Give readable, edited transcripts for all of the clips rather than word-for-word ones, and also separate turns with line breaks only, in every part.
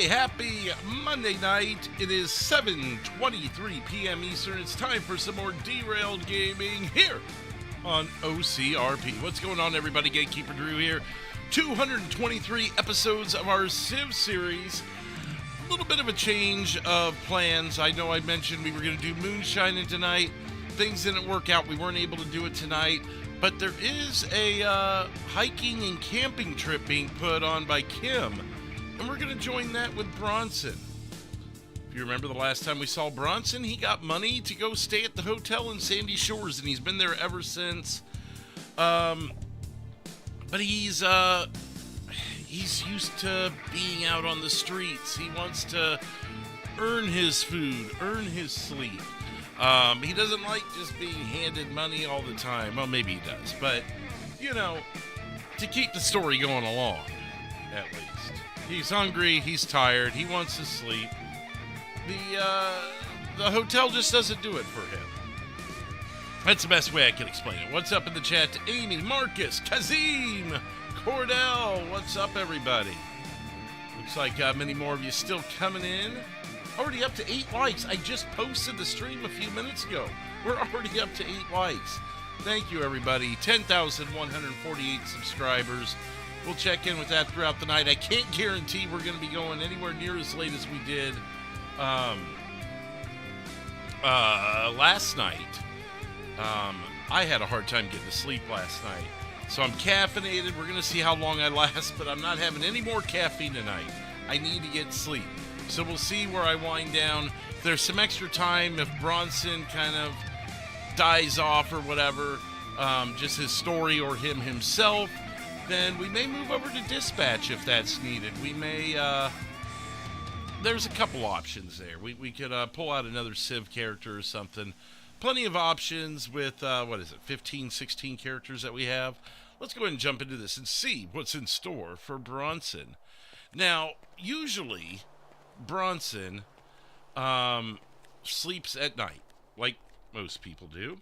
happy Monday night. It is 7:23 p.m. Eastern. It's time for some more derailed gaming here on OCRP. What's going on, everybody? Gatekeeper Drew here. 223 episodes of our Civ series. A little bit of a change of plans. I know I mentioned we were going to do moonshining tonight. Things didn't work out. We weren't able to do it tonight. But there is a hiking and camping trip being put on by Kim. And we're going to join that with Bronson. If you remember the last time we saw Bronson, he got money to go stay at the hotel in Sandy Shores, and he's been there ever since. But he's used to being out on the streets. He wants to earn his food, earn his sleep. He doesn't like just being handed money all the time. Well, maybe he does, but, you know, to keep the story going along, at least. He's hungry, he's tired, he wants to sleep. The hotel just doesn't do it for him. That's the best way I can explain it. What's up in the chat to Amy, Marcus, Kazim, Cordell? What's up, everybody? Looks like many more of you still coming in. Already up to 8 likes. I just posted the stream a few minutes ago. We're already up to 8 likes. Thank you, everybody. 10,148 subscribers. We'll check in with that throughout the night. I can't guarantee we're going to be going anywhere near as late as we did last night. I had a hard time getting to sleep last night. So I'm caffeinated. We're going to see how long I last, but I'm not having any more caffeine tonight. I need to get sleep. So we'll see where I wind down. If there's some extra time, if Bronson kind of dies off or whatever, just his story or him himself, then we may move over to dispatch if that's needed. We may, there's a couple options there. We could pull out another Civ character or something. Plenty of options with, 15, 16 characters that we have. Let's go ahead and jump into this and see what's in store for Bronson. Now, usually Bronson sleeps at night, like most people do,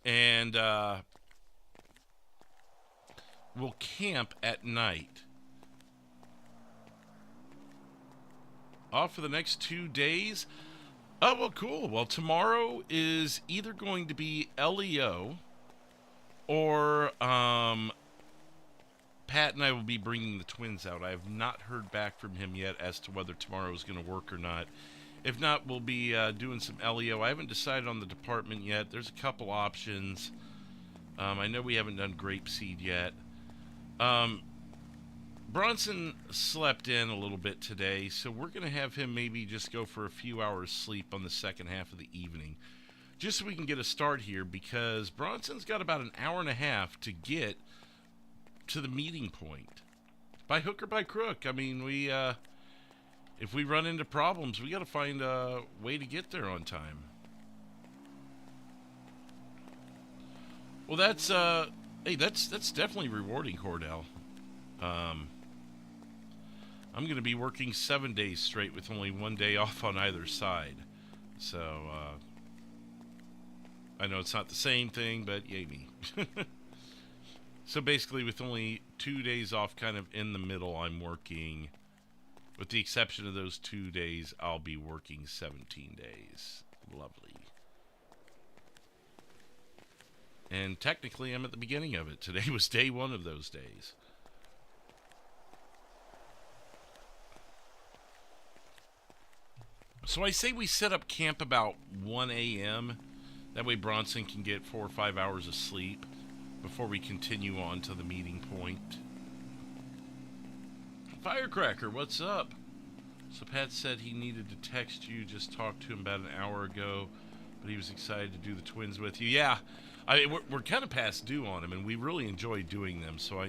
and will camp at night. Off for the next 2 days. Oh, well, cool. Well, tomorrow is either going to be LEO or Pat and I will be bringing the twins out. I have not heard back from him yet as to whether tomorrow is going to work or not. If not, we'll be doing some LEO. I haven't decided on the department yet. There's a couple options. I know we haven't done Grapeseed yet. Bronson slept in a little bit today, so we're going to have him maybe just go for a few hours sleep on the second half of the evening, just so we can get a start here, because Bronson's got about an hour and a half to get to the meeting point. By hook or by crook. I mean, if we run into problems, we got to find a way to get there on time. Well, that's definitely rewarding, Cordell. I'm going to be working 7 days straight with only 1 day off on either side. So, I know it's not the same thing, but yay me. So basically, with only 2 days off kind of in the middle, I'm working. With the exception of those 2 days, I'll be working 17 days. Lovely. And technically, I'm at the beginning of it. Today was day 1 of those days. So I say we set up camp about 1 a.m. That way Bronson can get 4 or 5 hours of sleep before we continue on to the meeting point. Firecracker, what's up? So Pat said he needed to text you. Just talked to him about an hour ago, but he was excited to do the twins with you. Yeah, we're kind of past due on him, and we really enjoy doing them. So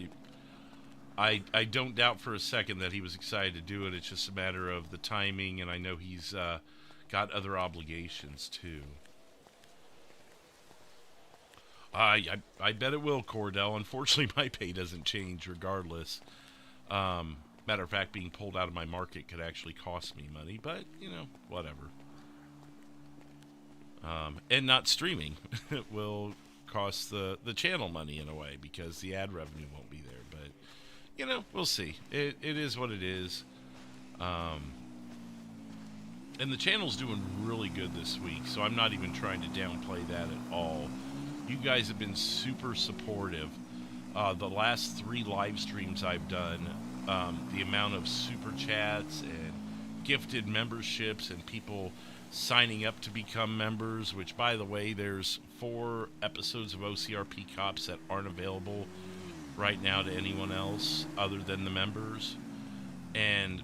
I don't doubt for a second that he was excited to do it. It's just a matter of the timing, and I know he's got other obligations too. I bet it will, Cordell. Unfortunately, my pay doesn't change regardless. Matter of fact, being pulled out of my market could actually cost me money, but, you know, whatever. And not streaming will cost the channel money in a way, because the ad revenue won't be there. But, you know, we'll see. It is what it is. And the channel's doing really good this week, so I'm not even trying to downplay that at all. You guys have been super supportive. The last 3 live streams I've done, the amount of super chats and gifted memberships and people signing up to become members, which, by the way, there's 4 episodes of OCRP Cops that aren't available right now to anyone else other than the members. And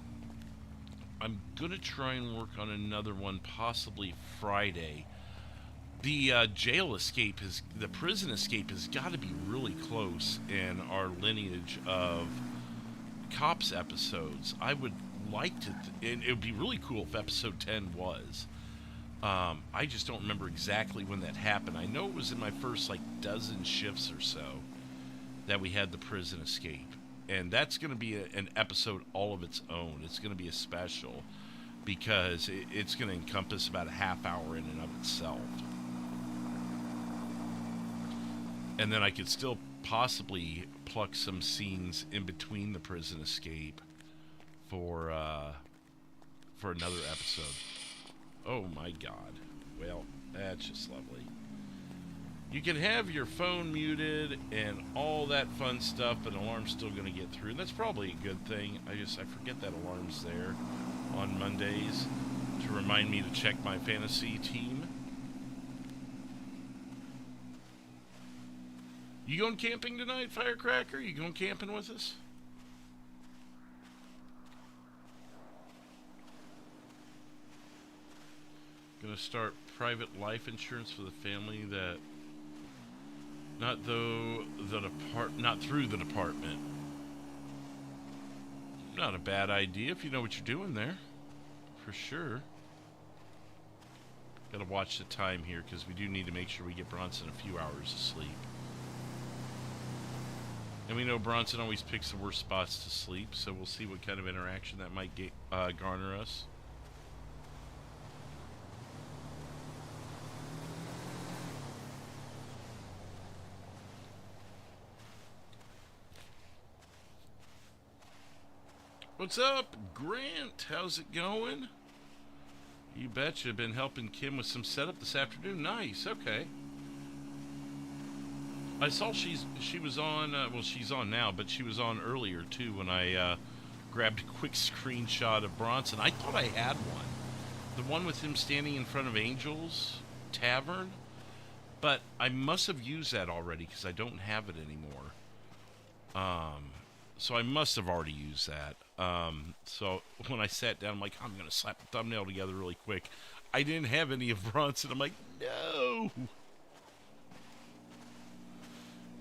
I'm going to try and work on another one possibly Friday. The the prison escape has got to be really close in our lineage of Cops episodes. I would like to, and it would be really cool if episode 10 was. I just don't remember exactly when that happened. I know it was in my first like dozen shifts or so that we had the prison escape. And that's going to be an episode all of its own. It's going to be a special because it's going to encompass about a half hour in and of itself. And then I could still possibly pluck some scenes in between the prison escape for another episode. Oh my God. Well, that's just lovely. You can have your phone muted and all that fun stuff, but an alarm's still going to get through. And that's probably a good thing. I forget that alarm's there on Mondays to remind me to check my fantasy team. You going camping tonight, Firecracker? You going camping with us? Gonna start private life insurance for the family that not through the department. Not a bad idea if you know what you're doing there. For sure. Gotta watch the time here because we do need to make sure we get Bronson a few hours of sleep. And we know Bronson always picks the worst spots to sleep, so we'll see what kind of interaction that might garner us. What's up, Grant? How's it going? You betcha. Been helping Kim with some setup this afternoon. Nice. Okay. I saw she was on. Well, she's on now, but she was on earlier too when I grabbed a quick screenshot of Bronson. I thought I had one, the one with him standing in front of Angel's Tavern, but I must have used that already because I don't have it anymore. So I must have already used that. So when I sat down, I'm like, I'm gonna slap the thumbnail together really quick. I didn't have any of Bronson. I'm like, no.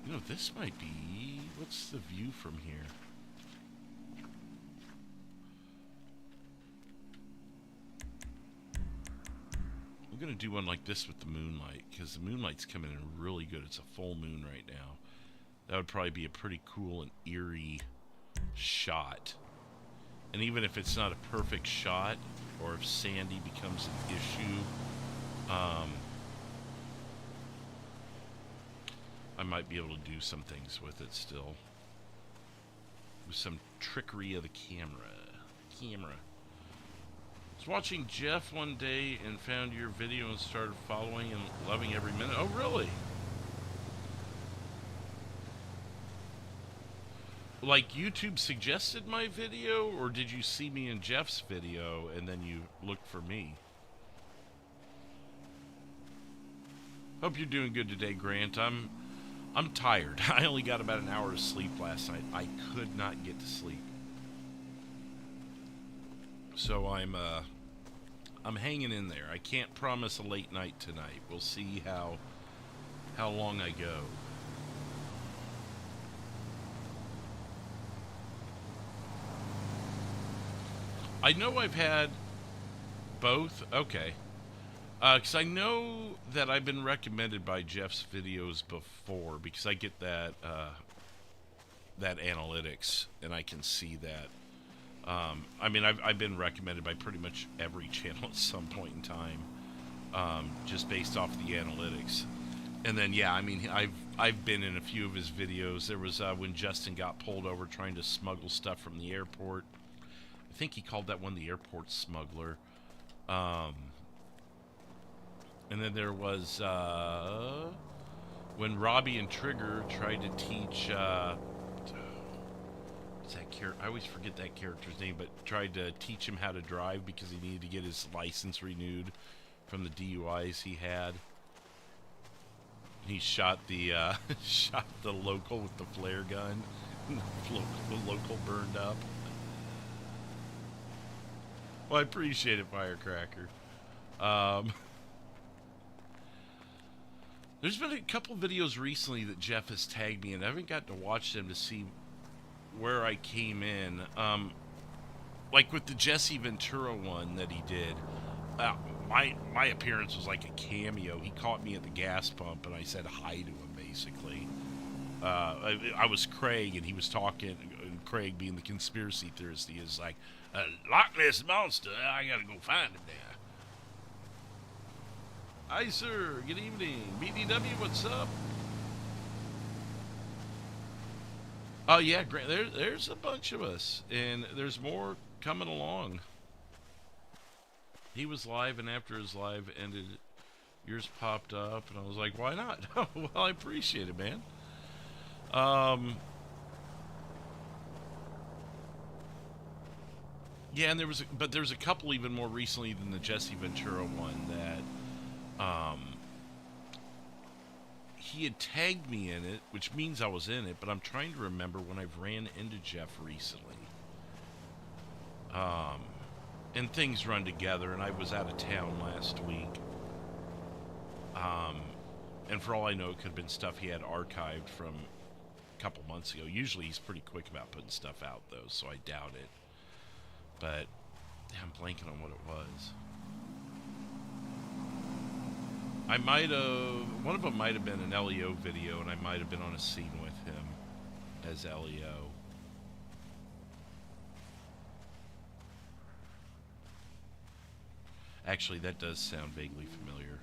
You know, this might be... What's the view from here? I'm going to do one like this with the moonlight, because the moonlight's coming in really good. It's a full moon right now. That would probably be a pretty cool and eerie shot. And even if it's not a perfect shot, or if Sandy becomes an issue, I might be able to do some things with it still. With some trickery of the camera. I was watching Jeff one day and found your video and started following and loving every minute. Oh, really? Like YouTube suggested my video, or did you see me in Jeff's video and then you looked for me? Hope you're doing good today, Grant. I'm tired. I only got about an hour of sleep last night. I could not get to sleep. So I'm hanging in there. I can't promise a late night tonight. We'll see how long I go. I know I've had both. Okay. Because I know that I've been recommended by Jeff's videos before, because I get that that analytics, and I can see that. I mean, I've been recommended by pretty much every channel at some point in time, just based off the analytics. And then, yeah, I mean, I've been in a few of his videos. There was when Justin got pulled over trying to smuggle stuff from the airport. I think he called that one the airport smuggler. Um, and then there was when Robbie and Trigger tried to teach. What's that character? I always forget that character's name, but tried to teach him how to drive because he needed to get his license renewed from the DUIs he had. He shot the shot the local with the flare gun. The local burned up. Well, I appreciate it, Firecracker. There's been a couple videos recently that Jeff has tagged me in. I haven't gotten to watch them to see where I came in. Like with the Jesse Ventura one that he did. My appearance was like a cameo. He caught me at the gas pump, and I said hi to him, basically. I was Craig, and he was talking, and Craig, being the conspiracy theorist, he is like, Loch Ness Monster, I gotta go find him now. Hi, sir. Good evening. BDW, what's up? Oh, yeah, there's a bunch of us, and there's more coming along. He was live, and after his live ended, yours popped up, and I was like, why not? Well, I appreciate it, man. Yeah, and there's a couple even more recently than the Jesse Ventura one that, he had tagged me in it, which means I was in it, but I'm trying to remember when I've ran into Jeff recently. And things run together, and I was out of town last week. And for all I know, it could have been stuff he had archived from a couple months ago. Usually he's pretty quick about putting stuff out, though, so I doubt it. But I'm blanking on what it was. I might have... One of them might have been an LEO video, and I might have been on a scene with him as LEO. Actually, that does sound vaguely familiar.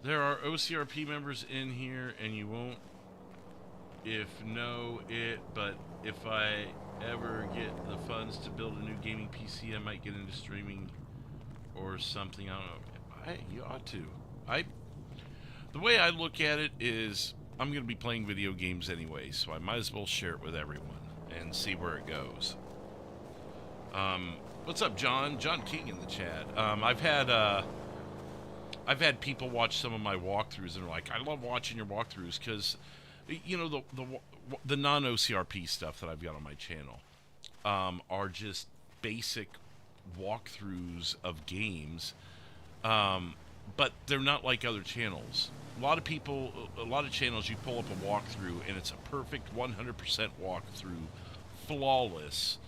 There are OCRP members in here, and you won't know it, but if I ever get the funds to build a new gaming PC, I might get into streaming or something. I don't know. You ought to. The way I look at it is, I'm going to be playing video games anyway, so I might as well share it with everyone and see where it goes. What's up, John? John King in the chat. I've had people watch some of my walkthroughs and are like, I love watching your walkthroughs because, you know, the non-OCRP stuff that I've got on my channel are just basic walkthroughs of games, but they're not like other channels. A lot of channels, you pull up a walkthrough and it's a perfect 100% walkthrough, flawless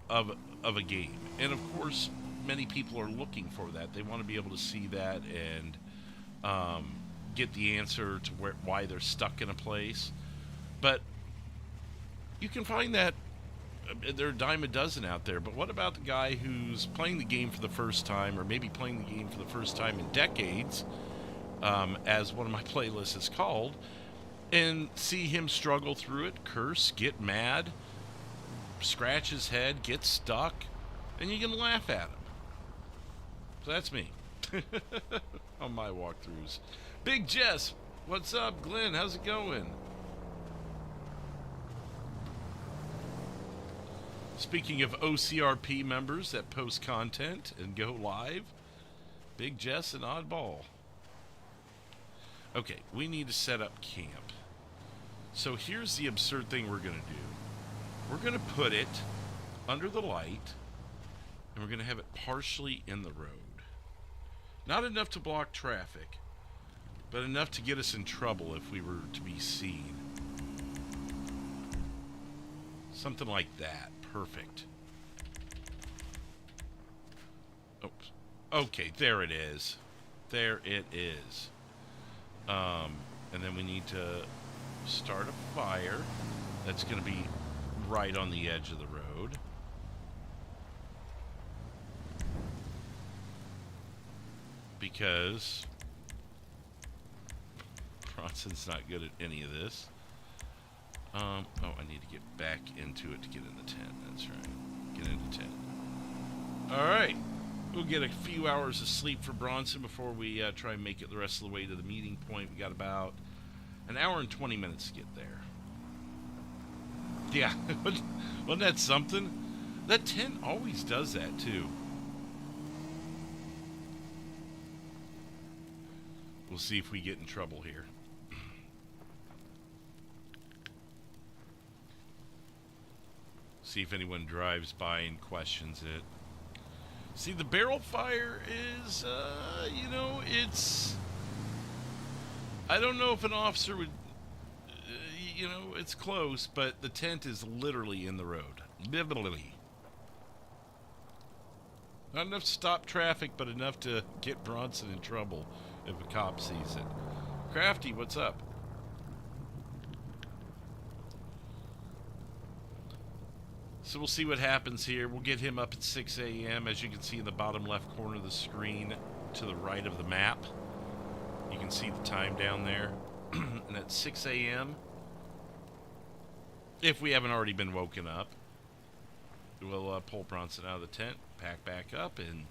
of a game. And of course, many people are looking for that. They want to be able to see that and get the answer to why they're stuck in a place. But you can find that there are a dime a dozen out there. But what about the guy who's playing the game for the first time, or maybe playing the game for the first time in decades, as one of my playlists is called, and see him struggle through it, curse, get mad, scratch his head, get stuck, and you can laugh at him. So that's me on my walkthroughs. Big Jess, what's up? Glenn, how's it going? Speaking of OCRP members that post content and go live, Big Jess and Oddball. Okay, we need to set up camp. So here's the absurd thing we're going to do. We're going to put it under the light, and we're going to have it partially in the road. Not enough to block traffic, but enough to get us in trouble if we were to be seen. Something like that. Perfect. Oops. Okay, there it is. There it is. And then we need to start a fire that's going to be right on the edge of the road. Because Bronson's not good at any of this. Oh, I need to get back into it to get into 10. That's right. Get into 10. All right. We'll get a few hours of sleep for Bronson before we try and make it the rest of the way to the meeting point. We got about an hour and 20 minutes to get there. Yeah, wasn't that something? That tent always does that too. We'll see if we get in trouble here. See if anyone drives by and questions it. See, the barrel fire is, you know, it's... I don't know if an officer would... you know, it's close, but the tent is literally in the road. Literally. Not enough to stop traffic, but enough to get Bronson in trouble if a cop sees it. Crafty, what's up? So we'll see what happens here. We'll get him up at 6 a.m. As you can see in the bottom left corner of the screen to the right of the map. You can see the time down there. And at 6 a.m., if we haven't already been woken up, we'll pull Bronson out of the tent, pack back up, and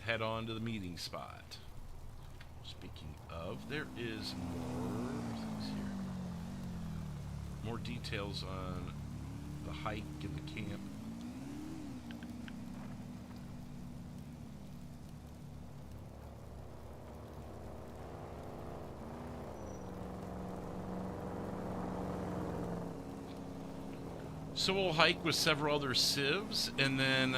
head on to the meeting spot. Speaking of, there is more things here. More details on the hike and the camp. So we'll hike with several other civs, and then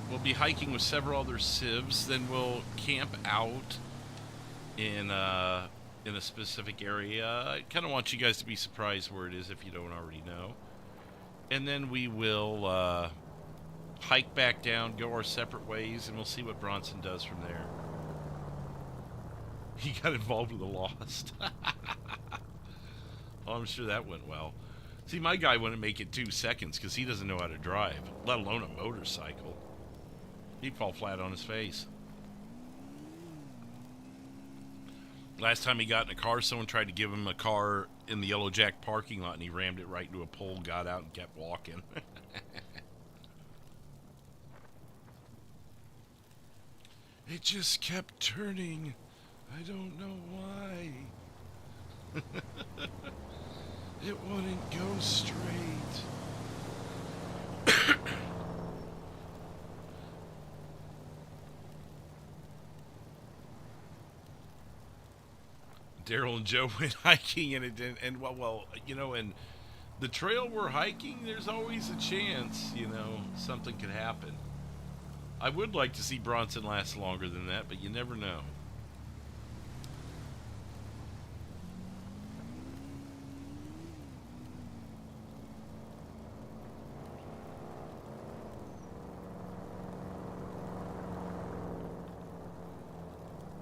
we'll be hiking with several other civs. Then we'll camp out in a specific area. I kind of want you guys to be surprised where it is if you don't already know. And then we will hike back down, go our separate ways, and we'll see what Bronson does from there. He got involved with the Lost. Oh, I'm sure that went well. See, my guy wouldn't make it 2 seconds because he doesn't know how to drive, let alone a motorcycle. He'd fall flat on his face. Last time he got in a car, someone tried to give him a car in the Yellow Jack parking lot, and he rammed it right into a pole, got out, and kept walking. It just kept turning. I don't know why. It wouldn't go straight. Daryl and Joe went hiking, and it didn't. And well, you know, and the trail we're hiking, there's always a chance, you know, something could happen. I would like to see Bronson last longer than that, but you never know.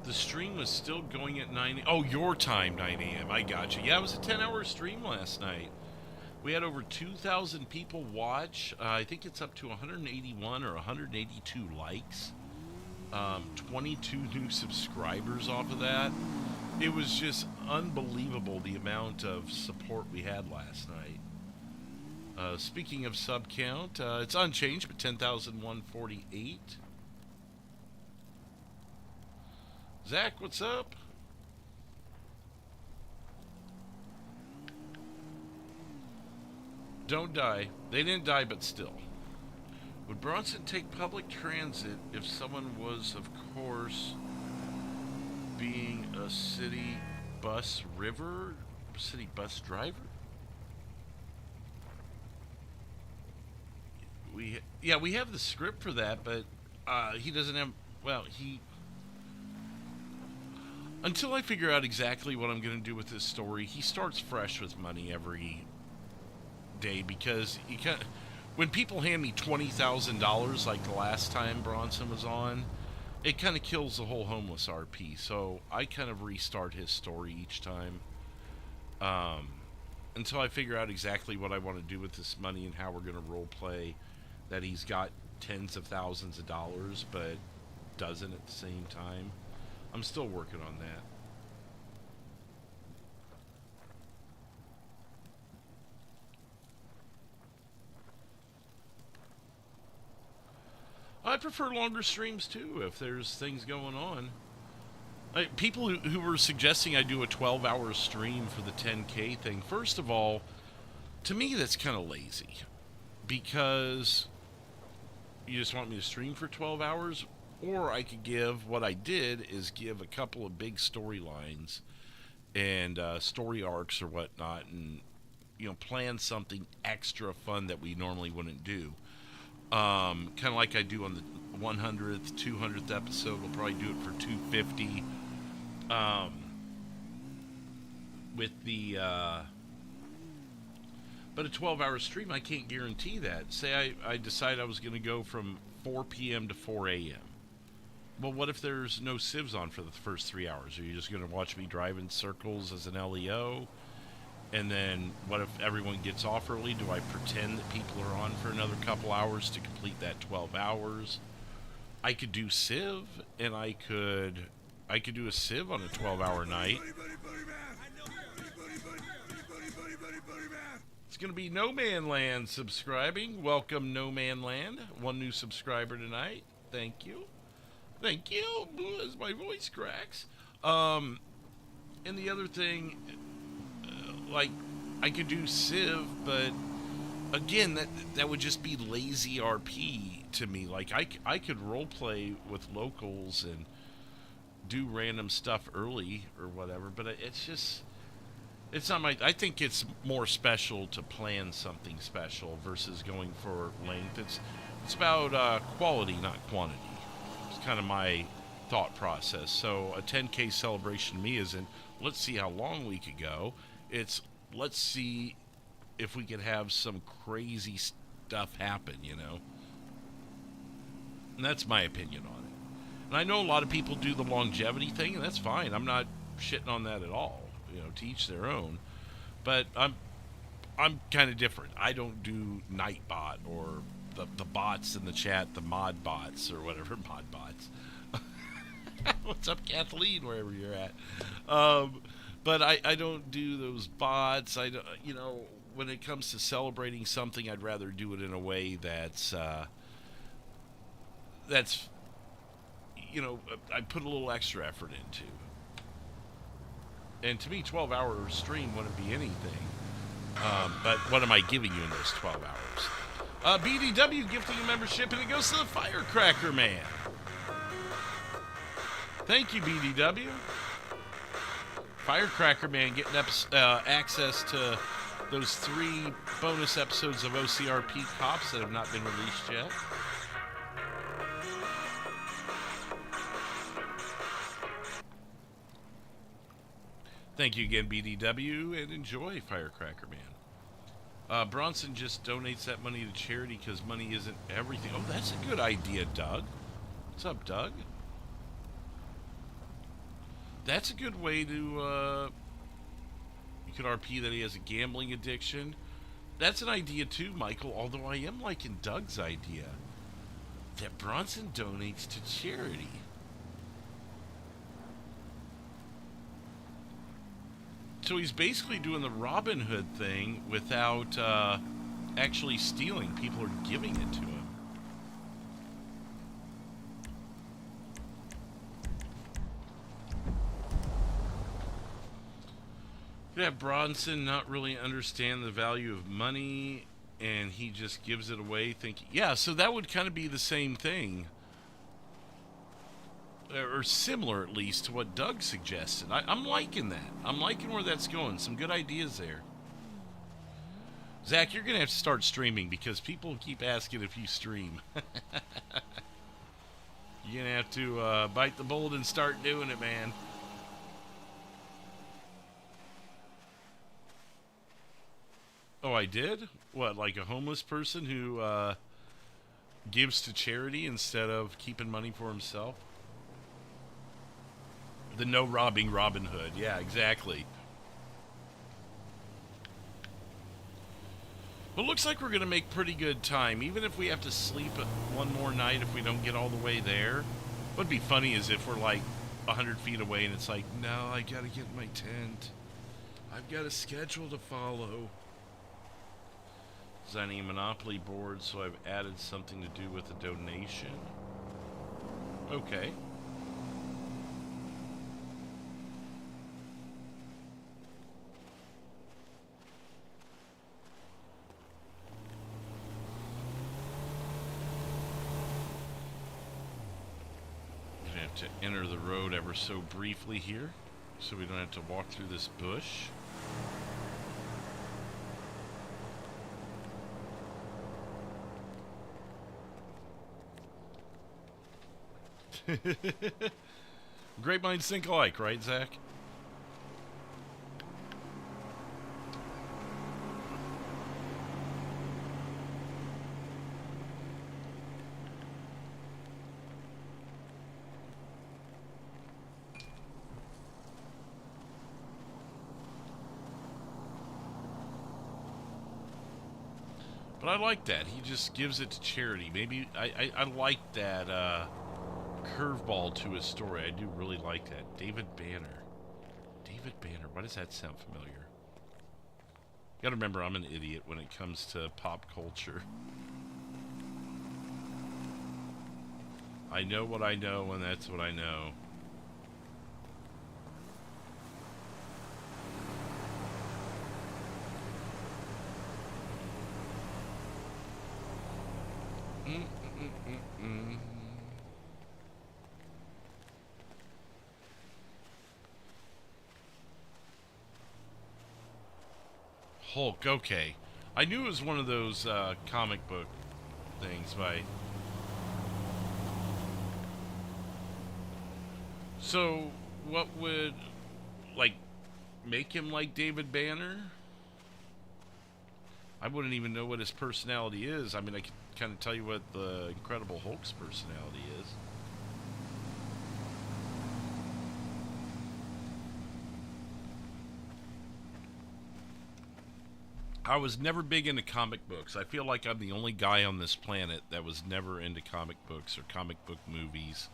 The stream was still going at 9 a.m. Oh, your time, 9 a.m. I got you. Yeah, it was a 10-hour stream last night. We had over 2,000 people watch. I think it's up to 181 or 182 likes. 22 new subscribers off of that. It was just unbelievable the amount of support we had last night. Speaking of sub count, it's unchanged, but 10,148. Zach, what's up? Don't die. They didn't die, but still. Would Bronson take public transit if someone was, of course, being a city bus driver? We have the script for that, but he doesn't have, well, until I figure out exactly what I'm going to do with this story, he starts fresh with money every day, because when people hand me $20,000 like the last time Bronson was on, it kind of kills the whole homeless RP. So I kind of restart his story each time until I figure out exactly what I want to do with this money and how we're going to role play that he's got tens of thousands of dollars but doesn't at the same time. I'm still working on that. I prefer longer streams too if there's things going on. People who were suggesting I do a 12-hour stream for the 10K thing, first of all, to me that's kind of lazy. Because you just want me to stream for 12 hours? Or I could give, what I did is give a couple of big storylines and story arcs or whatnot, and plan something extra fun that we normally wouldn't do. Kind of like I do on the 100th, 200th episode. We'll probably do it for 250. With the but a 12-hour stream, I can't guarantee that. Say I decide I was going to go from 4 p.m. to 4 a.m. Well, what if there's no civs on for the first 3 hours? Are you just going to watch me drive in circles as an LEO? And then what if everyone gets off early? Do I pretend that people are on for another couple hours to complete that 12 hours? I could do civ, and I could do a civ on a 12-hour night. It's going to be No Man Land subscribing. Welcome, No Man Land. One new subscriber tonight. Thank you. Thank you. As my voice cracks. And the other thing, like, I could do civ, but again, that would just be lazy RP to me. Like, I could roleplay with locals and do random stuff early or whatever, but it's not my. I think it's more special to plan something special versus going for length. It's about quality, not quantity. It's kind of my thought process. So a 10K celebration to me isn't let's see how long we could go. It's let's see if we could have some crazy stuff happen, And that's my opinion on it. And I know a lot of people do the longevity thing, and that's fine. I'm not shitting on that at all. To each their own. But I'm kind of different. I don't do Nightbot or the bots in the chat, the mod bots or whatever, mod bots. What's up, Kathleen, wherever you're at. But I don't do those bots. I don't, when it comes to celebrating something, I'd rather do it in a way that's I put a little extra effort into. And to me, 12-hour stream wouldn't be anything. But what am I giving you in those 12 hours? BDW gifting a membership, and it goes to the Firecracker Man. Thank you, BDW. Firecracker Man getting access to those 3 bonus episodes of OCRP Cops that have not been released yet. Thank you again, BDW, and enjoy, Firecracker Man. Bronson just donates that money to charity because money isn't everything. Oh, that's a good idea, Doug. What's up, Doug? That's a good way to, you could RP that he has a gambling addiction. That's an idea too, Michael, although I am liking Doug's idea. That Bronson donates to charity. So he's basically doing the Robin Hood thing without actually stealing. People are giving it to him. You have Bronson not really understand the value of money, and he just gives it away thinking... Yeah, so that would kind of be the same thing. Or similar, at least, to what Doug suggested. I'm liking that. I'm liking where that's going. Some good ideas there. Zach, you're going to have to start streaming because people keep asking if you stream. You're going to have to bite the bullet and start doing it, man. Oh, I did? What, like a homeless person who gives to charity instead of keeping money for himself? The no robbing Robin Hood. Yeah, exactly. Well, looks like we're going to make pretty good time, even if we have to sleep one more night if we don't get all the way there. What'd be funny is if we're like 100 feet away and it's like, no, I got to get in my tent. I've got a schedule to follow. Designing a Monopoly board, so I've added something to do with a donation. Okay. Gonna have to enter the road ever so briefly here, so we don't have to walk through this bush. Great minds think alike, right, Zach? But I like that. He just gives it to charity. Maybe I like that curveball to his story. I do really like that. David Banner. David Banner. Why does that sound familiar? You gotta remember, I'm an idiot when it comes to pop culture. I know what I know, and that's what I know. Hulk, okay. I knew it was one of those comic book things, but so what would, like, make him like David Banner? I wouldn't even know what his personality is. I mean, I could kind of tell you what the Incredible Hulk's personality is. I was never big into comic books. I feel like I'm the only guy on this planet that was never into comic books or comic book movies.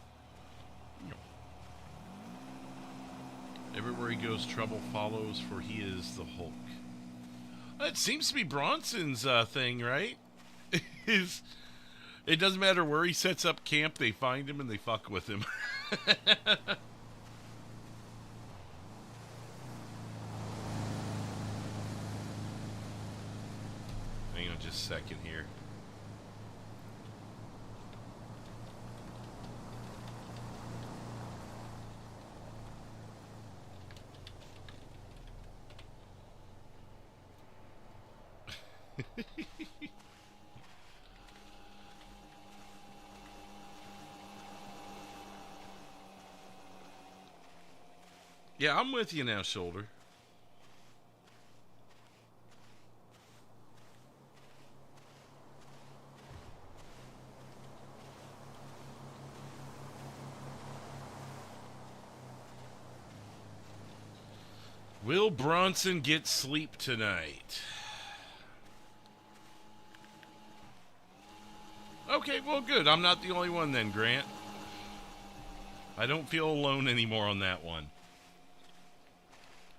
Everywhere he goes, trouble follows, for he is the Hulk. It seems to be Bronson's thing, right? It doesn't matter where he sets up camp, they find him and they fuck with him. Hang on just a second here. Yeah, I'm with you now, Shoulder. Will Bronson get sleep tonight? Okay, well, good. I'm not the only one then, Grant. I don't feel alone anymore on that one.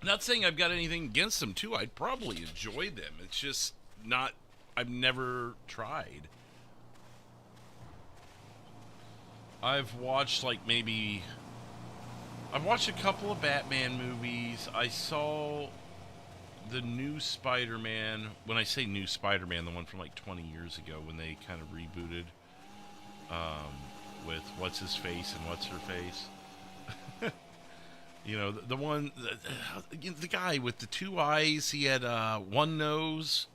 Not saying I've got anything against them, too. I'd probably enjoy them. It's just not... I've never tried. I've watched, like, maybe... I've watched a couple of Batman movies. I saw the new Spider-Man. When I say new Spider-Man, the one from, like, 20 years ago when they kind of rebooted with What's-His-Face and What's-Her-Face. You know, the one, the guy with the two eyes, he had one nose,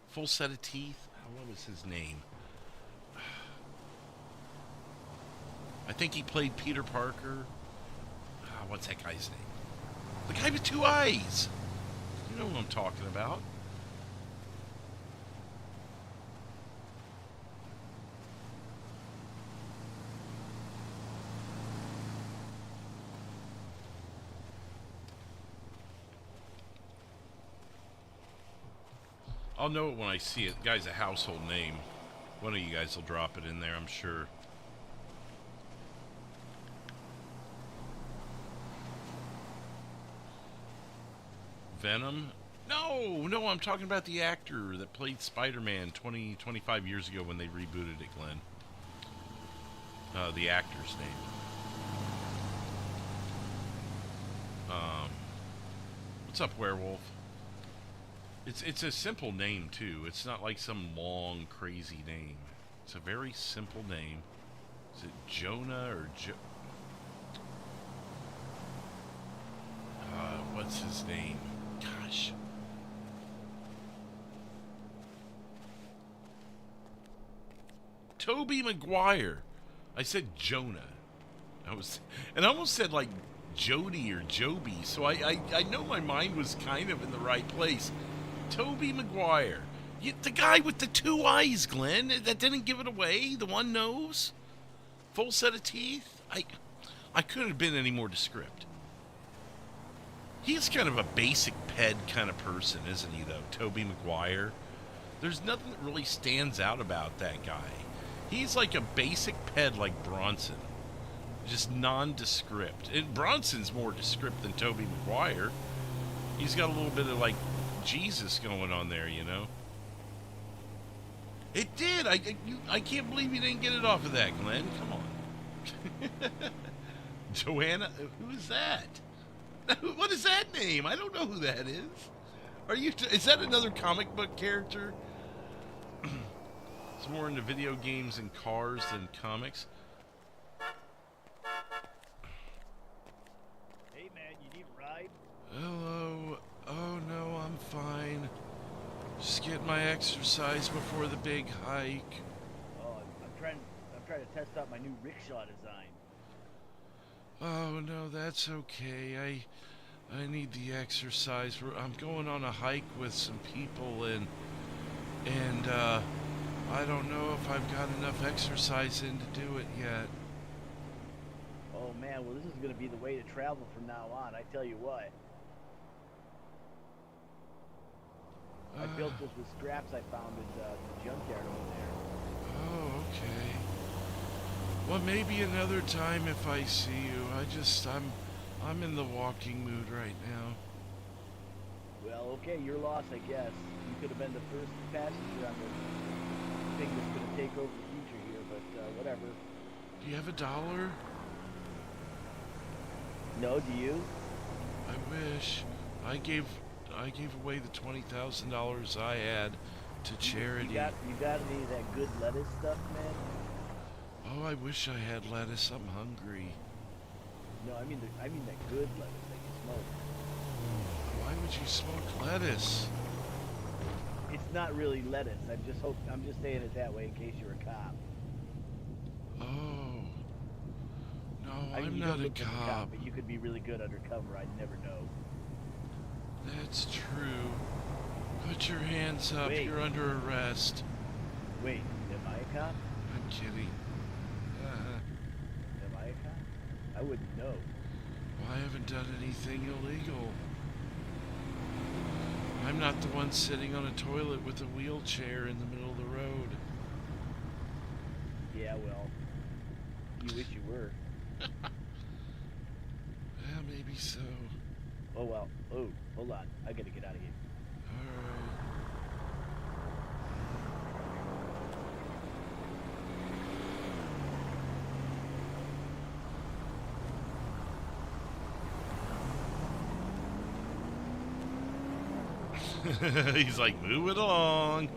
full set of teeth. What was his name? I think he played Peter Parker. What's that guy's name? The guy with two eyes. You know who I'm talking about. I'll know it when I see it. The guy's a household name. One of you guys will drop it in there, I'm sure. Venom? No, I'm talking about the actor that played Spider-Man 25 years ago when they rebooted it, Glenn. The actor's name. What's up, Werewolf? It's a simple name too. It's not like some long, crazy name. It's a very simple name. Is it Jonah or what's his name? Gosh. Tobey Maguire. I said Jonah. I almost said like Jody or Joby. So I know my mind was kind of in the right place. Tobey Maguire. The guy with the 2 eyes, Glenn. That didn't give it away. The one nose. Full set of teeth. I couldn't have been any more descriptive. He's kind of a basic ped kind of person, isn't he, though? Tobey Maguire. There's nothing that really stands out about that guy. He's like a basic ped like Bronson. Just nondescript. And Bronson's more descript than Tobey Maguire. He's got a little bit of like Jesus going on there, you know? It did. I can't believe you didn't get it off of that, Glenn. Come on. Joanna? Who is that? What is that name? I don't know who that is. Is that another comic book character? It's more into video games and cars than comics.
Hey man, you need a ride?
Hello. Oh no, I'm fine. Just getting my exercise before the big hike.
Oh, I'm trying to test out my new rickshaw design.
Oh no, that's okay. I need the exercise. I'm going on a hike with some people and I don't know if I've got enough exercise in to do it yet.
Oh man, well this is gonna be the way to travel from now on. I tell you what. I built this with scraps I found at the junkyard over there.
Oh, okay. Well, maybe another time if I see you. I'm in the walking mood right now.
Well, okay, your loss, I guess. You could have been the first passenger on the thing that's gonna take over the future here, but whatever.
Do you have $1?
No, do you?
I wish. I gave away the $20,000 I had to charity.
You got any of that good lettuce stuff, man?
Oh, I wish I had lettuce. I'm hungry.
No, I mean that good lettuce that you smoke.
Why would you smoke lettuce?
It's not really lettuce. I'm just saying it that way in case you're a cop.
Oh. No, I'm
You
not
don't
a
look like
cop.
But you could be really good undercover. I'd never know.
That's true. Put your hands up.
Wait.
You're under arrest.
Wait, am I a cop?
I'm kidding.
Am I a cop? I wouldn't know.
Well, I haven't done anything illegal. I'm not the one sitting on a toilet with a wheelchair in the middle of the road.
Yeah, well, you wish you were.
Yeah, maybe so.
Oh, well. Oh, hold on. I gotta get out of here.
Alright. He's like, move it along.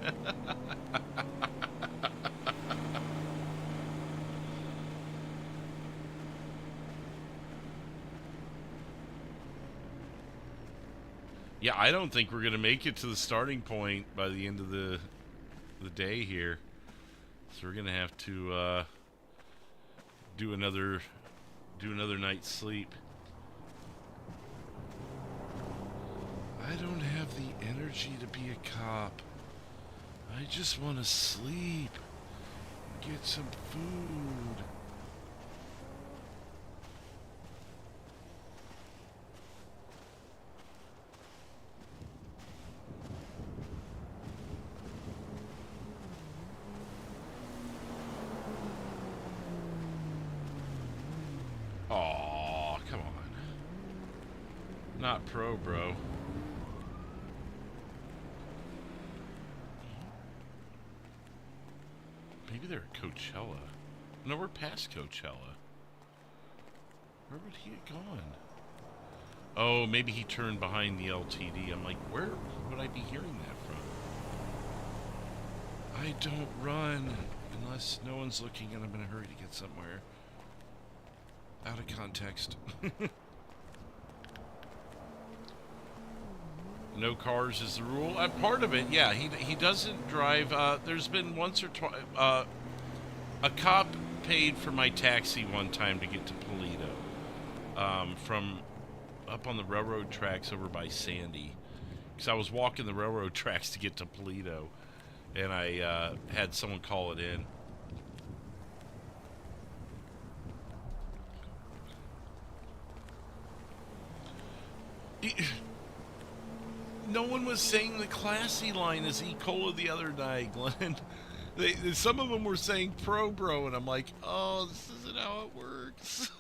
Yeah, I don't think we're gonna make it to the starting point by the end of the day here. So we're gonna have to do another night's sleep. I don't have the energy to be a cop. I just want to sleep, get some food. Aw, come on. Not pro, bro. Maybe they're at Coachella. No, we're past Coachella. Where would he have gone? Oh, maybe he turned behind the LTD. I'm like, where would I be hearing that from? I don't run unless no one's looking and I'm in a hurry to get somewhere. Out of context. No cars is the rule. Part of it, yeah. He doesn't drive. There's been once or twice. A cop paid for my taxi one time to get to Polito. From up on the railroad tracks over by Sandy. Because I was walking the railroad tracks to get to Polito. And I had someone call it in. No one was saying the classy line as E-Cola the other night, Glenn. Some of them were saying pro bro, and I'm like, oh, this isn't how it works.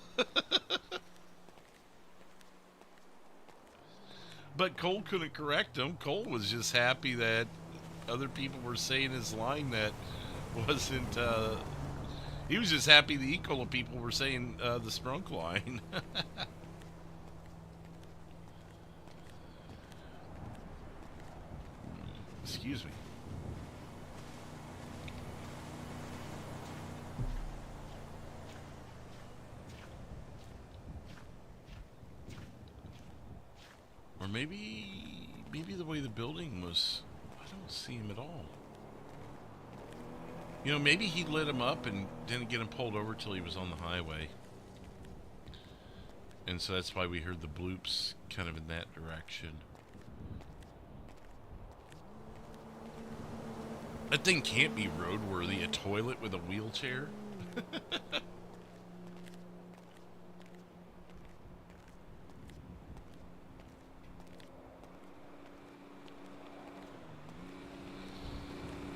But Cole couldn't correct him. Cole was just happy that other people were saying his line that wasn't, he was just happy the E-Cola people were saying the Sprunk line. Excuse me. Or maybe the way the building was, I don't see him at all. You know, maybe he lit him up and didn't get him pulled over till he was on the highway. And so that's why we heard the bloops kind of in that direction. That thing can't be roadworthy, a toilet with a wheelchair.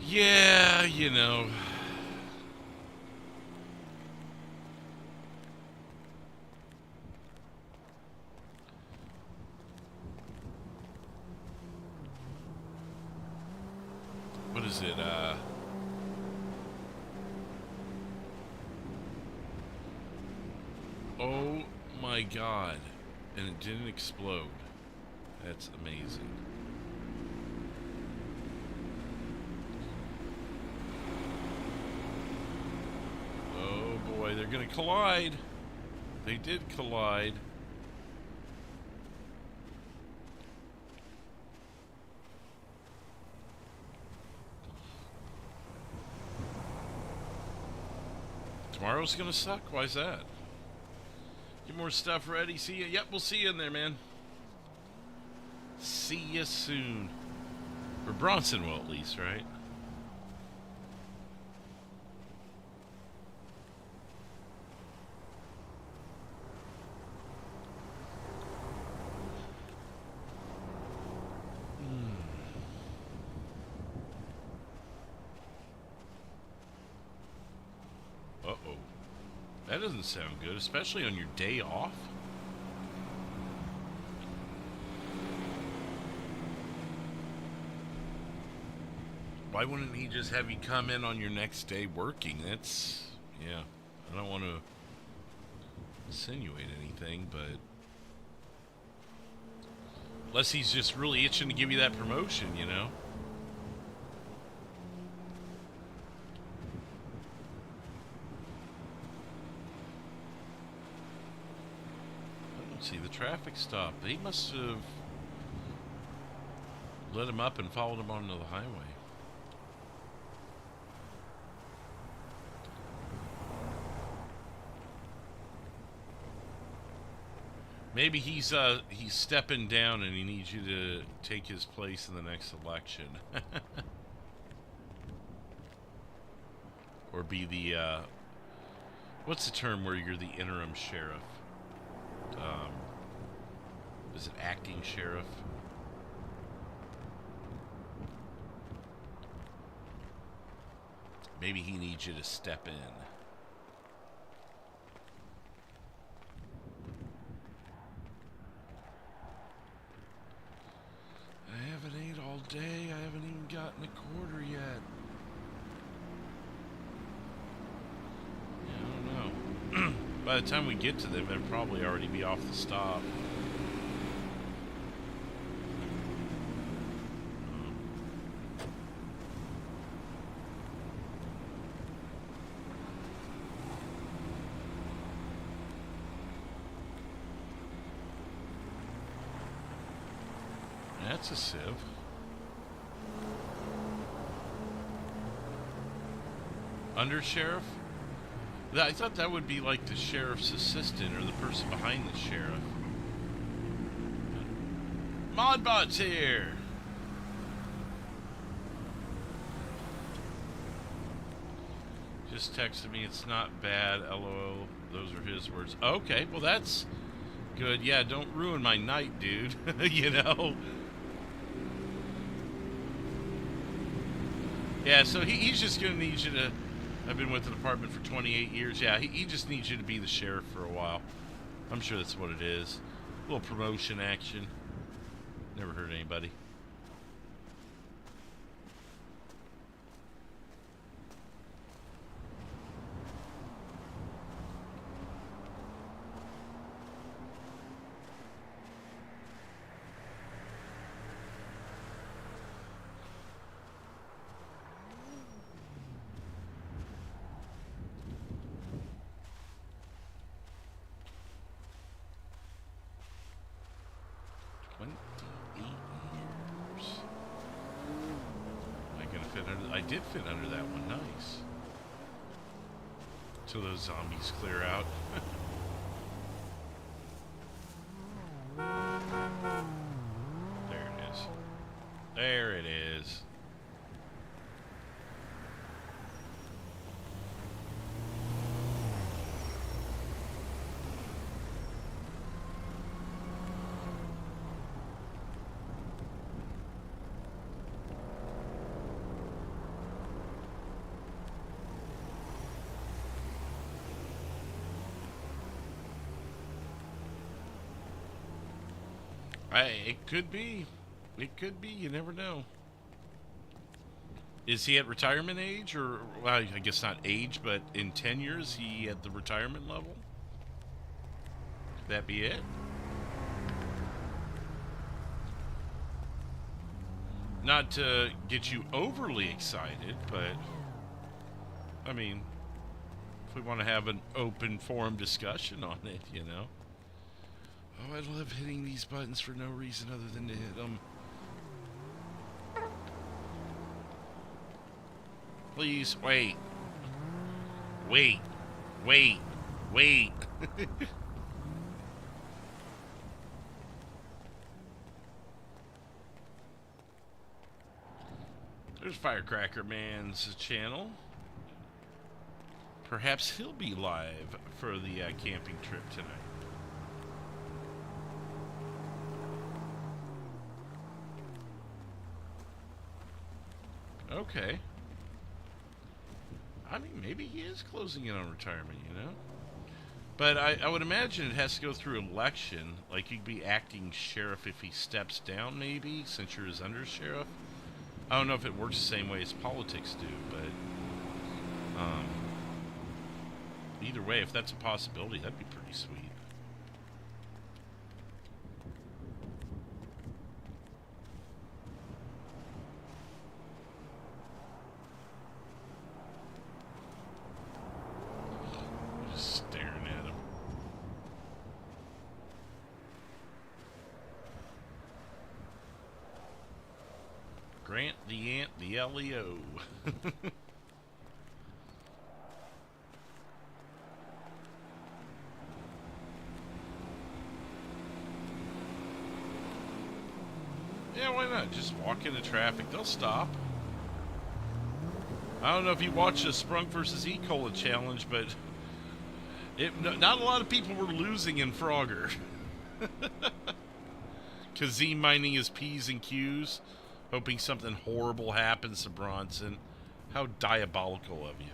Yeah, you know. What is it, oh my god. And it didn't explode. That's amazing. Oh boy, they're gonna collide. They did collide. Tomorrow's gonna suck. Why is that? Get more stuff ready. See you. Yep, we'll see you in there, man. See you soon. Or Bronson will, at least, right? Uh-oh. That doesn't sound good, especially on your day off. Why wouldn't he just have you come in on your next day working? That's, yeah, I don't want to insinuate anything, but unless he's just really itching to give you that promotion, you know? See the traffic stop. They must have lit him up and followed him onto the highway. Maybe he's stepping down and he needs you to take his place in the next election. Or be the what's the term where you're the interim sheriff? Is it acting sheriff? Maybe he needs you to step in. I haven't ate all day. I haven't even gotten a quarter yet. Yeah. By the time we get to them, they'll probably already be off the stop. That's a sieve. Under sheriff? I thought that would be like the sheriff's assistant or the person behind the sheriff. Modbot's here! Just texted me, it's not bad, LOL. Those are his words. Okay, well that's good. Yeah, don't ruin my night, dude. You know? Yeah, so he's just going to need you to... I've been with the department for 28 years. Yeah, he just needs you to be the sheriff for a while. I'm sure that's what it is. A little promotion action. Never hurt anybody. I did fit under that one. Nice. Till those zombies clear out. There it is. There it is. It could be. It could be. You never know. Is he at retirement age? Or, well, I guess not age, but in tenure, is he at the retirement level? Could that be it? Not to get you overly excited, but... I mean, if we want to have an open forum discussion on it, you know? Oh, I love hitting these buttons for no reason other than to hit them. Please, wait. Wait. Wait. Wait. There's Firecracker Man's channel. Perhaps he'll be live for the camping trip tonight. Okay. I mean, maybe he is closing in on retirement, you know? But I would imagine it has to go through election. Like, you'd be acting sheriff if he steps down, maybe, since you're his under-sheriff. I don't know if it works the same way as politics do, but... either way, if that's a possibility, that'd be pretty sweet. Grant the Ant, the LEO. Yeah, why not? Just walk into traffic. They'll stop. I don't know if you watched the Sprunk versus E. Cola challenge, but not a lot of people were losing in Frogger. Kazim minding his P's and Q's. Hoping something horrible happens to Bronson. How diabolical of you.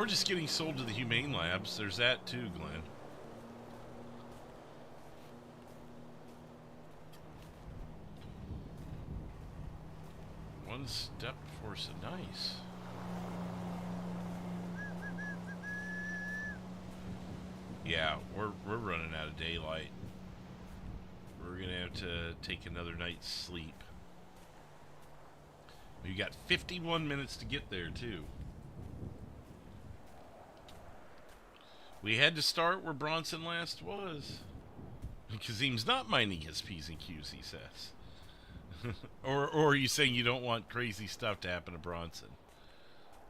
Or just getting sold to the Humane Labs. There's that too, Glenn. One step for some nice. Yeah, we're running out of daylight. We're gonna have to take another night's sleep. We got 51 minutes to get there too. We had to start where Bronson last was. Because he's not minding his P's and Q's, he says. or are you saying you don't want crazy stuff to happen to Bronson?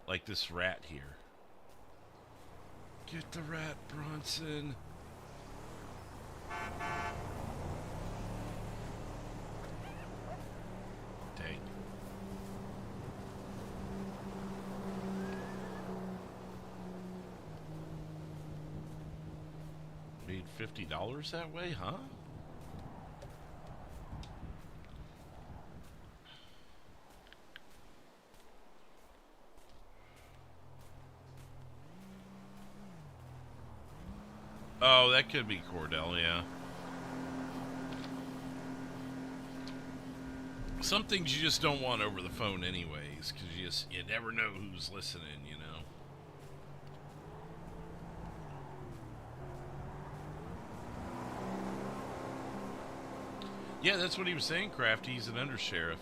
Like this rat here. Get the rat, Bronson. Dang. Made $50 that way, huh? Oh, that could be Cordell, yeah. Some things you just don't want over the phone anyways, because you never know who's listening, you know. Yeah, that's what he was saying, Crafty. He's an undersheriff.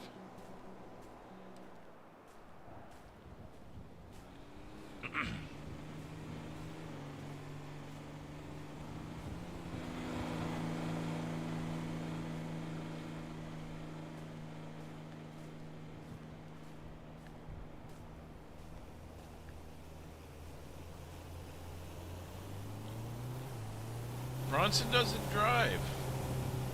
Bronson doesn't drive.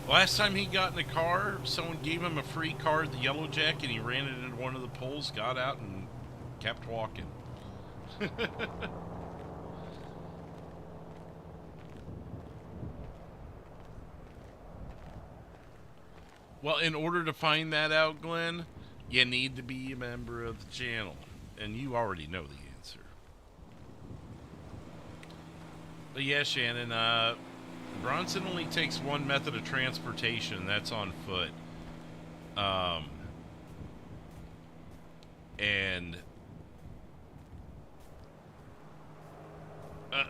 Last time he got in a car, someone gave him a free car at the Yellow Jack, and he ran it into one of the poles, got out, and kept walking. Well, in order to find that out, Glenn, you need to be a member of the channel. And you already know the answer. But yeah, Shannon, Bronson only takes one method of transportation, that's on foot. And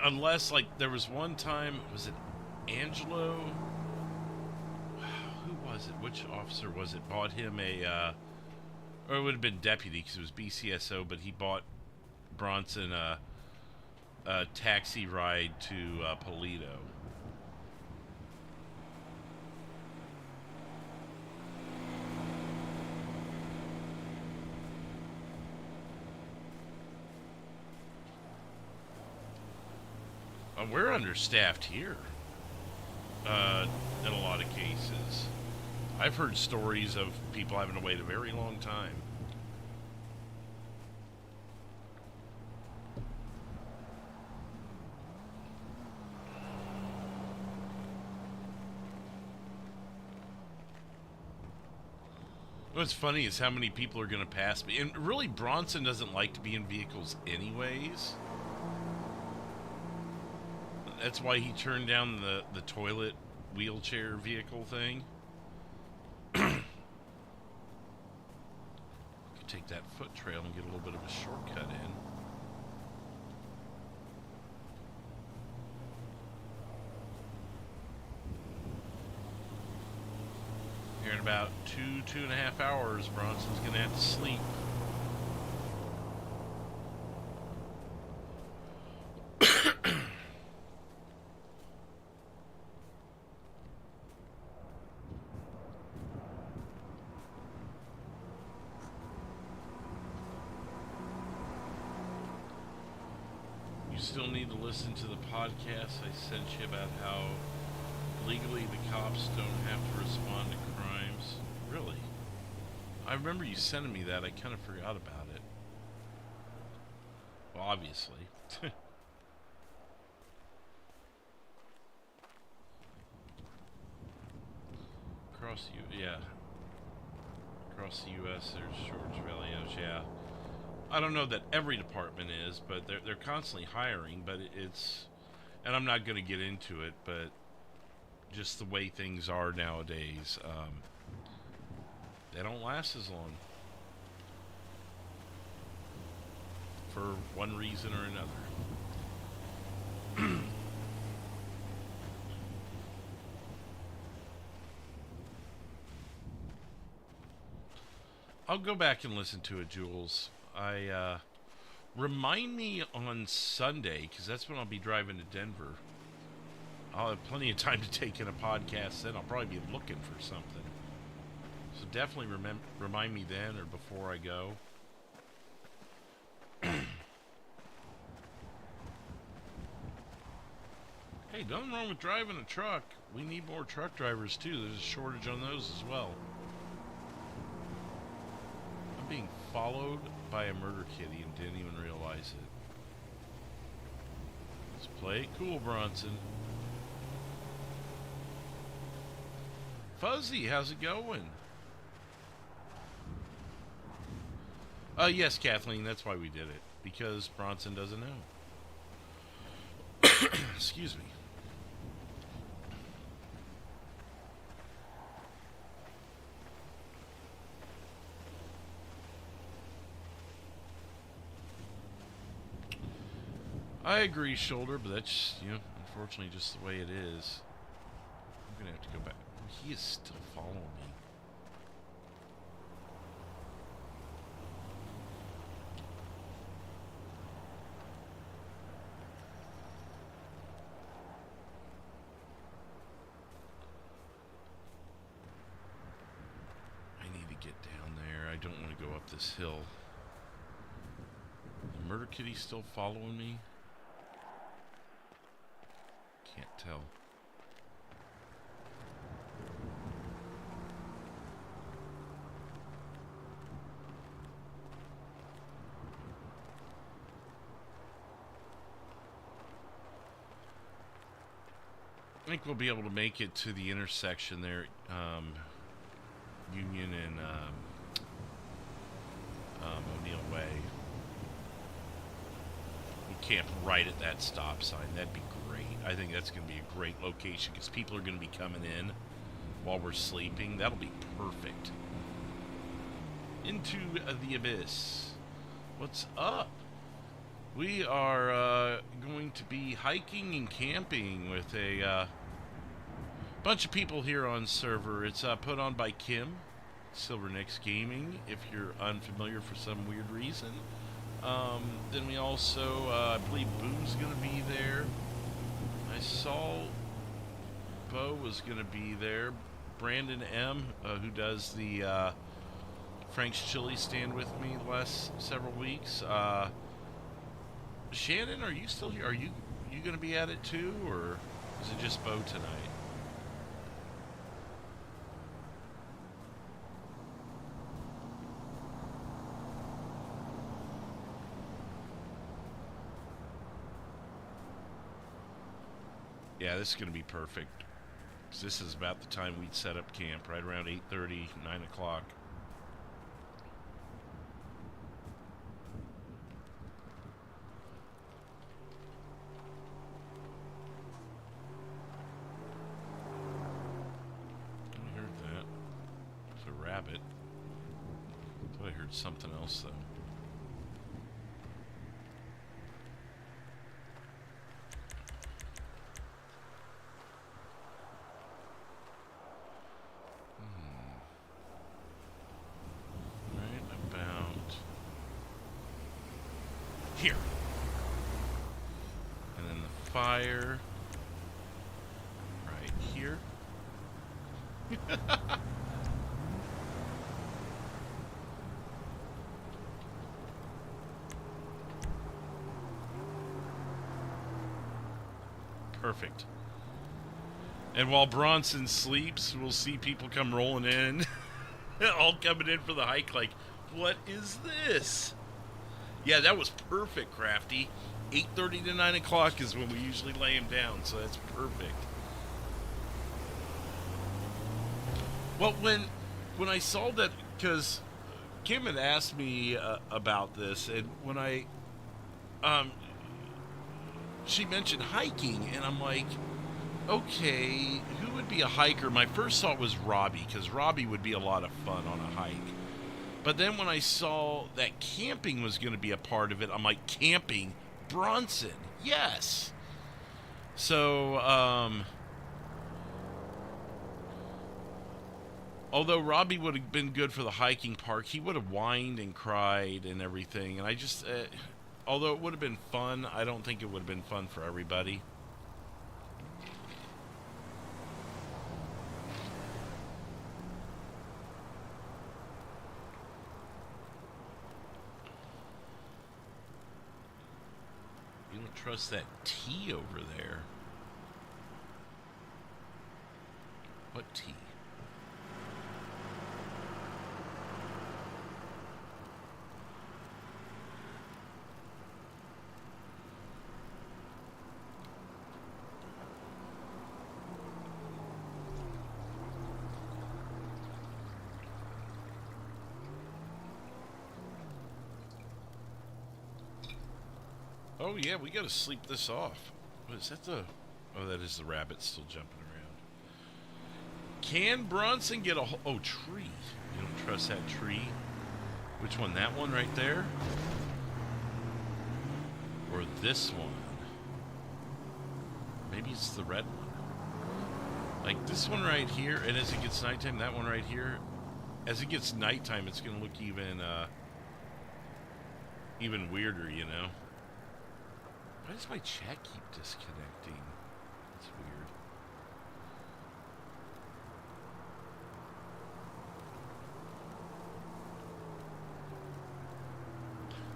unless, like, there was one time, was it Angelo? Who was it? Which officer was it? Bought him a, or it would have been deputy because it was BCSO, but he bought Bronson a taxi ride to Polito. We're understaffed here in a lot of cases. I've heard stories of people having to wait a very long time. What's funny is how many people are going to pass me. And really, Bronson doesn't like to be in vehicles anyways. That's why he turned down the toilet wheelchair vehicle thing. Could take that foot trail and get a little bit of a shortcut in. Here in about 2.5 hours, Bronson's gonna have to sleep. You still need to listen to the podcast I sent you about how legally the cops don't have to respond to crimes. Really? I remember you sending me that. I kind of forgot about it. Well, obviously. Across the U.S. there's shortage of LEOs, yeah. I don't know that every department is, but they're constantly hiring. But it's, and I'm not going to get into it, but just the way things are nowadays, they don't last as long for one reason or another. I'll go back and listen to it, Jules. Remind me on Sunday, because that's when I'll be driving to Denver. I'll have plenty of time to take in a podcast then. I'll probably be looking for something. So definitely remind me then or before I go. Hey, nothing wrong with driving a truck. We need more truck drivers too. There's a shortage on those as well. I'm being followed by a murder kitty and didn't even realize it. Let's play it cool, Bronson. Fuzzy, how's it going? Yes, Kathleen, that's why we did it. Because Bronson doesn't know. Excuse me. I agree, Shoulder, but that's, unfortunately just the way it is. I'm gonna have to go back. He is still following me. I need to get down there. I don't want to go up this hill. The murder kitty's still following me? Can't tell. I think we'll be able to make it to the intersection there, Union and O'Neill Way. We camp right at that stop sign. That'd be great. I think that's going to be a great location because people are going to be coming in while we're sleeping. That'll be perfect. Into the abyss. What's up? We are going to be hiking and camping with a bunch of people here on server. It's put on by Kim, Silvernix Gaming, if you're unfamiliar for some weird reason. Then we also, I believe Boo's going to be there. I saw Bo was going to be there. Brandon M, who does the Frank's Chili stand with me the last several weeks. Shannon, are you still here? Are you going to be at it too, or is it just Bo tonight? Yeah, this is going to be perfect. 'Cause this is about the time we'd set up camp, right around 8:30, 9 o'clock. I heard that. It's a rabbit. I thought I heard something else, though. Here. And then the fire right here. Perfect. And while Bronson sleeps, we'll see people come rolling in. All coming in for the hike like, what is this? Yeah, that was perfect, Crafty. 8:30 to 9 o'clock is when we usually lay him down, so that's perfect. Well, when I saw that, because Kim had asked me about this, and when she mentioned hiking, and I'm like, okay, who would be a hiker? My first thought was Robbie, because Robbie would be a lot of fun on a hike. But then when I saw that camping was going to be a part of it, I'm like, camping? Bronson, yes. So, although Robbie would have been good for the hiking park, he would have whined and cried and everything. And I just, although it would have been fun, I don't think it would have been fun for everybody. You don't trust that tea over there. What tea? Oh yeah, we gotta sleep this off. What is that oh, that is the rabbit still jumping around. Can Bronson get a tree? You don't trust that tree? Which one? That one right there? Or this one? Maybe it's the red one. Like this one right here, and as it gets nighttime, that one right here. As it gets nighttime, it's gonna look even weirder, you know? Why does my chat keep disconnecting? That's weird.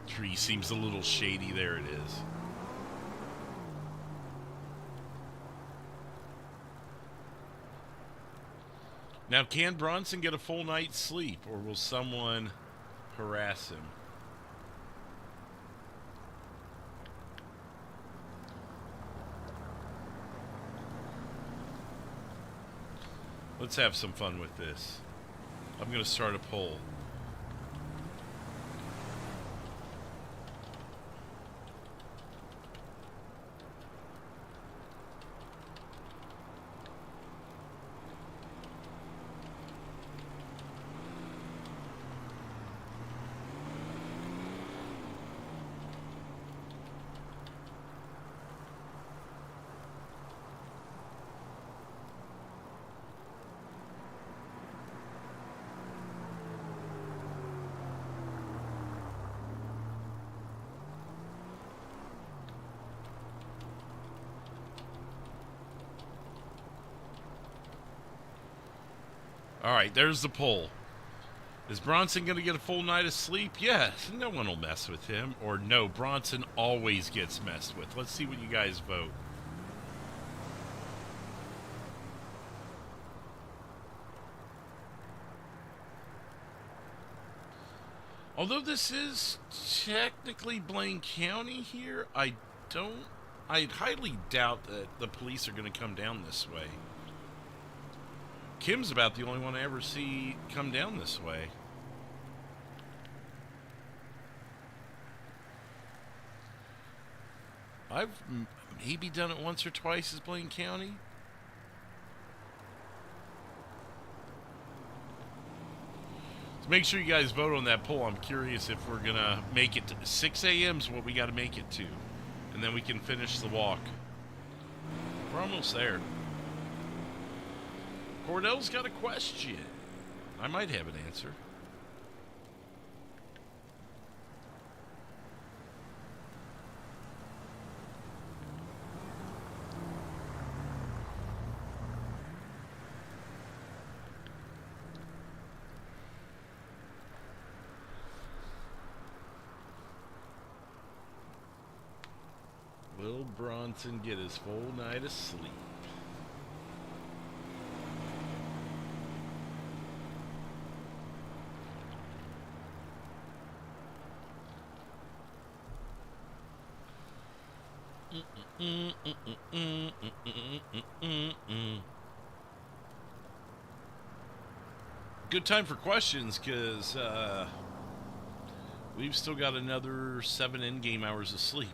Tree seems a little shady. There it is. Now, can Bronson get a full night's sleep, or will someone harass him? Let's have some fun with this. I'm going to start a poll. All right, there's the poll. Is Bronson going to get a full night of sleep? Yes, no one will mess with him. Or no, Bronson always gets messed with. Let's see what you guys vote. Although this is technically Blaine County here, I highly doubt that the police are going to come down this way. Kim's about the only one I ever see come down this way. I've maybe done it once or twice as Blaine County. So make sure you guys vote on that poll. I'm curious if we're going to make it to 6 a.m. is what we got to make it to. And then we can finish the walk. We're almost there. Cordell's got a question. I might have an answer. Will Bronson get his full night of sleep? Good time for questions, because We've still got another 7 in-game hours of sleep.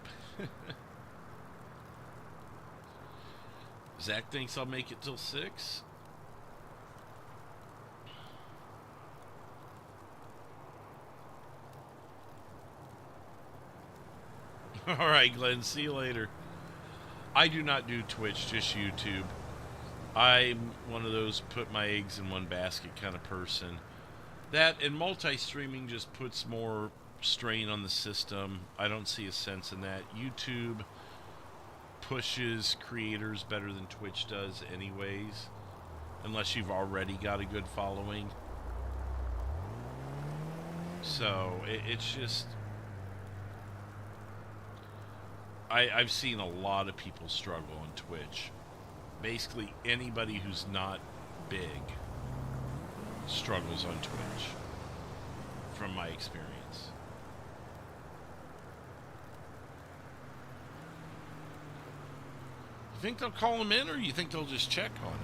Zach thinks I'll make it till 6. Alright, Glenn, see you later. I do not do Twitch, just YouTube. I'm one of those put my eggs in one basket kind of person. That and multi-streaming just puts more strain on the system. I don't see a sense in that. YouTube pushes creators better than Twitch does anyways, unless you've already got a good following. So it's just, I've seen a lot of people struggle on Twitch. Basically anybody who's not big struggles on Twitch, from my experience. You think they'll call him in, or you think they'll just check on him?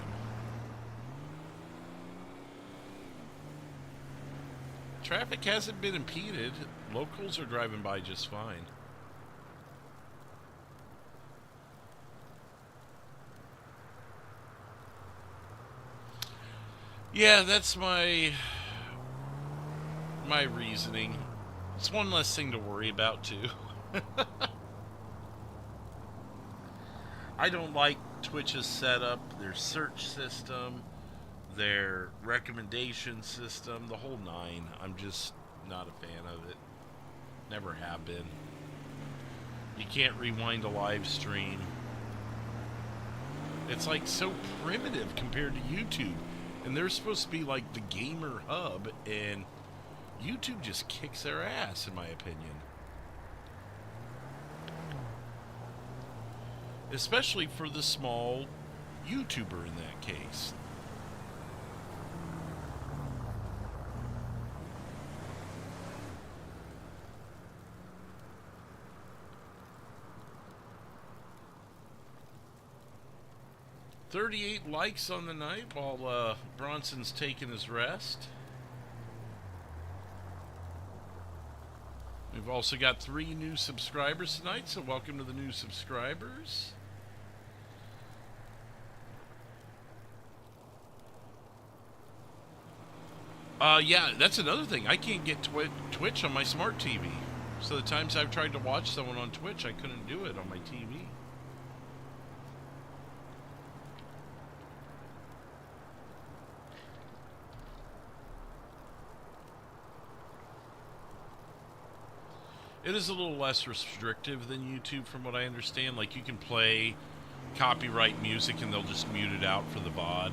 Traffic hasn't been impeded. Locals are driving by just fine. Yeah, that's my reasoning. It's one less thing to worry about, too. I don't like Twitch's setup, their search system, their recommendation system, the whole nine. I'm just not a fan of it. Never have been. You can't rewind a live stream. It's like so primitive compared to YouTube. And they're supposed to be like the gamer hub, and YouTube just kicks their ass, in my opinion. Especially for the small YouTuber in that case. $38 likes on the night while Bronson's taking his rest. We've also got 3 new subscribers tonight, so welcome to the new subscribers. Yeah, that's another thing. I can't get Twitch on my smart TV. So the times I've tried to watch someone on Twitch, I couldn't do it on my TV. It is a little less restrictive than YouTube from what I understand. Like, you can play copyright music and they'll just mute it out for the VOD.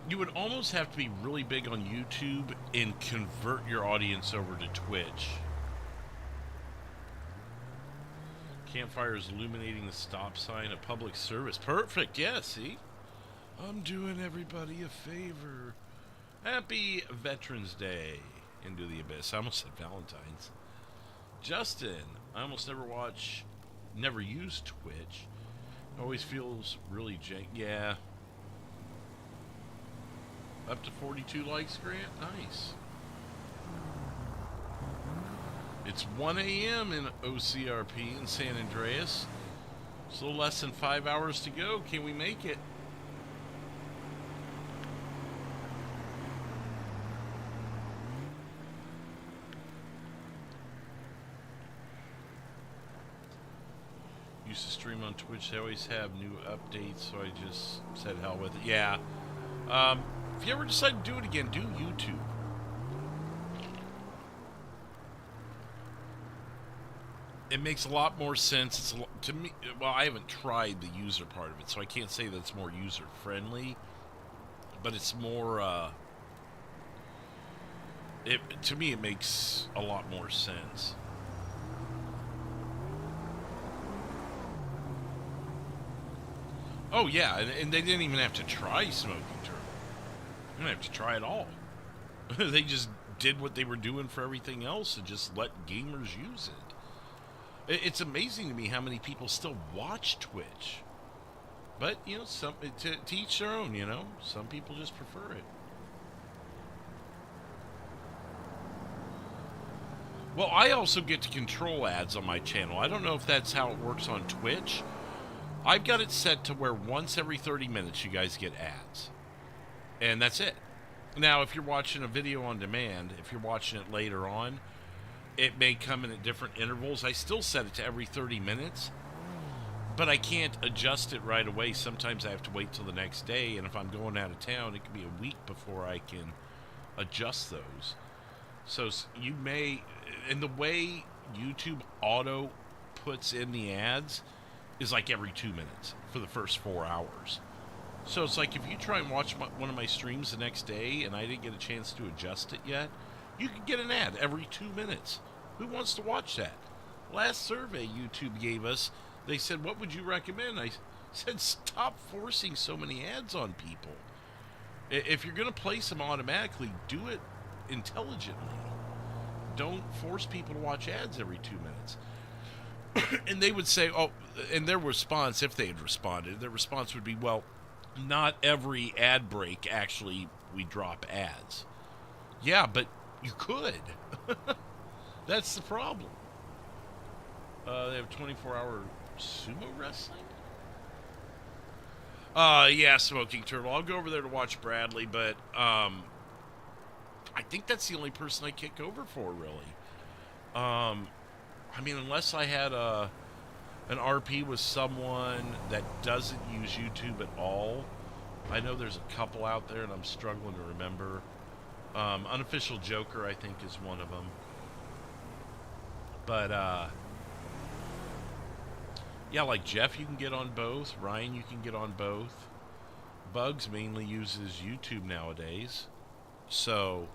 You would almost have to be really big on YouTube and convert your audience over to Twitch. Campfire is illuminating the stop sign, a public service. Perfect, yeah, see? I'm doing everybody a favor. Happy Veterans Day. Into the Abyss. I almost said Valentine's. Justin, I almost never use Twitch. Always feels really jank. Yeah. Up to 42 likes, Grant? Nice. It's 1 a.m. in OCRP in San Andreas. It's a little less than 5 hours to go. Can we make it? Used to stream on Twitch. They always have new updates, so I just said hell with it. Yeah. If you ever decide to do it again, do YouTube. It makes a lot more sense. It's to me. Well, I haven't tried the user part of it, so I can't say that it's more user friendly. But it's more. To me, it makes a lot more sense. Oh yeah, and they didn't even have to try smoking turtle. They didn't have to try it all. They just did what they were doing for everything else and just let gamers use it. It's amazing to me how many people still watch Twitch. But, you know, to each their own, you know. Some people just prefer it. Well, I also get to control ads on my channel. I don't know if that's how it works on Twitch. I've got it set to where once every 30 minutes you guys get ads. And that's it. Now, if you're watching a video on demand, if you're watching it later on, it may come in at different intervals. I still set it to every 30 minutes, but I can't adjust it right away. Sometimes I have to wait till the next day, and if I'm going out of town, it could be a week before I can adjust those. So you may, and the way YouTube auto puts in the ads is like every 2 minutes for the first 4 hours. So it's like if you try and watch one of my streams the next day and I didn't get a chance to adjust it yet, you can get an ad every 2 minutes. Who wants to watch that? Last survey YouTube gave us, they said, what would you recommend? I said, stop forcing so many ads on people. If you're going to place them automatically, do it intelligently. Don't force people to watch ads every 2 minutes. And they would say, oh, and their response, if they had responded, their response would be, well, not every ad break actually we drop ads. Yeah, but you could. That's the problem. They have 24-hour sumo wrestling? Yeah, Smoking Turtle. I'll go over there to watch Bradley, but I think that's the only person I kick over for, really. I mean, unless I had an RP with someone that doesn't use YouTube at all. I know there's a couple out there, and I'm struggling to remember. Unofficial Joker, I think, is one of them. But, yeah, like Jeff, you can get on both. Ryan, you can get on both. Bugs mainly uses YouTube nowadays. So,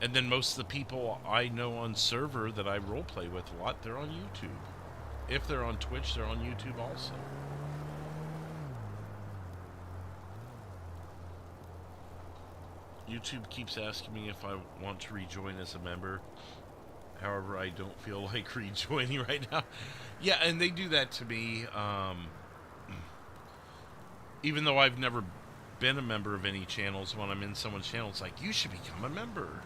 and then most of the people I know on server that I roleplay with a lot, they're on YouTube. If they're on Twitch, they're on YouTube also. YouTube keeps asking me if I want to rejoin as a member. However, I don't feel like rejoining right now. Yeah, and they do that to me. Even though I've never been a member of any channels, when I'm in someone's channel, it's like, you should become a member.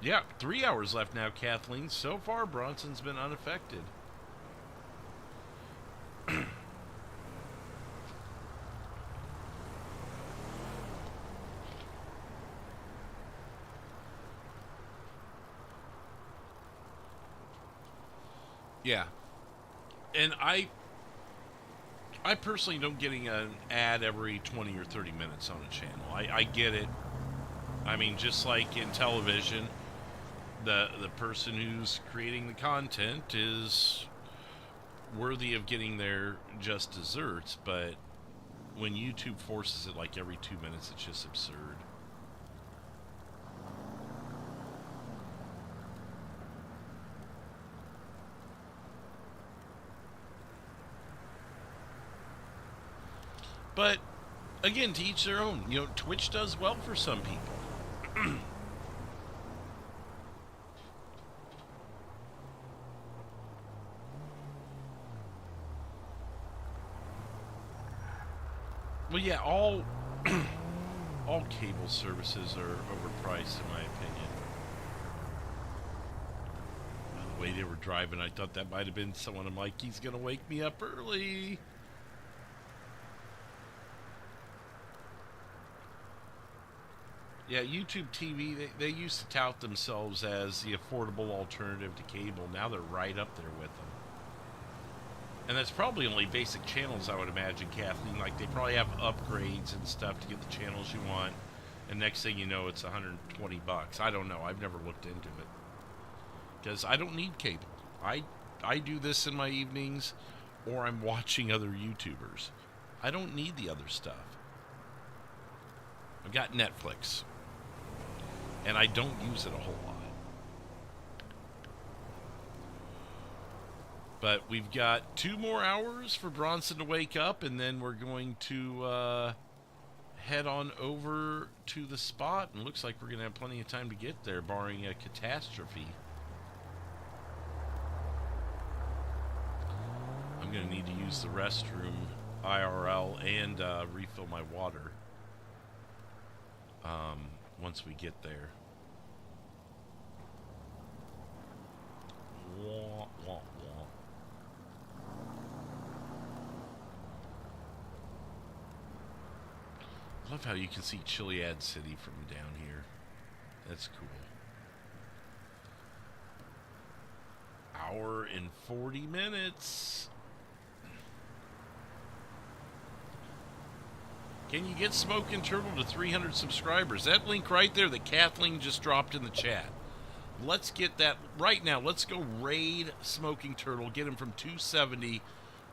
Yeah, 3 hours left now, Kathleen. So far, Bronson's been unaffected. Yeah. And I personally don't getting an ad every 20 or 30 minutes on a channel. I get it. I mean, just like in television, the person who's creating the content is worthy of getting their just desserts, but when YouTube forces it like every 2 minutes, it's just absurd. But, again, to each their own. You know, Twitch does well for some people. Well, yeah, all cable services are overpriced, in my opinion. The way they were driving, I thought that might have been someone. I'm like, he's going to wake me up early. Yeah, YouTube TV, they used to tout themselves as the affordable alternative to cable. Now they're right up there with them. And that's probably only basic channels, I would imagine, Kathleen. Like, they probably have upgrades and stuff to get the channels you want. And next thing you know, it's $120. I don't know. I've never looked into it. Because I don't need cable. I do this in my evenings, or I'm watching other YouTubers. I don't need the other stuff. I've got Netflix. And I don't use it a whole lot. But we've got 2 more hours for Bronson to wake up, and then we're going to head on over to the spot. And looks like we're going to have plenty of time to get there, barring a catastrophe. I'm going to need to use the restroom IRL and refill my water. once we get there. Wah, wah, wah. I love how you can see Chiliad City from down here. That's cool. Hour and 40 minutes. Can you get Smoking Turtle to 300 subscribers? That link right there that Kathleen just dropped in the chat. Let's get that right now. Let's go raid Smoking Turtle. Get him from 270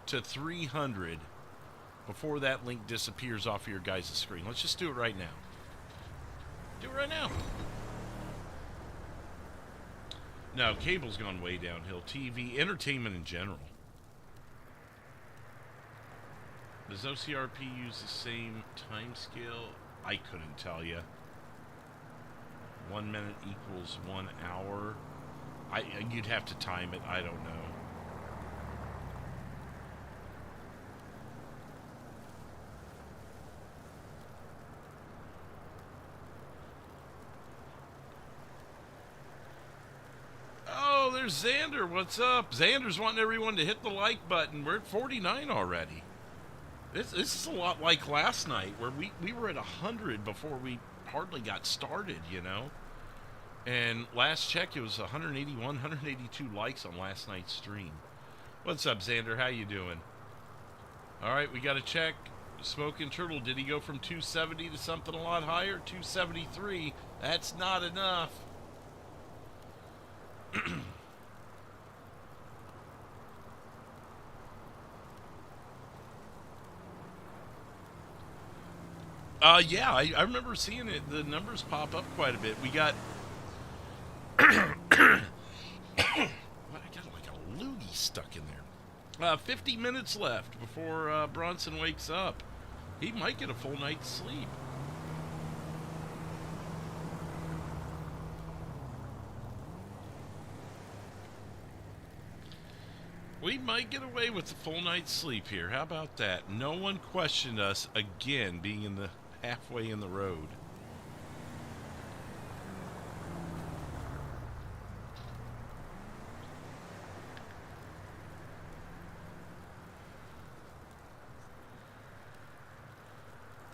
to 300 before that link disappears off of your guys' screen. Let's just do it right now. Do it right now. No, cable's gone way downhill. TV, entertainment in general. Does OCRP use the same time scale? I couldn't tell you. 1 minute equals 1 hour. You'd have to time it. I don't know. Oh, there's Xander. What's up? Xander's wanting everyone to hit the like button. We're at 49 already. This is a lot like last night, where we were at 100 before we hardly got started, you know? And last check, it was 181, 182 likes on last night's stream. What's up, Xander? How you doing? All right, we got to check. Smoking Turtle, did he go from 270 to something a lot higher? 273. That's not enough. Yeah, I remember seeing it. The numbers pop up quite a bit. We got... I got like a loogie stuck in there. 50 minutes left before Bronson wakes up. He might get a full night's sleep. We might get away with a full night's sleep here. How about that? No one questioned us again being in the halfway in the road.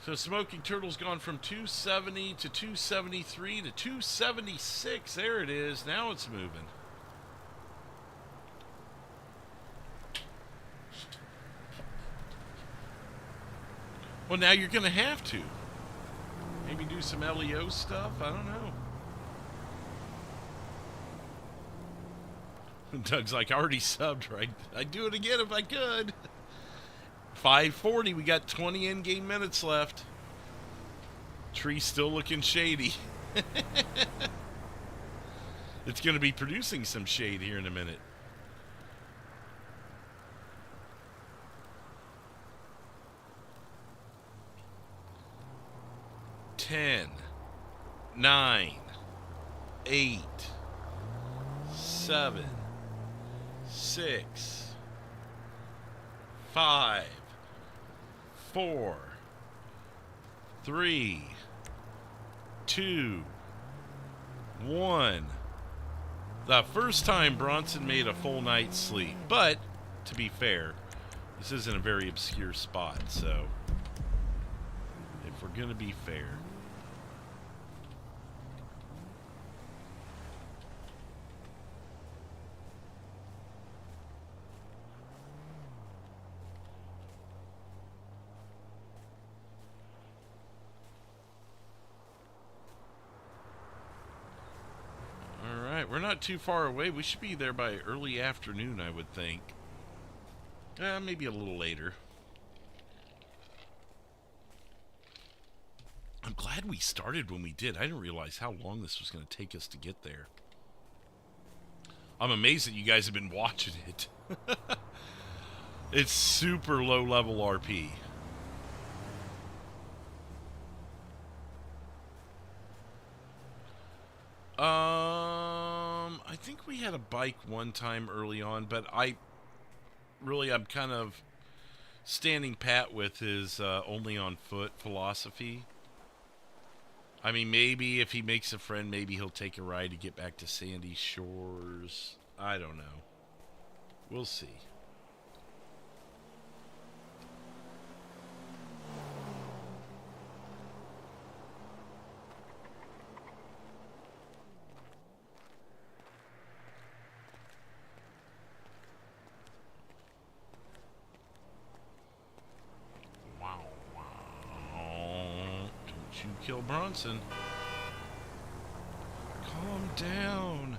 So Smoking Turtle's gone from 270 to 273 to 276. There it is. Now it's moving. Well, now you're going to have to. Maybe do some LEO stuff? I don't know. Doug's like, I already subbed, right? I'd do it again if I could. 5:40, we got 20 in-game minutes left. Tree's still looking shady. It's going to be producing some shade here in a minute. Ten, 9, 8, 7, 6, 5, 4, 3, 2, 1. The first time Bronson made a full night's sleep. But, to be fair, this isn't a very obscure spot, so if we're going to be fair. We're not too far away. We should be there by early afternoon, I would think. Maybe a little later. I'm glad we started when we did. I didn't realize how long this was going to take us to get there. I'm amazed that you guys have been watching it. It's super low level RP. I think we had a bike one time early on, but I'm kind of standing pat with his only on foot philosophy. I mean, maybe if he makes a friend, maybe he'll take a ride to get back to Sandy Shores. I don't know. We'll see. Wow, wow. Don't you kill Bronson. Calm down.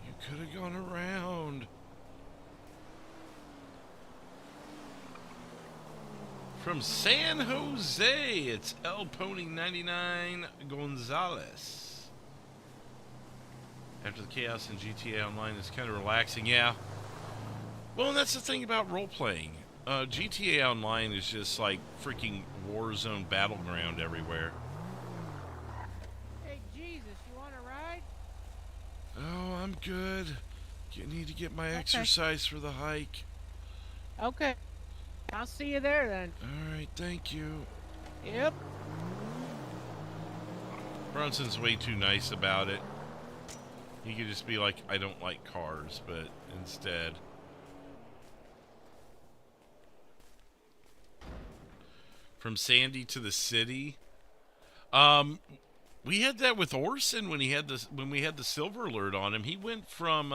You could have gone around. From San Jose, it's El Pony 99 Gonzalez. After the chaos in GTA Online, it's kind of relaxing. Yeah. Well, and that's the thing about role-playing. GTA Online is just like freaking Warzone battleground everywhere.
Hey, Jesus, you want to ride?
Oh, I'm good. You need to get my exercise for the hike.
Okay. I'll see you there then.
Alright, thank you.
Yep.
Bronson's way too nice about it. He could just be like, I don't like cars, but instead... From Sandy to the city. We had that with Orson when we had the silver alert on him. He went from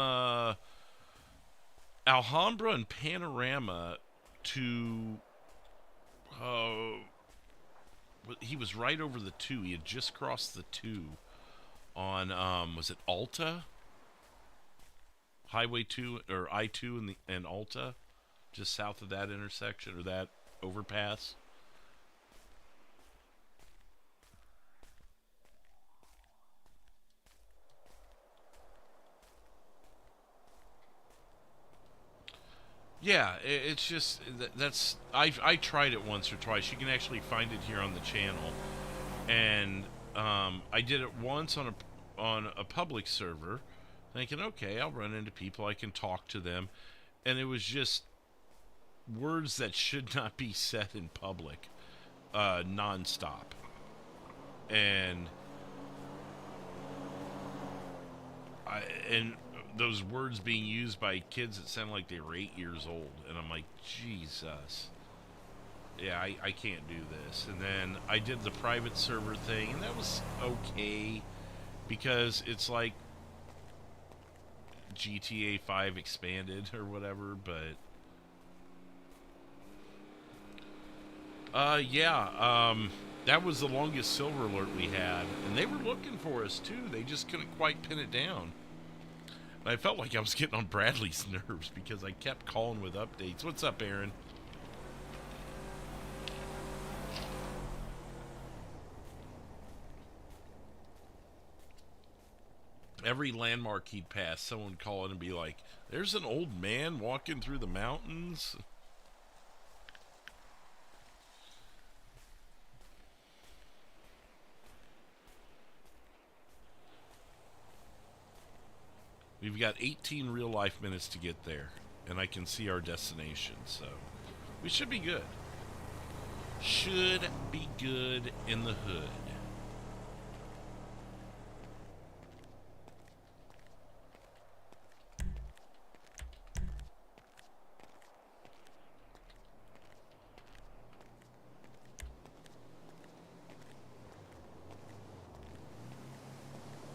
Alhambra and Panorama to he was right over the 2. He had just crossed the 2 on was it Alta? Highway 2 or I-2 and Alta, just south of that intersection or that overpass. Yeah, it's just that's I tried it once or twice. You can actually find it here on the channel, and I did it once on a public server, thinking, okay, I'll run into people, I can talk to them, and it was just words that should not be said in public, nonstop, and those words being used by kids that sound like they were 8 years old. And I'm like, Jesus. Yeah, I can't do this. And then I did the private server thing, and that was okay. Because it's like GTA 5 expanded or whatever, but... that was the longest silver alert we had. And they were looking for us, too. They just couldn't quite pin it down. I felt like I was getting on Bradley's nerves because I kept calling with updates. What's up, Aaron? Every landmark he'd pass, someone would call in and be like, there's an old man walking through the mountains. We've got 18 real-life minutes to get there, and I can see our destination, so we should be good. Should be good in the hood.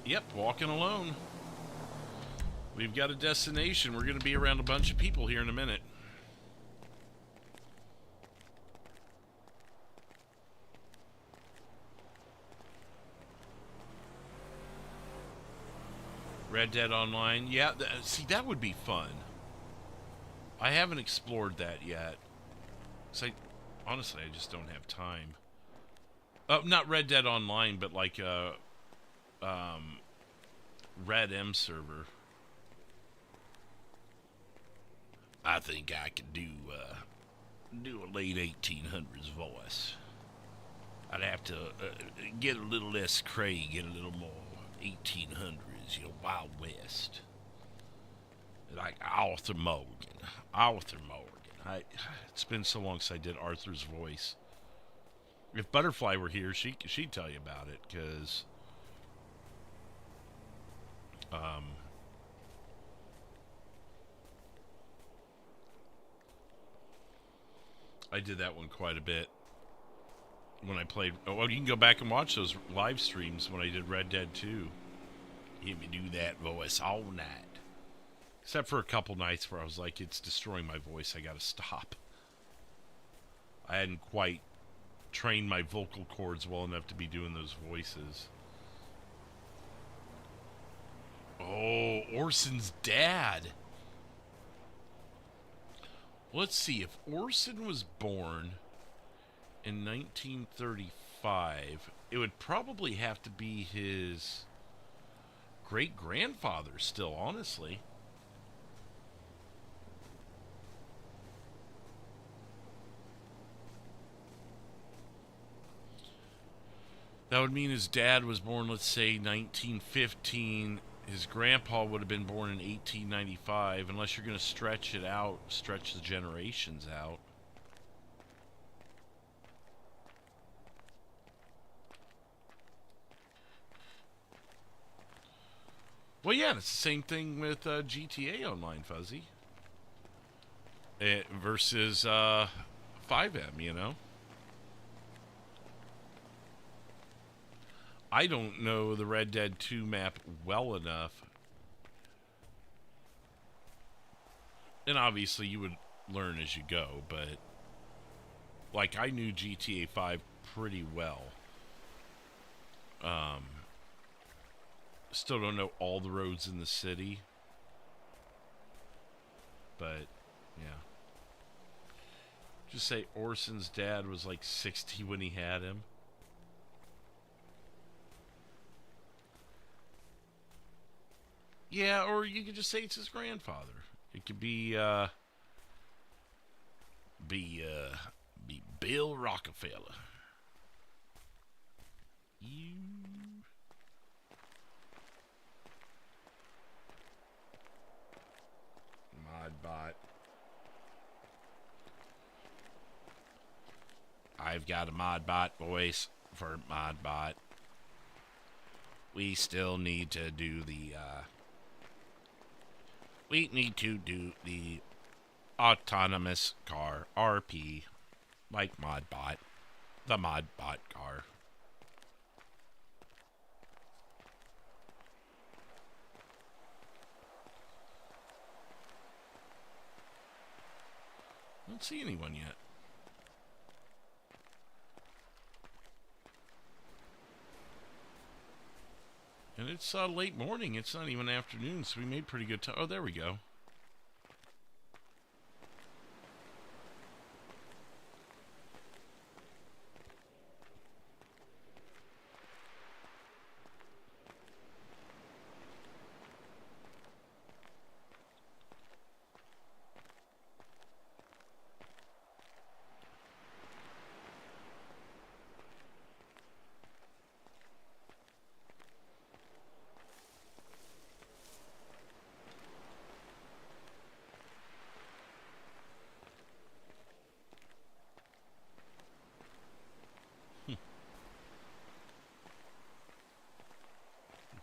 Yep, walking alone. We've got a destination. We're going to be around a bunch of people here in a minute. Red Dead Online. Yeah, see, that would be fun. I haven't explored that yet. Honestly, I just don't have time. Not Red Dead Online, but like a Red M server. I think I could do a late 1800s voice. I'd have to get a little less Craig, get a little more 1800s, Wild West. Like Arthur Morgan. It's been so long since I did Arthur's voice. If Butterfly were here, she'd tell you about it, because I did that one quite a bit when I played. Oh, well, you can go back and watch those live streams when I did Red Dead 2. Hear me do that voice all night. Except for a couple nights where I was like, it's destroying my voice, I gotta stop. I hadn't quite trained my vocal cords well enough to be doing those voices. Oh, Orson's dad. Let's see, if Orson was born in 1935, it would probably have to be his great-grandfather still, honestly. That would mean his dad was born, let's say, 1915. His grandpa would have been born in 1895, unless you're going to stretch it out, stretch the generations out. Well, yeah, it's the same thing with GTA Online, Fuzzy. Versus FiveM, you know? I don't know the Red Dead 2 map well enough. And obviously you would learn as you go, but like I knew GTA 5 pretty well. Still don't know all the roads in the city. But yeah. Just say Orson's dad was like 60 when he had him. Yeah, or you could just say it's his grandfather. It could be Bill Rockefeller. You Modbot. I've got a Modbot voice for Modbot. We still need to do the we need to do the autonomous car RP like Modbot, the Modbot car. I don't see anyone yet. And it's late morning. It's not even afternoon, so we made pretty good time. Oh, there we go.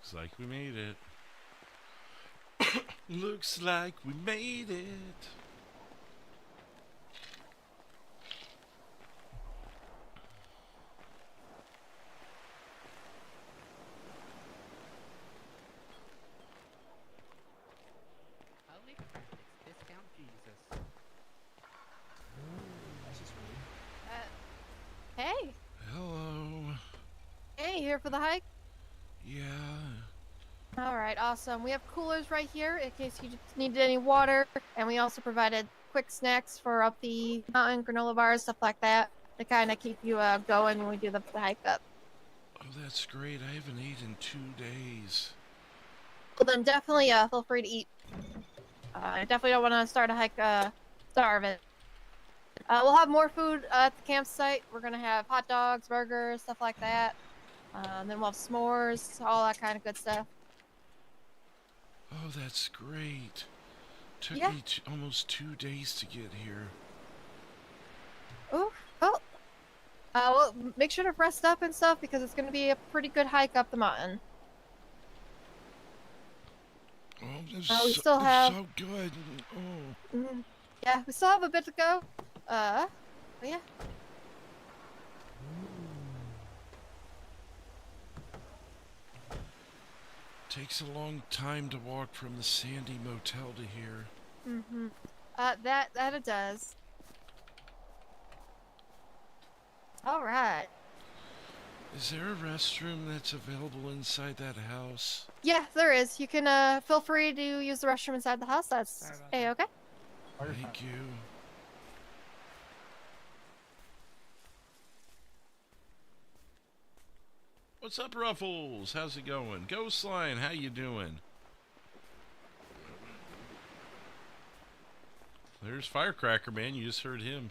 Looks like we made it. Looks like we made it.
Holy crap, it's discount Jesus.
That's just rude.
Hey,
Hello.
hey, here for the hike?
Yeah.
All right, awesome. We have coolers right here in case you just needed any water, and we also provided quick snacks for up the mountain, granola bars, stuff like that, to kind of keep you going when we do the hike up.
Oh, that's great. I haven't eaten in 2 days.
Well, then definitely feel free to eat. I definitely don't want to start a hike starving. We'll have more food at the campsite. We're gonna have hot dogs, burgers, stuff like that. Then we'll have s'mores, all that kind of good stuff.
Oh, that's great. Took
Yeah.
me almost 2 days to get here.
Oh, well, Well, make sure to rest up and stuff because it's going to be a pretty good hike up the mountain.
Oh, this
we
is
still have...
so good. Oh.
Yeah, we still have a bit to go. But yeah.
Takes a long time to walk from the Sandy Motel to here.
That it does. All right.
Is there a restroom that's available inside that house?
Yeah, there is. You can feel free to use the restroom inside the house. That's A-okay.
Thank you. What's up, Ruffles? How's it going? Ghostline, how you doing? There's Firecracker, man. You just heard him.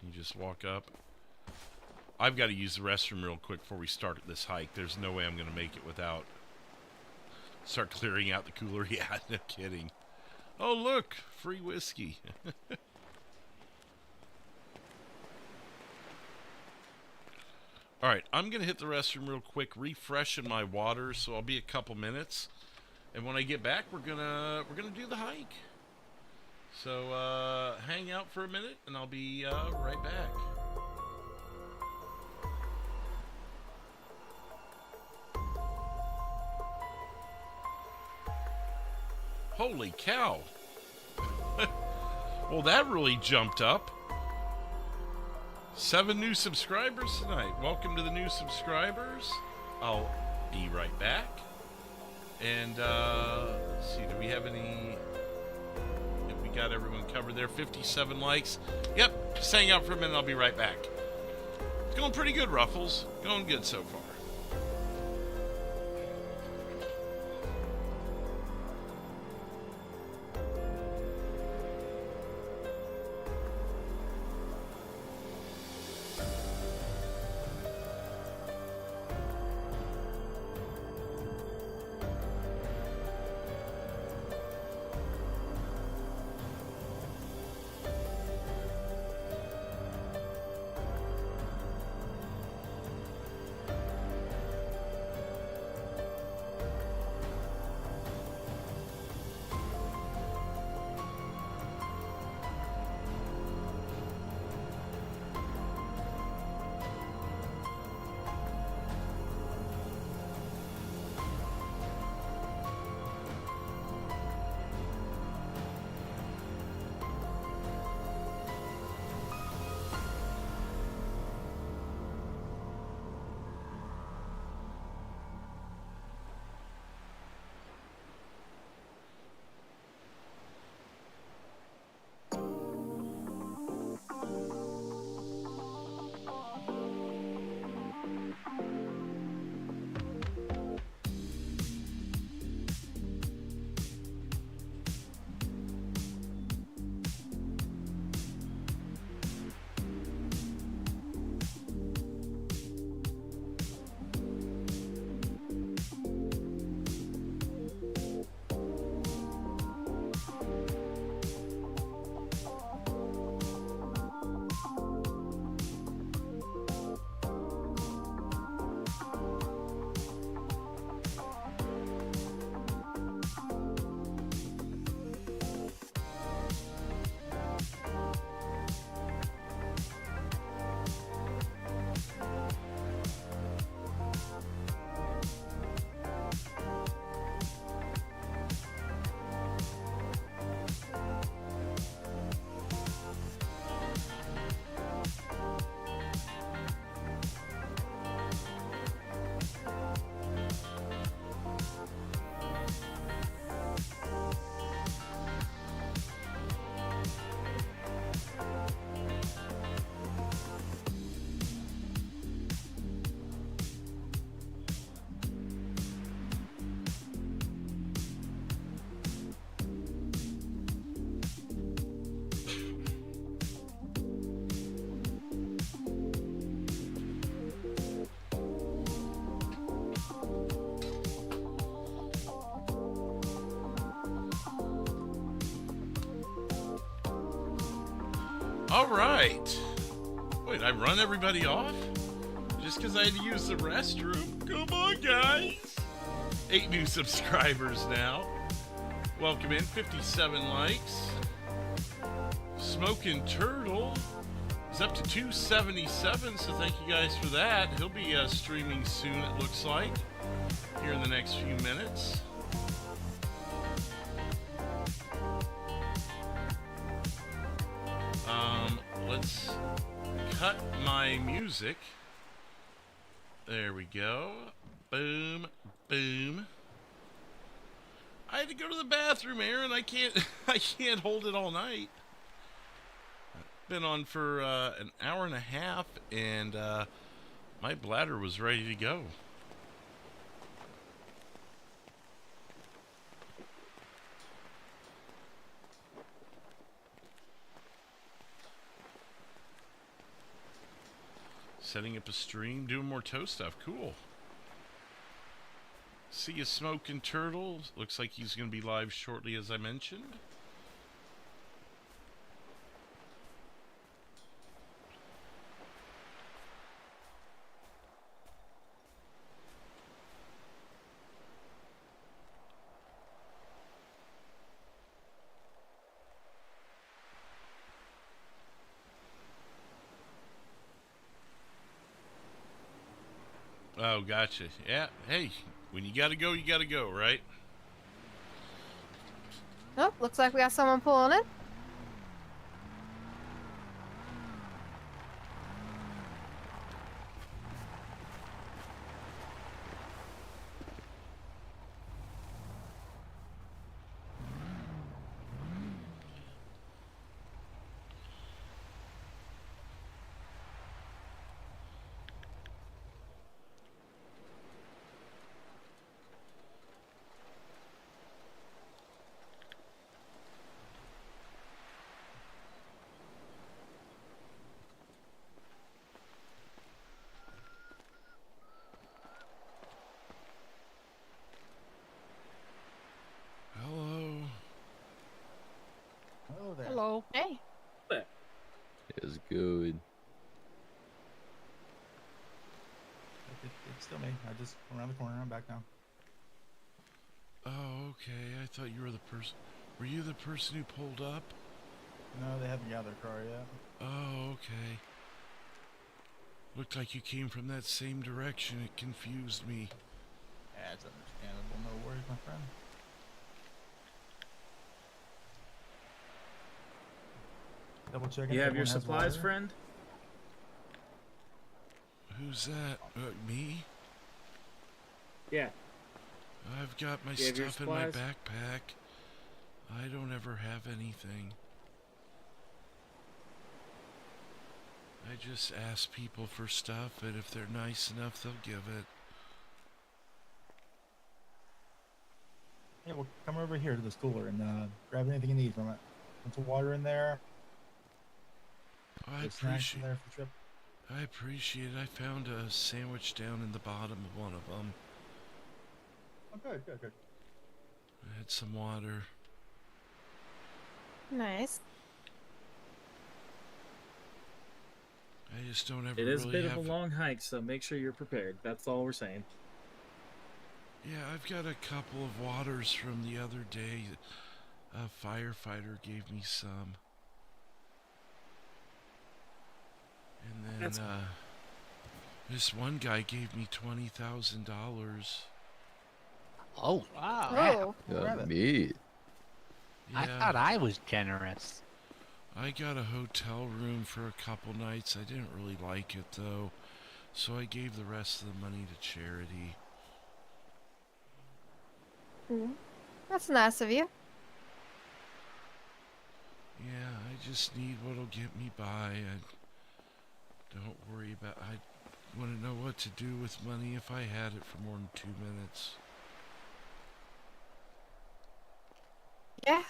You just walk up. I've got to use the restroom real quick before we start this hike. There's no way I'm going to make it without... Start clearing out the cooler. Yeah, no kidding. Oh, look! Free whiskey. Alright, I'm going to hit the restroom real quick, refreshing my water, so I'll be a couple minutes. And when I get back, we're gonna do the hike. So, hang out for a minute, and I'll be right back. Holy cow! Well, that really jumped up. 7 new subscribers tonight. Welcome to the new subscribers. I'll be right back. And, let's see, do we have any... If we got everyone covered there, 57 likes. Yep, just hang out for a minute, I'll be right back. It's going pretty good, Ruffles. Going good so far. All right. Wait, I run everybody off? Just because I had to use the restroom? Come on, guys! 8 new subscribers now. Welcome in, 57 likes. Smoking Turtle is up to 277, so thank you guys for that. He'll be streaming soon, it looks like, here in the next few minutes. Let's cut my music. There we go. Boom, boom. I had to go to the bathroom, Aaron. I can't hold it all night. Been on for an hour and a half, and my bladder was ready to go. Setting up a stream, doing more toast stuff. Cool. See you, Smoking Turtle. Looks like he's going to be live shortly, as I mentioned. Oh, gotcha. Yeah, hey, when you gotta go, right?
Oh, looks like we got someone pulling in.
Hello.
Hello there.
Hello.
Hey.
It's good.
It's still me. I just went around the corner. I'm back now.
Oh, okay. I thought you were the person. Were you the person who pulled up?
No, they haven't got their car yet.
Oh, okay. Looked like you came from that same direction. It confused me.
Yeah, it's understandable. No worries, my friend. Double checking.
You have your
everyone has
supplies,
water.
friend?
Who's that? Me?
Yeah.
I've got my
You have your
stuff in my
supplies?
backpack. I don't ever have anything. I just ask people for stuff, and if they're nice enough, they'll give it.
Yeah, well, come over here to this cooler and grab anything you need from it. Put some water in there.
I
There's snacks
appreciate.
in there for the trip.
I appreciate it. I found a sandwich down in the bottom of one of them.
Oh, good, good, good.
I had some water.
Nice.
I just don't ever
It is a
really
bit
have.
of a long hike, so make sure you're prepared. That's all we're saying.
Yeah, I've got a couple of waters from the other day. A firefighter gave me some. And then this one guy gave me $20,000.
Oh, wow.
Oh.
Grab
Yeah,
it.
meat.
I thought I was generous.
I got a hotel room for a couple nights. I didn't really like it though, so I gave the rest of the money to charity.
That's nice of you.
Yeah, I just need what'll get me by. I don't worry about. I wouldn't know what to do with money if I had it for more than 2 minutes.
Yeah.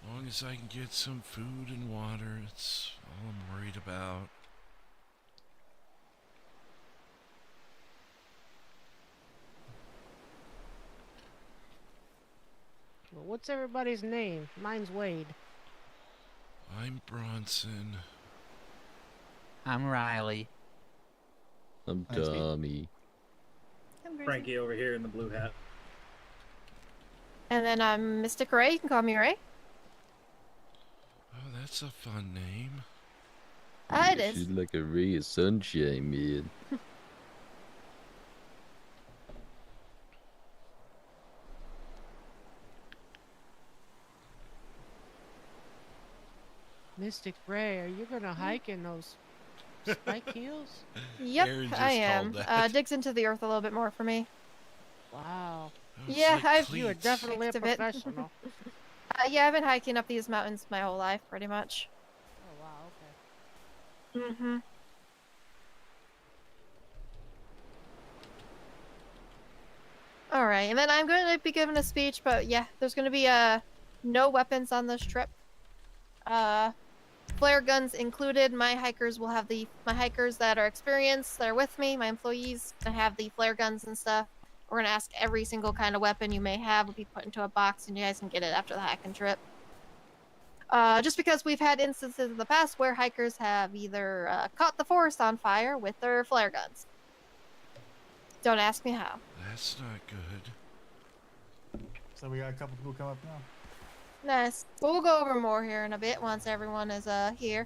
As long as I can get some food and water, it's all I'm worried about.
Well, what's everybody's name? Mine's Wade.
I'm Bronson.
I'm Riley.
I'm
Nice meeting you.
Tommy.
I'm Gracie.
Frankie over here in the blue hat.
And then I'm Mystic Ray. You can call me Ray.
Oh, that's a fun name.
It is.
She's like a ray of sunshine, man.
Mystic Ray, are you gonna hike in those spike heels?
Yep,
Aaron just
I am.
called that.
Digs into the earth a little bit more for me.
Wow.
Those
Yeah,
like
I've-
You are
cleats.
definitely a
Mixed a bit.
professional.
Yeah, I've been hiking up these mountains my whole life, pretty much.
Oh wow, okay.
Mm-hmm. All right, and then I'm going to be giving a speech, but yeah, there's going to be no weapons on this trip. Flare guns included. My hikers will have my hikers that are experienced, that are with me, my employees, to have the flare guns and stuff. We're going to ask every single kind of weapon you may have will be put into a box, and you guys can get it after the hiking trip. Just because we've had instances in the past where hikers have either caught the forest on fire with their flare guns. Don't ask me how.
That's not good.
So we got a couple people come up now.
Nice. But we'll go over more here in a bit once everyone is here.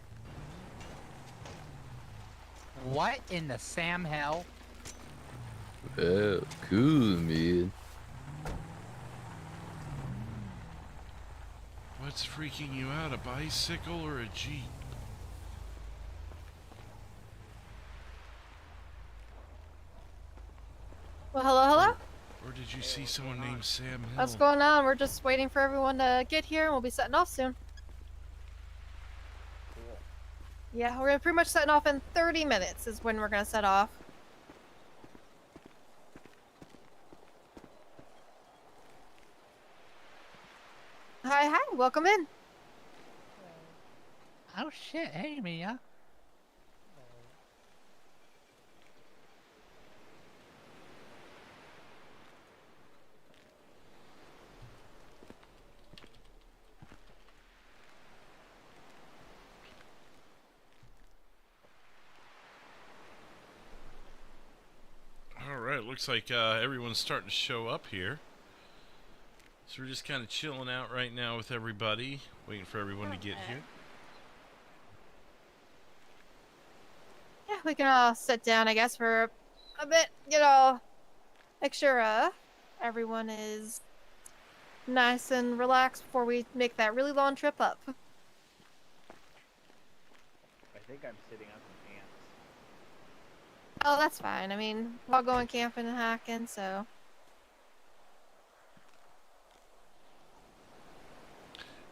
What in the Sam hell?
Oh, cool, man.
What's freaking you out, a bicycle or a Jeep?
Well, hello?
Or did you see someone named Sam Hill?
What's going on? We're just waiting for everyone to get here and we'll be setting off soon.
Cool.
Yeah, we're pretty much setting off in 30 minutes is when we're gonna set off. Hi, welcome in.
Oh shit, hey Mia.
Alright, looks like everyone's starting to show up here. So we're just kind of chilling out right now with everybody, waiting for everyone to get here.
Yeah, we can all sit down, I guess, for a bit. Make sure everyone is nice and relaxed before we make that really long trip up.
I think I'm sitting on some ants.
Oh, that's fine. I mean, we're all going camping and hiking, so.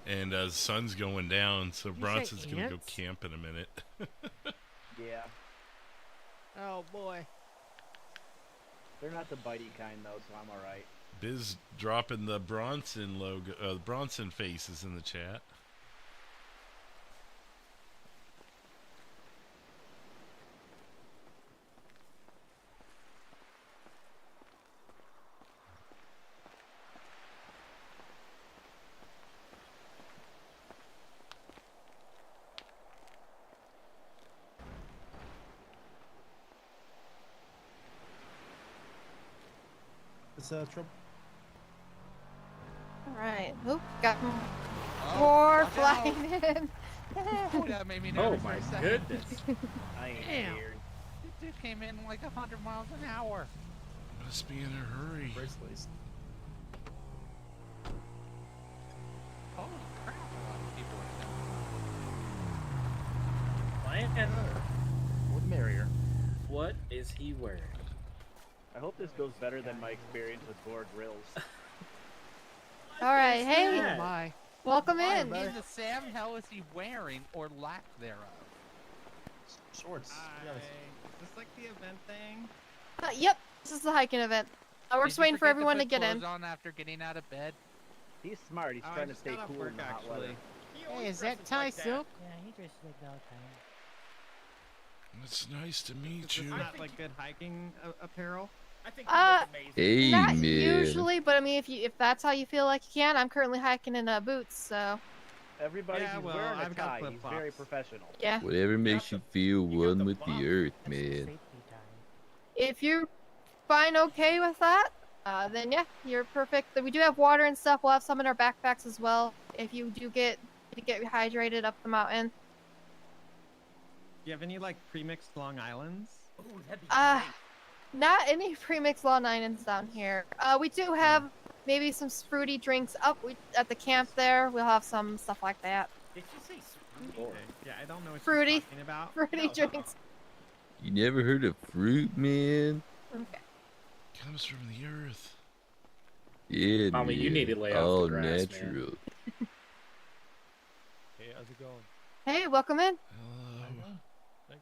And the sun's going down, so
You say
Bronson's gonna go
ants?
camp in a minute.
Yeah.
Oh boy.
They're not the bitey kind though, so I'm alright.
Biz dropping the Bronson logo, Bronson faces in the chat.
It's trouble.
Alright. Oop, got more
watch out.
flying in.
Oh, that made me
Oh
nervous
my
for a second.
goodness.
I ain't
Damn.
scared.
This dude came in like 100 miles an hour.
Must be in a hurry.
Bracelets.
Holy crap, a lot of people are
Lion,
More the merrier.
what is he wearing?
I hope this goes better than my experience with Gore Grills.
Alright,
is
hey,
that?
Oh my.
welcome
What
in.
in the Sam hell is he wearing or lack thereof?
Shorts. Yeah,
Is this like the event thing?
Yep, this is the hiking event. We're
Did
just
you
waiting for
forget
everyone to
put
get in.
clothes on after getting out of bed?
He's smart. He's
Oh, I
trying to
just
stay
got off
cool
work,
in the hot
actually.
weather.
Hey, is that Ty Silk?
Yeah, he just like all the time.
It's nice to meet
Is this
you.
not like good hiking apparel?
I think
Hey,
Not
man.
usually, but I mean, if that's how you feel like you can, I'm currently hiking in boots, so.
Everybody,
Yeah,
he's
well,
wearing a
I've got
tie. He's
flip-flops.
very professional.
Yeah.
Whatever makes you feel one with the earth,
That's the
man.
safety time.
If you're fine, okay with that, then yeah, you're perfect. We do have water and stuff. We'll have some in our backpacks as well. If you do get hydrated up the mountain.
Do you have any like pre-mixed Long Islands?
Ooh, that'd be
Not any pre-mixed Long Islands down here. We do have maybe some fruity drinks up at the camp there. We'll have some stuff like that.
great. Did you say sweet?
Okay. Yeah, I don't know what
Fruity.
you're talking about.
Fruity drinks.
You never heard of fruit, man?
Okay.
Comes from the earth.
Yeah,
Mommy, you
man.
need to lay off the
All
grass, man.
natural.
Hey, how's it going?
Hey, welcome in.
Hello.
Thank you.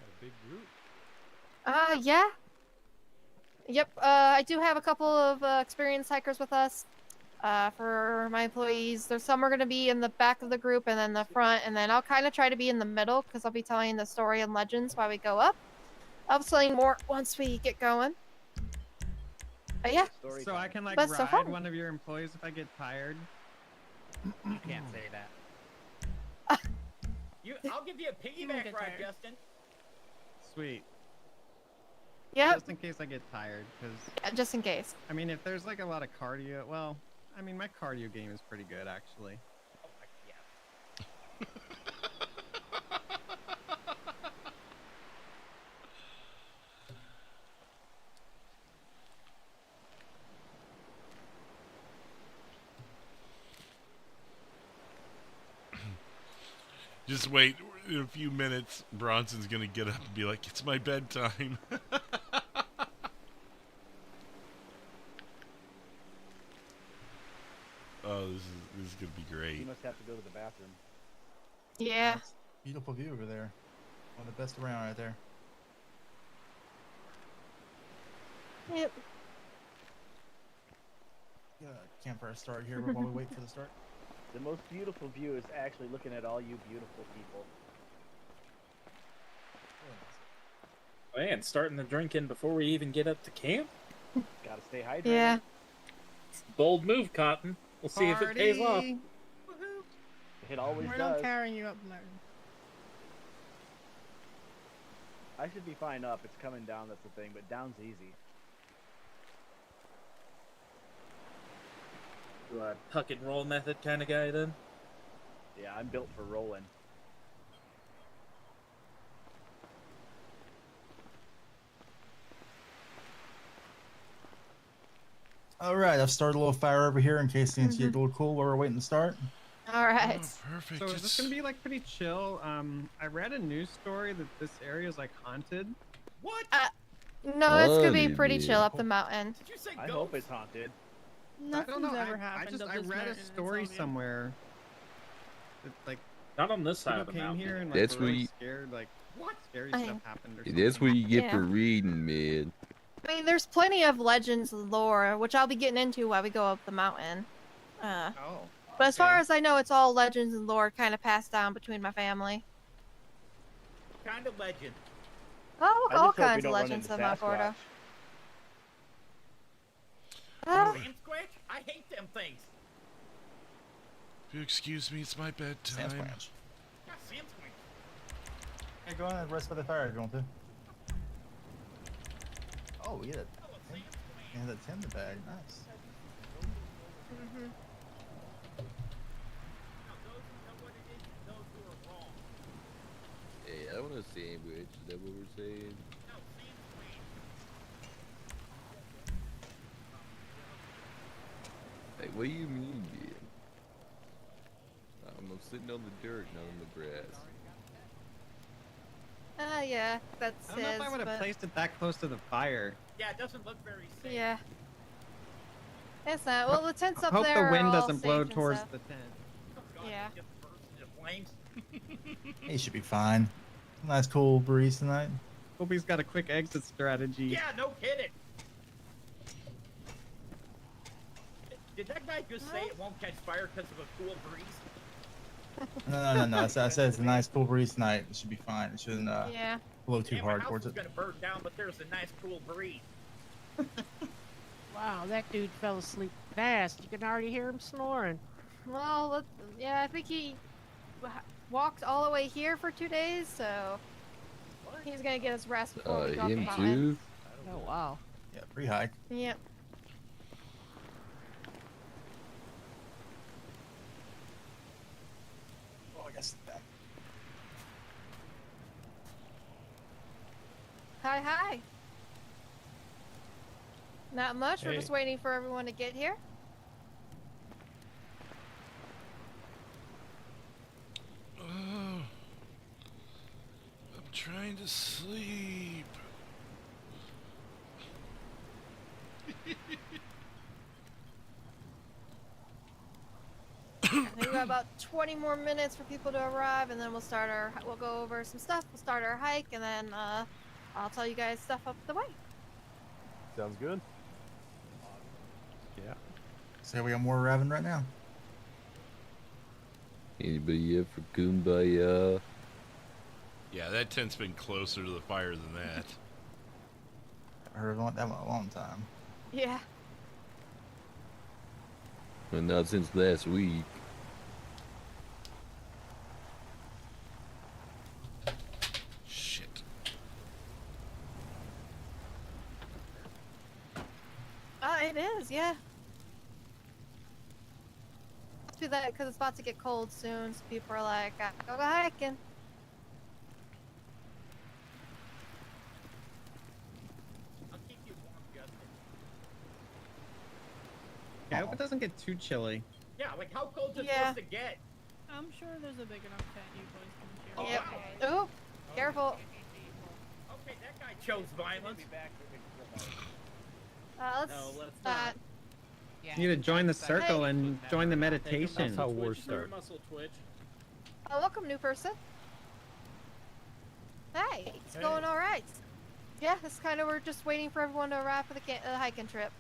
Got a big group.
Yeah. Yep, I do have a couple of experienced hikers with us. For my employees, there's some are going to be in the back of the group and then the front, and then I'll kind of try to be in the middle because I'll be telling the story and legends while we go up. I'll be telling more once we get going. But yeah,
Story
So I
time.
can like
But so
ride
far-
one of your employees if I get tired.
You can't say that. I'll give you a piggyback
get
ride,
tired.
Justin.
Sweet.
yep,
Just in case I get tired, because
just in case.
I mean, if there's like a lot of cardio, well, I mean, my cardio game is pretty good actually.
Oh my, yeah.
Just wait. In a few minutes, Bronson's gonna get up and be like, "It's my bedtime." Oh, this is gonna be
You
great.
must have to go to the bathroom.
Yeah.
That's a beautiful view over there. One of the best around right there.
Yep.
Yeah, campfire start here while we wait for the start.
The most beautiful view is actually looking at all you beautiful people.
Man, starting the drinking before we even get up to camp?
Gotta stay hydrated.
Yeah.
Bold move, Cotton. We'll see if it pays off.
Party.
It always
We're
does.
not carrying you up, Martin.
I should be fine up. It's coming down, that's the thing, but down's easy.
You a tuck and roll method kind of guy then?
Yeah, I'm built for rolling.
All right, I've started a little fire over here in case things get a little cool while we're waiting to start.
All right.
Oh, perfect.
So is this
It's-
gonna be like pretty chill? I read a news story that this area is like haunted.
What?
No, it's gonna be
Funny,
pretty
dude.
chill up the mountain.
Did you say
I
ghosts?
hope it's haunted.
I don't
Nothing's
know.
ever
I
happened.
just
up
I
this
read
mountain
a
in
story
Sylvia.
somewhere. That, like
Not on this side
people
of the
came
mountain.
here and like
That's
were
where
really
you-
scared. Like
What?
scary
I-
stuff happened or something.
That's what you get
Yeah.
for reading, man.
I mean, there's plenty of legends and lore, which I'll be getting into while we go up the mountain.
Oh.
But as far
okay.
as I know, it's all legends and lore kind of passed down between my family.
Kind of legend.
Oh,
I
all
just hope we
kinds of
don't run
legends
into
of Mount Gordo.
Sasquatch.
Oh,
Sasquatch? I hate them things.
If you excuse me, it's my bedtime.
Sasquatch.
God, Sasquatch.
Hey, go on and rest by the fire if you want to. Oh, yeah,
Oh, a Sasquatch.
yeah, that timber bag, nice.
mhm.
Now, those who know what it is, and those who are wrong.
Hey, I want a sandwich. Is that what we're saying?
No, Sasquatch.
Hey, what do you mean, man? I'm sitting on the dirt, not on the grass.
Yeah, that's
I don't know if I
his,
would have
but
placed it that close to the fire.
Yeah, it doesn't look very safe.
yeah. It's not. Well, the tents up
Hope
there
the
are
wind
all
doesn't
safe
blow
and
towards
stuff.
the tent.
Oh, God,
Yeah.
it just bursts into flames.
He should be fine. Nice cool breeze tonight.
Hope he's got a quick exit strategy.
Yeah, no kidding. Did that guy just say it won't catch fire because of a cool breeze?
No. I said it's a nice cool breeze tonight. It should be fine. It shouldn't
Yeah.
blow too
Yeah, my
hard
house
towards
is
it.
gonna burn down, but there's a nice cool breeze.
Wow, that dude fell asleep fast. You can already hear him snoring.
Well, yeah, I think he walked all the way here for 2 days, so he's gonna get his rest before we go up the
Him
mountain.
too?
Oh, wow.
Yeah, free hike.
Yep.
Oh, I guess back.
Hi, hi. Not much. We're
Hey.
just waiting for everyone to get here.
I'm trying to sleep.
I think we got about 20 more minutes for people to arrive, and then we'll go over some stuff. We'll start our hike, and then I'll tell you guys stuff up the way.
Sounds good.
Yeah. So we got more arriving right now.
Anybody up for kumbaya?
Yeah, that tent's been closer to the fire than that.
I heard that one in a long time.
Yeah.
Well, not since last week.
Shit.
It is, yeah. Do that because it's about to get cold soon, so people are like, go hiking.
I'll keep you warm, Justin.
Yeah, I hope it doesn't get too chilly.
Yeah, like how cold's it
Yeah.
supposed to get?
I'm sure there's a big enough tent you boys can
Oh,
share.
Yep.
wow.
Oh, careful.
Okay, that guy chose violence.
Let's
No, let's
not.
You need to join the circle and join the meditation.
That's how wars
Twitch your
start.
muscle twitch.
Welcome, new person. Hey, it's going all right. Yeah, it's kind of we're just waiting for everyone to arrive for the hiking trip.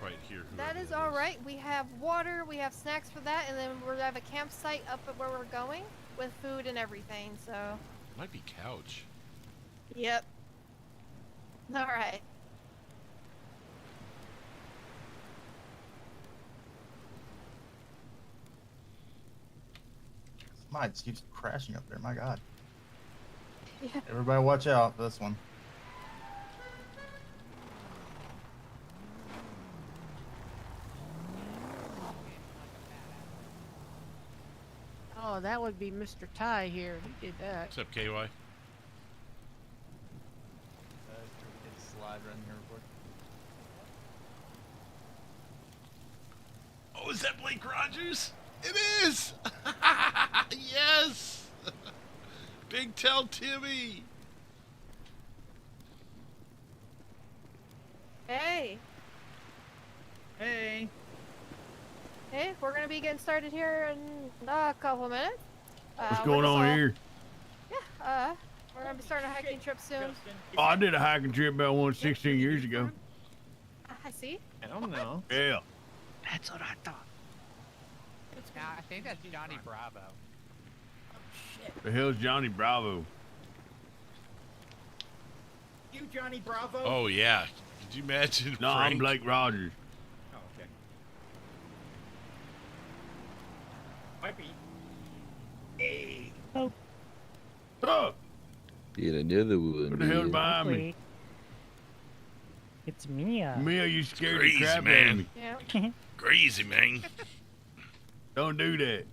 Right here.
That is all right. We have water, we have snacks for that, and then we have a campsite up at where we're going with food and everything. So.
Might be couch.
Yep. All right.
Mine just keeps crashing up there. My God.
Yeah.
Everybody, watch out for this one.
Oh, that would be Mr. Ty here. He did that.
What's up, KY?
Slide right in here real quick.
Oh, is that Blake Rogers? It is! Yes! Big Tell Timmy!
Hey.
Hey.
Hey, we're gonna be getting started here in a couple minutes.
What's going on here?
Yeah, we're gonna be starting a hiking trip soon.
Oh, I did a hiking trip about 16 years ago.
I see.
I don't know.
Yeah.
That's what I thought.
Nah, I think that's Johnny Bravo.
The hell's Johnny Bravo?
You, Johnny Bravo?
Oh, yeah. Could you imagine?
No,
Frank?
I'm Blake Rogers.
Oh, okay. Might be.
Hey.
Oh,
Get another one.
what the hell's
man.
behind me?
It's Mia.
Mia, you scared the
Crazy,
crap out of
man.
me.
Yeah.
Crazy, man.
Don't do that.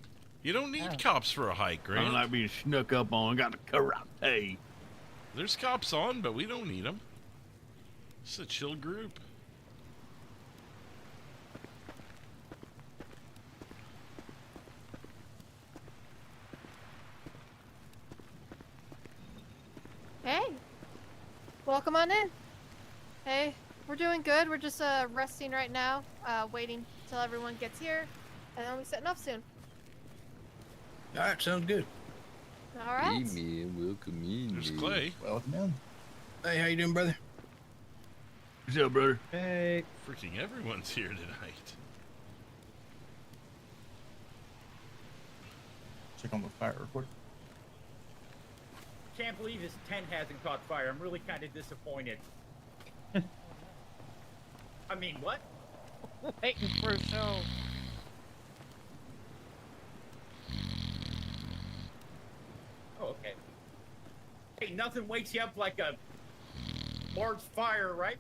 You don't need
Oh.
cops for a hike,
I
Grant.
don't like being snuck up on. Got the karate.
There's cops on, but we don't need them. It's a chill group.
Hey. Welcome on in. Hey, we're doing good. We're just resting right now, waiting till everyone gets here, and then we'll be setting off soon.
All right, sounds good.
All right.
Hey, man, welcome in.
There's
man.
Clay.
Welcome in. Hey, how you doing, brother?
What's up, brother?
Hey.
Freaking everyone's here tonight.
Check on the fire real quick.
can't believe his tent hasn't caught fire. I'm really kind of disappointed. I mean, what?
Waiting for a show.
Oh, okay. Hey, nothing wakes you up like a large fire, right?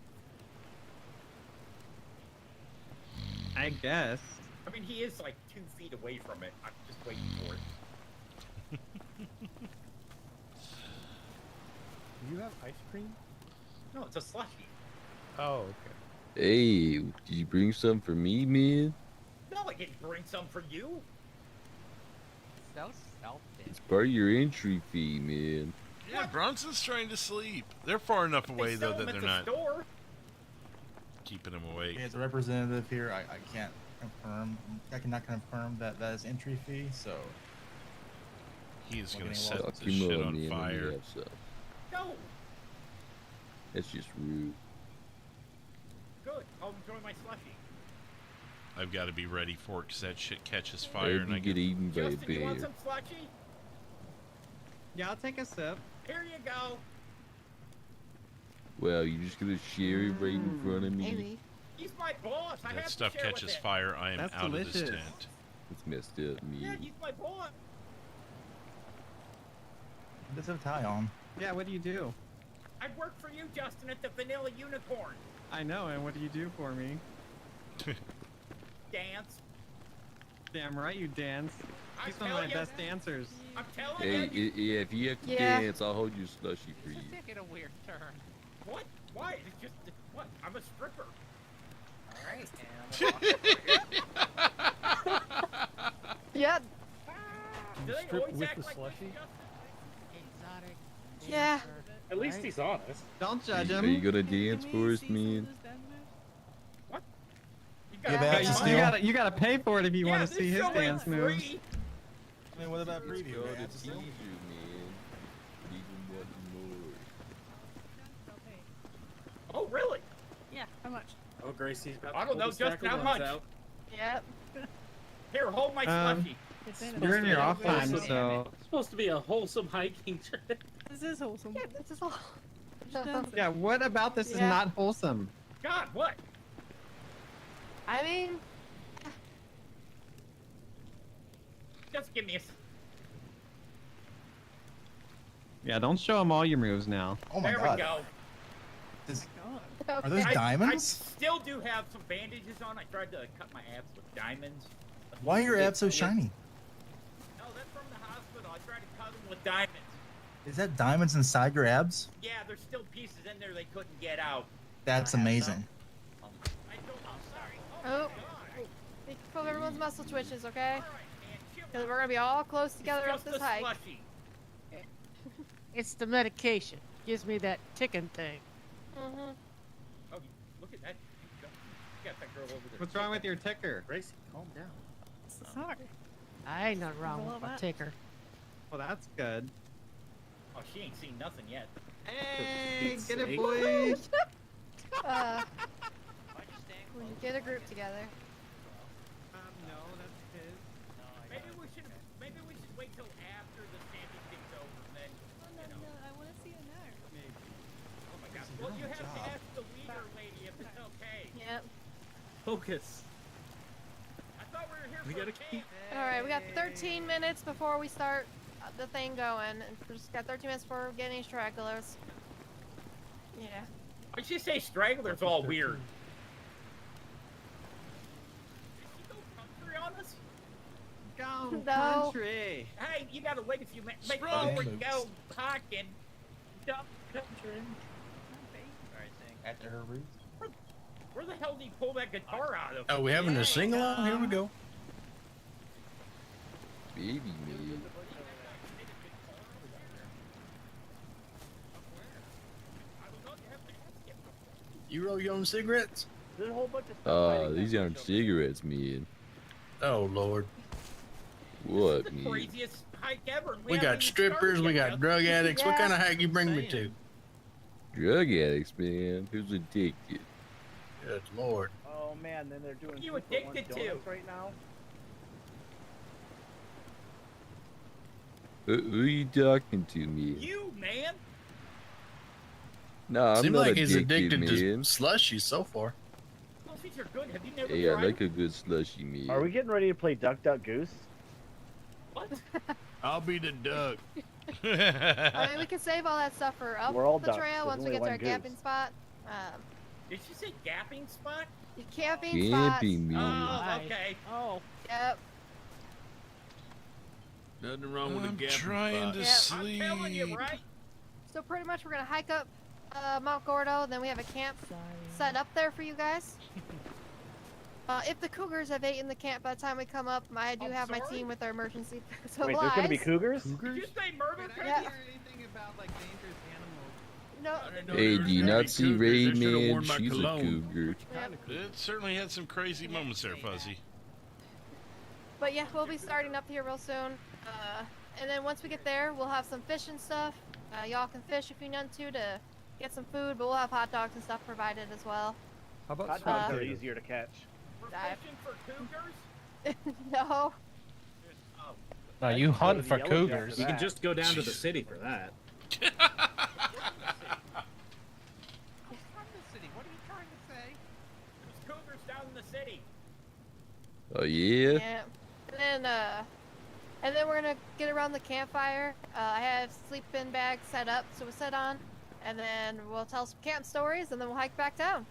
I guess.
I mean, he is like 2 feet away from it. I'm just waiting for it.
Do you have ice cream?
No, it's a slushy.
Oh, okay.
Hey, did you bring some for me, man?
No, I didn't bring some for you. So selfish.
It's part of your entry fee, man.
Yeah, Bronson's trying to sleep. They're far enough away, though, that they're not keeping him awake.
Okay, as a representative here, I can't confirm. I cannot confirm that that is entry fee. So
he is going to
set
set
Come
this shit
on,
on
man, let me
fire.
have some.
No.
That's just rude.
Good. I'll enjoy my slushy.
I've got to be ready for it because that shit catches
I
fire. And I
get eaten by a
Justin, you want
bear.
some slushy?
Yeah, I'll take a sip.
Here you go.
Wow, you just gonna share it right in front of me?
Maybe.
He's my boss. I have
that
to
stuff
share
catches
with him.
fire. I am
That's
out of this
delicious.
tent.
It's messed up,
Yeah,
man.
he's my boss.
he does have a tie on.
Yeah, what do you do?
I work for you, Justin, at the Vanilla Unicorn.
I know, and what do you do for me?
Dance.
Damn right you dance. He's one of my best dancers.
I'm telling
Hey,
you.
yeah, if you have to
Yeah.
dance, I'll hold your slushy for you.
Taking a weird turn.
What? Why? It's just what? I'm a stripper. All right.
Yeah.
Do they
strip
always
with
act
the
like
slushy?
Exotic.
Yeah.
At least he's honest.
Don't judge
Are
him.
you gonna dance for us, man?
What? You
Yeah,
gotta
that's
pay
just
money.
You gotta pay for it if you
Yeah,
want
this
to see his
show ain't
dance moves.
free.
I mean, what about
It's
preview?
called
man?
a
That's
teaser,
still-
man. Even what more?
Oh, really?
Yeah, how much?
Oh, Gracie's about
I
to
don't
pull
know
the stack
just
of
how
ones
much.
out.
Yep.
Here, hold my
Um,
slushy.
You're in your off time,
Awesome.
so
It's supposed to be a wholesome hiking trip.
This is wholesome.
Yeah, this is all.
yeah. What about this is
Yeah.
not wholesome?
God, what?
I mean,
Just give me a.
Yeah, don't show him all your moves now.
Oh my
There
god.
we go.
Is-
God.
are those
okay.
diamonds?
I still do have some bandages on. I tried to cut my abs with diamonds.
Why are your abs so shiny?
No, that's from the hospital. I tried to cut them with diamonds.
Is that diamonds inside your abs?
Yeah, there's still pieces in there they couldn't get out.
That's amazing.
I don't. I'm sorry.
Oh.
my God.
Be careful of everyone's muscle twitches, okay?
All right, man. Chill
Because
out.
we're gonna be all close together
It's
up
just
this
a
hike.
slushy.
It's the medication. Gives me that ticking thing.
Mhm.
Oh, look at that. You got that girl over there.
What's wrong with your ticker?
Gracie, calm down.
Sorry.
I ain't nothing wrong
Well,
with my
that-
ticker.
Well, that's good.
Oh, she ain't seen nothing yet.
Hey,
Pete's
get it,
sake.
boys.
We should get a group together.
No, that's his.
Maybe we should wait till after the stamping thing's over, and then. You know.
I want to see it now.
Oh my God. Well, you have to ask the leader lady if it's okay.
Yep.
Focus.
I thought we were here
We
for
gotta
a camp.
Alright, we got 13 minutes before we start the thing going. And we just got 13 minutes before we get any stragglers. Yeah.
Why'd she say stragglers all weird? Did she go country on us?
Go
No.
country.
Hey, you gotta wait a few minutes. Make
Strong
sure we
moves.
go hiking. Dump country.
After her roots.
Where the hell did he pull that guitar out of?
Oh, we having a sing along? Here we go.
Baby me.
You roll your own cigarettes?
There's a whole bunch of stuff hiding
These
back
aren't
there.
cigarettes, man.
Oh, Lord.
What,
The
man?
craziest hike ever. and
We
haven't
got
even
strippers,
started
we
yet,
got
Justin.
drug addicts. What
Yeah.
kind of hike you bring me to?
Drug addicts, man. Who's addicted?
Good Lord.
Oh man, then they're doing
What are you
2-for-1
addicted to?
donuts right now.
Who are you talking to, man?
You, man.
No, I'm
Seems
not
like he's addicted
man.
to slushies so far.
Slushies are good. Have you never
Hey, I
tried
like a good slushy, man.
Are we getting ready to play Duck Duck Goose?
What?
I'll be the duck.
I mean, we can save all that stuff for up
We're all
the
ducks,
trail
there's
once we
only
get to
one
our
goose.
camping spot.
Did she say gapping spot?
Your camping spots.
Camping, man.
Oh, okay.
Oh.
Yep.
Nothing wrong with a
I'm
gap.
trying to
Yep.
sleep.
I'm telling you, right?
So pretty much we're gonna hike up Mount Gordo, then we have a camp set up there for you guys. If the cougars have ate in the camp by the time we come up, I do have my team with our emergency supplies.
Wait, there's gonna be cougars?
Did you say murder?
Yeah.
anything about like dangerous animals.
No.
Hey, do you not see Ray, man?
worn my
She's a
cologne.
cougar.
It certainly had some crazy moments there, Fuzzy.
But yeah, we'll be starting up here real soon. And then once we get there, we'll have some fish and stuff. Y'all can fish if you want to get some food, but we'll have hot dogs and stuff provided as well.
How about
Hot dogs are easier to catch.
We're fishing for cougars?
No.
Oh.
No, you hunt
the
for
yellow
cougars.
jacket.
You can just go down to the city for that.
From the city. What are you trying to say?
There's cougars down in the city.
Oh, yeah?
Yeah. And then we're gonna get around the campfire. I have sleeping bags set up, so we'll sit on, and then we'll tell some camp stories, and then we'll hike back down.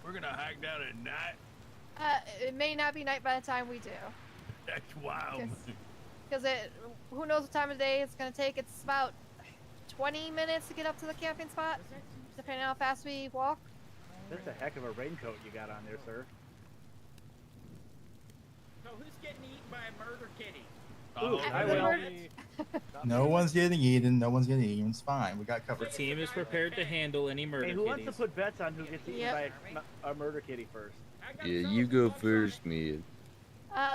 We're gonna hike down at night.
It may not be night by the time we do,
That's wild.
because who knows what time of day it's gonna take. It's about 20 minutes to get up to the camping spot, depending on how fast we walk.
That's a heck of a raincoat you got on there, sir.
So who's getting eaten by a murder kitty?
Ooh,
I
I
will.
will.
No one's getting eaten. No one's getting eaten. It's fine. We got
The
covered.
team is prepared to handle any murder
Hey, who wants to
kitties.
put bets on who gets eaten
Yep.
by a murder kitty first?
I got
Yeah,
some
you go
sponsors.
first, man.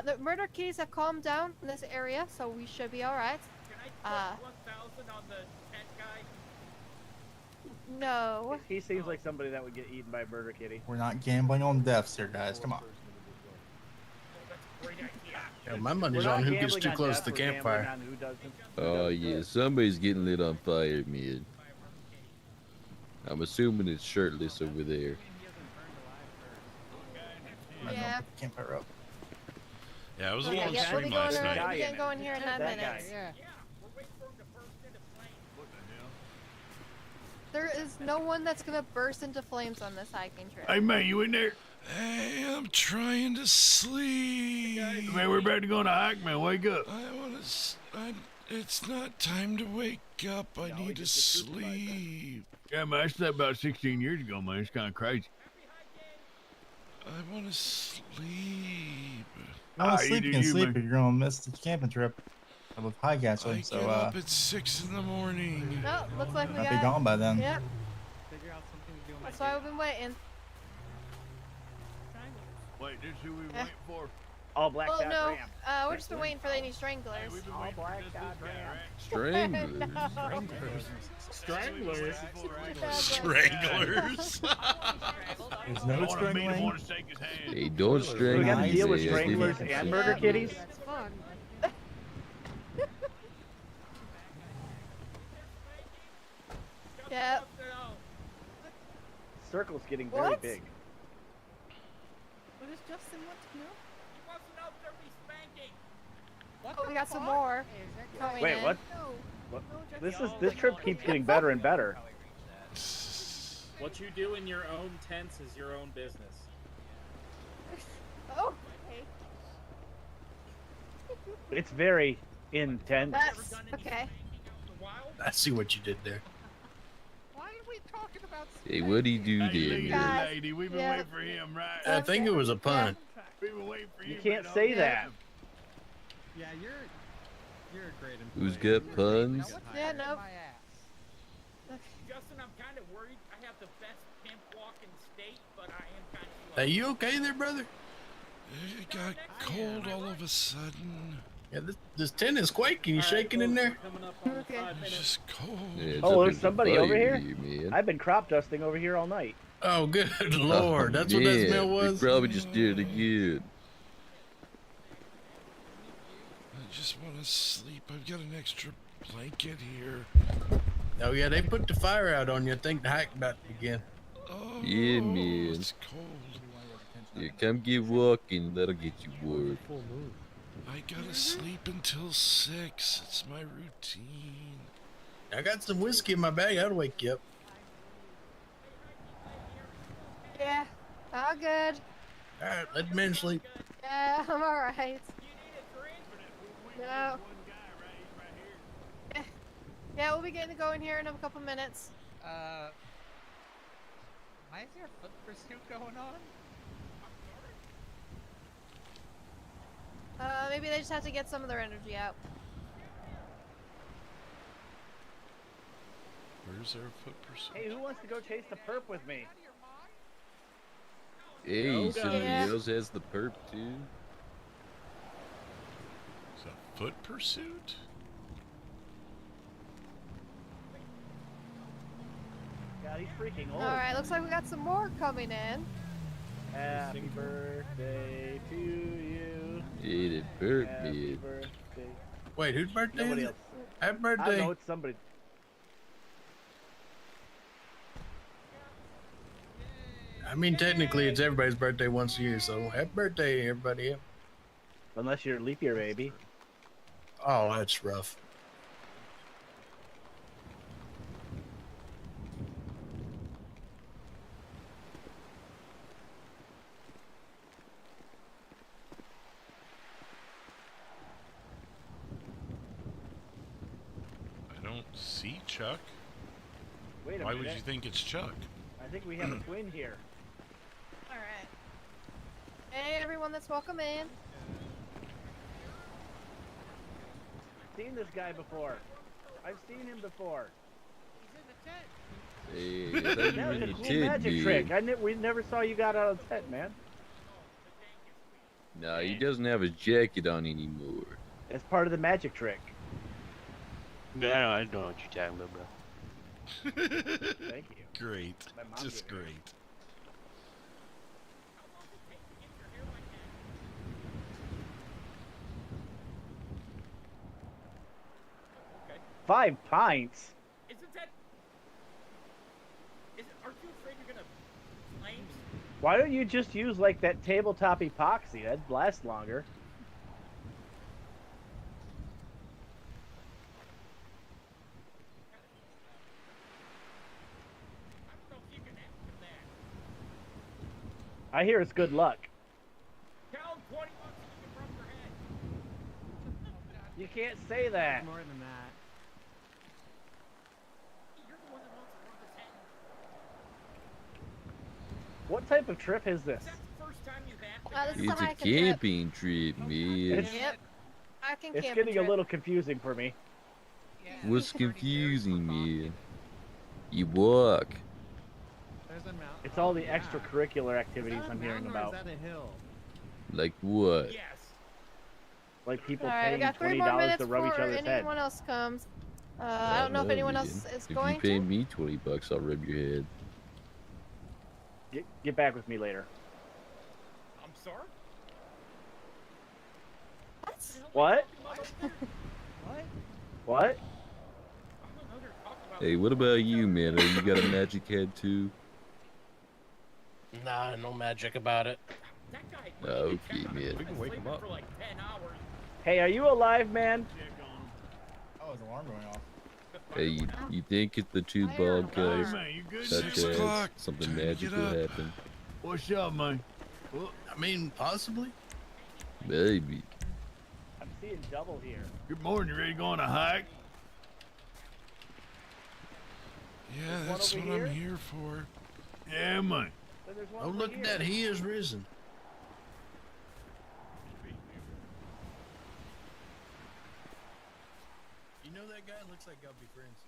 The murder kitties have calmed down in this area, so we should be all right.
Can I put 1,000 on the pet guy?
No.
He seems like somebody that would get eaten by a murder kitty.
We're not gambling on deaths here, guys. Come on.
Oh, that's a great idea.
Yeah, my money's
We're not
on who gets
gambling
too
on
close
death,
to the
we're gambling
campfire.
on who doesn't.
Oh, yeah, somebody's getting lit on fire, man. I'm assuming it's shirtless over there.
Yeah.
Campfire up.
Yeah, it was a
Okay,
long
yeah, we'll be
stream
going
last
around.
night.
We can't go in here in 9
That guy.
minutes.
Yeah.
Yeah, we're waiting for him to burst into flames.
There is no one that's gonna burst into flames on this hiking trip.
Hey man, you in there?
Hey, I'm trying to sleep.
Man, we're about to go on a hike, man. Wake up.
I want to. It's not time to wake up. I need to sleep.
Yeah, man, I slept about 16 years ago, man. It's kind of crazy.
I want to sleep.
No one's
you
sleep.
do
You can
you,
sleep
man.
if you're gonna miss the camping trip with high gas.
I
So
get up at 6 in the morning.
No, looks like we
I'll be
got.
gone by then.
Yep,
Figure out something to do with my
that's why we've been waiting.
Wait, this is who we
Yeah.
waiting for?
All black
Oh
dot
no,
ram.
we're just been waiting for any stranglers.
We've been
All
waiting for
black
just
dot
this guy,
ram.
right?
Stranglers.
Stranglers.
Stranglers.
There's no
I want to meet him, I
strangling.
want to shake his hand.
Hey, don't
So we
strangle
got to
his
deal with
ass,
stranglers
did he?
and murder kitties?
That's fun.
Yep.
Circle's getting very
What?
big.
What does Justin want to know?
He wants to know if there'll be spanking.
Oh, we got some more coming
Wait,
in.
what?
No.
What?
No,
This trip keeps getting better and better.
What you do in your own tents is your own business.
Oh, okay.
It's very intense.
That's okay.
I see what you did there.
Why are we talking about
Hey, what'd he do
Hey,
there,
look at
man?
the lady. We've been
Yeah.
waiting for him, right?
Uh,
I think it was a pun.
Track.
We've been waiting for
You
you.
can't
man,
say
all
that.
time.
Yeah, you're a great employee.
Who's got puns?
Yeah, no.
My ass.
Justin, I'm kind of worried. I have the best pimp walk in state, but I am kind of
Hey, you okay there, brother?
It got cold all of a sudden.
Yeah, this tent is quaking. You shaking in there?
Coming up on
Okay.
5
It's
minutes.
just cold.
Yeah, it's
Oh,
up
there's
in the
somebody
fire
over here?
man.
I've been crop dusting over here all night.
Oh, good lord. That's what that
Yeah,
smell
we
was?
probably just did it again.
just want to sleep. I've got an extra blanket here.
Oh yeah, they put the fire out on you. I think the hike about to begin.
Oh,
Yeah, man.
it's cold.
Yeah, come get walking. That'll get you warm.
Full moon.
I gotta sleep until 6. It's my routine.
I got some whiskey in my bag. That'll wake you up.
Yeah, all good.
All right, let the men sleep.
Yeah, I'm all right. No. Yeah, we'll be getting going here in a couple minutes.
Why is there a foot pursuit going on?
Maybe they just have to get some of their energy out.
Where's our foot pursuit?
Hey, who wants to go chase the perp with me?
Hey, somebody
Yeah.
else has the perp too.
Is that foot pursuit?
God, he's freaking old.
All right, looks like we got some more coming in.
Happy birthday to you.
Hey, the perp,
Happy
man.
birthday.
Wait, whose birthday
Nobody
is
else.
it? Happy
I
birthday.
know it's somebody.
I mean, technically, it's everybody's birthday once a year, so happy birthday, everybody.
Unless you're a leap year baby.
Oh, that's rough.
I don't see Chuck.
Wait a
Why
minute.
would you think it's Chuck?
I think we have a twin here.
All right. Hey, everyone that's welcome in.
Seen this guy before. I've seen him before.
Hey, I thought you
That
were
was
in
a
your
cool
tent,
magic
dude.
trick. We never saw you got out of the tent, man.
Nah, he doesn't have his jacket on anymore.
It's part of the magic trick.
No, I don't know what you're talking about, bro.
Thank you.
Great.
My mom
Just
gave me
great.
Okay.
5 pints?
Isn't that... Aren't you afraid you're gonna... flames?
Why don't you just use like that tabletop epoxy? That'd last longer. I hear it's good luck.
Tell him 20 bucks and you can rub your head.
You can't say that.
More than that.
You're the one that wants to rub his head.
What type of trip is this?
Is that the first time you've had
This is
It's a
hiking trip.
camping trip, man.
Yep. I can
It's
camp
getting a
trip.
little confusing for me.
What's confusing, man? You walk.
There's a mountain.
It's all the extracurricular activities I'm hearing about.
Is that a hill?
Like what?
Yes.
Like people
All right, we
paying
got 3
$20
more minutes
to rub each
before
other's head.
anyone else comes. I don't know if anyone
man.
else is
If
going
you pay
to.
me $20, I'll rub your head.
Get back with me later.
I'm sorry?
What? What?
Hey, what about you, man? Are you got a magic head too?
Nah, no magic about it.
That guy...
Okay, man.
We can wake him up.
For like 10 hours.
Hey, are you alive, man?
Oh, his alarm going off.
Hey, you think if the 2 bald guys
Hey, man, you good?
touch
6
heads,
o'clock.
something
Time to
magic
get
will
up.
happen?
What's up, man? Well, I mean, possibly.
Maybe.
I'm seeing double here.
Good morning. You ready to go on a hike?
Yeah,
There's one
that's
over
what I'm
here?
here for.
Yeah, man.
Then there's one
Oh,
over
look
here.
at that. He is risen. You know that guy? Looks like y'all be friends.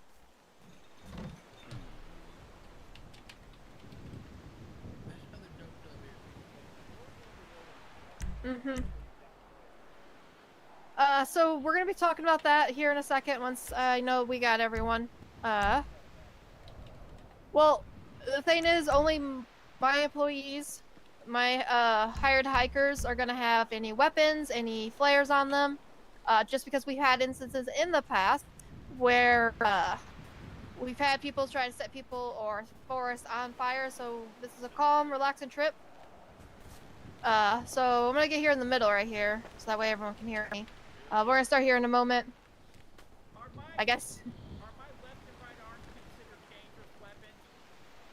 So we're gonna be talking about that here in a second once I know we got everyone. Well, the thing is, only my employees, my hired hikers, are gonna have any weapons, any flares on them. just because we had instances in the past where we've had people try to set people or forests on fire. So this is a calm, relaxing trip. So I'm gonna get here in the middle right here, so that way everyone can hear me. We're gonna start here in a moment. I guess.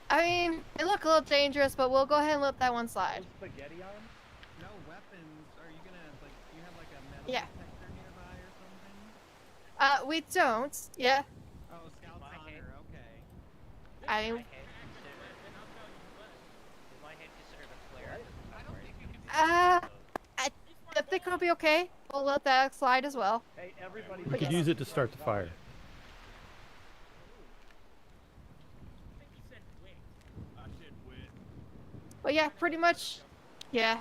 I mean, they look a little dangerous, but we'll go ahead and let that one slide.
Spaghetti arms?
No weapons. Are you gonna like? Do you have like a metal
Yeah.
detector nearby or something?
We don't. Yeah.
Oh, Scout's honor. Okay.
I mean, I think it'll be okay. We'll let that slide as well.
Hey, everybody.
We could use it to start the fire.
But yeah, pretty much. Yeah.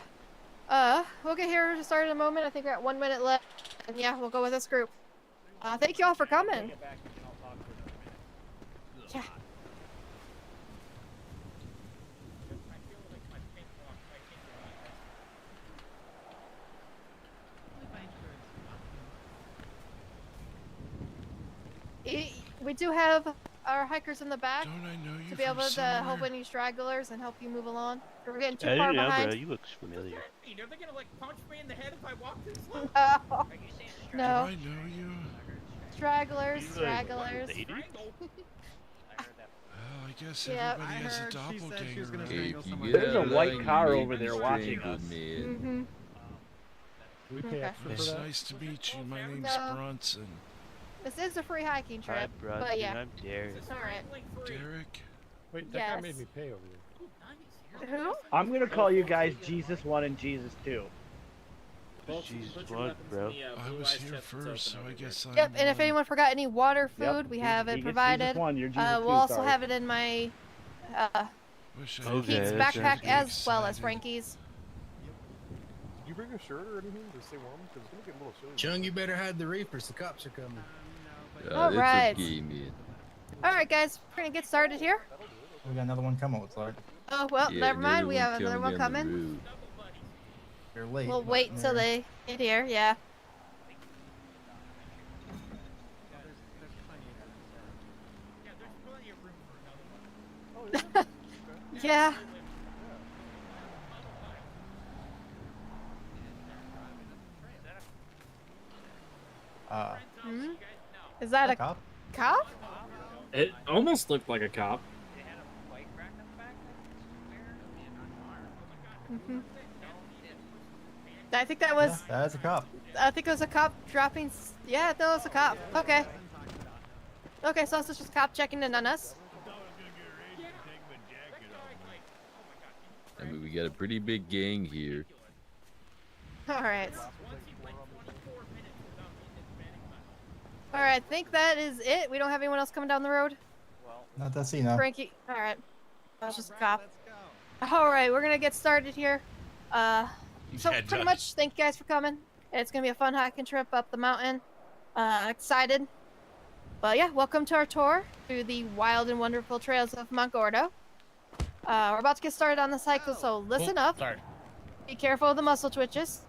We'll get here to start in a moment. I think we're at 1 minute left. And yeah, we'll go with this group. Thank you all for coming. Yeah. We do have our hikers in the back to be able to help any stragglers and help you move along. We're getting too far behind.
Bro, you look familiar.
Are they gonna like punch me in the head if I walk too slow?
No.
I know you.
Stragglers,
You
stragglers.
Well, I guess
Yep.
everybody has a doppelganger.
Hey, if you
There's
get
a white
line,
car
you
over
may
there
be
watching
strangled,
us.
man.
We pay
Okay.
extra for
It's
that.
nice to meet you. My name's
No.
Bronson.
This is a free hiking
Hi,
trip,
Bronson.
but yeah.
I'm Derek.
Alright.
Derek.
Wait, that guy
Yes.
made me pay over there.
Who?
I'm gonna call you guys Jesus 1 and Jesus 2.
Jesus, what, bro?
I was here first, so I guess I'm.
Yep, and if anyone forgot any water, food,
Yep,
we
Jesus-
have it
Jesus
provided.
1, you're Jesus 2,
We'll also
sorry.
have it in my
Wish I
Okay,
Pete's
that sounds
backpack
good.
as well as Frankie's.
Did you bring a shirt or anything to stay warm? Because it's gonna get a little chilly.
Chung, you better hide the reapers. The cops are coming.
All right.
It's okay, man.
Alright guys, we're gonna get started here.
We got another one coming, looks like.
Oh well,
Yeah,
never mind, we have
another
another one
down the
coming.
road.
They're late.
We'll
but
wait till
they're-
they get here, yeah. Yeah. Hmm? Is that a
cop?
Cop?
It almost looked like a cop.
Mhm. I think that was.
Yeah, that's a cop.
I think it was a cop dropping. Yeah, that was a cop. Okay. Okay, so it's just a cop checking in on us.
I mean, we got a pretty big gang here.
All right. All right, I think that is it. We don't have anyone else coming down the road.
Not that scene, no.
Frankie. All right. That's just a cop. All right, we're gonna get started here. So
Head
pretty
done.
much, thank you guys for coming. It's gonna be a fun hiking trip up the mountain. Excited. But yeah, welcome to our tour through the wild and wonderful trails of Mount Gordo. We're about to get started on this hike, so listen up.
Sorry.
Be careful of the muscle twitches.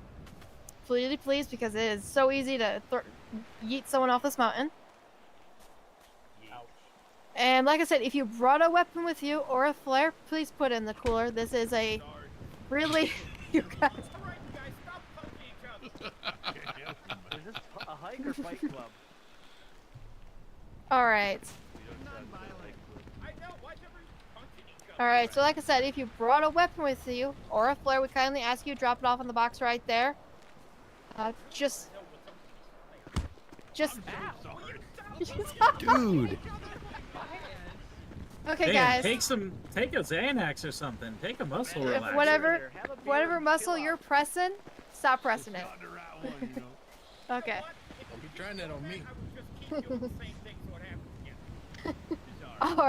Please, because it is so easy to yeet someone off this mountain. And like I said, if you brought a weapon with you or a flare, please put it in the cooler. This is a really you guys.
Is this a hike or fight club?
All right. All right. So like I said, if you brought a weapon with you or a flare, we kindly ask you to drop it off in the box right there. Just.
Dude.
Okay,
Hey,
guys.
take a Xanax or something. Take a muscle
If
relaxer.
whatever muscle you're pressing, stop pressing it. Okay.
You're trying that on me.
All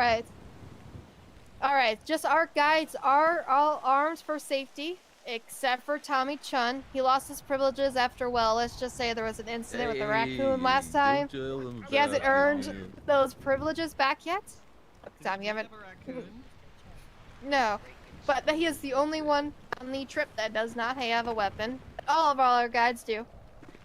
right. Just our guides are all armed for safety, except for Tommy Chun. He lost his privileges after, well, let's just say there was an incident with the raccoon last time. He hasn't earned those privileges back yet. Tom, you haven't. No, but he is the only one on the trip that does not have a weapon. All of our guides do.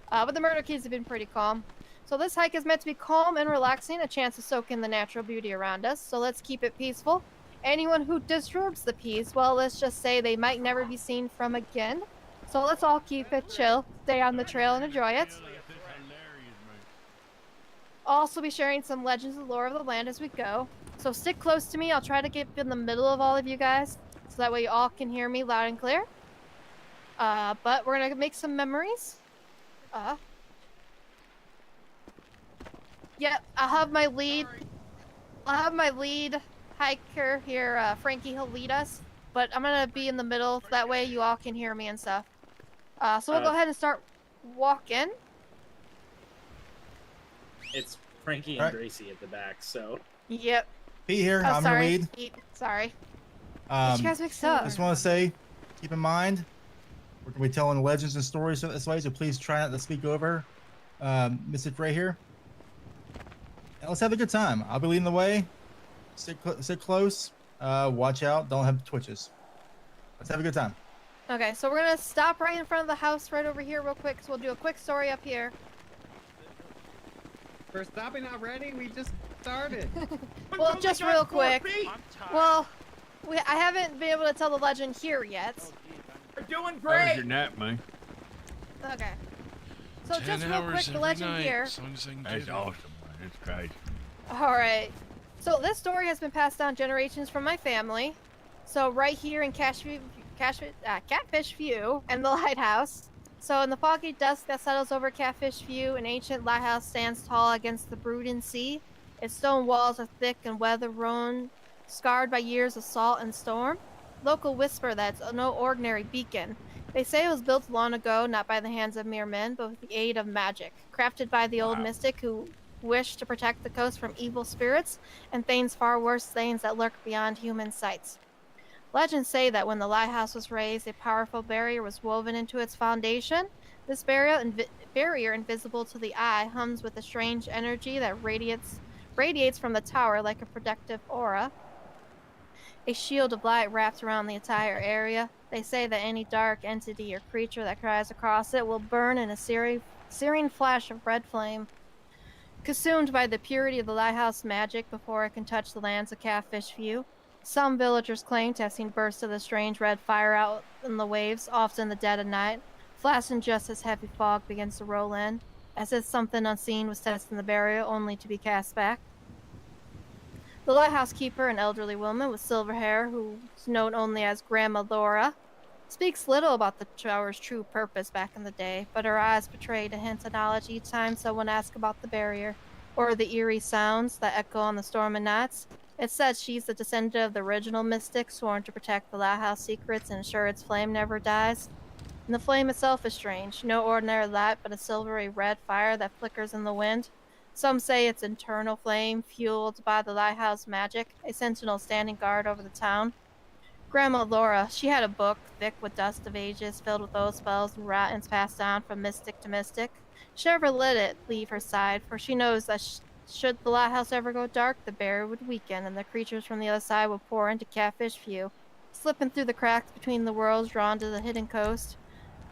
But the murder keys have been pretty calm. So this hike is meant to be calm and relaxing, a chance to soak in the natural beauty around us. So let's keep it peaceful. Anyone who disturbs the peace, well, let's just say they might never be seen from again. So let's all keep it chill, stay on the trail and enjoy it. I'll also be sharing some legends and lore of the land as we go. So stick close to me. I'll try to get in the middle of all of you guys, so that way you all can hear me loud and clear. But we're gonna make some memories. Yep, I'll have my lead hiker here, Frankie. He'll lead us, but I'm gonna be in the middle, so that way you all can hear me and stuff. So we'll go ahead and start walking.
It's Frankie and Gracie at the back, so.
Yep.
Pete here.
Oh,
I'm
sorry.
your lead.
Pete. Sorry. Get you guys mixed up.
Just want to say, keep in mind, we're gonna be telling legends and stories this way, so please try not to speak over Mr. Frey here. And let's have a good time. I'll be leading the way. Sit close. Watch out. Don't have twitches. Let's have a good time.
Okay, so we're gonna stop right in front of the house right over here real quick, so we'll do a quick story up here.
We're stopping already? We just started.
Well, just real quick. Well, I haven't been able to tell the legend here yet.
We're doing
How
great.
was your nap, man?
Okay. So just real quick, the legend here.
That's awesome, man. It's crazy.
Alright. So this story has been passed down generations from my family. So right here in Catfish View and the lighthouse. So in the foggy dusk that settles over Catfish View, an ancient lighthouse stands tall against the brooding sea. Its stone walls are thick and weather-worn, scarred by years of salt and storm. Local whisper that it's no ordinary beacon. They say it was built long ago, not by the hands of mere men, but with the aid of magic, crafted by the old mystic who wished to protect the coast from evil spirits and things far worse, things that lurk beyond human sights. Legends say that when the lighthouse was raised, a powerful barrier was woven into its foundation. This barrier, invisible to the eye, hums with a strange energy that radiates from the tower like a protective aura. A shield of light wraps around the entire area. They say that any dark entity or creature that cries across it will burn in a searing flash of red flame. Consumed by the purity of the lighthouse magic before it can touch the lands of Catfish View. Some villagers claim to have seen bursts of the strange red fire out in the waves, often in the dead of night, flashing just as heavy fog begins to roll in, as if something unseen was testing the barrier only to be cast back. The lighthouse keeper, an elderly woman with silver hair, who's known only as Grandma Laura, speaks little about the tower's true purpose back in the day, but her eyes betrayed a hint of knowledge each time someone asked about the barrier, or the eerie sounds that echo on the stormy nights. It says she's the descendant of the original mystic, sworn to protect the lighthouse secrets and ensure its flame never dies. And the flame itself is strange, no ordinary light, but a silvery red fire that flickers in the wind. Some say it's internal flame, fueled by the lighthouse magic, a sentinel standing guard over the town. Grandma Laura, she had a book, thick with dust of ages, filled with old spells and writings passed down from mystic to mystic. She never let it leave her side, for she knows that should the lighthouse ever go dark, the barrier would weaken, and the creatures from the other side would pour into Catfish View, slipping through the cracks between the worlds drawn to the hidden coast.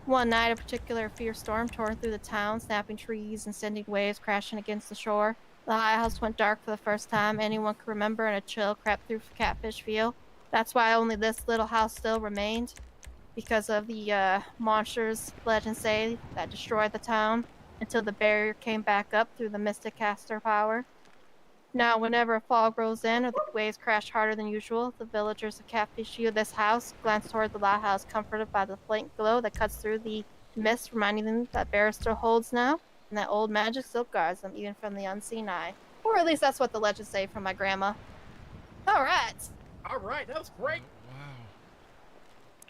One night, a particular fierce storm tore through the town, snapping trees and sending waves crashing against the shore. The lighthouse went dark for the first time anyone could remember, and a chill crept through Catfish View. That's why only this little house still remained, because of the monsters, legends say, that destroyed the town, until the barrier came back up through the mystic caster power. Now, whenever a fog rolls in or the waves crash harder than usual, the villagers of Catfish View, this house, glance toward the lighthouse, comforted by the faint glow that cuts through the mist, reminding them that barrier still holds now, and that old magic still guards them, even from the unseen eye. Or at least that's what the legends say from my grandma. Alright!
Alright, that was great!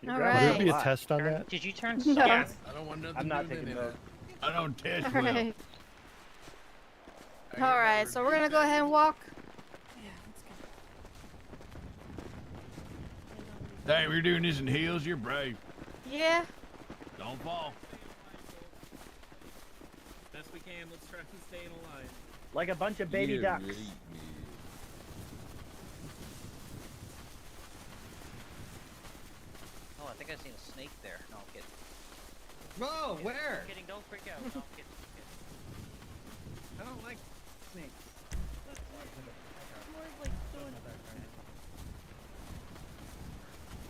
All right.
Would there be a test on that?
Did you turn
No.
Yes.
I don't want nothing
I'm not
doing
taking
in
notes.
I don't test
All
well.
right. Alright, so we're gonna go ahead and walk.
Dang, we're doing this in heels. You're brave.
Yeah.
Don't fall.
Best we can. Let's try to stay in a line.
Like a bunch of baby
Yeah,
ducks.
right,
Oh, I think I seen a snake there. No, I'm kidding.
Whoa, where?
I'm kidding, don't freak out. No, I'm kidding.
I don't like snakes.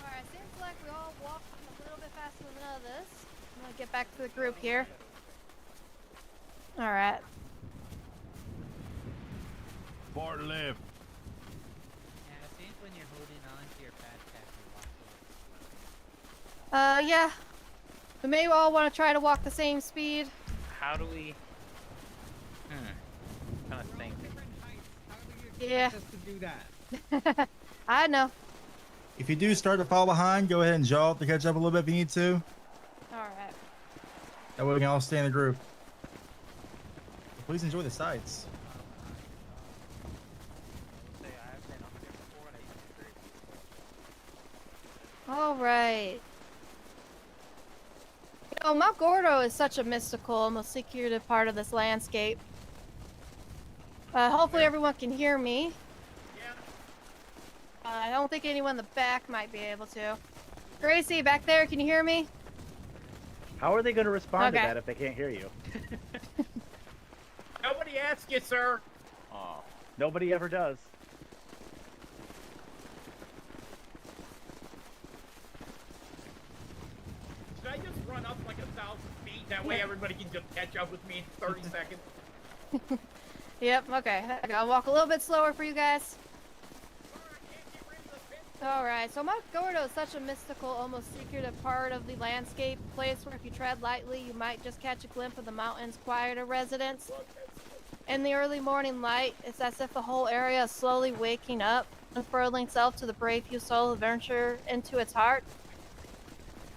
Alright, seems like we all walked a little bit faster than others. I'm gonna get back to the group here. Alright.
Far left.
Yeah, it seems when you're holding on to your backpack, you walk
Yeah. We may all want to try to walk the same speed.
How do we... Kind of think.
Yeah.
Just to do that.
I know.
If you do start to fall behind, go ahead and jaw up to catch up a little bit if you need to.
Alright.
That way we can all stay in the group. Please enjoy the sights.
Alright. You know, Mount Gordo is such a mystical, almost secretive part of this landscape. Hopefully everyone can hear me. I don't think anyone in the back might be able to. Gracie, back there, can you hear me?
How are they going to respond to
Okay.
that if they can't hear you?
Nobody asked you, sir.
Oh, nobody ever does.
Should I just run up like 1,000 feet? That way everybody can just catch up with me in 30 seconds.
Yep, okay. I'll walk a little bit slower for you guys. Alright, so Mount Gordo is such a mystical, almost secretive part of the landscape. A place where if you tread lightly, you might just catch a glimpse of the mountain's quieter residents. In the early morning light, it's as if the whole area is slowly waking up, unfurling itself to the brave few souls who venture into its heart.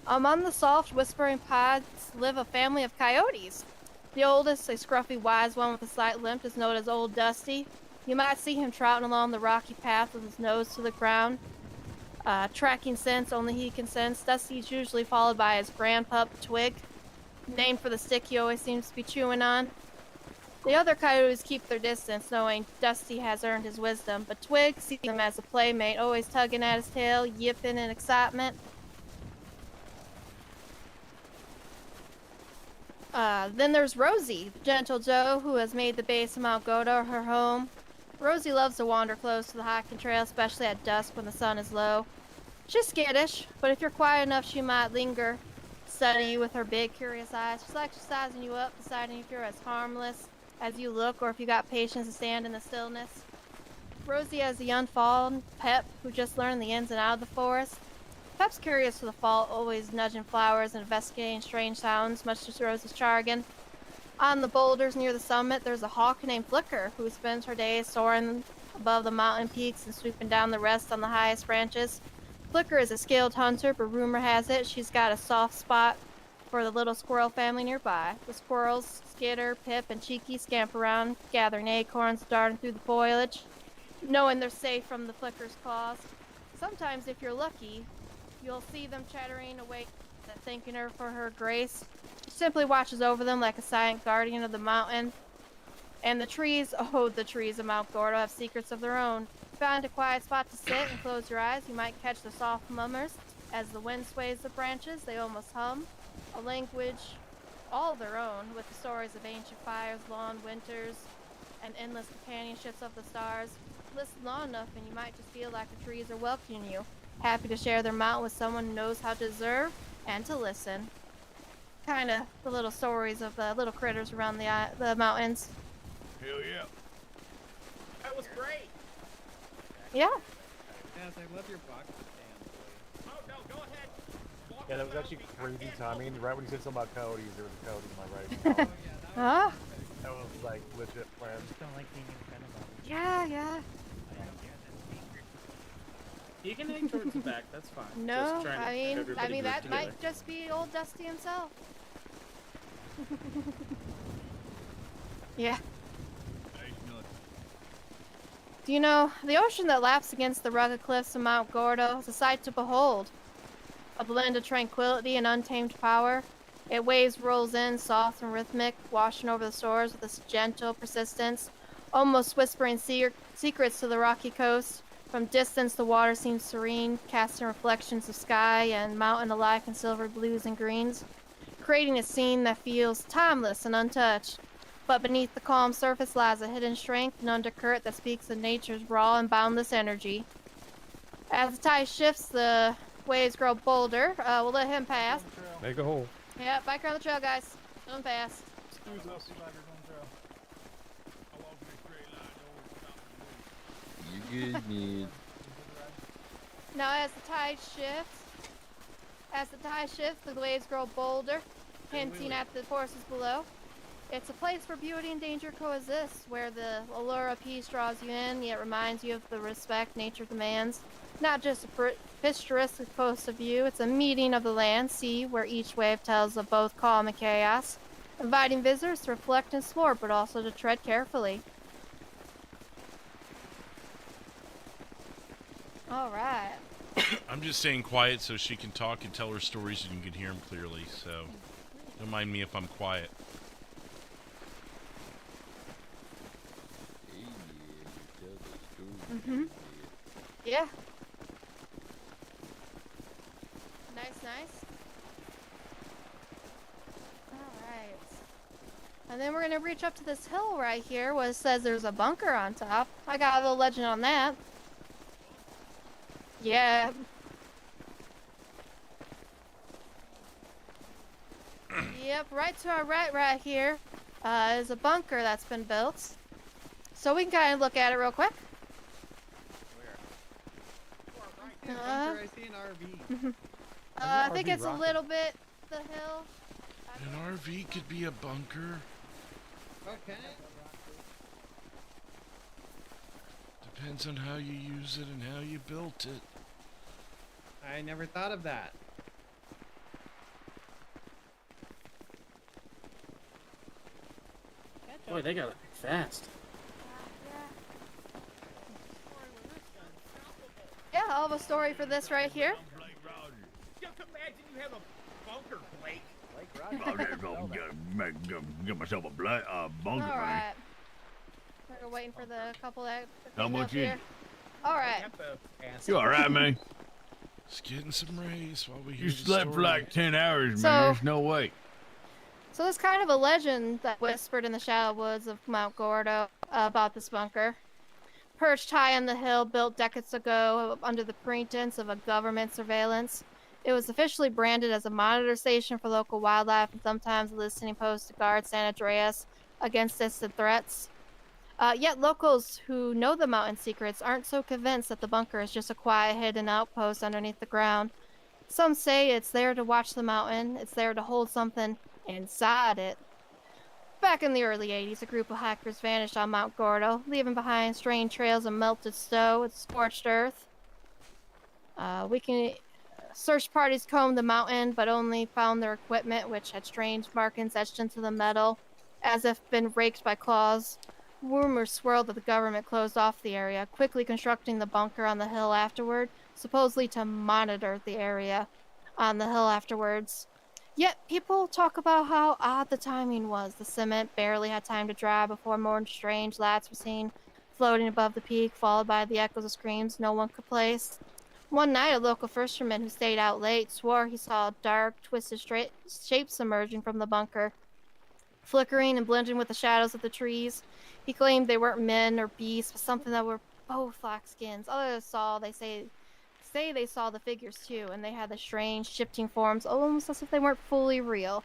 Among the soft, whispering pods live a family of coyotes. The oldest, a scruffy, wise one with a slight limp, is known as Old Dusty. You might see him trotting along the rocky path with his nose to the ground. Tracking scents only he can sense. Dusty's usually followed by his grandpup, Twig, named for the stick he always seems to be chewing on. The other coyotes keep their distance, knowing Dusty has earned his wisdom, but Twig sees him as a playmate, always tugging at his tail, yipping in excitement. Then there's Rosie, the gentle Joe, who has made the base of Mount Gordo her home. Rosie loves to wander close to the hiking trail, especially at dusk when the sun is low. She's skittish, but if you're quiet enough, she might linger, study you with her big, curious eyes. She's like she's sizing you up, deciding if you're as harmless as you look or if you got patience to stand in the stillness. Rosie has the unfallen Pep, who just learned the ins and outs of the forest. Pep's curious to the fall, always nudging flowers and investigating strange sounds, much to Rosie's jargon. On the boulders near the summit, there's a hawk named Flicker, who spends her days soaring above the mountain peaks and swooping down the rest on the highest branches. Flicker is a skilled hunter, but rumor has it she's got a soft spot for the little squirrel family nearby. The squirrels, Skitter, Pip, and Cheeky scamper around, gathering acorns, darting through the foliage, knowing they're safe from the Flicker's claws. Sometimes, if you're lucky, you'll see them chattering away, thanking her for her grace. She simply watches over them like a silent guardian of the mountain. And the trees, oh, the trees of Mount Gordo have secrets of their own. Find a quiet spot to sit and close your eyes. You might catch the soft murmurs as the wind sways the branches. They almost hum. A language all their own, with the stories of ancient fires, long winters, and endless companionships of the stars. Listen long enough and you might just feel like the trees are welcoming you, happy to share their mountain with someone who knows how to observe and to listen. Kind of the little stories of the little critters around the mountains.
Hell yeah.
That was great.
Yeah.
Yes, I love your box stand.
Oh, no, go ahead.
Yeah, that was actually crazy timing. Right when you said something about coyotes, there was a coyote in my right.
Huh?
That was like legit friend.
don't like being in front of them.
Yeah, yeah.
You can hang towards the back, that's fine.
No,
Just trying to
I
keep
mean
everybody
that
grouped together.
might just be old Dusty himself. Yeah. Do you know, the ocean that laps against the rugged cliffs of Mount Gordo is a sight to behold. A blend of tranquility and untamed power. Its waves rolls in, soft and rhythmic, washing over the shores with this gentle persistence, almost whispering secrets to the rocky coast. From distance, the water seems serene, casting reflections of sky and mountain alike in silver blues and greens. creating a scene that feels timeless and untouched. But beneath the calm surface lies a hidden strength and undercurrent that speaks of nature's raw and boundless energy. As the tide shifts, the waves grow bolder. We'll let him pass.
Make a hole.
Yeah, bike around the trail, guys. Going fast.
Excuse us.
You good, man?
Now, as the tide shifts, the waves grow bolder, hinting at the forces below. It's a place where beauty and danger coexist, where the allure of peace draws you in, yet reminds you of the respect nature demands. Not just a picturesque coast of view, it's a meeting of the land, sea, where each wave tells of both calm and chaos, inviting visitors to reflect and explore, but also to tread carefully. All right.
I'm just staying quiet so she can talk and tell her stories and you can hear them clearly, so don't mind me if I'm quiet.
Mm-hmm. Yeah. Nice. Alright. And then we're gonna reach up to this hill right here where it says there's a bunker on top. I got a little legend on that. Yeah. Yep, right to our right here is a bunker that's been built. So we can kind of look at it real quick.
I see an RV.
I think it's a little bit the hill.
An RV could be a bunker.
Okay.
Depends on how you use it and how you built it.
I never thought of that.
Boy, they gotta be fast.
Yeah, I'll have a story for this right here.
Just imagine you have a bunker, Blake.
I'm just gonna get myself a bunker.
All right. We're waiting for the couple that.
How much is it?
All right.
You all right, man?
Just getting some rays while we hear
You
the
slept for
story.
like 10 hours,
So-
man. There's no way.
So there's kind of a legend that whispered in the shallow woods of Mount Gordo about this bunker. Perched high on the hill, built decades ago under the pretense of a government surveillance. It was officially branded as a monitor station for local wildlife and sometimes a listening post to guard San Andreas against distant threats. Yet locals who know the mountain secrets aren't so convinced that the bunker is just a quiet hidden outpost underneath the ground. Some say it's there to watch the mountain, it's there to hold something inside it. Back in the early 80s, a group of hikers vanished on Mount Gordo, leaving behind strange trails of melted snow and scorched earth. Search parties combed the mountain, but only found their equipment, which had strange markings etched into the metal, as if been raked by claws. Rumors swirled that the government closed off the area, quickly constructing the bunker on the hill afterward, supposedly to monitor the area on the hill afterwards. Yet people talk about how odd the timing was. The cement barely had time to dry before more strange lights were seen floating above the peak, followed by the echoes of screams no one could place. One night, a local fisherman who stayed out late swore he saw dark, twisted shapes emerging from the bunker, flickering and blending with the shadows of the trees. He claimed they weren't men or beasts, but something that were both black skins. Others say they saw the figures too, and they had the strange, shifting forms, almost as if they weren't fully real.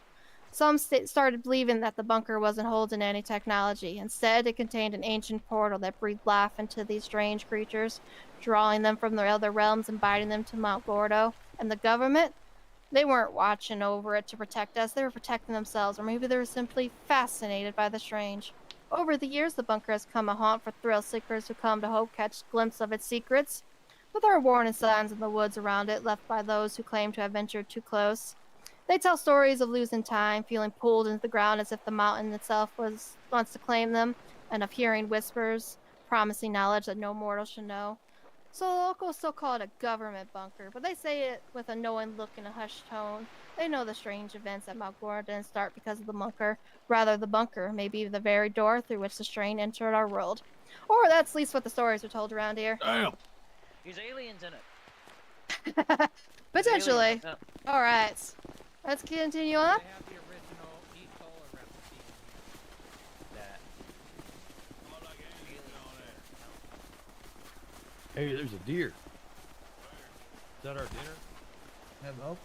Some started believing that the bunker wasn't holding any technology. Instead, it contained an ancient portal that breathed life into these strange creatures, drawing them from their other realms and biting them to Mount Gordo. And the government? They weren't watching over it to protect us, they were protecting themselves, or maybe they were simply fascinated by the strange. Over the years, the bunker has become a haunt for thrill seekers who come to hope catch a glimpse of its secrets. But there are warning signs in the woods around it, left by those who claim to have ventured too close. They tell stories of losing time, feeling pulled into the ground as if the mountain itself wants to claim them, and of hearing whispers, promising knowledge that no mortal should know. So the locals still call it a government bunker, but they say it with a knowing look and a hushed tone. They know the strange events at Mount Gordo didn't start because of the bunker. Rather, the bunker may be the very door through which the strange entered our world. Or that's at least what the stories are told around here.
Damn.
There's aliens in it.
Potentially.
Aliens, yeah.
Alright. Let's continue up.
I have the original E-Cola recipe in here. That.
Hey, there's a deer. Is that our dinner?
Hello.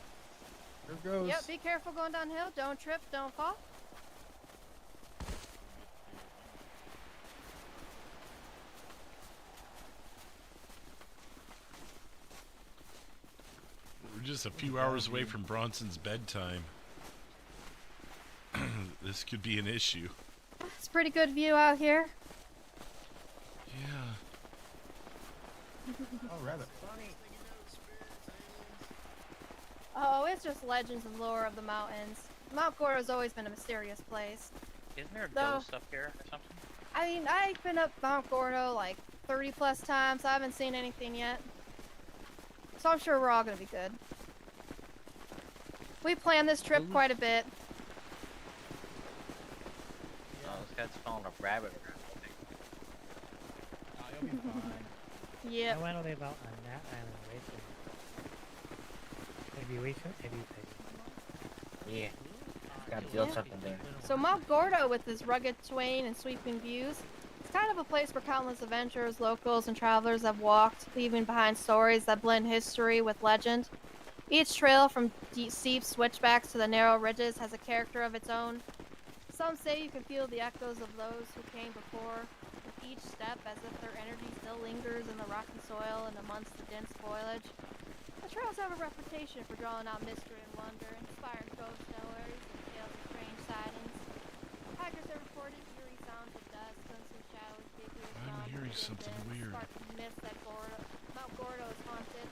There goes.
Yep, be careful going downhill. Don't trip, don't fall.
We're just a few hours away from Bronson's bedtime. This could be an issue.
It's a pretty good view out here.
Yeah.
Oh, rabbit.
Oh, it's just legends and lore of the mountains. Mount Gordo's always been a mysterious place.
Isn't there a
Though-
ghost up here or something?
I mean, I've been up Mount Gordo like 30 plus times. I haven't seen anything yet. So I'm sure we're all gonna be good. We planned this trip quite a bit.
Oh, this guy's following a rabbit.
Oh, you'll be fine.
Yep.
I went only about on that island racing. Maybe we should, maybe.
Yeah. Gotta build something there.
So Mount Gordo, with its rugged terrain and sweeping views, it's kind of a place where countless adventurers, locals, and travelers have walked, leaving behind stories that blend history with legend. Each trail, from steep switchbacks to the narrow ridges, has a character of its own. Some say you can feel the echoes of those who came before, with each step as if their energy still lingers in the rocky soil and amongst the dense foliage. The trails have a reputation for drawing out mystery and wonder, inspiring ghost stories and tales of strange sightings. Hikers have reported eerie sounds of dust, unseen shadows, figures,
I'm hearing something weird.
myths that Mount Gordo is haunted.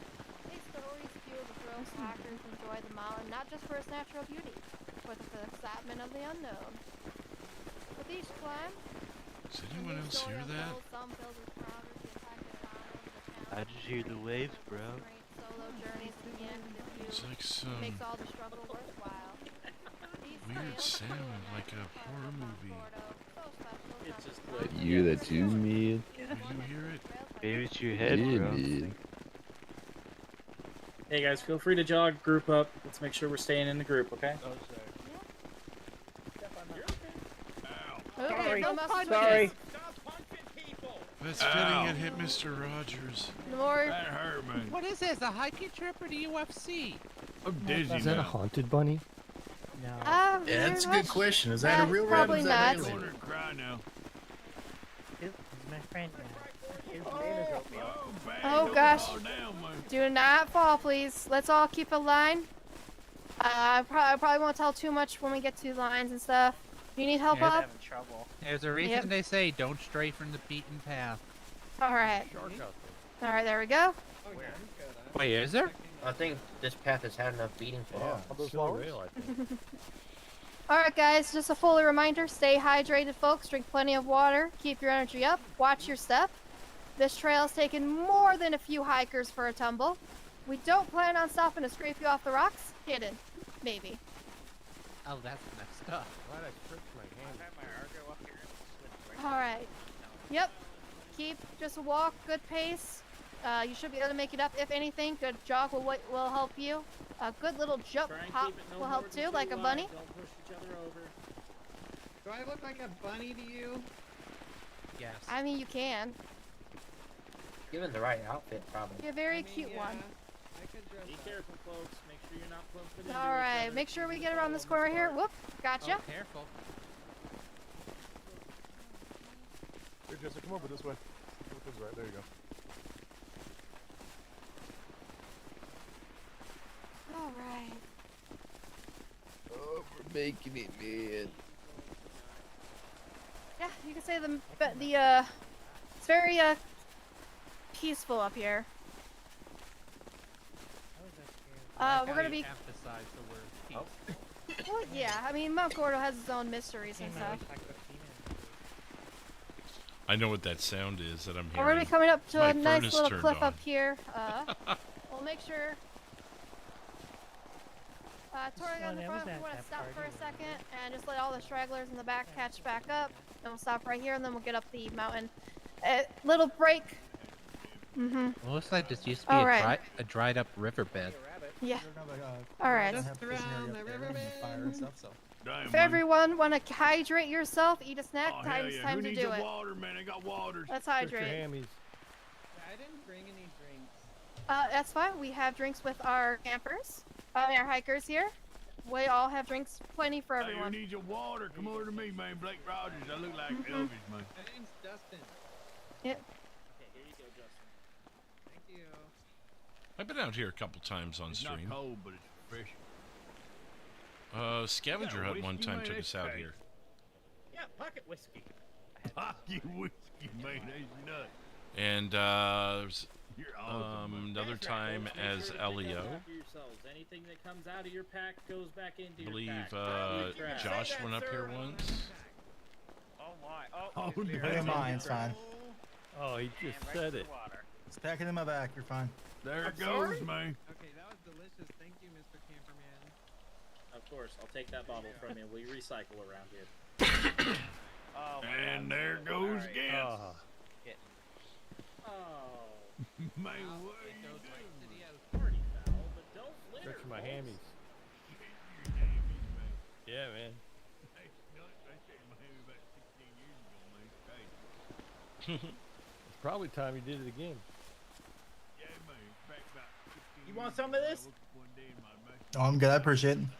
These stories fuel the thrill of hikers who enjoy the mountain, not just for its natural beauty, but for the excitement of the unknown. With each climb,
Does anyone else hear that?
some filled with proudness, the excitement and honor of the town.
I just hear the waves, bro.
Solo journeys to the end of the view.
It's like some
Makes all the struggle worthwhile. These
weird
trails
sound, like a horror movie.
It's just
You that too, man.
Do you hear it?
Maybe it's your head,
Yeah,
bro.
man.
Hey guys, feel free to jog, group up. Let's make sure we're staying in the group, okay?
Okay, no mess with
Sorry.
this.
That's fitting it hit Mr. Rogers.
More.
That hurt me.
What is this, a hiking trip or the UFC?
I'm dizzy
Is that a
now.
haunted bunny? No.
Yeah, that's a good question. Is that a real rabbit?
Probably
Is that
not.
an
I
alien?
want to cry now.
He's my friend now.
Oh gosh.
Oh, damn, man.
Do not fall, please. Let's all keep a line. I probably won't tell too much when we get to lines and stuff. You need help
Yeah,
up?
Trouble.
There's a reason
Yep.
they say don't stray from the beaten path.
Alright. Alright, there we go.
Wait, is there?
I think this path has had enough beating for all.
Alright guys, just a full reminder, stay hydrated folks, drink plenty of water, keep your energy up, watch your step. This trail has taken more than a few hikers for a tumble. We don't plan on stopping to scrape you off the rocks. Hidden. Maybe.
Oh, that's messed up.
Glad I tripped my hand.
Alright. Yep. Keep just a walk, good pace. You should be able to make it up. If anything, good jog will help you. A good little jump
Try and
hop
keep it no
will
more
help
than
too, like a
2
bunny.
wide. Don't push each other over.
Do I look like a bunny to you?
Yes.
I mean, you can.
Given the right outfit, probably.
You're a very cute one.
Be careful, folks. Make sure you're not bumping into each
Alright,
other.
make sure we get around this corner right here. Whoop, gotcha.
Oh, careful.
Here, Jessica, come over this way. Look this right. There you go.
Alright.
Oh, we're making it, man.
Yeah, you can say it's very peaceful up here. We're gonna be.
Emphasize the word peace.
Well, yeah. I mean, Mount Gordo has its own mysteries and stuff.
I know what that sound is that I'm
We're
hearing.
gonna be coming up to
My
a nice
furnace
little
turned
cliff
on.
up here. We'll make sure. Touring on the front, we want to stop for a second and just let all the stragglers in the back catch back up. And we'll stop right here, and then we'll get up the mountain. Little break.
It looks like this used to be
Alright.
a dried up riverbed.
Yeah.
We're gonna,
All right.
have
Just
a prison area
around
up
the
there
river
and fire and stuff, so.
Damn,
If
man.
everyone want to hydrate yourself, eat a snack,
Oh, hell
time
yeah.
time
Who
to
needs
do
a
it.
water, man? I got waters.
Let's
Get your
hydrate.
hammies.
I didn't bring any drinks.
That's fine. We have drinks with our campers. Our hikers here. We all have drinks, plenty for
Hey, who
everyone.
needs your water? Come over to me, man. Blake Rogers. I look like
Mm-hmm.
Elvis, man.
My name's Dustin.
Yeah.
Okay, here you go, Justin.
Thank you.
I've been out here a couple times on
It's
stream.
not cold, but it's fresh.
Scavenger
Yeah,
Hut one
whiskey,
time
man,
took
that's
us out
great.
here.
Yeah, pocket whiskey.
Pocket whiskey, man. That's nuts.
And there's
You're awesome, man.
another
That's right,
time
folks. Make
as
sure to pick up
Leo.
after yourselves. Anything that comes out of your pack goes back into
I
your
believe
pack. Not your trash.
Josh
Say that,
went up here
sir.
once.
Oh my.
Oh,
it's
no.
beer.
Hey, mine's fine.
Oh, he just
And right
said
to
it.
the water.
Just pack it in my back. You're fine.
There
I'm
it goes,
sorry?
man.
Okay, that was delicious. Thank you, Mr. Camperman.
Of course, I'll take that bottle from you. We recycle around here.
Oh my
And
God.
there goes
Alright.
again.
Oh,
Oh,
Man,
Well,
what
it
are you
goes right
doing?
to the other.
party foul, but don't litter.
stretching my
folks.
hammies. Yeah, man.
Hey, nuts. I said my hammy about 16 years ago, man. It's crazy.
It's probably time you did it again.
Yeah, man. Back about 16
You want
years
some
ago,
of
I
this?
woke up one day and my master
Oh, I'm good. I appreciate it.
my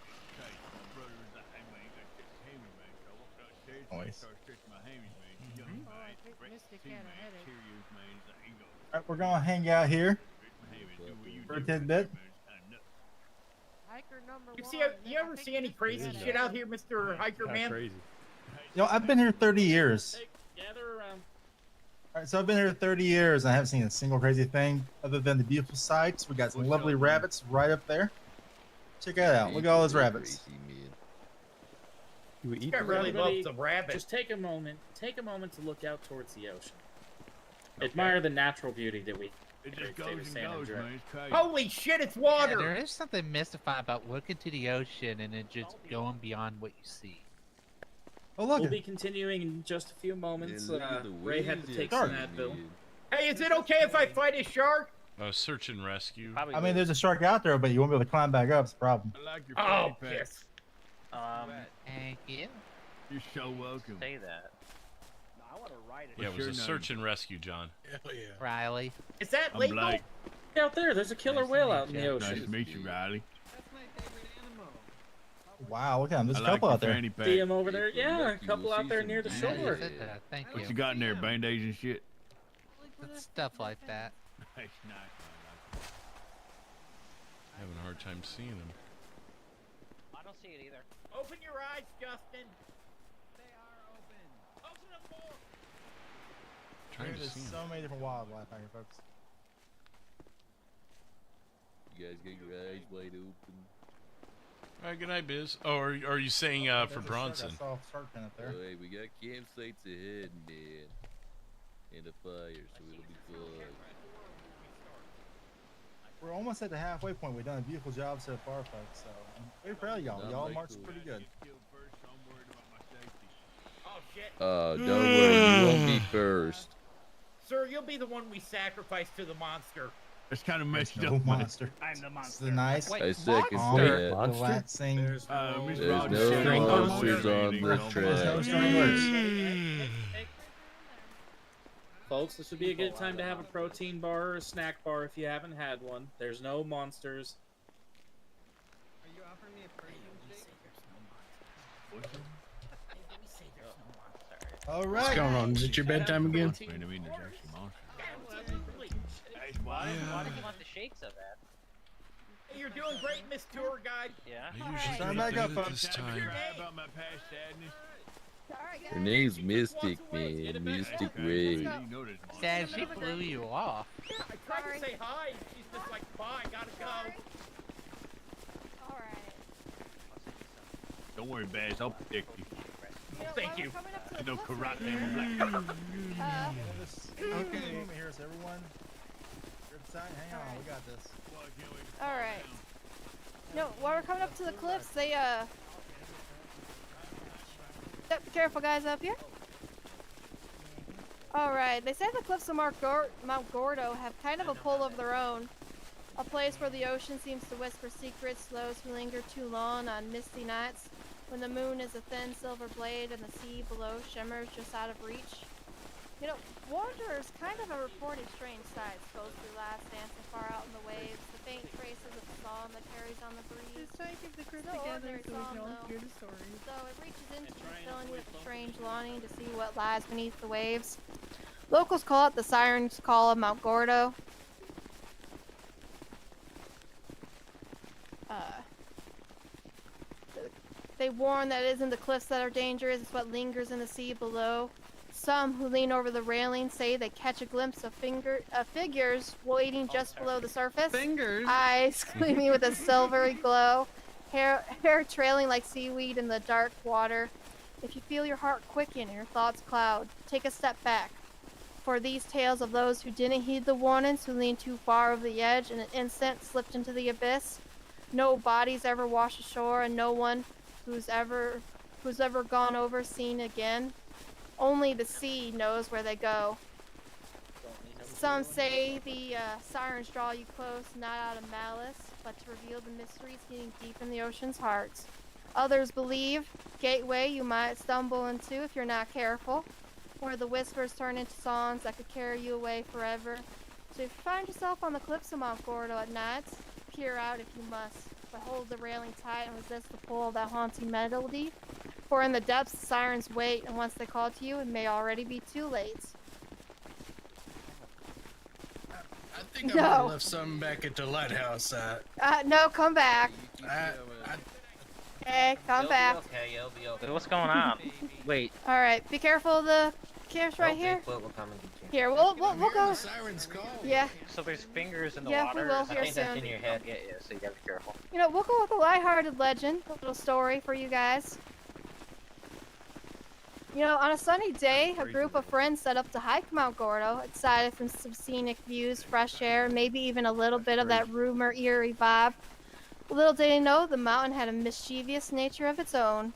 brother was like, hey, man, you got to stretch your hammy, man. So I walked upstairs and I
Always.
started stretching my hammies, man. You
Mm-hmm.
young
Oh, I
man.
think
Breakfast
Mystic
too,
had a
man.
headache.
Cheerios, man. He's like, here you go.
All right, we're gonna hang out here
Stretch my hammies. Do what you
for a
do,
tidbit.
man. It's kind of nuts.
Hiker number
You
one.
see, you ever see any crazy shit out here, Mr. Hiker
Kind
Man?
of crazy.
You know, I've been here 30 years.
Hey, gather around.
All right, so I've been here 30 years and I haven't seen a single crazy thing other than the beautiful sights. We got some
What's
lovely
up, man?
rabbits right up there. Check that out. Look at all those rabbits.
Crazy, man.
You eat
I
the
really
rabbit?
love the rabbit.
Just take a moment. Take a moment to look out towards the ocean. Admire the natural beauty that we.
It
Great
just
state
goes
of
and
San
goes,
Andreas.
man. It's crazy.
Holy shit, it's
Yeah,
water!
there is something mystifying about looking to the ocean and it just going beyond what you see.
Oh, look.
We'll be continuing in just a few moments.
Yeah, look at the
Ray had to
waves
take
out
some
there,
Advil.
man.
Hey, is it okay if I fight a shark?
Search and rescue.
Probably
I mean,
would.
there's a shark out there, but you won't be able to climb back up. It's a problem.
I like your
Oh,
fanny pack.
yes.
Thank you.
You're so welcome.
Say that.
No, I want to ride it.
Yeah, it was
your
a
name?
search and rescue, John.
Hell yeah.
Riley.
Is that
I'm
legal?
Blake.
Look out there. There's a killer
Nice to
whale
meet
out in the
you.
Nice
ocean.
to meet you, Riley.
That's my favorite animal.
Wow, look at them. There's
I
a
like
couple
your
out there.
fanny pack.
See him over there?
If you're
Yeah, a
lucky,
couple
you'll
out
see
there
some
near the
beauty
Yeah, you
shore.
said that. Thank
What
you.
you got in there? Band-aids and shit?
Stuff like that.
That's nice, man.
Having a hard time seeing him.
I don't see it either.
Open your eyes, Justin.
They are open.
Open them more.
Trying to
There's
see him.
so many different wildlife out here, folks.
You guys get your eyes wide open.
All right, good night, Biz. Oh, are you saying
There's
for
a shark.
Bronson?
I saw a shark fin up there.
Oh, hey, we got campsites ahead, man. And a fire, so it'll be fun.
We're almost at the halfway point. We've done a beautiful job so far, folks. So I'm very proud of y'all.
Not
Y'all
like
marched
cool.
pretty good.
Oh, shit.
Don't worry, you won't be first.
Sir, you'll be the one we sacrifice to the monster.
It's kind of
There's
messed
no
up, man.
monster.
I'm the
It's
monster.
the nice,
Wait,
I second
calm,
that.
Monster?
relaxing.
Miss
There's
Rogers
no
said ain't
monsters
no
on the
There's no
track.
strong words.
Folks, this would be a good time to have a protein bar or a snack bar if you haven't had one. There's no monsters.
Are you offering me a protein shake?
All
What's
right.
going on? Is it your bedtime again?
Wait, I mean, there's actually monsters.
Why, why did you want the shakes of that?
Hey, you're doing great, Miss Tour Guide.
Yeah.
I usually
Start
do
back
that
up,
at
folks.
this time.
About my past sadness.
Her name's Mystic, man. Mystic Ray.
You know there's monsters.
Dad, she blew you off.
I tried to say hi, and she's just like, bye, gotta go.
Alright.
Don't worry, Baz. I'll protect you.
Thank you.
I know karate. I'm like,
Okay. Here, so everyone. Grip tight. Hang on. We got this.
Alright. No, while we're coming up to the cliffs, they, Yep, be careful, guys, up here. Alright, they say the cliffs of Mount Gordo have kind of a pull of their own. A place where the ocean seems to whisper secrets to those who linger too long on misty nights, when the moon is a thin silver blade and the sea below shimmers just out of reach. You know, Wanderer's kind of a reported strange sight, ghostly lads dancing far out in the waves, the faint traces of the song that carries on the breeze.
Just try to keep the group
No
together
ordinary
so we
song,
can all
though.
hear the story.
So it reaches into you, filling you with a strange longing to see what lies beneath the waves. Locals call it the Siren's Call of Mount Gordo. They warn that it isn't the cliffs that are dangerous, it's what lingers in the sea below. Some who lean over the railing say they catch a glimpse of figures waiting just below the surface.
Fingers?
Eyes gleaming with a silvery glow. Hair trailing like seaweed in the dark water. If you feel your heart quicken and your thoughts cloud, take a step back. For these tales of those who didn't heed the warnings, who leaned too far over the edge and an instant slipped into the abyss. No bodies ever wash ashore, and no one who's ever gone over seen again. Only the sea knows where they go. Some say the sirens draw you close, not out of malice, but to reveal the mysteries hidden deep in the ocean's heart. Others believe gateway you might stumble into if you're not careful, where the whispers turn into songs that could carry you away forever. So if you find yourself on the cliffs of Mount Gordo at night, peer out if you must, but hold the railing tight and resist the pull of that haunting melody. For in the depths, the sirens wait, and once they call to you, it may already be too late.
I think I might have left something back at the lighthouse.
No, come back. Hey, come back.
Okay, you'll be okay. What's going on? Wait.
All right, be careful of the caves right here.
Bigfoot will come and get you.
Here, we'll go.
Sirens call.
Yeah.
So there's fingers in the
Yeah,
water.
we will
I
here
think that's
soon.
in your head. Yeah, so you gotta be careful.
You know, we'll go with a lighthearted legend, a little story for you guys. You know, on a sunny day, a group of friends set up to hike Mount Gordo, excited from some scenic views, fresh air, maybe even a little bit of that rumor eerie vibe. Little did they know, the mountain had a mischievous nature of its own.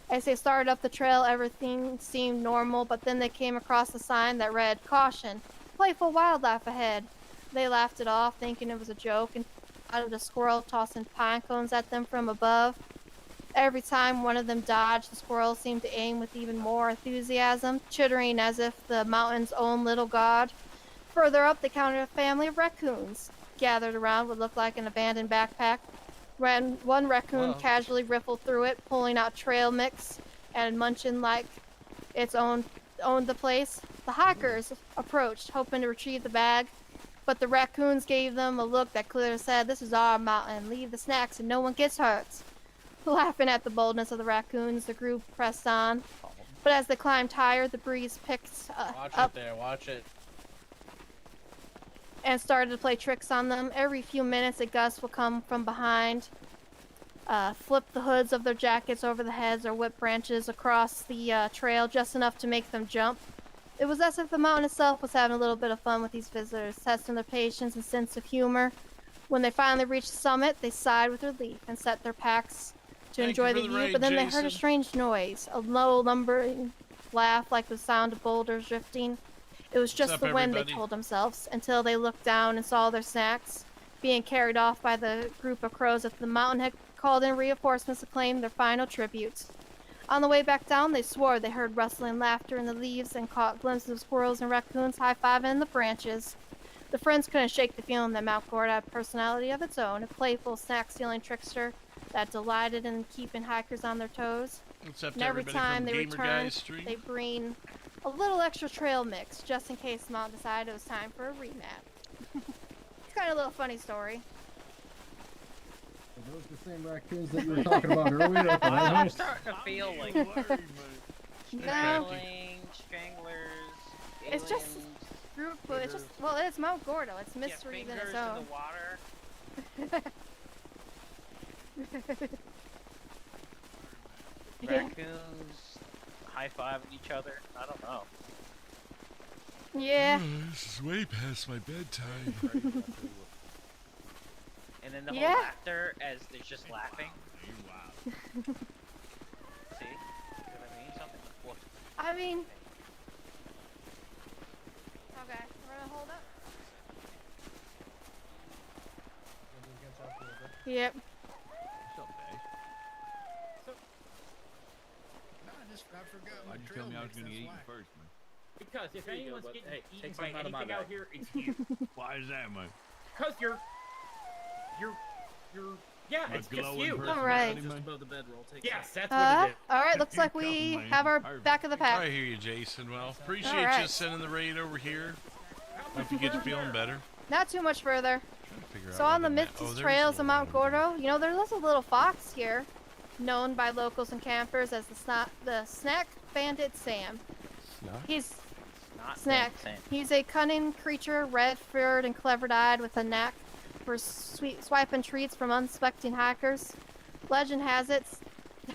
As they started up the trail, everything seemed normal, but then they came across a sign that read, "Caution, playful wildlife ahead." They laughed it off, thinking it was a joke, and out of the squirrel tossing pine cones at them from above. Every time one of them dodged, the squirrel seemed to aim with even more enthusiasm, chittering as if the mountain's own little god. Further up, they counted a family of raccoons, gathered around what looked like an abandoned backpack. One raccoon casually riffled through it, pulling out trail mix and munching like its owned the place. The hikers approached, hoping to retrieve the bag, but the raccoons gave them a look that clearly said, "This is our mountain, leave the snacks and no one gets hurt." Laughing at the boldness of the raccoons, the group pressed on. But as they climbed higher, the breeze picked up
there, watch it.
and started to play tricks on them. Every few minutes, a gust will come from behind, flip the hoods of their jackets over the heads, or whip branches across the trail just enough to make them jump. It was as if the mountain itself was having a little bit of fun with these visitors, testing their patience and sense of humor. When they finally reached the summit, they sighed with relief and set their packs to enjoy the view, but then they heard a strange noise, a low, lumbering laugh like the sound of boulders drifting. It was just the wind, they told themselves, until they looked down and saw their snacks being carried off by the group of crows that the mountain had called in reinforcements to claim their final tribute. On the way back down, they swore they heard rustling laughter in the leaves and caught glimpses of squirrels and raccoons high-fiving in the branches. The friends couldn't shake the feeling that Mount Gordo had a personality of its own, a playful, snack-stealing trickster that delighted in keeping hikers on their toes.
Except
and every
everybody
time
from
they
Gamer
returned,
Guys stream.
they bring a little extra trail mix, just in case the mountain decided it was time for a remap. It's kind of a little funny story.
Are those the same raccoons that you were talking about earlier?
I'm starting to feel like
No.
strangling, stranglers.
It's just group, it's just, well, it's Mount Gordo. It's mystery in its own.
In the water. Raccoons high-fiving each other. I don't know.
Yeah.
This is way past my bedtime.
And then the whole laughter as they're just laughing. See? See what I mean? Something. What?
I mean, okay, we're gonna hold up. Yep.
I forgot.
Why'd you tell me I was gonna get eaten first, man?
Because if
There you go,
anyone's
but
getting
hey,
eaten
take
by
some out of my
anything out
bag.
here, it's you.
Why is that, man?
Because you're. Yeah,
My
it's just
glowing
you.
personality,
All right.
man?
Above the bedroll. Take
Yes, that's what it is.
All right. Looks like we have our back of the pack.
I hear you, Jason. Well, appreciate
All
you
right.
sending the raid over here. Hope you get to feeling better.
Not too much further.
Figure
So
out
on the
where
Misty
there's
trails
a
of Mount Gordo, you know, there's a little fox here, known by locals and campers as the Snack Bandit Sam. He's
Not
Snack.
Sam.
He's a cunning creature, red-furred and clever-eyed, with a knack for swiping treats from unsuspecting hikers. Legend has it.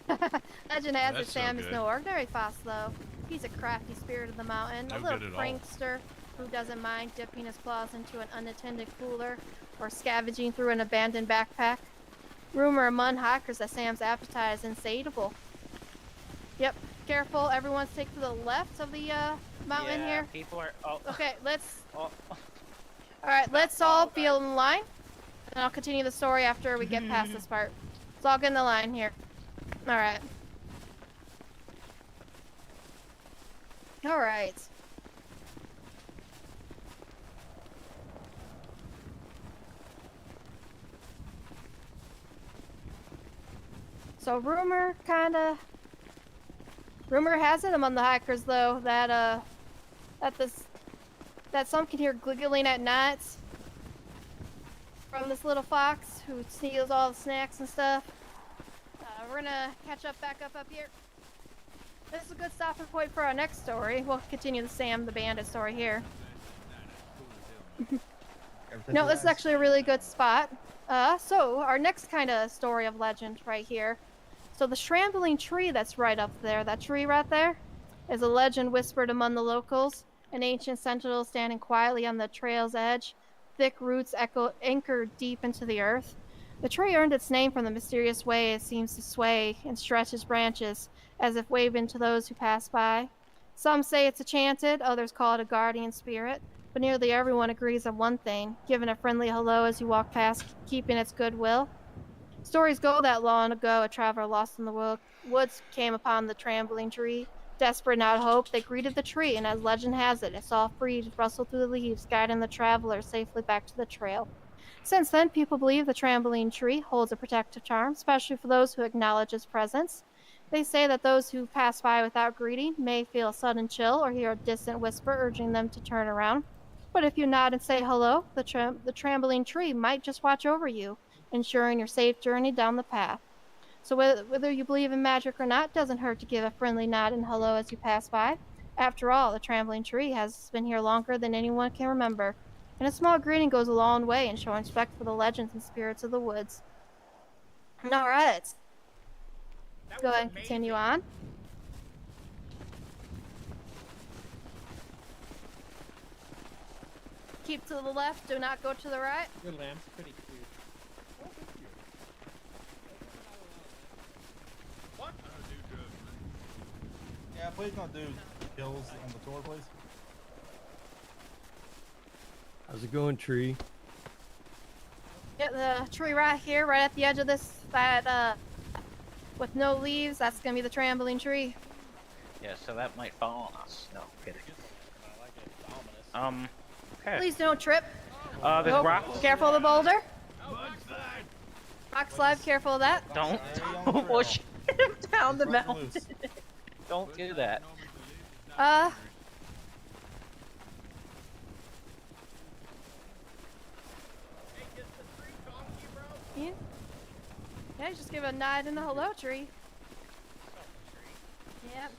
Legend has it.
That's
Sam
no
is
good.
no ordinary fox, though. He's a crafty spirit of the mountain,
No
a little
good at all.
prankster who doesn't mind dipping his claws into an unattended cooler or scavenging through an abandoned backpack. Rumor among hikers that Sam's appetite is insatiable. Yep, careful. Everyone's take to the left of the mountain
Yeah,
here.
people are. Oh.
Okay, let's.
Oh.
All right, let's all be in line, and I'll continue the story after we get past this part. So I'll get in the line here. All right. All right. So rumor has it among the hikers though that that some can hear giggling at night from this little fox who steals all the snacks and stuff. We're gonna catch up back up here. This is a good stopping point for our next story. We'll continue the Sam the Bandit story here. No, this is actually a really good spot. So our next kind of story of legend right here. So the shambling tree that's right up there, that tree right there, is a legend whispered among the locals. An ancient sentinel standing quietly on the trail's edge, thick roots anchored deep into the earth. The tree earned its name from the mysterious way it seems to sway and stretch its branches, as if waving to those who pass by. Some say it's enchanted, others call it a guardian spirit, but nearly everyone agrees on one thing, giving a friendly hello as you walk past, keeping its goodwill. Stories go that long ago, a traveler lost in the woods came upon the trembling tree. Desperate and out of hope, they greeted the tree, and as legend has it, a soft breeze rustled through the leaves, guiding the traveler safely back to the trail. Since then, people believe the trembling tree holds a protective charm, especially for those who acknowledge its presence. They say that those who pass by without greeting may feel a sudden chill or hear a distant whisper urging them to turn around. But if you nod and say hello, the trembling tree might just watch over you, ensuring your safe journey down the path. So whether you believe in magic or not, doesn't hurt to give a friendly nod and hello as you pass by. After all, the trembling tree has been here longer than anyone can remember, and a small greeting goes a long way in showing respect for the legends and spirits of the woods. All right. Let's go ahead and continue on. Keep to the left, do not go to the right.
Your lamp's pretty cute.
What?
Yeah, please don't do kills on the tour, please.
How's it going, tree?
Get the tree right here, right at the edge of this, with no leaves, that's gonna be the trembling tree.
Yeah, so that might fall on us. No, kidding. Okay.
Please don't trip.
There's
Nope.
rocks.
Careful of the boulder. Rock slide, careful of that.
Don't push him down the mountain. Don't do that. Yeah, just give a nod and a hello, tree. Yep.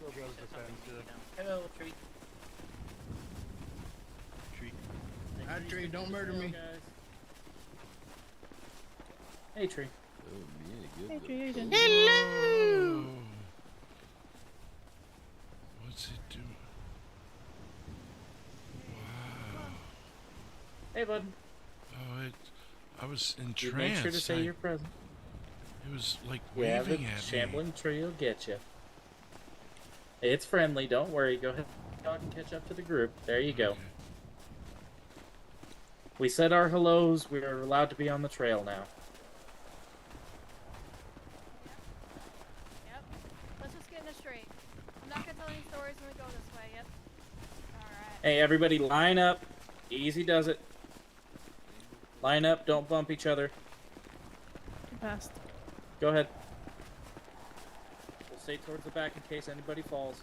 Hello, tree.
Hi, tree, don't murder me.
Hey, tree.
Hey, tree, how you doing?
Hello. What's it doing? Wow.
Hey, bud.
Oh, I was
You
entranced.
make sure to say you're present.
It was like
Yeah, the
waving at me.
shambling tree will get you. It's friendly, don't worry. Go ahead and catch up to the group. There you go. We said our hellos. We're allowed to be on the trail now. Hey, everybody, line up. Easy does it. Line up. Don't bump each other.
Best.
Go ahead. We'll stay towards the back in case anybody falls.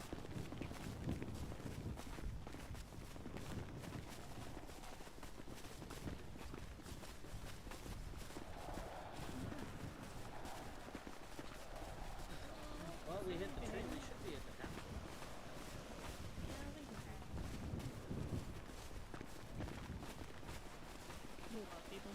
Well, we hit the train. We should be at the house.
Move up, people.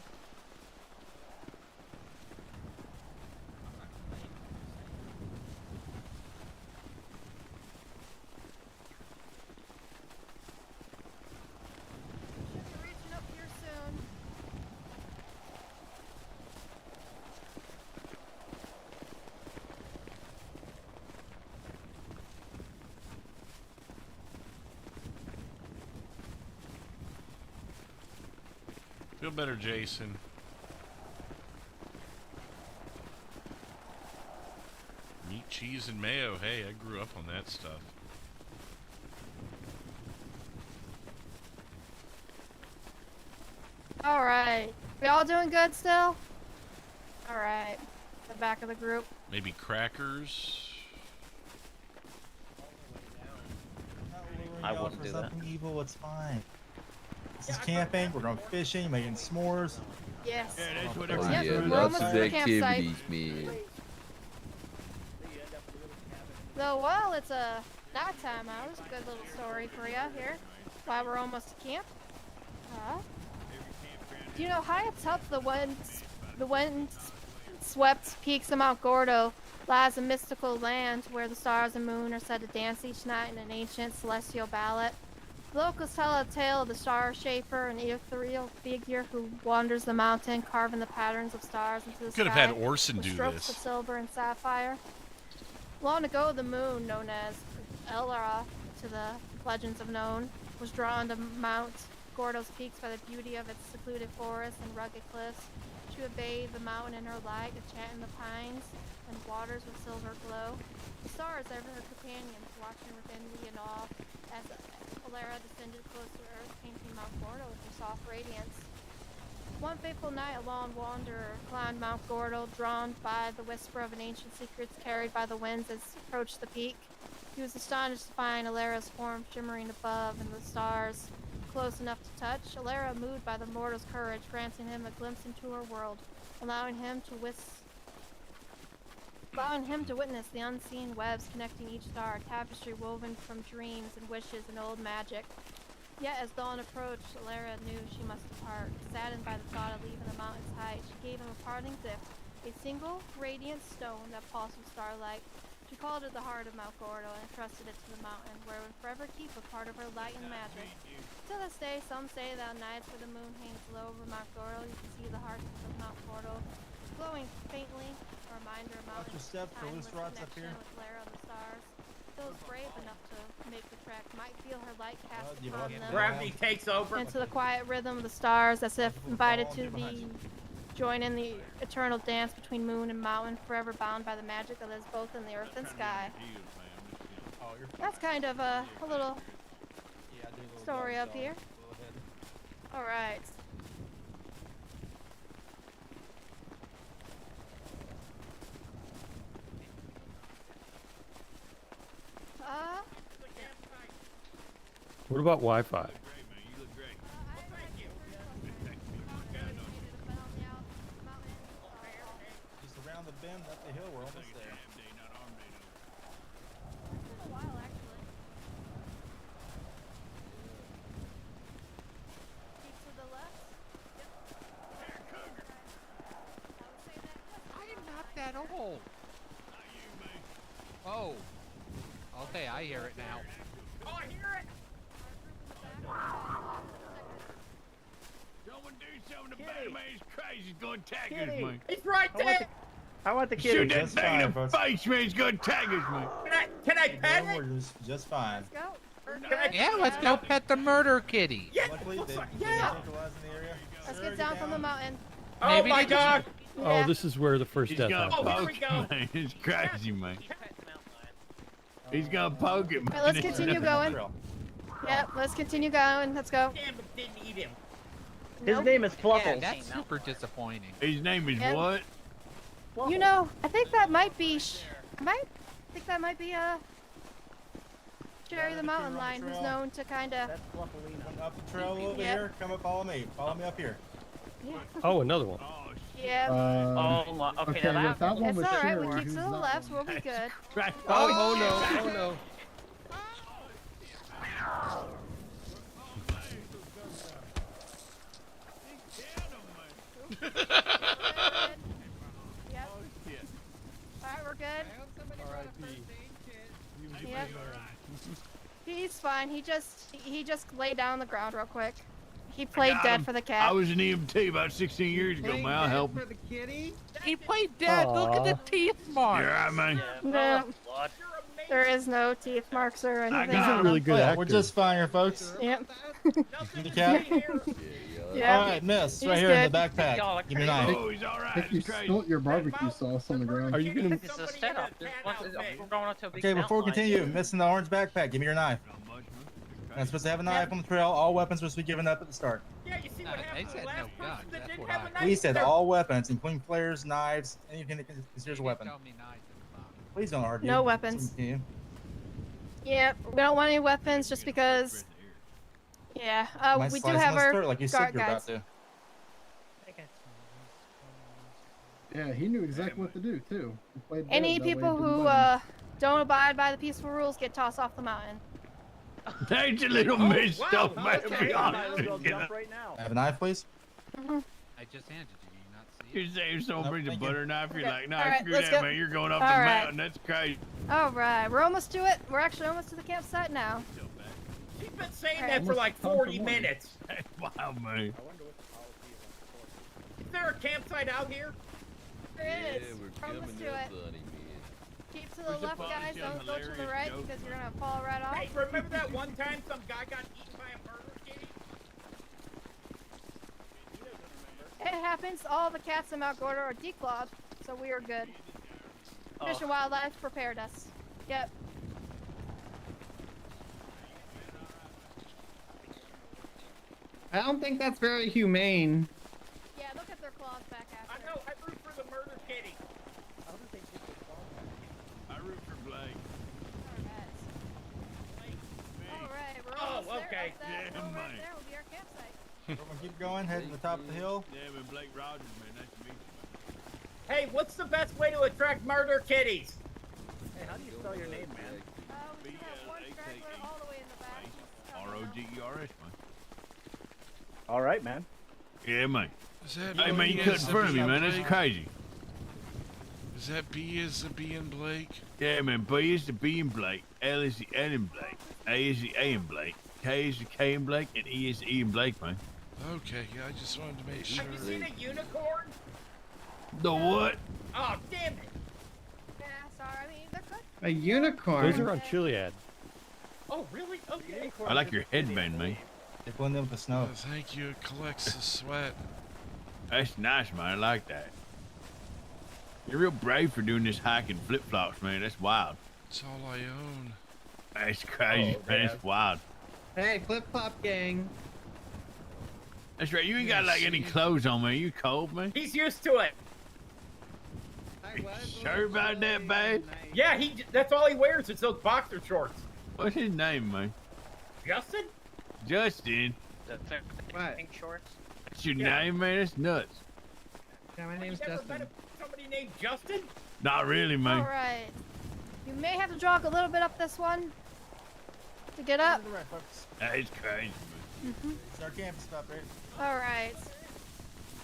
Reaching up here soon.
Feel better, Jason. Meat, cheese, and mayo. Hey, I grew up on that stuff.
All right. We all doing good still? All right. The back of the group.
Maybe crackers.
I wouldn't do that. Evil, it's fine. This is camping. We're going fishing, making s'mores.
Yes.
Oh,
Yeah,
yeah,
we're
lots
almost
of
to the campsite.
activities, man.
So, well, it's a nighttime out. It's a good little story for you here. Why we're almost to camp. Do you know high atop the wind-swept peaks of Mount Gordo lies a mystical land where the stars and moon are said to dance each night in an ancient celestial ballet. Locals tell a tale of the star shaper, an ethereal figure who wanders the mountain, carving the patterns of stars into the sky.
Could have had Orson
with
do
strokes
this.
of silver and sapphire. Long ago, the moon, known as Elra to the legends of known, was drawn to Mount Gordo's peaks by the beauty of its secluded forests and rugged cliffs. She would bathe the mountain in her light, enchant the pines and waters with silver glow. The stars, ever her companions, watching with envy and awe as Alara descended close to earth, painting Mount Gordo with her soft radiance. One fateful night, a lone wanderer climbed Mount Gordo, drawn by the whisper of an ancient secrets carried by the winds as he approached the peak. He was astonished to find Alara's form shimmering above and the stars close enough to touch. Alara, moved by the mortal's courage, granting him a glimpse into her world, allowing him to witness the unseen webs connecting each star, a tapestry woven from dreams and wishes and old magic. Yet as dawn approached, Alara knew she must depart. Saddened by the thought of leaving the mountain's height, she gave him a parting gift, a single radiant stone that pulsed with starlight. She called it the heart of Mount Gordo and entrusted it to the mountain, where it would forever keep a part of her light and magic. To this day, some say that on nights where the moon hangs low over Mount Gordo, you can see the heart of Mount Gordo glowing faintly, a reminder of
Watch your
mountain's
step for
timeless
loose rods up
connection
here.
with Lara of the stars. Those brave enough to make the trek might feel her light cast
you
upon
want
them.
Gravity takes over.
Into the quiet rhythm of the stars, as if invited to join in the eternal dance between moon and mountain, forever bound by the magic that is both in the earth and sky. That's kind of a little story up here. All right.
What about Wi-Fi?
Just around the bend, up the hill, we're almost there.
I am not that old. Oh. Okay, I hear it now.
Oh, I hear it!
Someone do something about him, man. He's crazy. He's gonna tag us,
Kitty.
man.
It's right there!
I want the
Shoot
kitty.
that
Just
thing in
fine,
the face, man. He's gonna tag us, man.
Can I pet it?
We're just fine.
Yeah, let's go pet the murder kitty.
Yeah.
Luckily, they
Yeah.
centralized in the area.
Let's get down from the mountain.
Oh
Maybe
my
they
god!
Oh, this is where the first
He's
death
gonna
happened.
Oh, here we
poke
go.
it, man. It's crazy, man. He's gonna poke it, man.
All right, let's continue going. Yep, let's continue going. Let's go.
Damn it, didn't eat him.
His name is Fluffles.
Yeah, that's super disappointing.
His name is
Yep.
what?
You know, I think that might be. Jerry the Mountain Lion, who's known to kind of.
That's Fluffalina.
Up the trail over
Yep.
here. Come up, follow me. Follow me up here.
Oh, another one.
Yeah.
Oh, my, okay,
okay,
now
with that one
It's
with
alright,
Shira,
we keep
who's
to the
that
left,
one?
we'll be good.
Oh no! Oh no!
Yep. Alright, we're good. Yep. He's fine. He just laid down on the ground real quick. He played
got
dead
him.
for the
I
cat.
was an EMT about 16 years ago, man. I'll help him.
For the kitty?
He played dead. Look at the teeth marks.
You're right, man.
No, there is no teeth marks or anything.
He's a really good actor.
We're just fine here, folks.
Yep.
The cat.
Yeah.
All right, miss.
He's
Right here in
good.
the backpack. Give me your knife.
Oh, he's all right.
If you
It's crazy.
spilt your barbecue sauce on the ground.
Are you gonna?
It's a setup. We're going up to a big
Okay, before we
mountain line.
continue, missing the orange backpack. Give me your knife. I'm supposed to have a knife on the trail. All weapons are supposed to be given up at the start.
Yeah, you see what
They
happened to
said
the
no
last
guns.
person that
That's
didn't
what
have
I.
a knife?
We said
There-
all weapons, including flares, knives, anything that is considered a weapon.
Tell me knives in the box.
Please don't argue.
No weapons.
Continue.
Yep. We don't want any weapons just because. Yeah.
Might
We do
slice
have
my
our
throat like you said
guard
you're about
guys.
to.
Yeah, he knew exactly what to do too. He played dead,
Any
that way he
people
didn't
who
bite him.
don't abide by the peaceful rules get tossed off the mountain.
That's a little messed
wow,
up, man.
okay.
To be honest
Might as
with
well
you.
jump right now.
Have a knife, please.
I just handed you. You not see it?
You say if someone
Nope,
brings a
thank you.
butter knife, you're
Okay.
like, nah,
All right,
screw
let's
that,
go.
man. You're going off
All
the
right.
mountain. That's crazy.
All right, we're almost to it. We're actually almost to the campsite now.
She's been saying
Alright.
that for like
Almost time for
40
morning.
minutes.
Wow, man.
Is there a campsite out here?
There
Yeah,
is.
we're
We're almost
coming
to
up,
it.
buddy, man.
Keep to the
Where's the
left,
policy
guys.
on
Don't go to the
hilarious
right
joke?
because you're gonna fall right off.
Hey, remember that one time some guy got eaten by a murder kitty?
It happens. All the cats in Mount Gordo are declawed, so we are good. Fish and Wildlife prepared us. Yep.
I don't think that's very humane.
Yeah, look at their claws back
I
after.
know, I root for the murder kitty.
I root for Blake.
Alright, we're
Oh,
almost there.
okay.
Up that
Yeah,
hill right
man.
there will be our campsite.
We're gonna keep going. Head to the top of the hill.
Yeah, man, Blake Rogers, man. Nice to meet you.
Hey, what's the best way to attract murder kitties?
Hey, how do you spell your name, man?
We do have one straggler all the way in the back.
R-O-G-E-R-S, man.
All right, man.
Yeah, man.
Is that
Hey, man, you
B
cut in
as
front of me,
in
man. That's
Blake?
crazy.
Is that B as in B in Blake?
Yeah, man. B is the B in Blake. L is the L in Blake. A is the A in Blake. K is the K in Blake. And E is the E in Blake, man.
Okay, yeah, I just wanted to make sure.
Have you seen a unicorn?
The what?
Oh, damn it.
Yeah, sorry. I mean, they're good.
A unicorn.
Those are on Chiliad.
Oh, really? Okay.
I like your headband, man.
They blend in with the snow.
Thank you. It collects the sweat.
That's nice, man. I like that. You're real brave for doing this hiking flip-flops, man. That's wild.
It's all I own.
That's crazy,
Oh,
man.
man.
That's wild.
Hey, flip flop gang.
That's right. You ain't got like any clothes on, man. You cold, man?
He's used to it.
Sure about that, babe?
Yeah, that's all he wears is those boxer shorts.
What's his name, man?
Justin?
Justin.
The
What?
pink shorts.
That's your
Yeah.
name, man? That's nuts.
Yeah, my
You
name's
never met
Justin.
somebody named Justin?
Not really, man.
Alright. You may have to jog a little bit up this one to get up.
To the right, folks.
That's crazy, man.
It's our campus stop right.
Alright.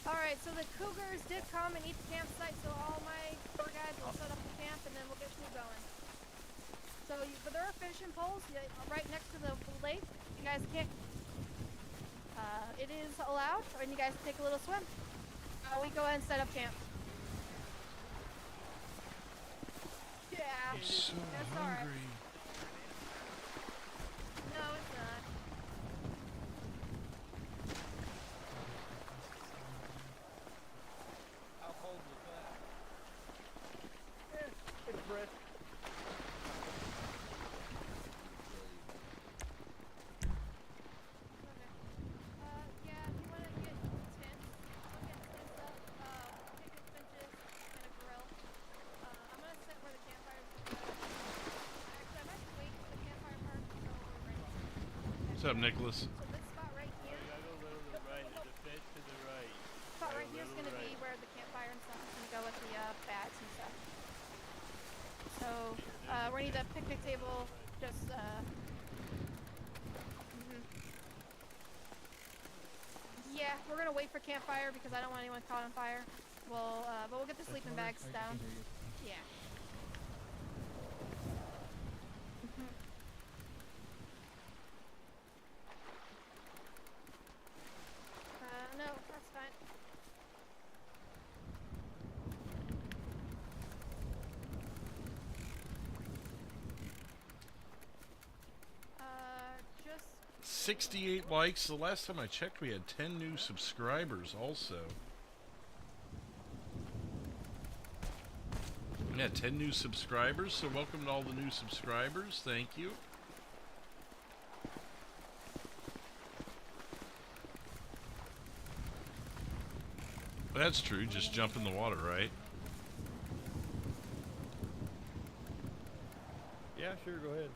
Alright, so the cougars did come and eat the campsite, so all my tour guides will set up the camp and then we'll get you going. So, but there are fishing poles right next to the lake. You guys can't. It is allowed, and you guys take a little swim. We go ahead and set up camp. Yeah.
I'm so
That's alright.
hungry.
No, it's not.
How cold was that?
It's brisk.
What's up, Nicholas?
Spot right here is gonna be where the campfire and stuff is gonna go with the bats and stuff. So we need a picnic table. Just yeah, we're gonna wait for campfire because I don't want anyone caught on fire. We'll but we'll get the sleeping bags down. Yeah. No, that's fine. Just
68 likes. The last time I checked, we had 10 new subscribers also. Yeah, 10 new subscribers, so welcome to all the new subscribers. Thank you. That's true, just jump in the water, right?
Yeah, sure, go ahead.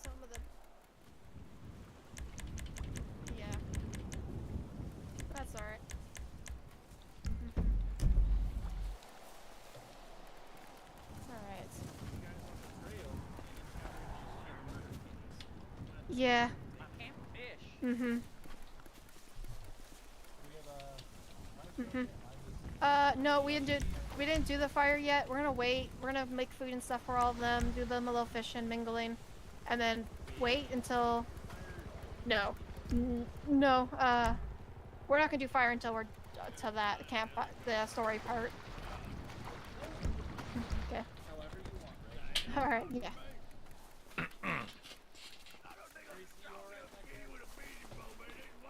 some of the yeah. That's alright. Alright. Yeah. No, we didn't do the fire yet. We're gonna wait. We're gonna make food and stuff for all of them, do them a little fishing, mingling, and then wait until. No, no. We're not gonna do fire until we're to that the story part. Okay. All right. Yeah.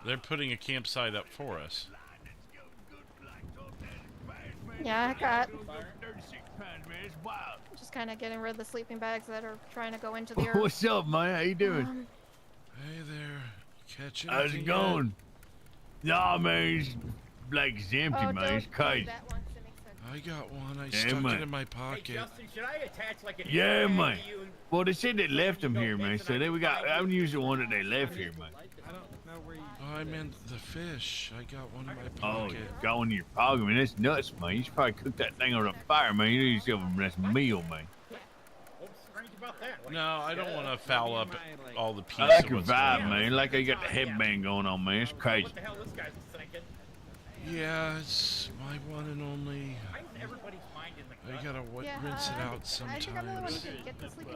They're putting a campsite up for us.
Yeah, I got. Just kind of getting rid of the sleeping bags that are trying to go into the earth.
What's up, man? How you doing?
Hey there. Catch
How's it
anything
going? Nah, man, it's like it's empty, man. It's crazy.
I got one. I
Yeah,
stuck
man.
it in my
Hey,
pocket.
Justin, should I attach like an
Yeah,
airbag
man.
to you?
Well, they said they left them here, man. So they I'm using one that they left here, man.
Oh, I meant the fish. I got one in my
Oh,
pocket.
you got one in your pocket, man. That's nuts, man. You should probably cook that thing over the fire, man. You need yourself a nice meal, man.
What's strange about that?
No, I don't want to foul up all the peace.
I like
of
your
what's
vibe,
going on.
man. Like you got the headband going on, man. It's crazy.
What the hell this guy's thinking?
Yeah, it's my one and only.
Why is everybody's mind in the
I gotta rinse it out sometimes.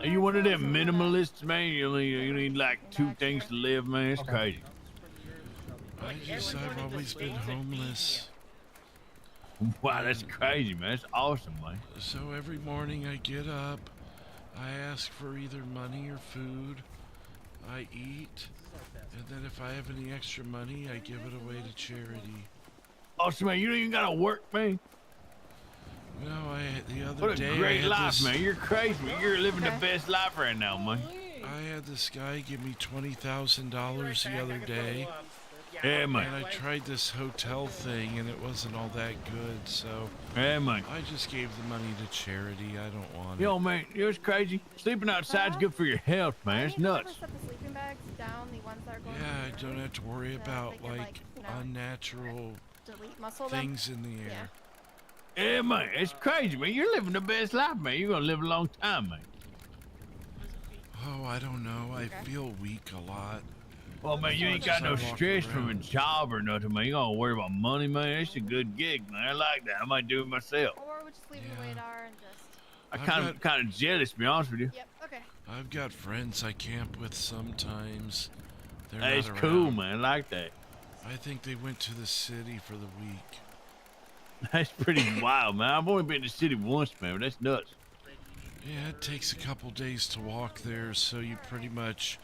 Are you one of them minimalists, man? You need like 2 things to live, man. It's crazy.
I've always been homeless.
Wow, that's crazy, man. That's awesome, man.
So every morning I get up, I ask for either money or food. I eat, and then if I have any extra money, I give it away to charity.
Awesome, man. You don't even gotta work, man.
No, the other
What a
day
great
I had
life,
this,
man. You're crazy. You're living the best life right now, man.
I had this guy give me $20,000 the other day.
Yeah, man.
And I tried this hotel thing and it wasn't all that good, so
Yeah, man.
I just gave the money to charity. I don't want
Yo, man, you know what's crazy? Sleeping outside's good for your health, man. It's nuts.
Set the sleeping bags down, the ones that are going.
Yeah, I don't have to worry about like unnatural
delete muscle them.
things in the air.
Yeah, man. It's crazy, man. You're living the best life, man. You're gonna live a long time, man.
Oh, I don't know. I feel weak a lot.
Well, man, you ain't got no stress from a job or nothing, man. You don't worry about money, man. It's a good gig, man. I like that. I might do it myself.
Or we just leave it the way it are and just.
I'm kind of jealous, to be honest with you.
Yep. Okay.
I've got friends I camp with sometimes. They're
That's
not
cool,
around.
man. I like that.
I think they went to the city for the week.
That's pretty wild, man. I've only been to the city once, man, but that's nuts.
Yeah, it takes a couple days to walk there, so you pretty much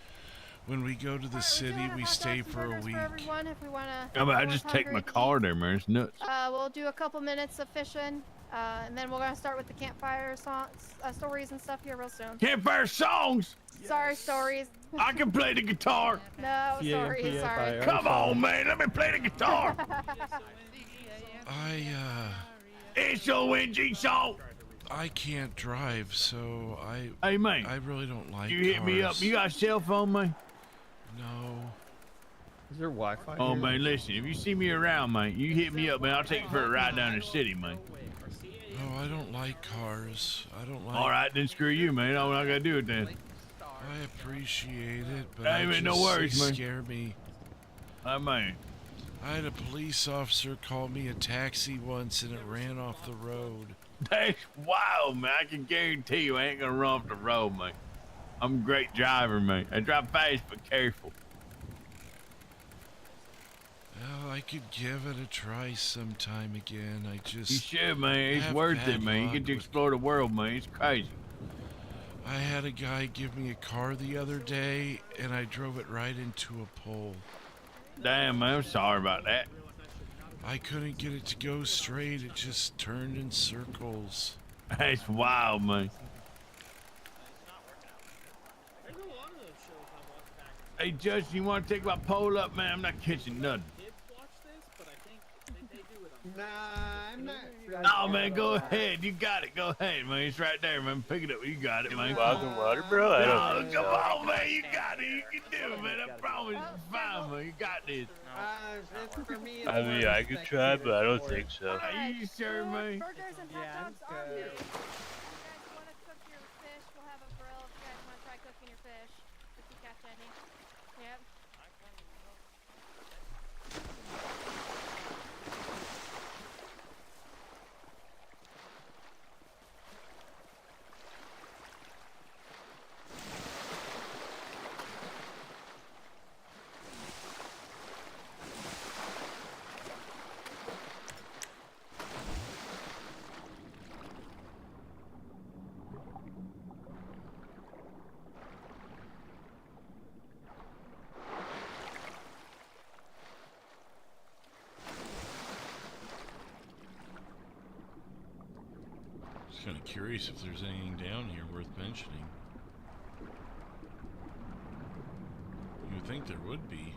When we go to the city, we stay for a week.
For everyone, if we wanna.
I mean, I just take my car there, man. It's nuts.
We'll do a couple minutes of fishing, and then we're gonna start with the campfire songs, stories and stuff here real soon.
Campfire songs.
Sorry, stories.
I can play the guitar.
No, sorry, sorry.
Come on, man. Let me play the guitar. It's a windy song.
I can't drive, so
Hey, man.
I really don't like
You hit me up.
cars.
You got a cell phone, man?
No.
Is there Wi-Fi?
Oh,
here?
man, listen. If you see me around, man, you hit me up, man. I'll take you for a ride down the city, man.
No, I don't like cars. I don't like.
All right, then screw you, man. I'm not gonna do it then.
I appreciate it, but
Hey, man, no worries,
they
man.
scare me.
Man.
I had a police officer call me a taxi once, and it ran off the road.
That's wild, man. I can guarantee you I ain't gonna run off the road, man. I'm a great driver, man. I drive fast but careful.
Well, I could give it a try sometime again. I just.
You should, man. It's
have
worth it,
bad
man. You
luck
get to
with-
explore the world, man. It's crazy.
I had a guy give me a car the other day, and I drove it right into a pole.
Damn, man. I'm sorry about that.
I couldn't get it to go straight. It just turned in circles.
That's wild, man. Hey, Justin, you want to take my pole up, man? I'm not catching nothing.
Nah, I'm not.
Oh, man, go ahead. You got it. Go ahead, man. It's right there, man. Pick it up. You got it, man.
Walking water, bro? I don't think
Come
so.
on, man. You got it. You can do it, man. I promise it's fine, man. You got this.
It's for me.
I mean, I could try, but I don't think so.
Are you sure, man?
Burgers and hot
Yeah,
dogs
I'm
are
good.
here. If you guys wanna cook your fish, we'll have a grill. If you guys wanna try cooking your fish, if you catch any. Yep.
Just kind of curious if there's anything down here worth mentioning. You would think there would be.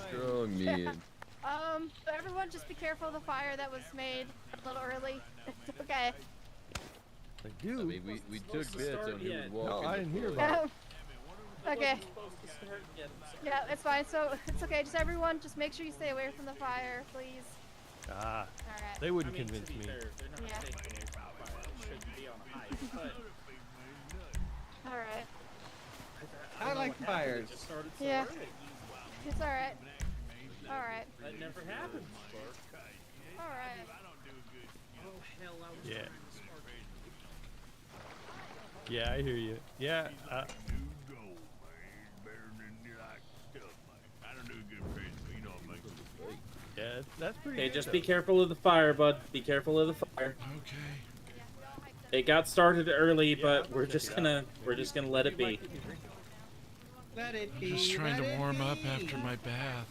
Strong man.
Everyone just be careful of the fire that was made a little early. It's okay.
I do.
I mean, we took bets on who would walk
No,
in
I
the
didn't hear
pole.
about it.
Okay. Yeah, it's fine. So it's okay. Just everyone, just make sure you stay away from the fire, please.
Ah,
Alright.
they wouldn't convince me.
Yeah. Alright.
I like fires.
Yeah. It's alright. Alright.
That never happens.
Alright.
Oh, hell, I was
Yeah.
trying to spark it.
Yeah, I hear you. Yeah. Yeah, that's pretty.
Okay,
good,
just
though.
be careful of the fire, bud. Be careful of the fire.
Okay.
It got started early, but we're just gonna let it be.
Let it
I'm
be.
just trying
let
to
it
warm up
be.
after my bath.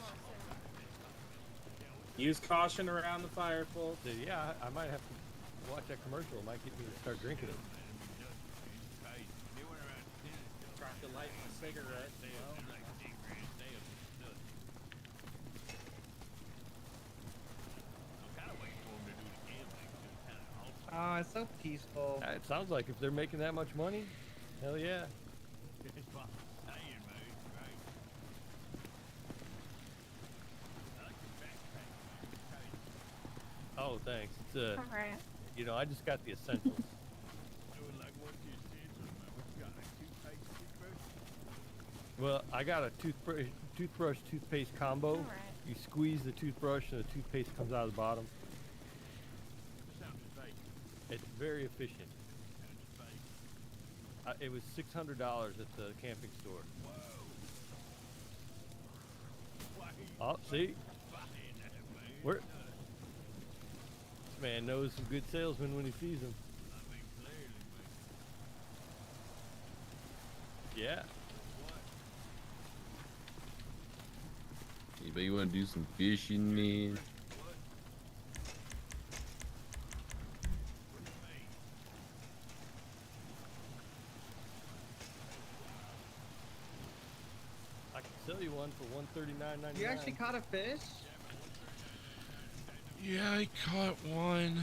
Use caution around the fire, folks.
Dude, yeah, I might have to watch that commercial. It might get me to start drinking it.
Trying to light my cigarette.
Oh, it's so peaceful.
It sounds like if they're making that much money, hell yeah. Oh, thanks. It's
Alright.
you know, I just got the essentials. Well, I got a toothbrush toothpaste combo. You squeeze the toothbrush and the toothpaste comes out of the bottom. It's very efficient. It was $600 at the camping store. Oh, see? Where? This man knows some good salesmen when he sees them. Yeah.
Anybody want to do some fishing, man?
I can sell you one for $139.99.
You actually caught a fish?
Yeah, I caught one.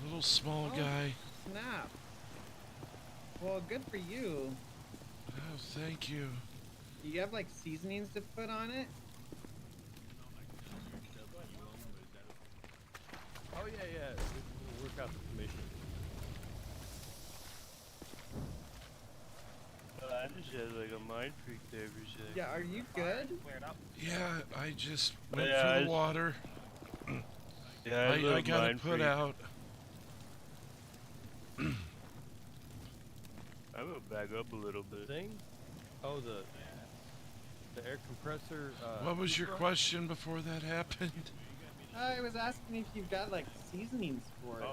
Little small guy.
Snap. Well, good for you.
Oh, thank you.
Do you have like seasonings to put on it?
Oh yeah. We'll work out the commission.
I just had like a mind freak there for a second.
Yeah, are you good?
Yeah, I just went
Yeah,
for the water.
Yeah,
I got it put out.
I'm gonna back up a little bit.
Thing? Oh, the air compressor.
What was your question before that happened?
I was asking if you've got like seasonings for it.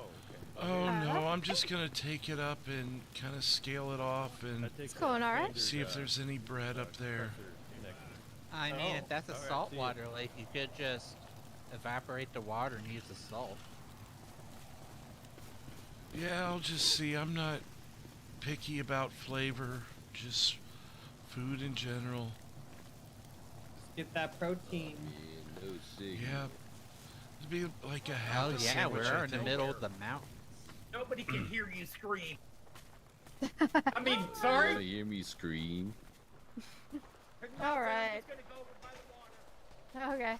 Oh no, I'm just gonna take it up and kind of scale it off and
It's going alright.
see if there's any bread up there.
I mean, if that's a saltwater lake, you could just evaporate the water and use the salt.
Yeah, I'll just see. I'm not picky about flavor, just food in general.
Get that protein.
Yeah, it'd be like a half
Oh
a
yeah,
sandwich,
we're
I
in the
think.
middle of the mountain.
Nobody can hear you scream. I mean,
You want to
sorry.
hear me scream?
Alright. Okay.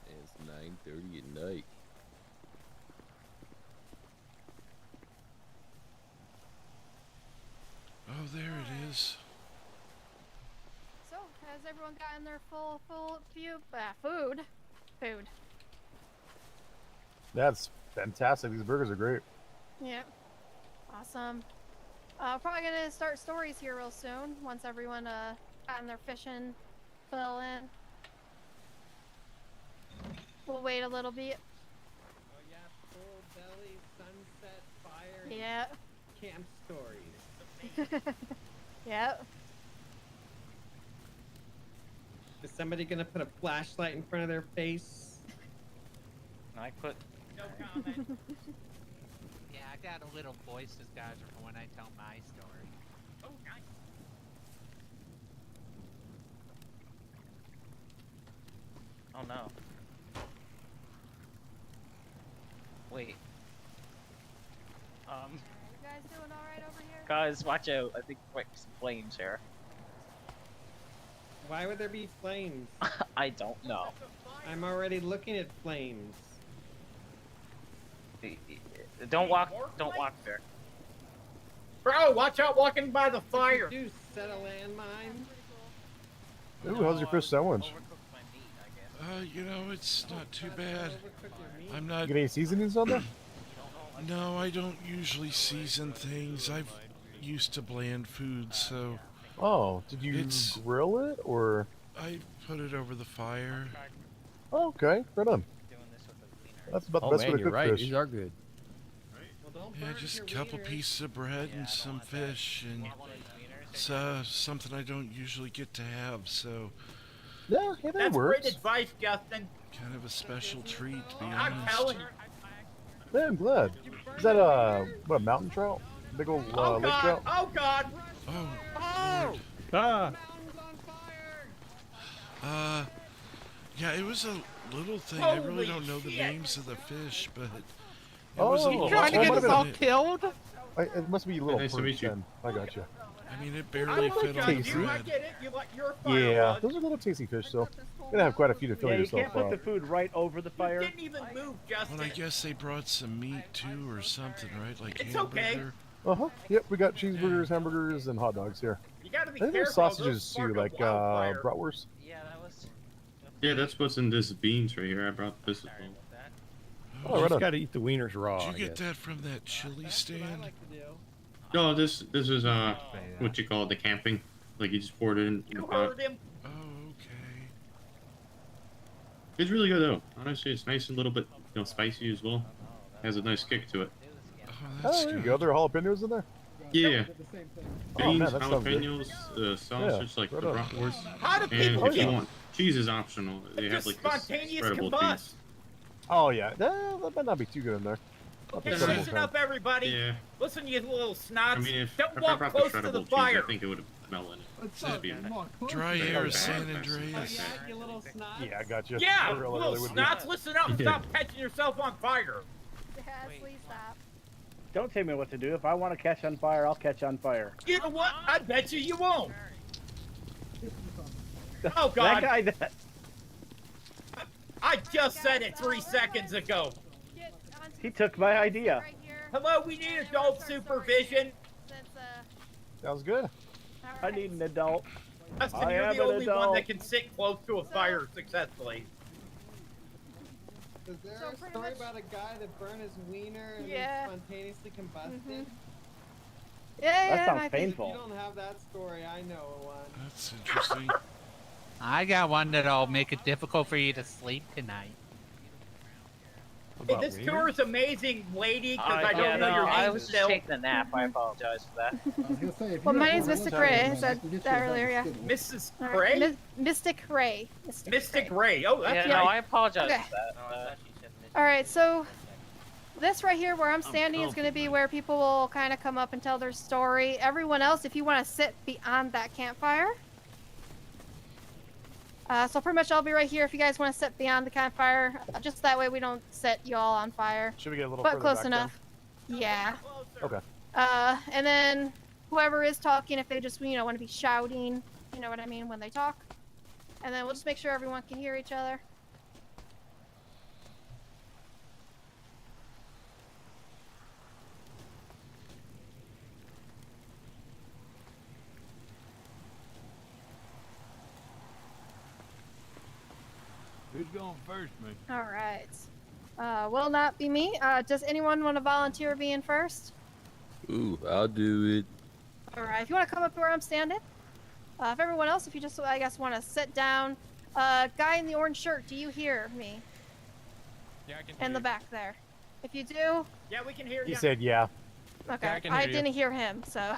It's 9:30 at night.
Oh, there it is.
So, has everyone gotten their full food? Food.
That's fantastic. These burgers are great.
Yep. Awesome. Probably gonna start stories here real soon once everyone gotten their fishing fill in. We'll wait a little bit.
Oh yeah, full belly, sunset, fire.
Yeah.
Camp stories.
Yep.
Is somebody gonna put a flashlight in front of their face?
I put.
No comment.
Yeah, I got a little voice disguiser for when I tell my story.
Oh, nice.
Oh no. Wait.
You guys doing alright over here?
Guys, watch out. I think like some flames here.
Why would there be flames?
I don't know.
I'm already looking at flames.
Don't walk there.
Bro, watch out walking by the fire.
Did you set a landmine?
Ooh, how's your fish sandwich?
You know, it's not too bad. I'm not.
You get any seasonings on there?
No, I don't usually season things. I've used to bland food, so.
Oh, did you grill it or?
I put it over the fire.
Oh, okay, right on. That's about the best way to
you're
cook
right.
fish.
These are good.
Yeah, just a couple pieces of bread and some fish, and it's something I don't usually get to have, so.
Yeah, that
That's
works.
great advice, Justin.
Kind of a special treat, to be
I'm
honest.
telling you.
Yeah, I'm glad. Is that a mountain trout? Big old
Oh
lake
God!
trout?
Oh God!
Oh.
Oh!
Ah.
Yeah, it was a little thing. I really
Holy
don't know the
shit.
names of the fish, but it
Oh,
was a
you
little
trying to get us all
it.
killed?
It must be little
Nice to meet
perch
you.
then. I got you.
I mean, it
I
barely
look
fit
at
on the
you. I
bread.
get it. You're a fire
Yeah,
bug.
those are little tasty fish, though. You're gonna have quite a few to fill
Yeah, you
yourself
can't put
up.
the food right over the fire.
You didn't even move, Justin.
Well, I guess they brought some meat too, or something, right? Like
It's
hamburger.
okay.
Yep, we got cheeseburgers, hamburgers, and hot dogs here.
You gotta be
I think there's
careful. Those
sausages too,
spark a
like
wildfire.
bratwurst.
Yeah, that was.
Yeah, that's what's in this beans right here. I brought this as well.
Oh, right
Just
on.
gotta eat the wieners raw.
Did
I
you get
guess.
that from that chili stand?
No, this is what you call it, the camping. Like you just poured it in the
You
pot.
heard him.
Oh, okay.
It's really good though. Honestly, it's nice and a little bit, spicy as well. Has a nice kick to it.
Oh, there you go. There are jalapenos in there.
Yeah.
Oh, man,
Beans,
that sounds good.
jalapenos, sausage, like
right
the
on.
bratwurst.
How do
And
people
if you
eat?
want, cheese is optional. They have
Just
like this
spontaneous
spreadable
combust.
cheese.
Oh yeah, that might not be too good in there. Not the
Okay,
shreddable
listen
kind.
up, everybody.
Yeah.
Listen, you little snots.
I mean, if
Don't
I
walk
brought
close
the
to the
shreddable cheese,
fire.
I think it would have melted in it. It'd be
Dry
very
air,
bad.
San Andreas.
Yeah, I got you.
Yeah,
I really
little
wouldn't be.
snots, listen up.
Yeah.
Stop catching yourself on fire.
Yes, please stop.
Don't tell me what to do. If I want to catch on fire, I'll catch on fire.
You know what? I bet you won't. Oh,
That
God.
guy that.
I just said it 3 seconds ago.
He took my idea.
Hello, we need adult supervision.
Sounds good.
I need an adult.
Justin,
I
you're
am
the
an
only one
adult.
that can sit close to a fire successfully.
Is there
So
a
pretty
story
much-
about a guy that burned his wiener and
Yeah.
then spontaneously combusted?
Yeah,
That sounds
I think-
painful.
If you don't have that story, I know one.
That's interesting.
I got one that'll make it difficult for you to sleep tonight.
Hey, this tour is amazing, lady, because I don't
yeah,
know
no,
your
I
name
was just
still.
taking a nap. I apologize for that.
I was gonna say, if
Well,
you
my
have
name's
one
Mystic
of
Ray.
those,
I
I
said
can get
that
you a
earlier, yeah.
schedule.
Mrs.
All
Gray?
right, Mystic Ray.
Mystic Ray. Oh, that's
Yeah,
right.
no, I apologize
Okay.
for that.
All right, so this right here where I'm standing is going to be where people will kind of come up and tell their story. Everyone else, if you want to sit beyond that campfire. So pretty much I'll be right here if you guys want to sit beyond the campfire. Just that way we don't set you all on fire.
Should we get a little
But
further
close
back
enough. Yeah.
Okay.
And then whoever is talking, if they just, want to be shouting, you know what I mean, when they talk. And then we'll just make sure everyone can hear each other.
Who's going first, man?
All right. Will not be me. Does anyone want to volunteer being first?
Ooh, I'll do it.
All right. If you want to come up to where I'm standing. If everyone else, if you just, I guess, want to sit down. Guy in the orange shirt, do you hear me?
Yeah, I can
In the back there. If you do,
Yeah, we can hear
He
you.
said yeah.
okay.
I can
I
hear you.
didn't hear him, so. All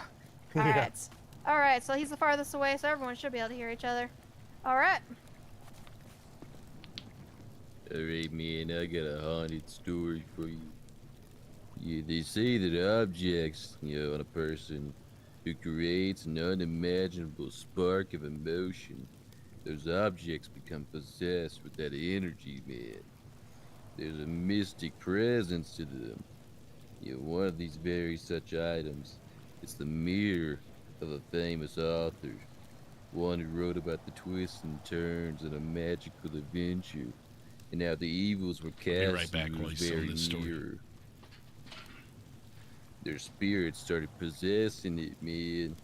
Yeah.
right. All right. So he's the farthest away, so everyone should be able to hear each other. All right.
Alright, man, I got a haunted story for you. Yeah, they say that objects, on a person who creates an unimaginable spark of emotion, those objects become possessed with that energy, man. There's a mystic presence to them. One of these very such items, it's the mirror of a famous author, one who wrote about the twists and turns in a magical adventure, and how the evils were
Be right
cast
back
into
while
his
he's telling
very
this story.
mirror. Their spirits started possessing it, man.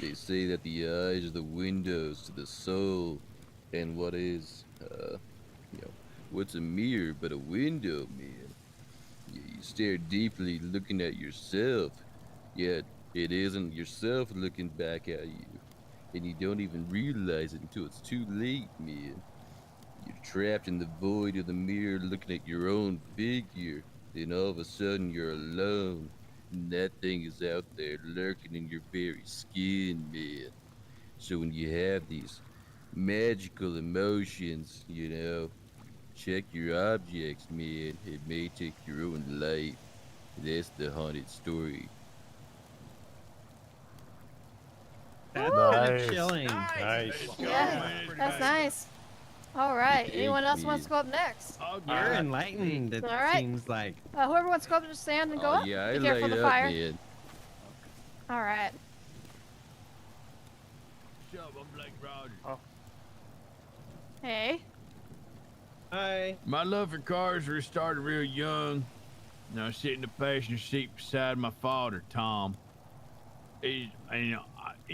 They say that the eyes are the windows to the soul, and what is, what's a mirror but a window, man? You stare deeply looking at yourself, yet it isn't yourself looking back at you, and you don't even realize it until it's too late, man. You're trapped in the void of the mirror looking at your own figure, then all of a sudden you're alone, and that thing is out there lurking in your very skin, man. So when you have these magical emotions, check your objects, man. It may take your own life. That's the haunted story.
That's
Nice.
chilling.
Nice.
Yeah, that's nice. All right. Anyone else wants to go up next?
You're enlightened, it
All right.
seems like.
Whoever wants to go up, just stand and go
Oh,
up.
yeah, I
Be careful
light
of the
up,
fire.
man.
All right.
What's up? I'm Blake Rogers.
Oh.
Hey.
Hi.
My love for cars was started real young. And I was sitting in the passenger seat beside my father, Tom. He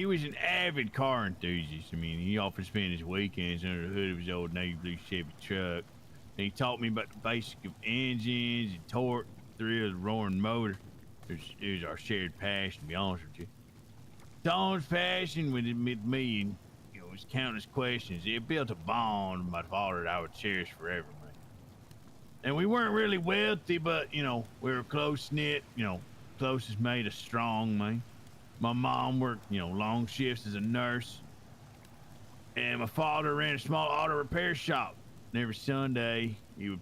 was an avid car enthusiast. I mean, he often spent his weekends under the hood of his old navy blue Chevy truck. And he taught me about the basics of engines and torque, thrill of the roaring motor. It was our shared passion, to be honest with you. Tom's passion with me and his countless questions, it built a bond with my father that I would cherish forever, man. And we weren't really wealthy, but, we were close-knit, closest made us strong, man. My mom worked, long shifts as a nurse. And my father ran a small auto repair shop. And every Sunday, we would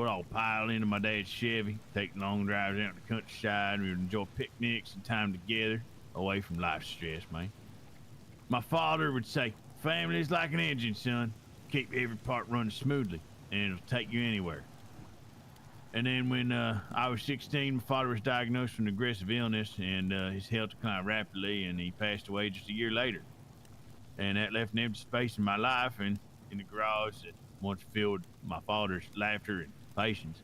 all pile into my dad's Chevy, take long drives out in the countryside. We would enjoy picnics and time together, away from life stress, man. My father would say, family is like an engine, son. Keep every part running smoothly, and it'll take you anywhere. And then when I was 16, my father was diagnosed with an aggressive illness, and his health declined rapidly, and he passed away just a year later. And that left an empty space in my life and in the garage that once filled my father's laughter and patience.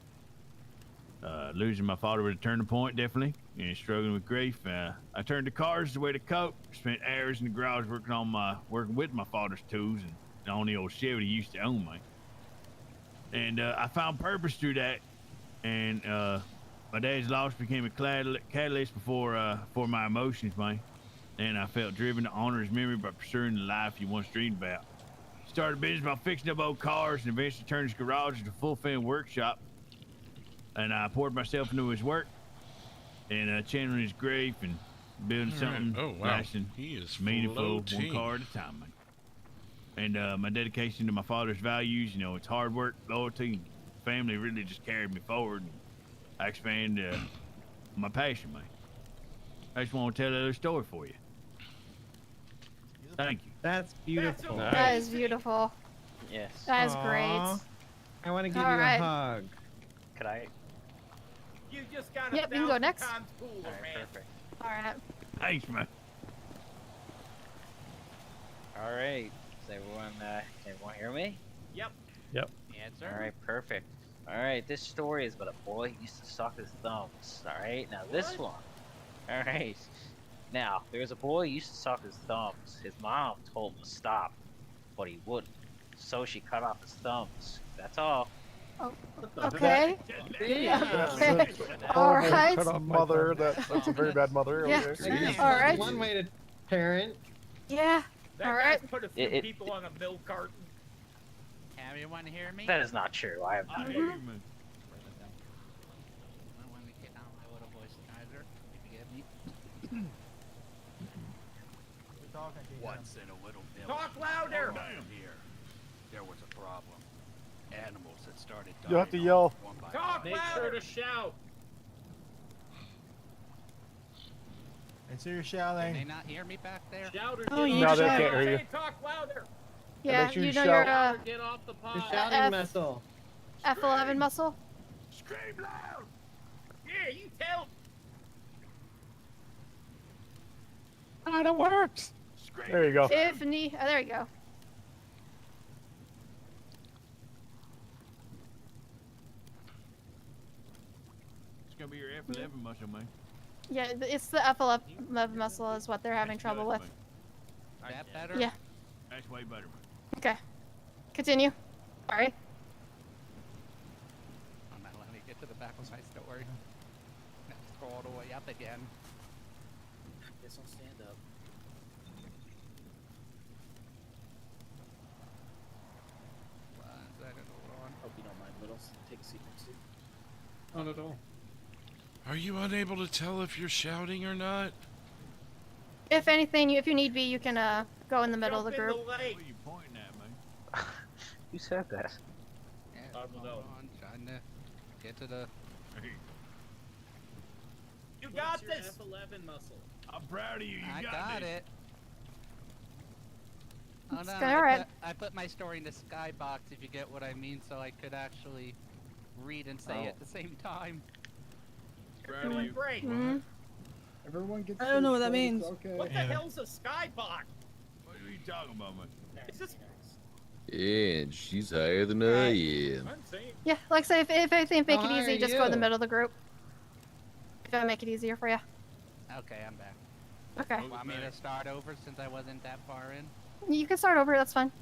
Losing my father was a turning point, definitely, and struggling with grief. I turned to cars as a way to cope. Spent hours in the garage working with my father's tools and on the old Chevy he used to own, man. And I found purpose through that. And my dad's loss became a catalyst for my emotions, man. And I felt driven to honor his memory by pursuing the life he once dreamed about. Started a business about fixing up old cars and eventually turned his garage into a full-fledged workshop. And I poured myself into his work and channeling his grief and building something lasting, meaningful, one car at a time, man. And my dedication to my father's values, it's hard work, loyalty, and family really just carried me forward. And I expanded my passion, man. I just want to tell a little story for you. Thank you.
That's beautiful.
That is beautiful.
Yes.
That is great.
I want to give
All
you
right.
a hug.
Could I?
You just got
Yep, you can go next.
Cooler, man.
Perfect.
All right.
Thanks, man.
All right. Does everyone hear me?
Yep.
Yep.
Answer. All right. Perfect. All right. This story is about a boy who used to suck his thumbs. All right. Now this one. All right. Now there was a boy who used to suck his thumbs. His mom told him to stop, but he wouldn't. So she cut off his thumbs. That's all.
Oh, okay.
Okay.
All right.
Cut off mother. That's a very bad mother.
Yeah.
Okay.
All right.
One way to parent.
Yeah.
That
All
guy
right.
put a few people on a milk carton.
Cam, you want to hear me?
That is not true. I have not.
I want to get on my little voice neither, if you get me.
Once in a little village.
Talk louder!
Around here, there was a problem. Animals had started dying.
You have to yell.
One by
Talk
one.
Make sure to shout.
And so you're
Can they
shouting.
not hear me back there?
Shout or
Oh,
get
you
off
No,
the
they
pod.
can't hear you.
Say talk louder.
Yeah,
sure
you
you
know
shout.
your
Get off the pod.
Your shouting
F-
muscle.
F11 muscle.
Scream loud!
Yeah, you tell.
Ah, that works.
There you go.
If knee. Oh, there you go.
It's gonna be your F11 muscle, man.
Yeah, it's the F11 muscle is what they're having trouble with.
Man.
Is that better?
Yeah.
That's way better, man.
Okay. Continue. Sorry.
I'm not letting me get to the back of my story. Now scroll all the way up again.
Guess I'll stand up.
One second, hold on.
Hope you don't mind, Littles. Take a seat next to you. Not at all.
Are you unable to tell if you're shouting or not?
If anything, if you need be, you can go in the middle of the group.
What are you pointing at, man?
Who said that?
Yeah,
Hold
hold on, trying to get to the...
You got
What's your
this.
F11 muscle.
I'm proud of you. You
I
got
got
this.
it. Oh
It's
no,
going alright.
I put my story in the skybox, if you get what I mean, so I could actually read and say it at the same time.
Proud of you.
Mm-hmm.
Everyone gets.
I don't know what that
their
means.
space, Okay.
What the hell's a skybox?
What are you talking about, man?
Is this
And she's higher than I am.
Yeah, like I say, if anything, make
Oh,
it
hi,
easy,
are
just go in the
you?
middle of the group. If that'll make it easier for you.
Okay, I'm back.
Okay.
Want me to start over since I wasn't that far in?
You can start over, that's fine.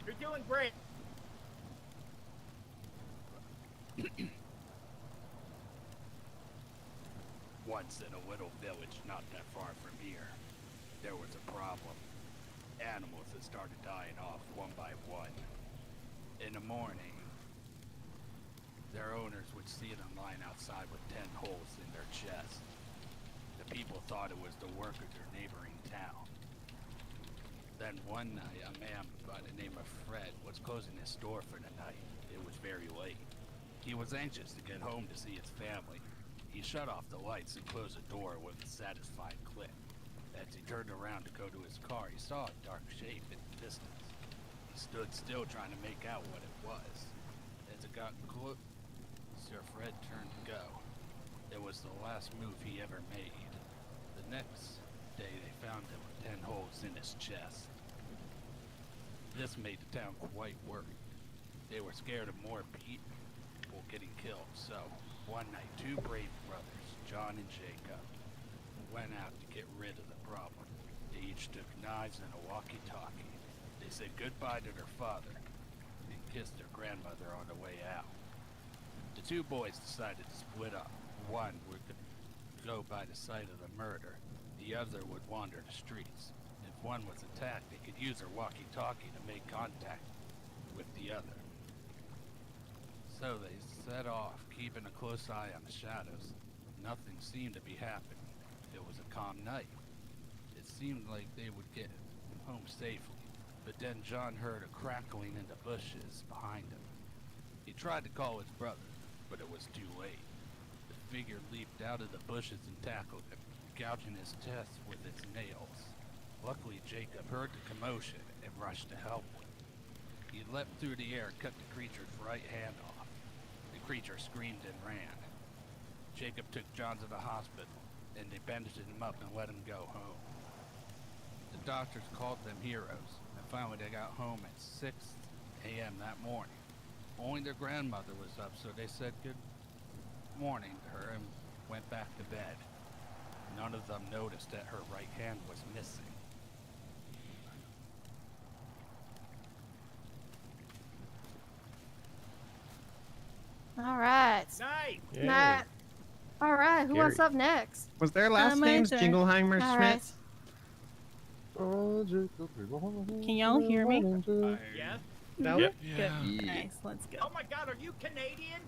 You're doing great.
Once in a little village not that far from here, there was a problem. Animals had started dying off one by one. In the morning, their owners would see them lying outside with 10 holes in their chest. The people thought it was the work of their neighboring town. Then one night, a man by the name of Fred was closing his store for the night. It was very late. He was anxious to get home to see his family. He shut off the lights and closed the door with a satisfied click. As he turned around to go to his car, he saw a dark shape in the distance. He stood still trying to make out what it was. As it got close, Sir Fred turned to go. It was the last move he ever made. The next day they found him with 10 holes in his chest. This made the town quite worried. They were scared of more people getting killed, so one night 2 brave brothers, John and Jacob, went out to get rid of the problem. They each took knives and a walkie-talkie. They said goodbye to their father and kissed their grandmother on the way out. The 2 boys decided to split up. One would go by the site of the murder. The other would wander the streets. If one was attacked, they could use their walkie-talkie to make contact with the other. So they set off, keeping a close eye on the shadows. Nothing seemed to be happening. It was a calm night. It seemed like they would get home safely. But then John heard a crackling in the bushes behind him. He tried to call his brother, but it was too late. The figure leaped out of the bushes and tackled him, gouging his chest with its nails. Luckily, Jacob heard the commotion and rushed to help him. He leapt through the air and cut the creature's right hand off. The creature screamed and ran. Jacob took John to the hospital, and they bandaged him up and let him go home. The doctors called them heroes, and finally they got home at 6 a.m. that morning. Only their grandmother was up, so they said good morning to her and went back to bed. None of them noticed that her right hand was missing.
All right.
Nice.
Nah. All right. Who wants up next?
Was their last
my
names
turn.
Jingleheimer
All
Schmidt?
Can y'all hear me?
Yes.
No?
Yep.
Good.
Yeah.
Nice. Let's go.
Oh my God, are you Canadian?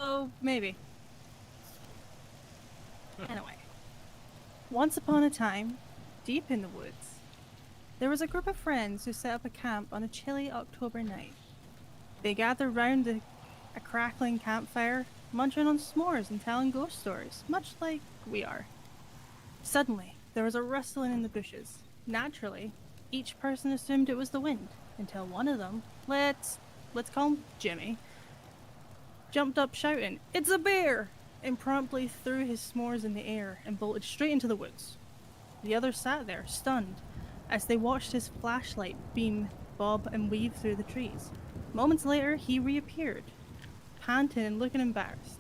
Oh, maybe. Anyway. Once upon a time, deep in the woods, there was a group of friends who set up a camp on a chilly October night. They gathered round a crackling campfire, munching on s'mores and telling ghost stories, much like we are. Suddenly, there was a rustling in the bushes. Naturally, each person assumed it was the wind, until one of them, let's call him Jimmy, jumped up shouting, "It's a bear!" and promptly threw his s'mores in the air and bolted straight into the woods. The others sat there, stunned, as they watched his flashlight beam bob and weave through the trees. Moments later, he reappeared, panting and looking embarrassed.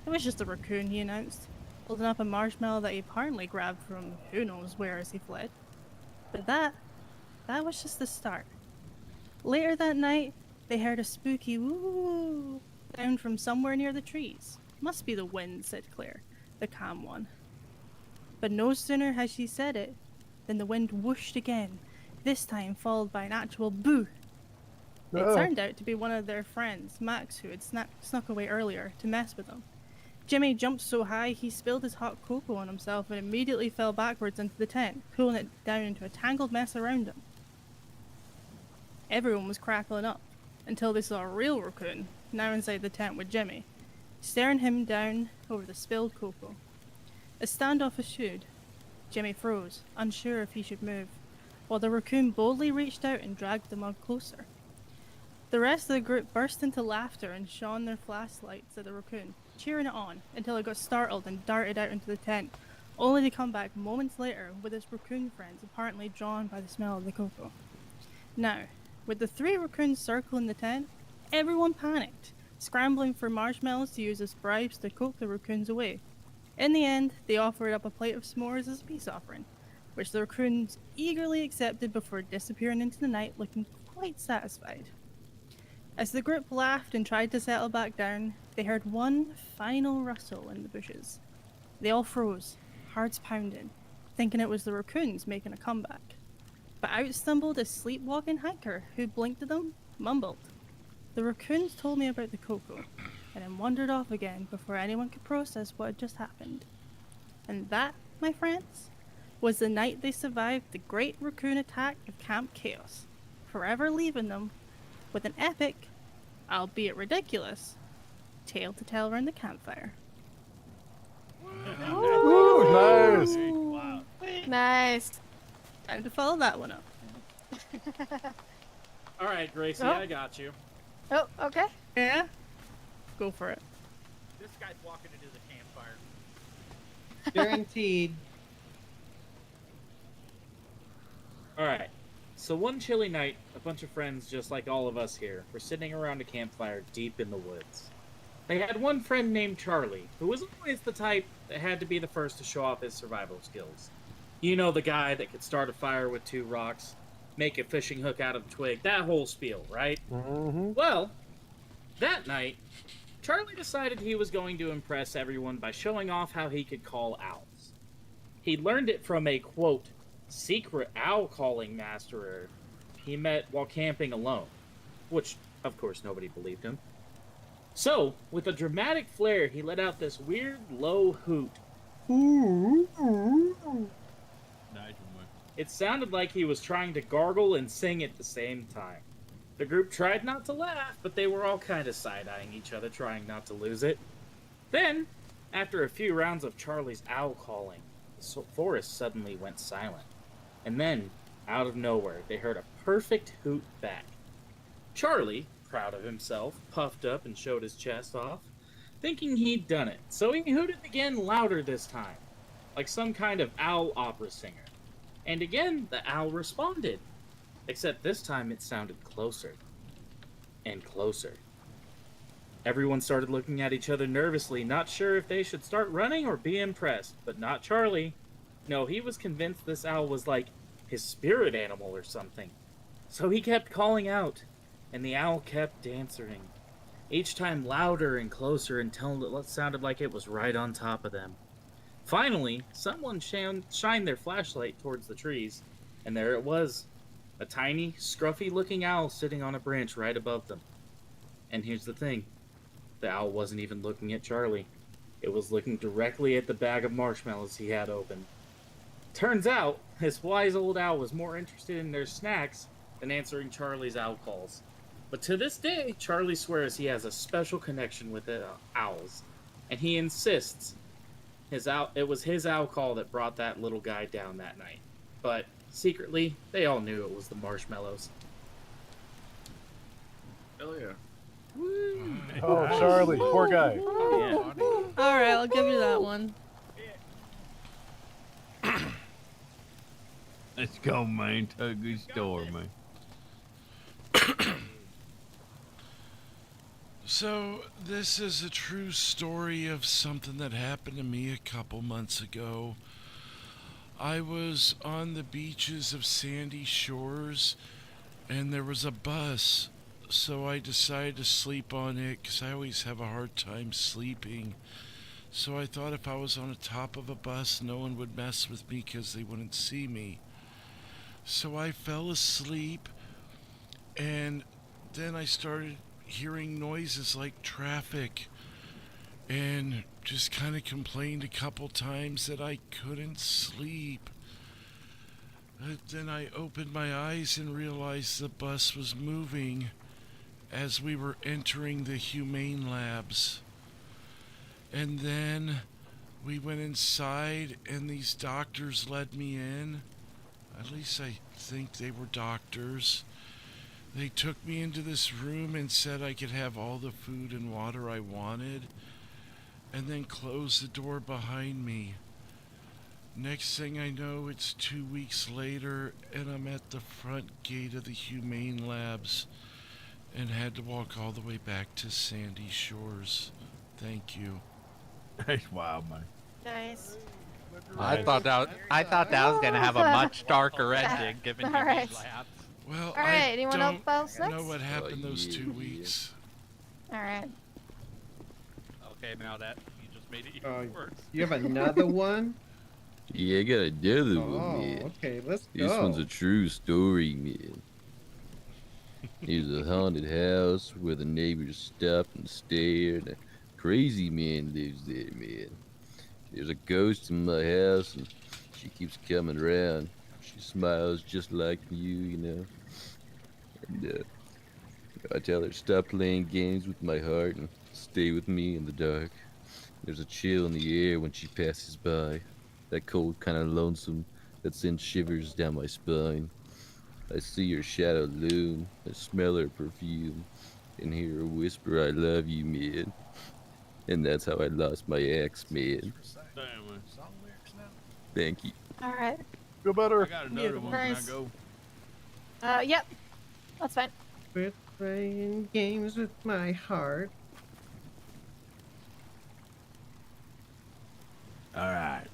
It was just a raccoon, he announced, holding up a marshmallow that he apparently grabbed from who knows where as he fled. But that was just the start. Later that night, they heard a spooky woo sound from somewhere near the trees. Must be the wind, said Claire, the calm one. But no sooner had she said it than the wind whooshed again, this time followed by an actual boo. It turned out to be one of their friends, Max, who had snuck away earlier to mess with them. Jimmy jumped so high he spilled his hot cocoa on himself and immediately fell backwards into the tent, pulling it down into a tangled mess around him. Everyone was crackling up, until they saw a real raccoon, now inside the tent with Jimmy, staring him down over the spilled cocoa. A standoff ensued. Jimmy froze, unsure if he should move, while the raccoon boldly reached out and dragged the mug closer. The rest of the group burst into laughter and shone their flashlights at the raccoon, cheering it on until it got startled and darted out into the tent, only to come back moments later with its raccoon friends apparently drawn by the smell of the cocoa. Now, with the 3 raccoons circling the tent, everyone panicked, scrambling for marshmallows to use as bribes to coax the raccoons away. In the end, they offered up a plate of s'mores as a peace offering, which the raccoons eagerly accepted before disappearing into the night looking quite satisfied. As the group laughed and tried to settle back down, they heard one final rustle in the bushes. They all froze, hearts pounding, thinking it was the raccoons making a comeback. But out stumbled a sleepwalking hiker who blinked at them, mumbled. The raccoons told me about the cocoa, and then wandered off again before anyone could process what had just happened. And that, my friends, was the night they survived the great raccoon attack of Camp Chaos, forever leaving them with an epic, albeit ridiculous, tale to tell around the campfire.
Ooh, nice.
Wow.
Nice.
Time to follow that one up.
All right, Gracie,
Oh.
I got you.
Oh, okay.
Yeah? Go for it.
This guy's walking into the campfire.
Guaranteed.
All right. So one chilly night, a bunch of friends, just like all of us here, were sitting around a campfire deep in the woods. They had one friend named Charlie, who was always the type that had to be the first to show off his survival skills. You know, the guy that could start a fire with 2 rocks, make a fishing hook out of a twig, that whole spiel, right?
Mm-hmm.
Well, that night, Charlie decided he was going to impress everyone by showing off how he could call owls. He learned it from a, quote, secret owl calling master he met while camping alone, which, of course, nobody believed him. So, with a dramatic flair, he let out this weird, low hoot. It sounded like he was trying to gargle and sing at the same time. The group tried not to laugh, but they were all kind of side-eyeing each other, trying not to lose it. Then, after a few rounds of Charlie's owl calling, the forest suddenly went silent. And then, out of nowhere, they heard a perfect hoot back. Charlie, proud of himself, puffed up and showed his chest off, thinking he'd done it. So he hooted again louder this time, like some kind of owl opera singer. And again, the owl responded. Except this time it sounded closer. And closer. Everyone started looking at each other nervously, not sure if they should start running or be impressed. But not Charlie. No, he was convinced this owl was like his spirit animal or something. So he kept calling out, and the owl kept answering. Each time louder and closer until it sounded like it was right on top of them. Finally, someone shined their flashlight towards the trees, and there it was. A tiny, scruffy-looking owl sitting on a branch right above them. And here's the thing. The owl wasn't even looking at Charlie. It was looking directly at the bag of marshmallows he had open. Turns out, this wise old owl was more interested in their snacks than answering Charlie's owl calls. But to this day, Charlie swears he has a special connection with the owls. And he insists it was his owl call that brought that little guy down that night. But secretly, they all knew it was the marshmallows.
Hell yeah.
Oh, Charlie, poor guy.
Yeah.
Alright, I'll give you that one.
Let's go, man. Tell a good story, man.
So, this is a true story of something that happened to me a couple months ago. I was on the beaches of Sandy Shores, and there was a bus, so I decided to sleep on it, because I always have a hard time sleeping. So I thought if I was on the top of a bus, no one would mess with me because they wouldn't see me. So I fell asleep, and then I started hearing noises like traffic, and just kind of complained a couple times that I couldn't sleep. But then I opened my eyes and realized the bus was moving as we were entering the humane labs. And then we went inside, and these doctors led me in. At least I think they were doctors. They took me into this room and said I could have all the food and water I wanted, and then closed the door behind me. Next thing I know, it's 2 weeks later, and I'm at the front gate of the Humane Labs and had to walk all the way back to Sandy Shores. Thank you.
That's wild, man.
Nice.
I thought that was gonna have a much darker ending, given
All
you
right.
laughed.
Well,
All right.
I
Anyone
don't
else next?
know what happened those 2 weeks.
All right.
Okay, now that you just made it even worse.
You have another one?
Yeah, I got another one,
Oh,
man.
okay, let's
This
go.
one's a true story, man. Here's a haunted house where the neighbors stopped and stared. A crazy man lives there, man. There's a ghost in my house, and she keeps coming around. She smiles just like you know. And I tell her, stop playing games with my heart and stay with me in the dark. There's a chill in the air when she passes by. That cold kind of lonesome that sends shivers down my spine. I see her shadow loom, I smell her perfume, and hear her whisper, I love you, man. And that's how I lost my ex, man. Thank you.
All right.
Feel better.
I got another one. Can I
Nice.
go?
Yep. That's fine.
Quit playing games with my heart.
All right.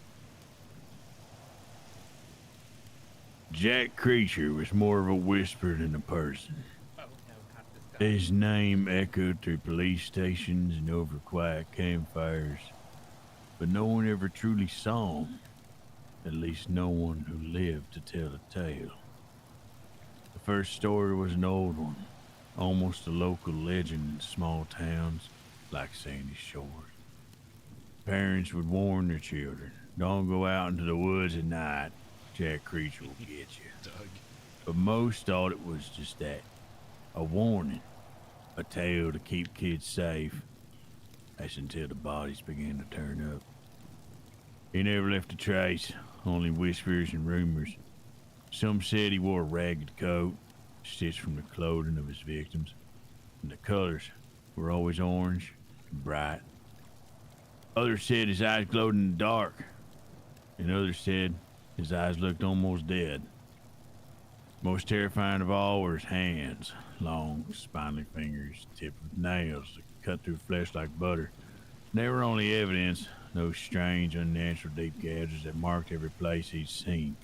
Jack Creature was more of a whisper than a person. His name echoed through police stations and over quiet campfires, but no one ever truly saw him. At least no one who lived to tell the tale. The first story was an old one, almost a local legend in small towns like Sandy Shores. Parents would warn their children, don't go out into the woods at night. Jack Creature will get you.
Doug.
But most thought it was just that. A warning. A tale to keep kids safe. That's until the bodies began to turn up. He never left a trace, only whispers and rumors. Some said he wore a ragged coat, stitched from the clothing of his victims, and the colors were always orange and bright. Others said his eyes glowed in the dark, and others said his eyes looked almost dead. Most terrifying of all were his hands, long, spindly fingers tipped with nails that cut through flesh like butter. They were only evidence, those strange, unnatural deep gouges that marked every place he'd seen.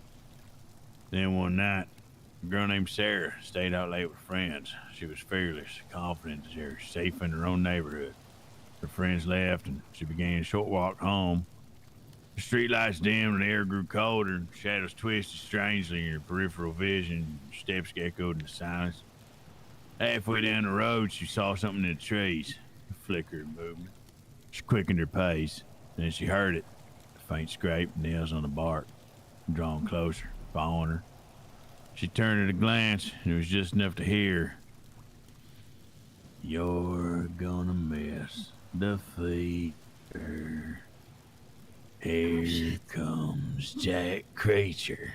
Then one night, a girl named Sarah stayed out late with friends. She was fearless, confident that she was safe in her own neighborhood. Her friends left, and she began a short walk home. The streetlights dimmed and the air grew colder. Shadows twisted strangely in her peripheral vision. Steps echoed in the silence. Halfway down the road, she saw something in the trees. A flicker of movement. She quickened her pace. Then she heard it. A faint scrape, nails on the bark. Drawing closer, following her. She turned at a glance, and it was just enough to hear. You're gonna miss the feeder. Here comes Jack Creature.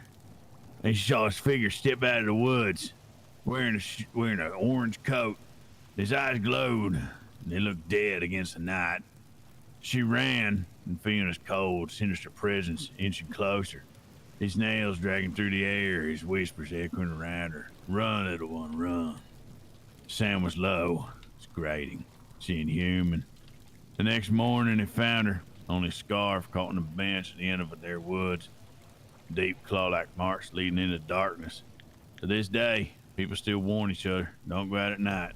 And she saw his figure step out of the woods, wearing an orange coat. His eyes glowed, and they looked dead against the night. She ran, and feeling his cold, sinister presence inching closer. His nails dragging through the air, his whispers echoing around her. Run, little one, run. The sound was low. It's grating. She inhuman. The next morning, they found her. Only a scarf caught in a bench at the end of their woods. Deep claw-like marks leading into darkness. To this day, people still warn each other, don't go out at night.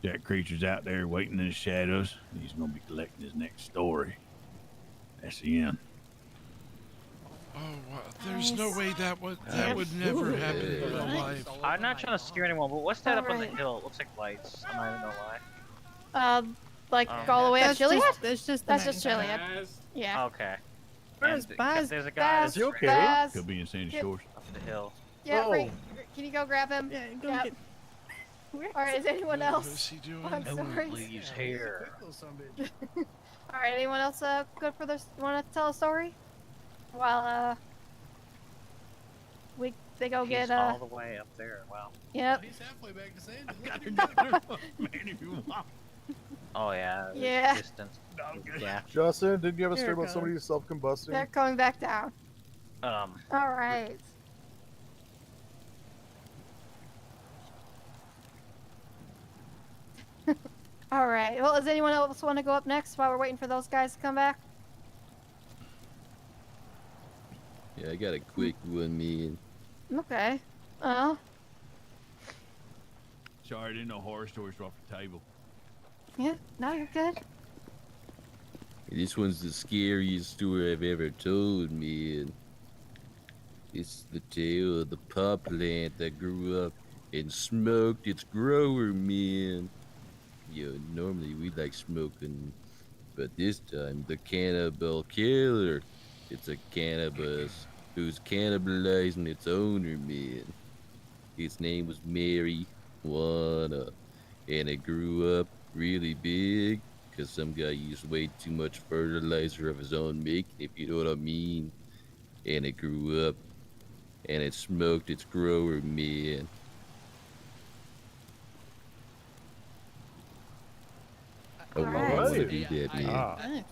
Jack Creature's out there waiting in the shadows, and he's gonna be collecting his next story. That's the end.
Oh, wow. There's no way that would never happen in real life.
I'm not trying to scare anyone, but what's that up on the hill? It looks like lights. I'm not even gonna lie.
Like all the way up Chiliad?
That's just
That's just Chiliad. Yeah.
Okay.
Where's Baz?
There's a guy.
Is he okay?
Baz.
Could be in Sandy Shores.
Up the hill.
Yeah, can you go grab him?
Yeah, go
Yep.
get.
Alright, is anyone else?
What's he doing?
I'm sorry.
Leaves here.
Alright, anyone else good for this? Want to tell a story? While they go get
all the way up there. Wow.
Yep.
He's halfway back to Sandy.
Got another one, man, if you want.
Oh yeah. there's
Yeah.
Distance. Yeah.
Justin, didn't you have a
Here
story
it
about somebody self-combusting?
They're coming back down. All right. All right. Well, does anyone else want to go up next while we're waiting for those guys to come back?
Yeah, I got a quick one, man.
Okay. Oh.
Sorry, didn't know horror stories were off the table.
Yeah. No, you're good.
This one's the scariest story I've ever told, man. It's the tale of the pot plant that grew up and smoked its grower, man. Normally we like smoking, but this time the cannibal killer. It's a cannabis who's cannibalizing its owner, man. His name was Marijuana, and it grew up really big because some guy used way too much fertilizer of his own making, if you know what I mean. And it grew up, and it smoked its grower, man. I wouldn't want to do that, man.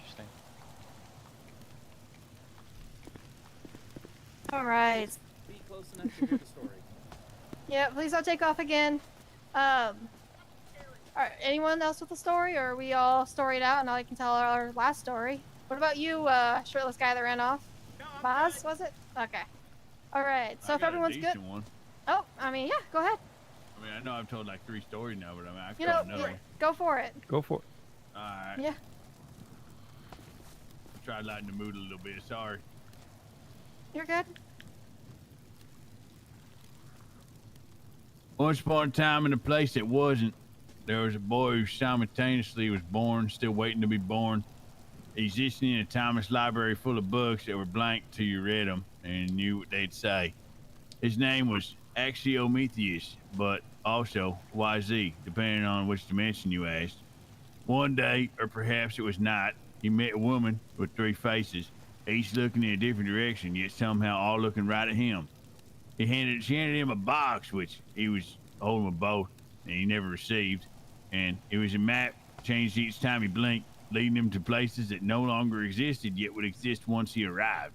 Interesting.
All right.
Be close enough to hear the story.
Yeah, please don't take off again. All right, anyone else with a story, or are we all storied out and I can tell our last story? What about you, shirtless guy that ran off? Boz, was it? Okay. All right, so if everyone's good.
One.
Oh, I mean, yeah, go ahead.
I mean, I know I've told like 3 stories now, but I mean, I
You
got
know,
another
yeah,
one.
go for it.
Go for it.
Alright.
Yeah.
Try to lighten the mood a little bit. Sorry.
You're good.
Once upon a time in a place that wasn't, there was a boy who simultaneously was born, still waiting to be born, existing in a timeless library full of books that were blank till you read them and knew what they'd say. His name was Axiometheus, but also YZ, depending on which dimension you asked. One day, or perhaps it was night, he met a woman with 3 faces, each looking in a different direction, yet somehow all looking right at him. She handed him a box, which he was holding with both, and he never received. And it was a map, changed each time he blinked, leading him to places that no longer existed, yet would exist once he arrived.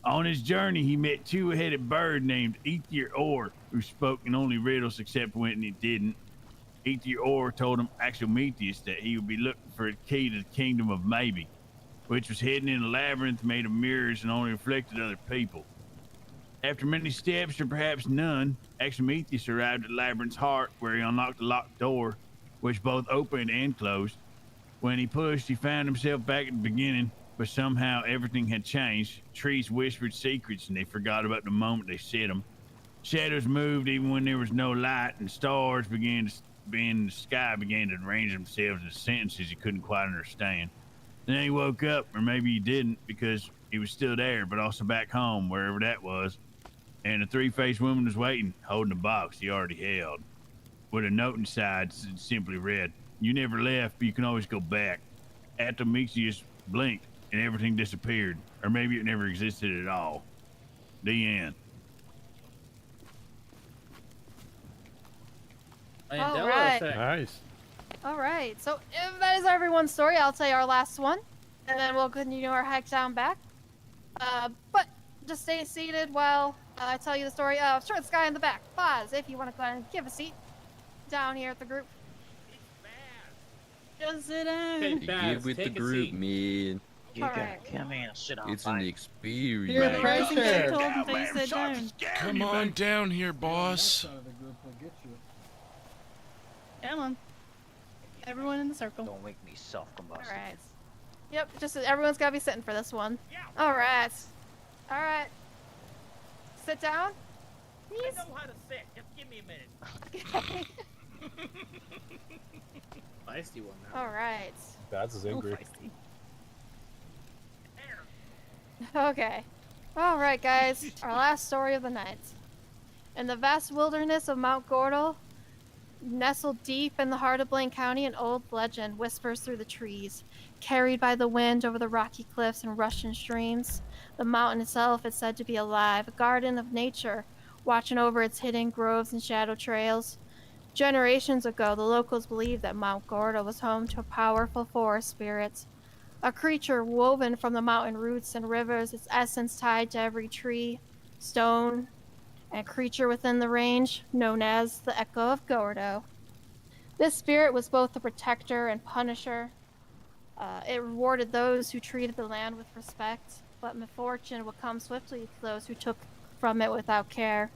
On his journey, he met 2-headed bird named Ether Orr, who spoke in only riddles except when it didn't. Ether Orr told him Axiometheus that he would be looking for a key to the kingdom of maybe, which was hidden in a labyrinth made of mirrors and only reflected other people. After many steps, or perhaps none, Axiometheus arrived at the labyrinth's heart, where he unlocked the locked door, which both opened and closed. When he pushed, he found himself back at the beginning, but somehow everything had changed. Trees whispered secrets, and they forgot about the moment they said them. Shadows moved even when there was no light, and stars began to be in the sky began to arrange themselves into sentences he couldn't quite understand. Then he woke up, or maybe he didn't, because he was still there, but also back home, wherever that was. And the 3-faced woman was waiting, holding a box he already held, with a note inside that simply read, "You never left, but you can always go back." Axiometheus blinked, and everything disappeared, or maybe it never existed at all. The end.
All right.
Nice.
All right. So if that is everyone's story, I'll tell you our last one, and then we'll continue our hike down back. But just stay seated while I tell you the story. Sure, this guy in the back. Pause if you want to go ahead and give a seat down here at the group.
Just sit down.
Get with the group, man.
You gotta come in and sit on
It's an
by.
experience.
You're pressing get told until you sit down.
Come on down here, boss.
Come on. Everyone in the circle.
Don't make me self-combusted.
All right. Yep. Just everyone's gotta be sitting for this one. All right. All right. Sit down.
I know how to sit. Just give me a minute.
Feisty one now.
All right.
That's his angry.
Okay. All right, guys. Our last story of the night. In the vast wilderness of Mount Gordo, nestled deep in the heart of Blaine County, an old legend whispers through the trees, carried by the wind over the rocky cliffs and rushing streams. The mountain itself is said to be alive, a garden of nature, watching over its hidden groves and shadow trails. Generations ago, the locals believed that Mount Gordo was home to a powerful forest spirit. A creature woven from the mountain roots and rivers, its essence tied to every tree, stone, and creature within the range, known as the Echo of Gordo. This spirit was both a protector and punisher. It rewarded those who treated the land with respect, but misfortune would come swiftly to those who took from it without care.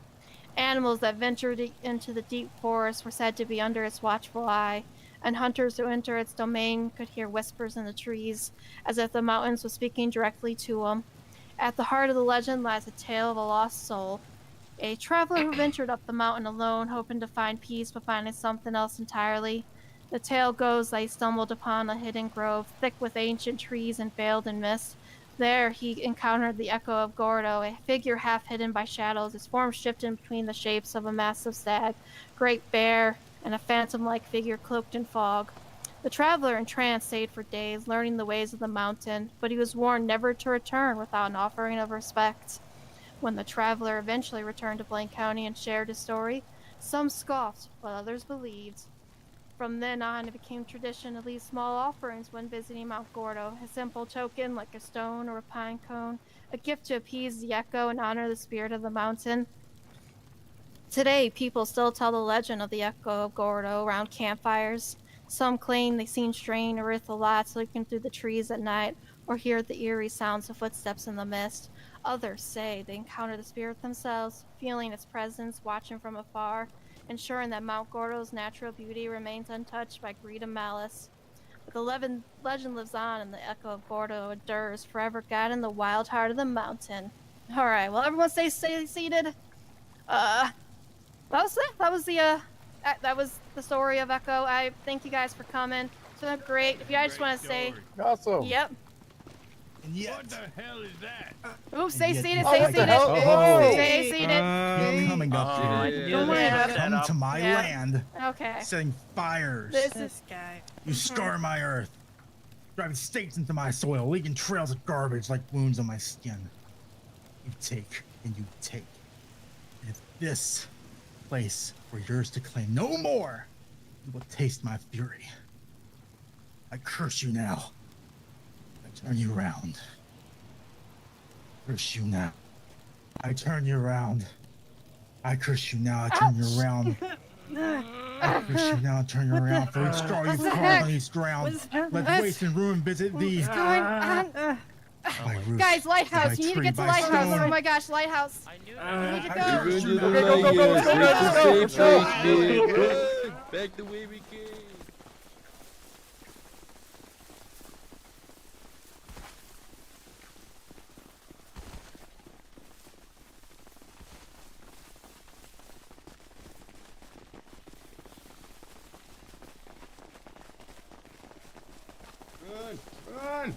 Animals that ventured into the deep forest were said to be under its watchful eye, and hunters who entered its domain could hear whispers in the trees, as if the mountains were speaking directly to them. At the heart of the legend lies a tale of a lost soul. A traveler who ventured up the mountain alone, hoping to find peace but finding something else entirely. The tale goes that he stumbled upon a hidden grove, thick with ancient trees and veiled in mist. There he encountered the Echo of Gordo, a figure half hidden by shadows, his form shifting between the shapes of a massive stag, great bear, and a phantom-like figure cloaked in fog. The traveler in trance stayed for days, learning the ways of the mountain, but he was warned never to return without an offering of respect. When the traveler eventually returned to Blaine County and shared his story, some scoffed, but others believed. From then on, it became tradition to leave small offerings when visiting Mount Gordo, a simple token like a stone or a pine cone, a gift to appease the echo and honor the spirit of the mountain. Today, people still tell the legend of the Echo of Gordo around campfires. Some claim they've seen strange earthly lights looking through the trees at night, or hear the eerie sounds of footsteps in the mist. Others say they encounter the spirit themselves, feeling its presence, watching from afar, ensuring that Mount Gordo's natural beauty remains untouched by greed and malice. The legend lives on, and the Echo of Gordo endures, forever guiding the wild heart of the mountain. Alright, well, everyone stay seated. That was the story of Echo. I thank you guys for coming. It's been great. If you guys just want to say...
Awesome.
Yep.
What the hell is that?
Oops, stay seated,
Oh,
stay
what the
seated.
hell? Oh.
Stay seated.
You're coming up here.
Don't worry about it.
Come to my land.
Okay.
Setting fires.
This guy.
You scar my earth. Driving stakes into my soil, leaving trails of garbage like wounds on my skin. You take and you take. And if this place were yours to claim no more, you will taste my fury. I curse you now. I turn you around. Curse you now. I turn you around. I curse you now. I turn you around. I curse you now. I turn you around. For each scar you've carved on each ground, let waste and ruin visit thee.
What's going on? Guys, lighthouse. You need to get to lighthouse. Oh my gosh, lighthouse. I need to go.
Back the way we came.
Run!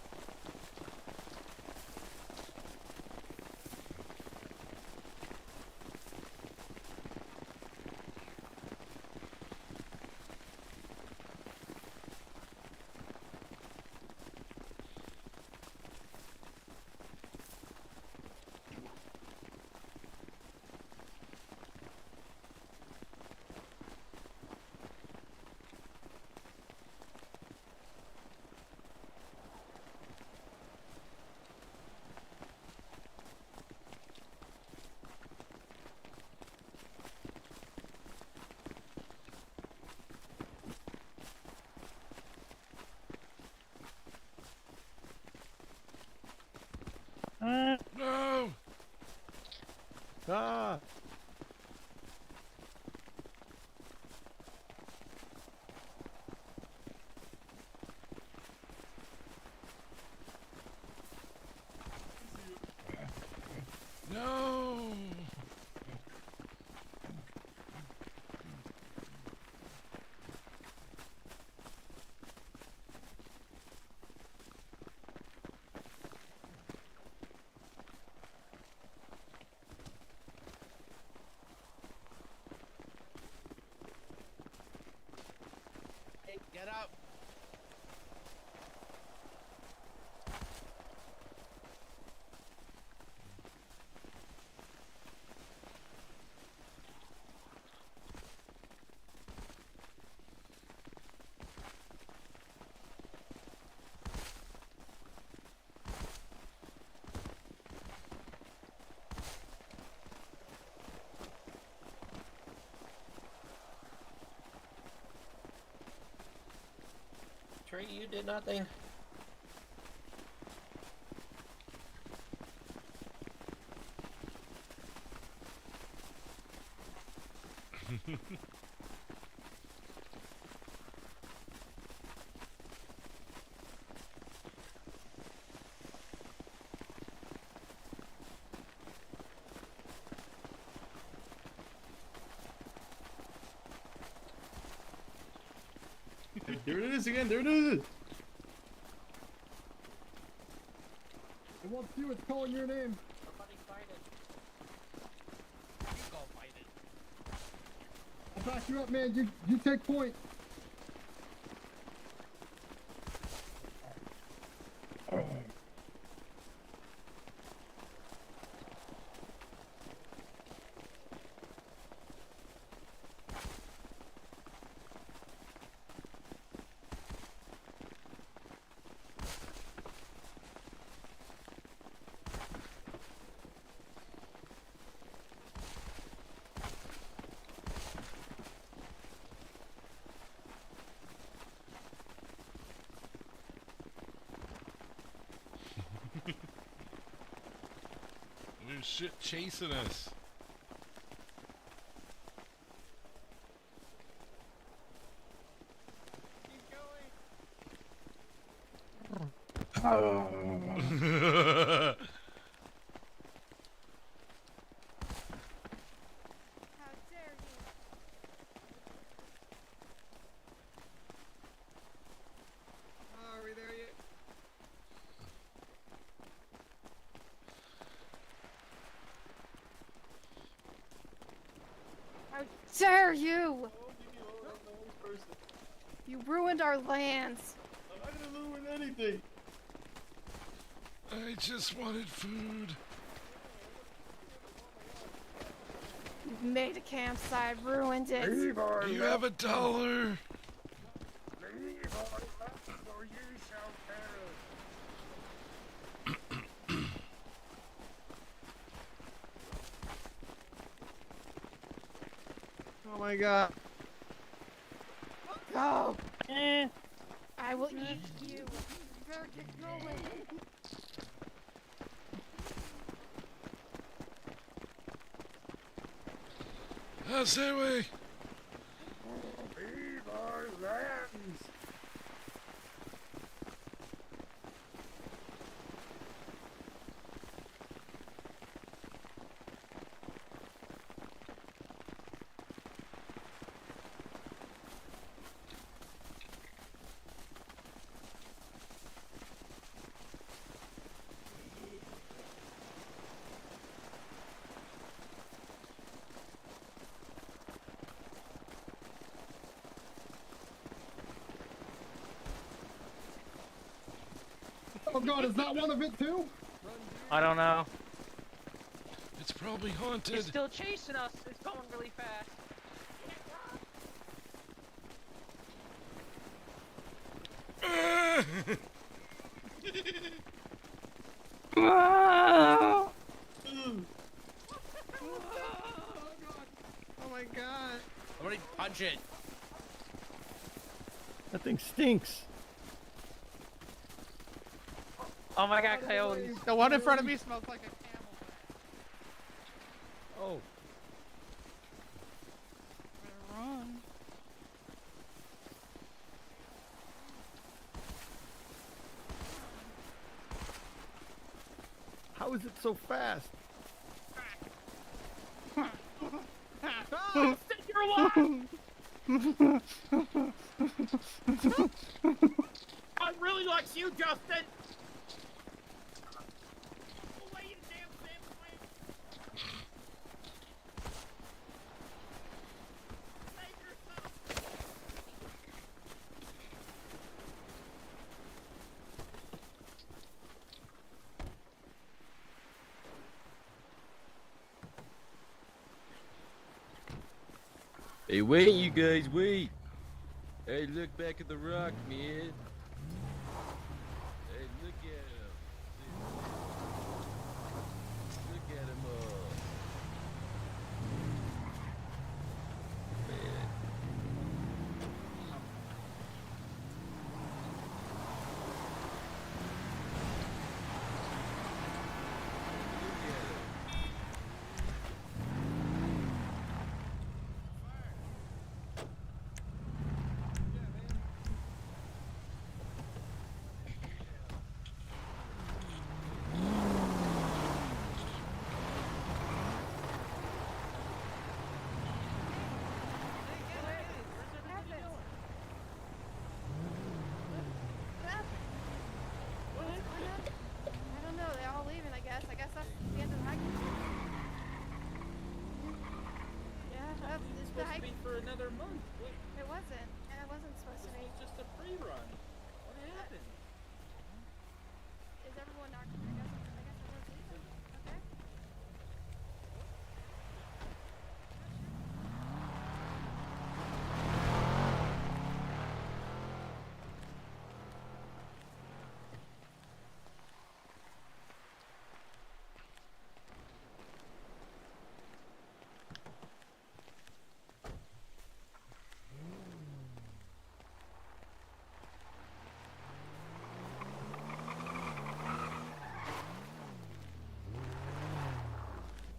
No!
Ah!
No!
did nothing.
There it is again. There it is.
It wants you. It's calling your name.
Somebody fight it. You go fight it.
I'll back you up, man. You take point.
There's shit chasing us.
Are we there yet?
How dare you! You ruined our lands.
I didn't ruin anything.
I just wanted food.
You've made a campsite, ruined it.
You have $1.
Oh my god.
Go! I will eat you. Better get going.
Stay away.
Leave our lands.
Oh God, is that one of it too?
I don't know.
It's probably haunted.
It's still chasing us. It's going really fast.
Oh my god.
Somebody punch it.
That thing stinks.
Oh my god, coyotes.
The one in front of me smells like a camel.
Oh.
Better run.
How is it so fast?
Ah, stick your life! God really likes you, Justin! Away, you damn sandwich! Save yourself!
Hey, wait, you guys, wait. Hey, look back at the rock, man. Hey, look at him. Look at him all. Man.
a month. What?
It wasn't. And it wasn't supposed to be.
This was just a pre-run. What happened?
Is everyone not? I guess everyone's leaving. Okay.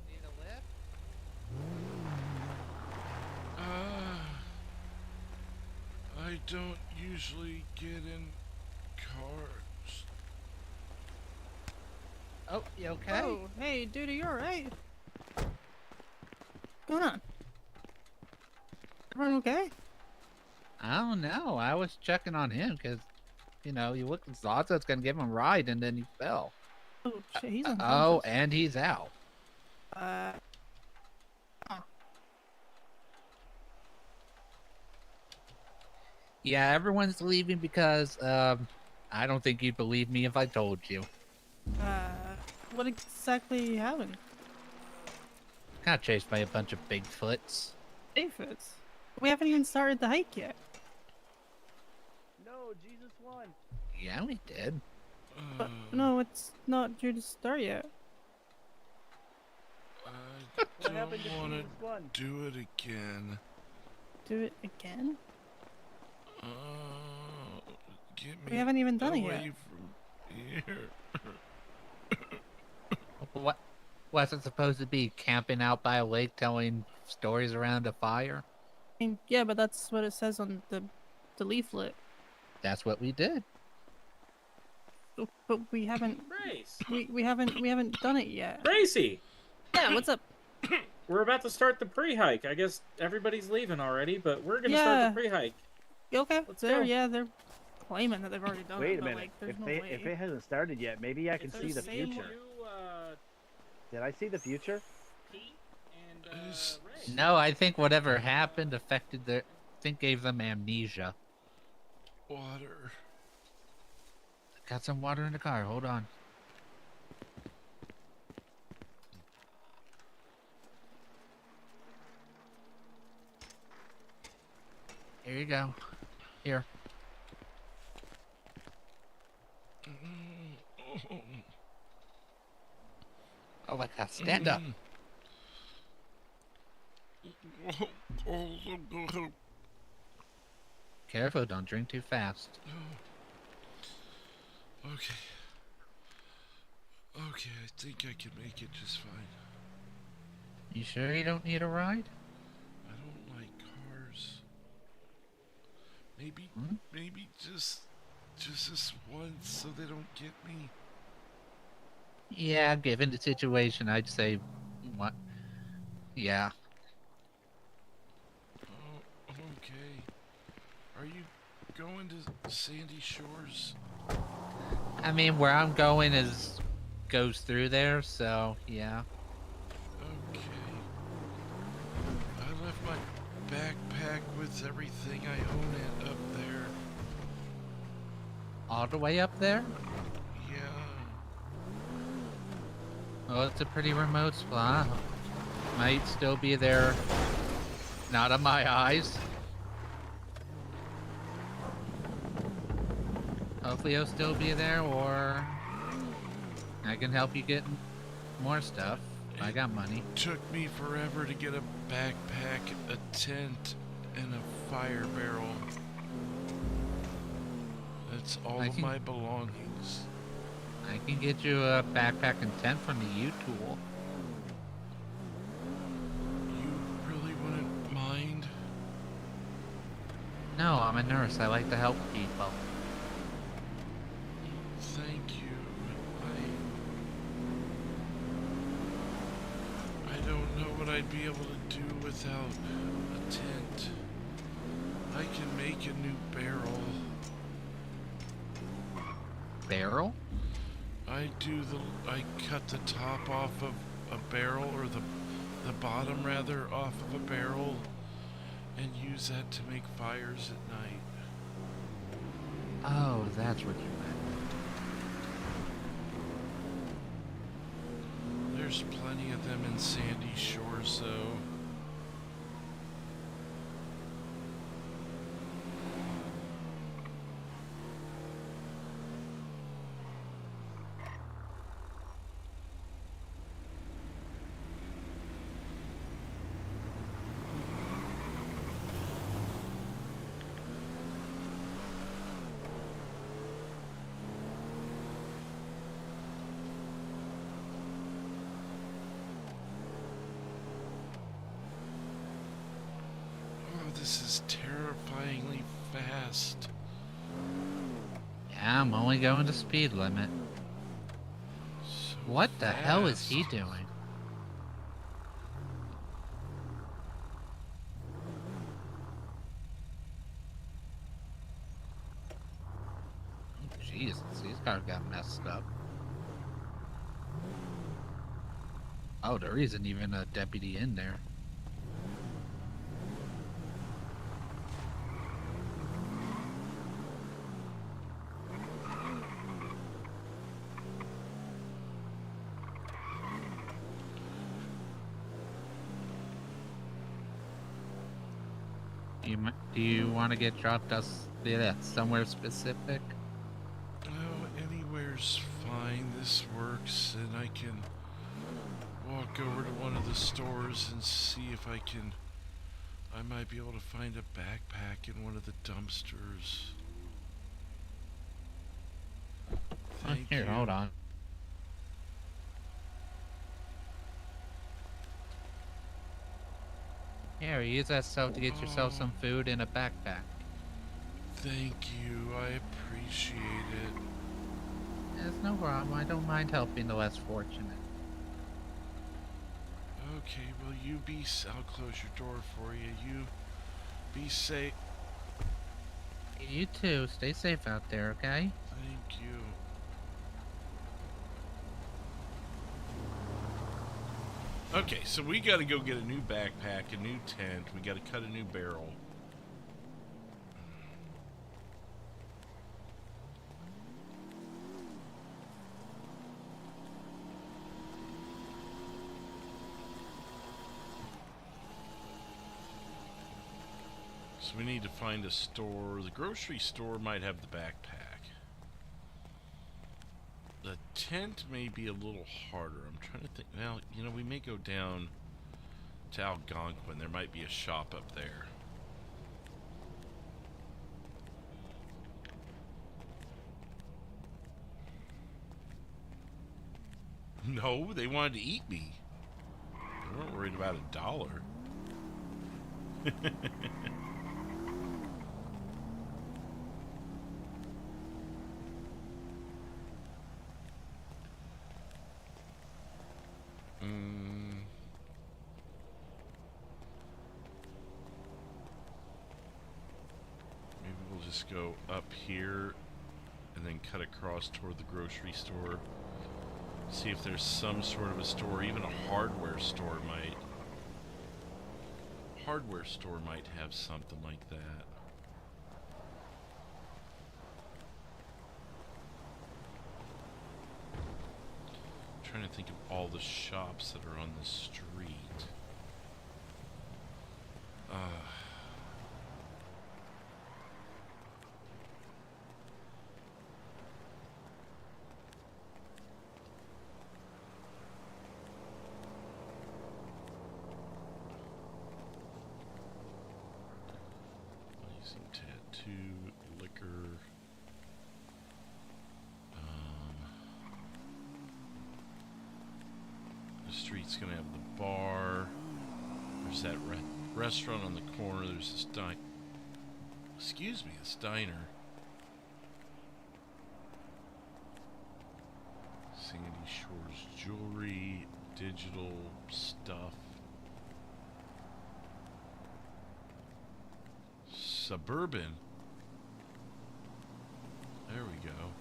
Need a lift?
I don't usually get in cars.
Oh, you okay?
Oh, hey, dude, are you alright? What's going on? Everyone okay?
I don't know. I was checking on him because, you know, he looked exhausted. I was gonna give him a ride, and then he fell.
Oh, shit, he's on.
Oh, and he's out. Yeah, everyone's leaving because I don't think you'd believe me if I told you.
What exactly happened?
Got chased by a bunch of Bigfoots.
Bigfoots? We haven't even started the hike yet.
No, Jesus won.
Yeah, we did.
But no, it's not due to start yet.
I
What happened
don't
to
want
Jesus won?
to do it again.
Do it again?
Get me
We haven't even done it
away
yet.
from here.
What? What's it supposed to be? Camping out by a lake, telling stories around a fire?
I mean, yeah, but that's what it says on the leaflet.
That's what we did.
But we haven't.
Brace.
We haven't done it yet.
Bracy!
Yeah, what's up?
We're about to start the pre-hike. I guess everybody's leaving already, but we're gonna
Yeah.
start the pre-hike.
You okay?
Let's
They're
go.
yeah, they're claiming that they've already done
Wait
it,
a
but
minute.
like, there's
If
no
they
way.
if it hasn't started yet, maybe I can
It's
see the
the same
future.
You,
Did I see the future?
Pete and Ray.
No, I think whatever happened affected their. I think gave them amnesia.
Water.
Got some water in the car. Hold on. Here you go. Here. Oh my God! Stand up. Careful! Don't drink too fast.
Okay. Okay, I think I can make it just fine.
You sure you don't need a ride?
I don't like cars. Maybe,
Hmm?
maybe just this once so they don't get me.
Yeah, given the situation, I'd say, what? Yeah.
Oh, okay. Are you going to Sandy Shores?
I mean, where I'm going goes through there, so yeah.
Okay. I left my backpack with everything I own it up there.
All the way up there?
Yeah.
Well, it's a pretty remote spot. Might still be there. Not on my eyes. Hopefully he'll still be there, or I can help you get more stuff. I got money.
Took me forever to get a backpack, a tent, and a fire barrel. That's all of my belongings.
I can get you a backpack and tent from the U-Tool.
You really wouldn't mind?
No, I'm a nurse. I like to help people.
Thank you. I don't know what I'd be able to do without a tent. I can make a new barrel.
Barrel?
I cut the top off of a barrel, or the bottom rather, off of a barrel, And use that to make fires at night.
Oh, that's what you meant.
There's plenty of them in Sandy Shores, though. This is terrifyingly fast.
Yeah, I'm only going to speed limit.
So
What the hell is
fast.
he doing? Jesus, these cars got messed up. Oh, there isn't even a deputy in there. Do you want to get dropped us somewhere specific?
Oh, anywhere's fine. This works, and I can walk over to one of the stores and see if I might be able to find a backpack in one of the dumpsters. Thank
Here,
you.
hold on. Here, use that stuff to get yourself some food and a backpack.
Thank you. I appreciate it.
It's no problem. I don't mind helping the less fortunate.
Okay, well, I'll close your door for you. You be safe.
You too. Stay safe out there, okay?
Thank you. Okay, so we gotta go get a new backpack, a new tent. We gotta cut a new barrel. So we need to find a store. The grocery store might have the backpack. The tent may be a little harder. I'm trying to think. Well, you know, we may go down to Algonquin. There might be a shop up there. No, they wanted to eat me. They weren't worried about $1. Maybe we'll just go up here and then cut across toward the grocery store. See if there's some sort of a store, even a hardware store might. Hardware store might have something like that. Trying to think of all the shops that are on the street. Using tattoo, liquor. The street's gonna have the bar. There's that restaurant on the corner. There's this this diner. Sandy Shores jewelry, digital stuff. Suburban. There we go.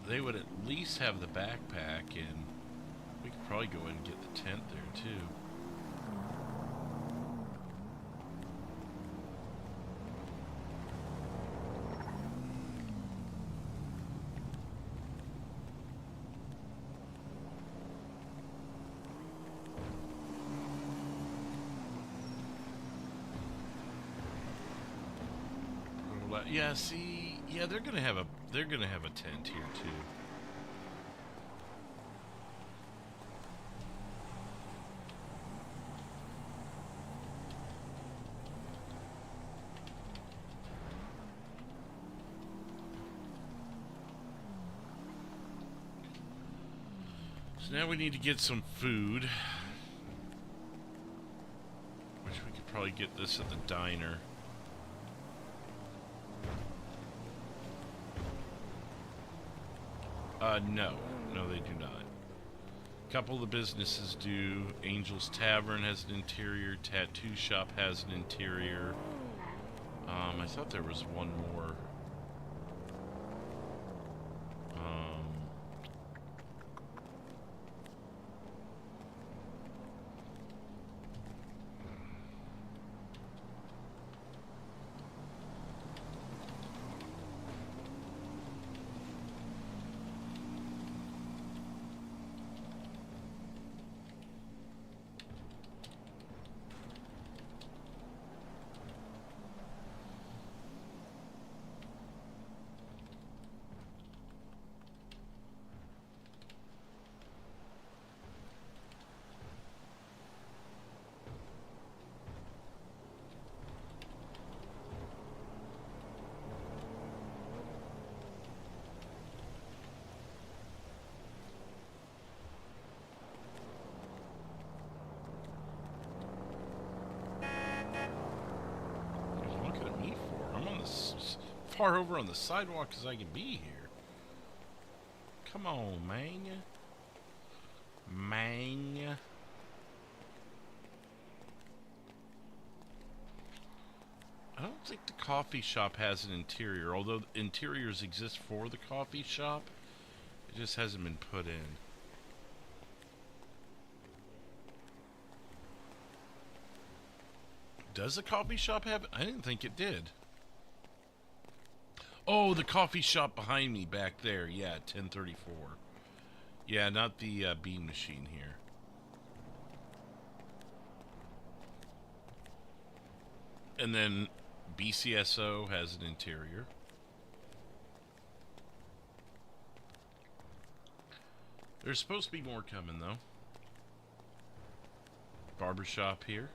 They would at least have the backpack, and we could probably go in and get the tent there too. Yeah, see, yeah, they're gonna have a tent here too. So now we need to get some food. Wish we could probably get this at the diner. No. No, they do not. A couple of the businesses do. Angel's Tavern has an interior. Tattoo Shop has an interior. I thought there was one more. Far over on the sidewalk as I can be here. Come on, man. Man. I don't think the coffee shop has an interior, although interiors exist for the coffee shop. It just hasn't been put in. Does the coffee shop have it? I didn't think it did. Oh, the coffee shop behind me back there. Yeah, 1034. Yeah, not the bean machine here. And then BCSO has an interior. There's supposed to be more coming, though. Barbershop here.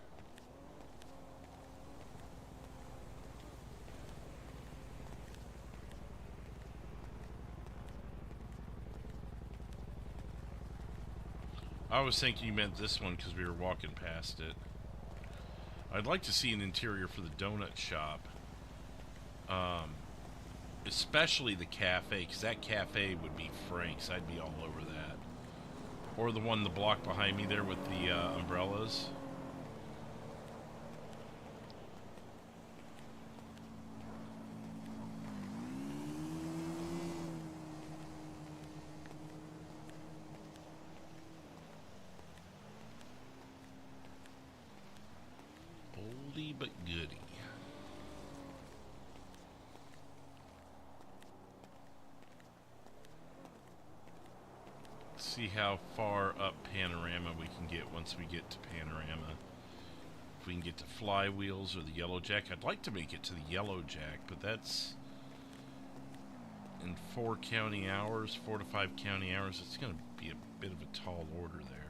I was thinking you meant this one because we were walking past it. I'd like to see an interior for the donut shop. Especially the cafe, because that cafe would be Frank's. I'd be all over that. Or the one the block behind me there with the umbrellas. But goody. See how far up Panorama we can get once we get to Panorama. If we can get to Flywheels or the Yellow Jack. I'd like to make it to the Yellow Jack, but that's in 4 county hours, 4 to 5 county hours. It's going to be a bit of a tall order there.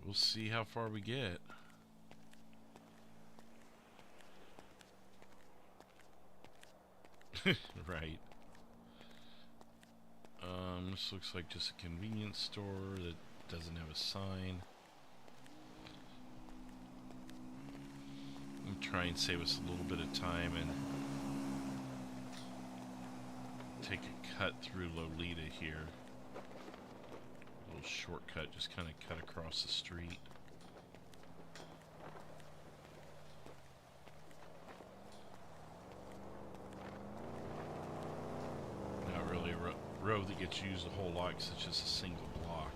We'll see how far we get. Right. This looks like just a convenience store that doesn't have a sign. I'm trying to save us a little bit of time and take a cut through Lolita here. Little shortcut, just kind of cut across the street. Not really a road that gets used a whole lot because it's just a single block.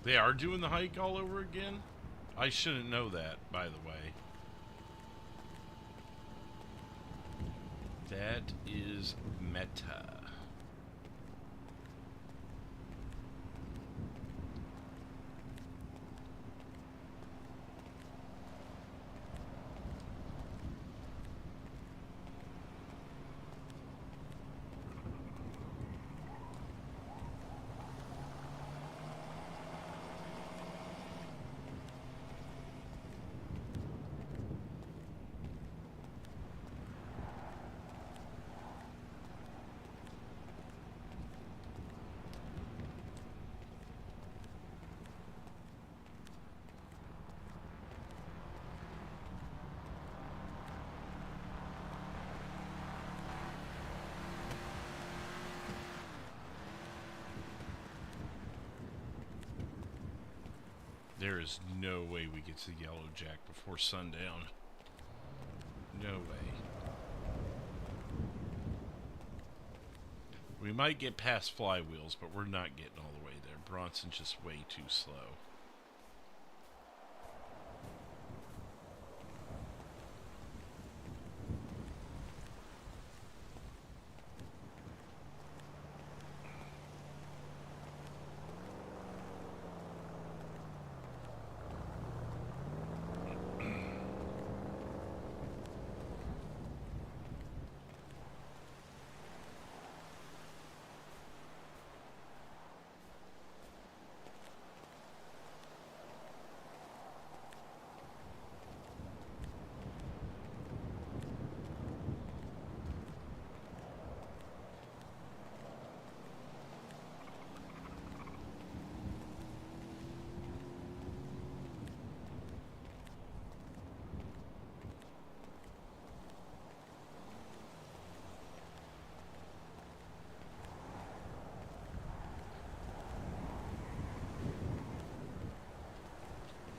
They are doing the hike all over again? I shouldn't know that, by the way. That is meta. There is no way we get to the Yellow Jack before sundown. No way. We might get past Flywheels, but we're not getting all the way there. Bronson's just way too slow.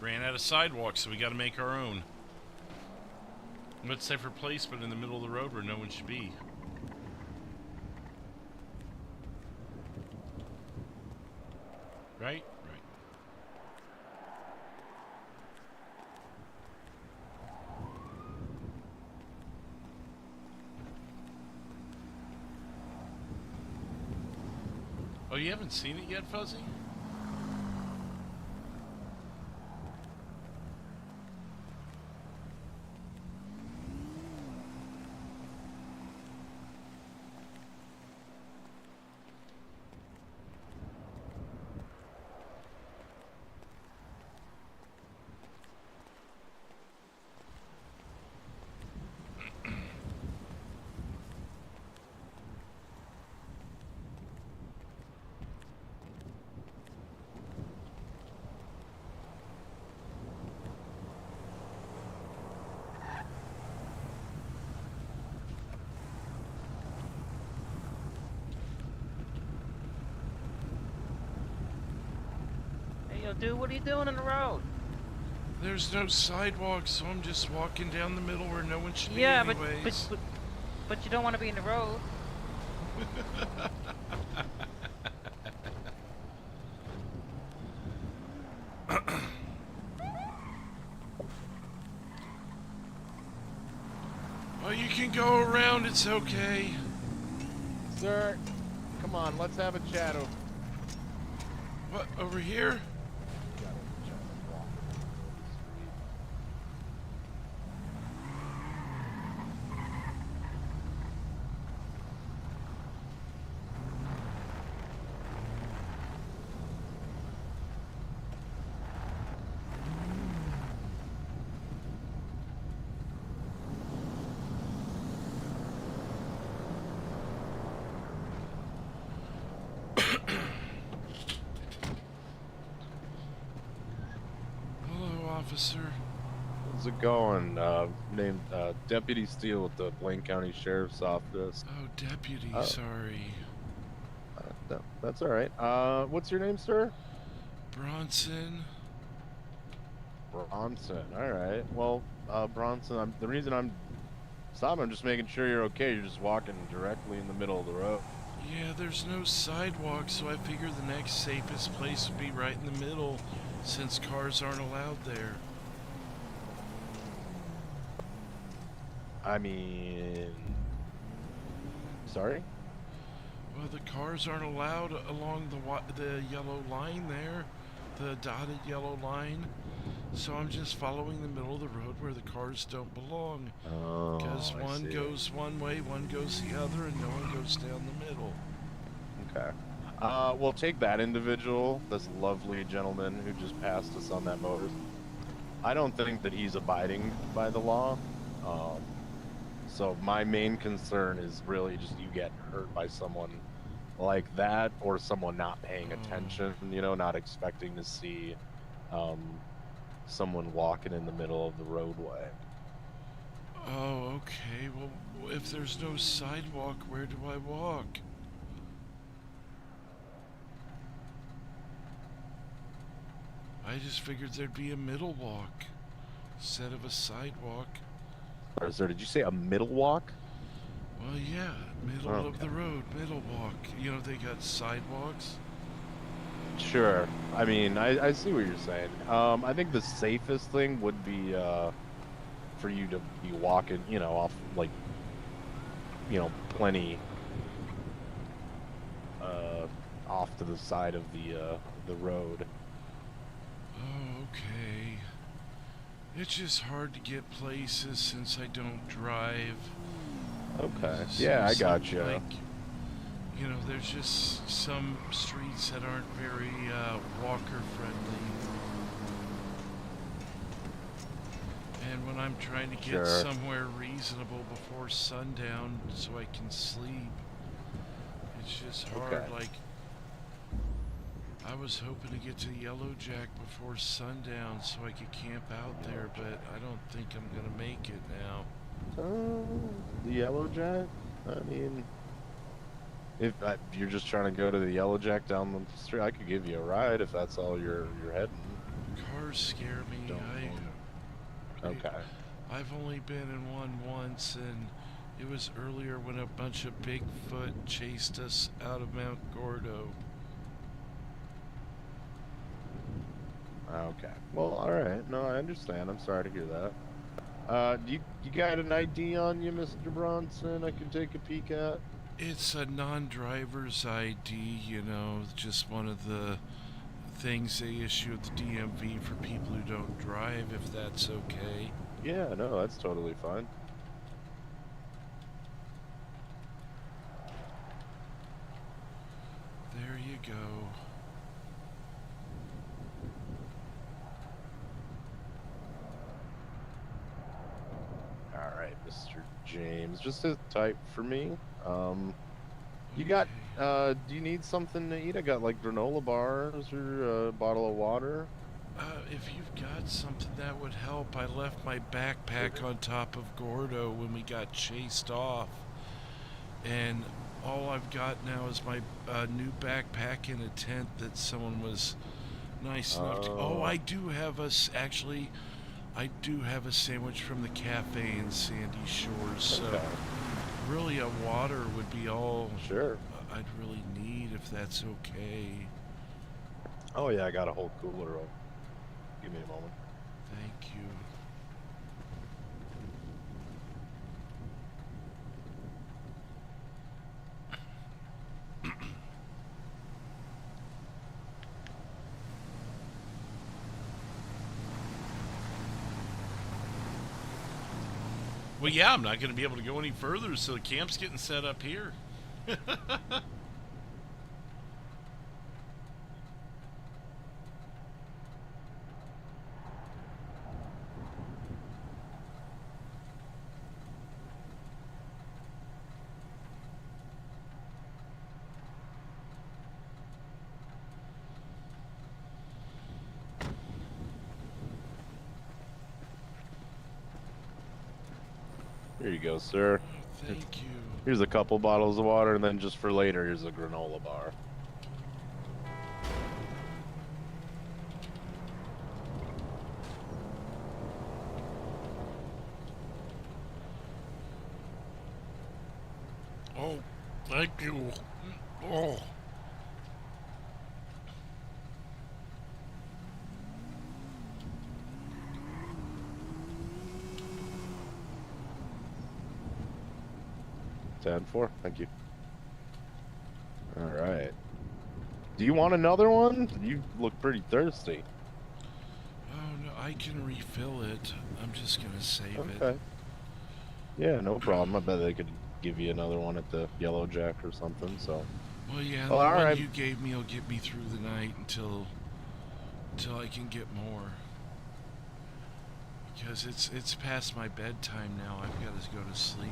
Ran out of sidewalks, so we got to make our own. Let's say for placement in the middle of the road where no one should be. Right? Right. Oh, you haven't seen it yet, Fuzzy?
Yo, dude, what are you doing in the road?
There's no sidewalk, so I'm just walking down the middle where no one should be
Yeah,
anyways.
but you don't want to be in the road.
Oh, you can go around, it's okay.
Sir, come on, let's have a chat over.
What, over here? Officer.
How's it going? Named Deputy Steele with the Blaine County Sheriff's Office.
Oh, deputy, sorry.
That's all right. What's your name, sir?
Bronson.
Bronson. All right. Well, Bronson, the reason I'm stopping, I'm just making sure you're okay. You're just walking directly in the middle of the road.
Yeah, there's no sidewalk, so I figured the next safest place would be right in the middle, since cars aren't allowed there.
I mean, sorry?
Well, the cars aren't allowed along the yellow line there, the dotted yellow line. So I'm just following the middle of the road where the cars don't belong. Because
I
one
see.
goes one way, one goes the other, and no one goes down the middle.
Okay. We'll take that individual, this lovely gentleman who just passed us on that motor. I don't think that he's abiding by the law. So my main concern is really just you get hurt by someone like that, or someone not paying attention, you know, not expecting to see someone walking in the middle of the roadway.
Oh, okay. Well, if there's no sidewalk, where do I walk? I just figured there'd be a middle walk instead of a sidewalk.
Or sir, did you say a middle walk?
Well, yeah, middle of the road, middle walk. You know, they got sidewalks.
Sure. I mean, I see what you're saying. I think the safest thing would be for you to be walking, you know, off, like, you know, plenty off to the side of the road.
Oh, okay. It's just hard to get places since I don't drive.
Okay. Yeah, I got you.
Like, you know, there's just some streets that aren't very walker friendly. And when I'm trying to get somewhere reasonable before sundown so I can sleep, it's just hard.
Okay.
Like, I was hoping to get to Yellow Jack before sundown so I could camp out there, but I don't think I'm gonna make it now.
The Yellow Jack? I mean, if you're just trying to go to the Yellow Jack down the street, I could give you a ride if that's all you're heading.
Cars scare me.
Okay.
I've only been in one once, and it was earlier when a bunch of Bigfoot chased us out of Mount Gordo.
Okay. Well, all right. No, I understand. I'm sorry to hear that. You got an ID on you, Mr. Bronson? I can take a peek at.
It's a non-driver's ID, you know, just one of the things they issue at the DMV for people who don't drive, if that's okay.
Yeah, no, that's totally fine.
There you go.
All right, Mr. James, just a type for me. You got, do you need something to eat? I got like granola bars or a bottle of water.
If you've got something that would help, I left my backpack on top of Gordo when we got chased off. And all I've got now is my new backpack in a tent that someone was nice enough to... Oh, I do have actually, I do have a sandwich from the cafe in Sandy Shores, so really a water would be all I'd really need, if that's okay.
Oh yeah, I got a whole cooler of. Give me a moment.
Thank you. Well, yeah, I'm not going to be able to go any further, so the camp's getting set up here.
Here you go, sir.
Thank you.
Here's a couple bottles of water, and then just for later, here's a granola bar.
Oh, thank you. Oh.
10-4. Thank you. All right. Do you want another one? You look pretty thirsty.
Oh no, I can refill it. I'm just gonna save it.
Okay. Yeah, no problem. I bet they could give you another one at the Yellow Jack or something. So.
Well, yeah,
Well,
the
all
one
right.
you gave me will get me through the night until I can get more. Because it's past my bedtime now. I've got to go to sleep.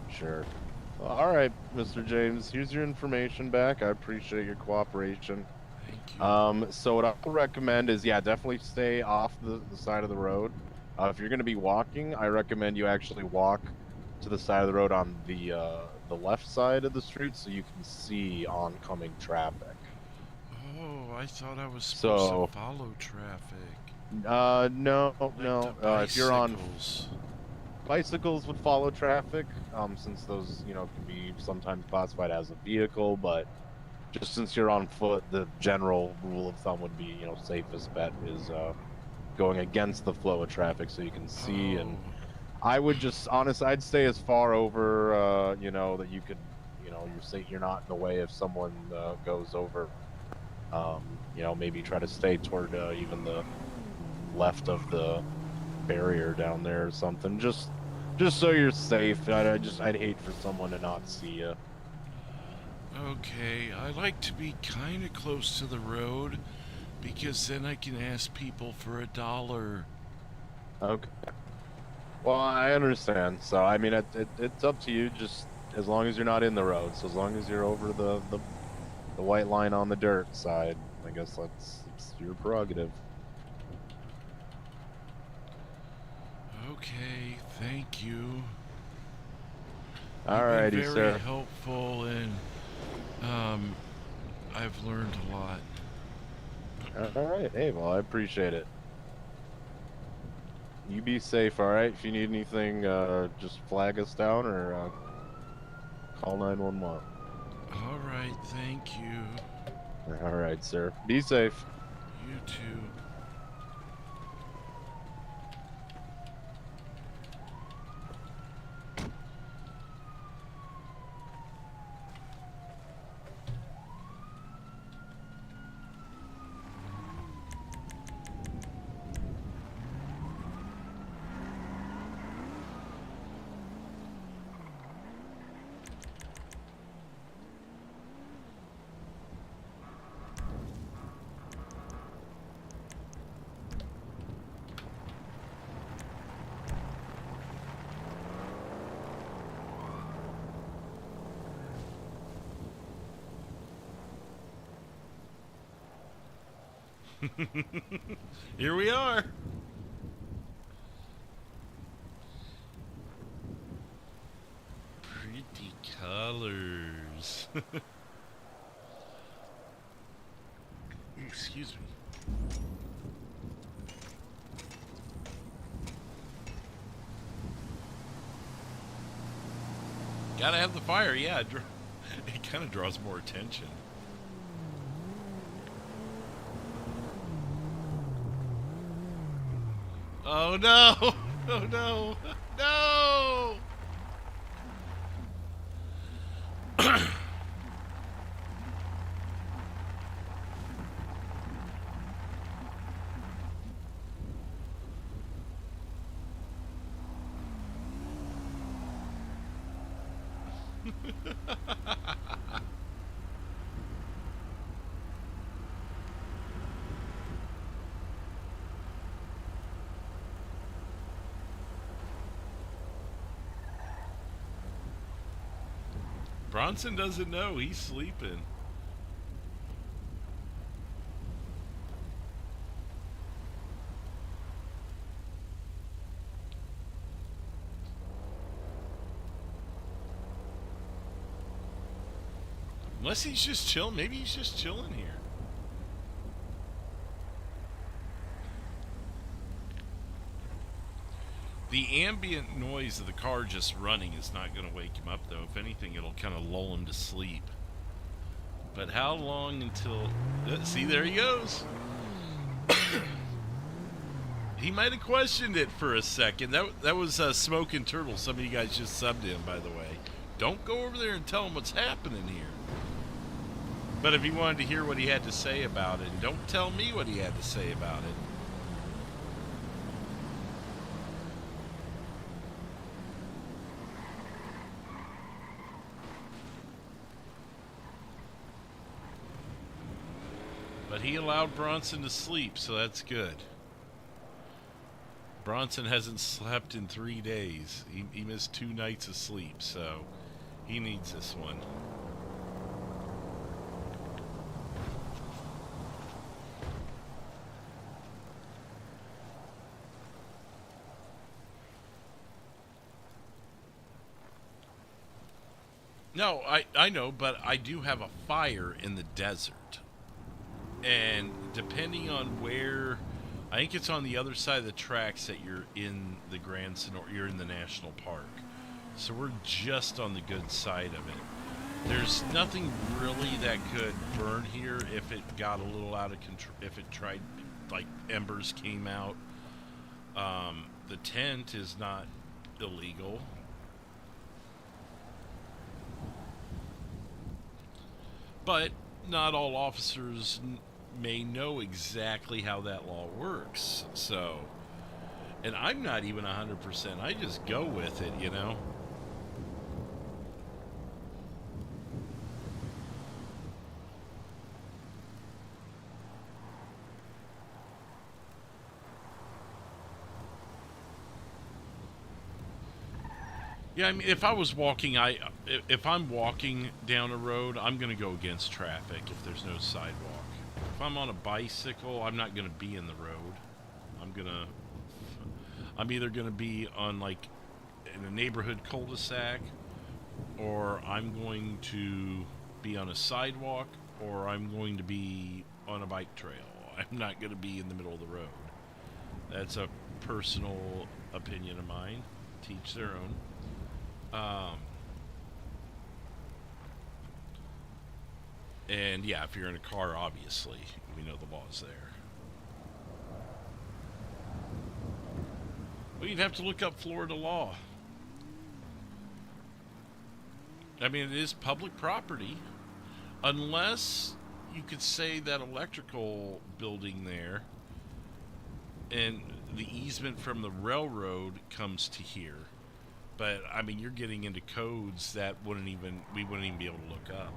Sure. Well, all right, Mr. James. Here's your information back. I appreciate your cooperation.
Thank you.
So what I would recommend is, yeah, definitely stay off the side of the road. If you're going to be walking, I recommend you actually walk to the side of the road on the left side of the street so you can see oncoming traffic.
Oh, I thought I was supposed to follow traffic.
No. If you're on
Bicycles.
bicycles would follow traffic, since those, can be sometimes classified as a vehicle, but just since you're on foot, the general rule of thumb would be, safest bet is going against the flow of traffic so you can see. And I would just, honestly, I'd stay as far over, that you could, you're not in the way if someone goes over. Maybe try to stay toward even the left of the barrier down there or something, just so you're safe. I'd hate for someone to not see you.
Okay, I like to be kind of close to the road because then I can ask people for $1.
Okay. Well, I understand. So I mean, it's up to you. Just as long as you're not in the road. So as long as you're over the white line on the dirt side, I guess it's your prerogative.
Okay, thank you.
Alrighty,
You've been
sir.
very helpful, and I've learned a lot.
All right. Hey, well, I appreciate it. You be safe, all right? If you need anything, just flag us down or call 911.
All right, thank you.
All right, sir. Be safe.
You too. Here we are. Pretty colors. Excuse me. Gotta have the fire, yeah. It kind of draws more attention. Oh no! Oh no! No! Bronson doesn't know. He's sleeping. Unless he's just chilling. Maybe he's just chilling here. The ambient noise of the car just running is not going to wake him up, though. If anything, it'll kind of lull him to sleep. But how long until... See, there he goes. He might have questioned it for a second. That was Smoking Turtle. Some of you guys just subbed him, by the way. Don't go over there and tell him what's happening here. But if he wanted to hear what he had to say about it, don't tell me what he had to say about it. But he allowed Bronson to sleep, so that's good. Bronson hasn't slept in 3 days. He missed 2 nights of sleep, so he needs this one. No, I know, but I do have a fire in the desert. And depending on where, I think it's on the other side of the tracks that you're in the Grand Sonora, you're in the national park. So we're just on the good side of it. There's nothing really that could burn here if it got a little out of control, if it tried, like embers came out. The tent is not illegal. But not all officers may know exactly how that law works. So, and I'm not even 100%. I just go with it, you know. Yeah, I mean, if I was walking, if I'm walking down a road, I'm going to go against traffic if there's no sidewalk. If I'm on a bicycle, I'm not going to be in the road. I'm either going to be on, like, in a neighborhood cul-de-sac, or I'm going to be on a sidewalk, or I'm going to be on a bike trail. I'm not going to be in the middle of the road. That's a personal opinion of mine. Teach their own. And yeah, if you're in a car, obviously, we know the law's there. Well, you'd have to look up Florida law. I mean, it is public property, unless you could say that electrical building there and the easement from the railroad comes to here. But, I mean, you're getting into codes that we wouldn't even be able to look up.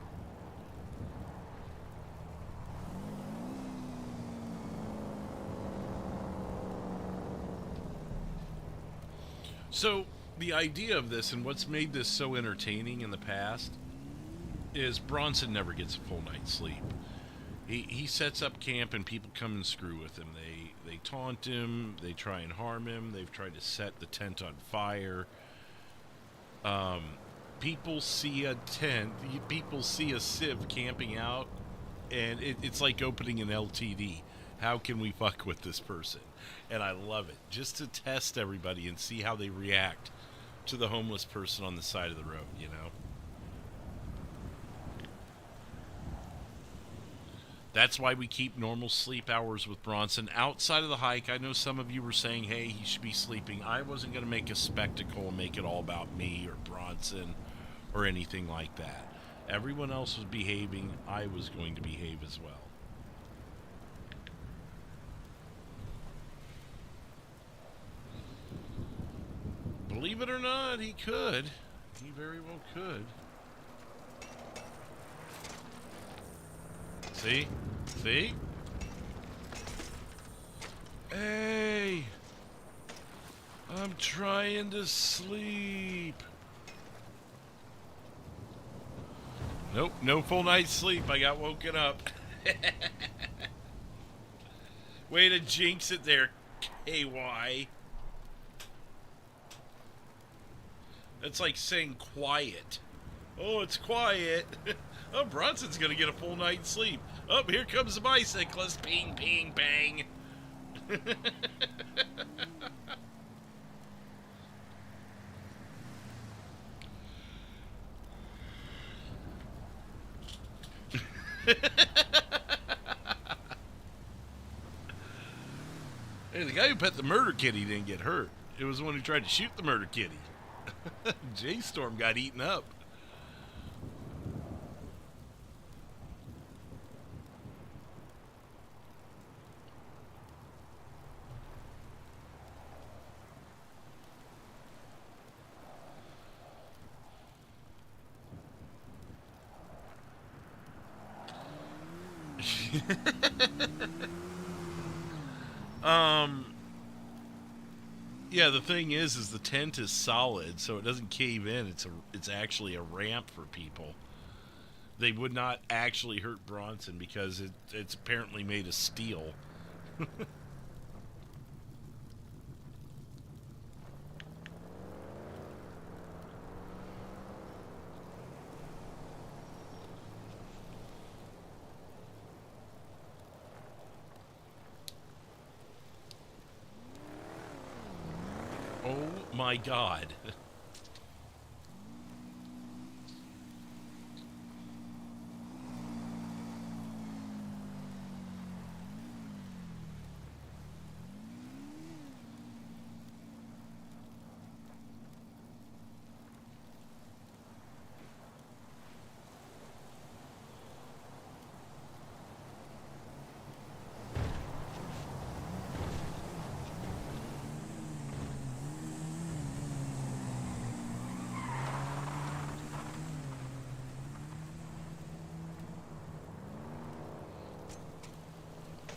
So, the idea of this and what's made this so entertaining in the past is Bronson never gets a full night's sleep. He sets up camp and people come and screw with him. They taunt him, they try and harm him, they've tried to set the tent on fire. People see a tent, people see a civ camping out, and it's like opening an LTD. How can we fuck with this person? And I love it, just to test everybody and see how they react to the homeless person on the side of the road, you know? That's why we keep normal sleep hours with Bronson. Outside of the hike, I know some of you were saying, hey, he should be sleeping. I wasn't going to make a spectacle and make it all about me or Bronson or anything like that. Everyone else was behaving. I was going to behave as well. Believe it or not, he could. He very well could. See? See? Hey! I'm trying to sleep. Nope, no full night's sleep. I got woken up. Way to jinx it there, KY. That's like saying quiet. Oh, it's quiet. Oh, Bronson's gonna get a full night's sleep. Oh, here comes the bicyclist. Ping, ping, bang. Hey, the guy who pet the murder kitty didn't get hurt. It was the one who tried to shoot the murder kitty. J-Storm got eaten up. Yeah, the thing is the tent is solid, so it doesn't cave in. It's actually a ramp for people. They would not actually hurt Bronson because it's apparently made of steel. Oh my God.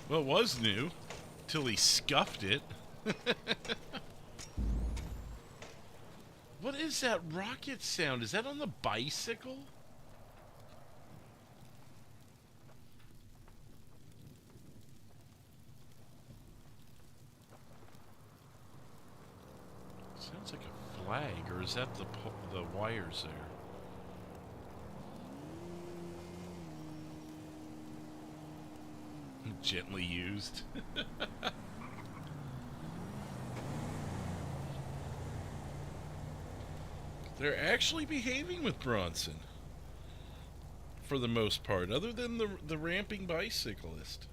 Well, it was new, till he scuffed it. What is that rocket sound? Is that on the bicycle? Sounds like a flag, or is that the wires there? Gently used. They're actually behaving with Bronson. For the most part, other than the ramping bicyclist.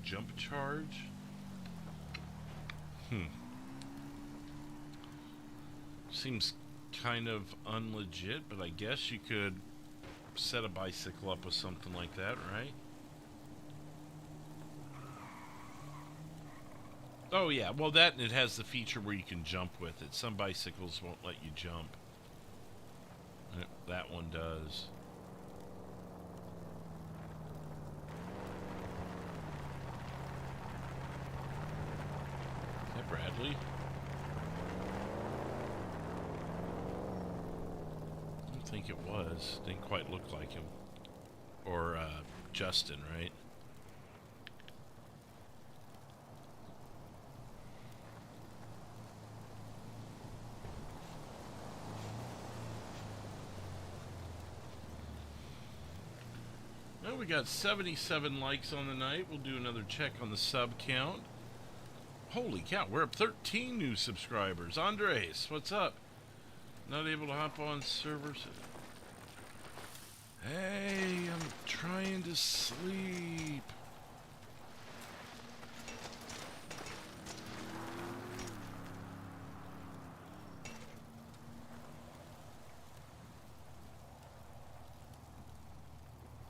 Jump charge? Seems kind of unlegit, but I guess you could set a bicycle up with something like that, right? Oh yeah, well that, and it has the feature where you can jump with it. Some bicycles won't let you jump. That one does. Is that Bradley? I don't think it was. Didn't quite look like him. Or Justin, right? Well, we got 77 likes on the night. We'll do another check on the sub count. Holy cow, we're up 13 new subscribers. Andres, what's up? Not able to hop on servers. Hey, I'm trying to sleep.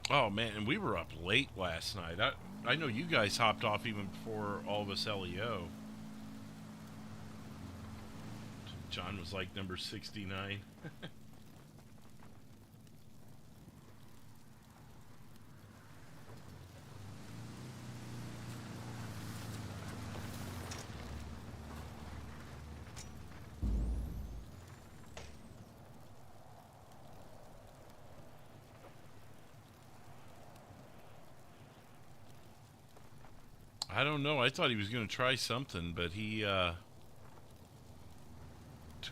Oh man, and we were up late last night. I know you guys hopped off even before all of us LEO. John was like number 69. I don't know. I thought he was going to try something, but he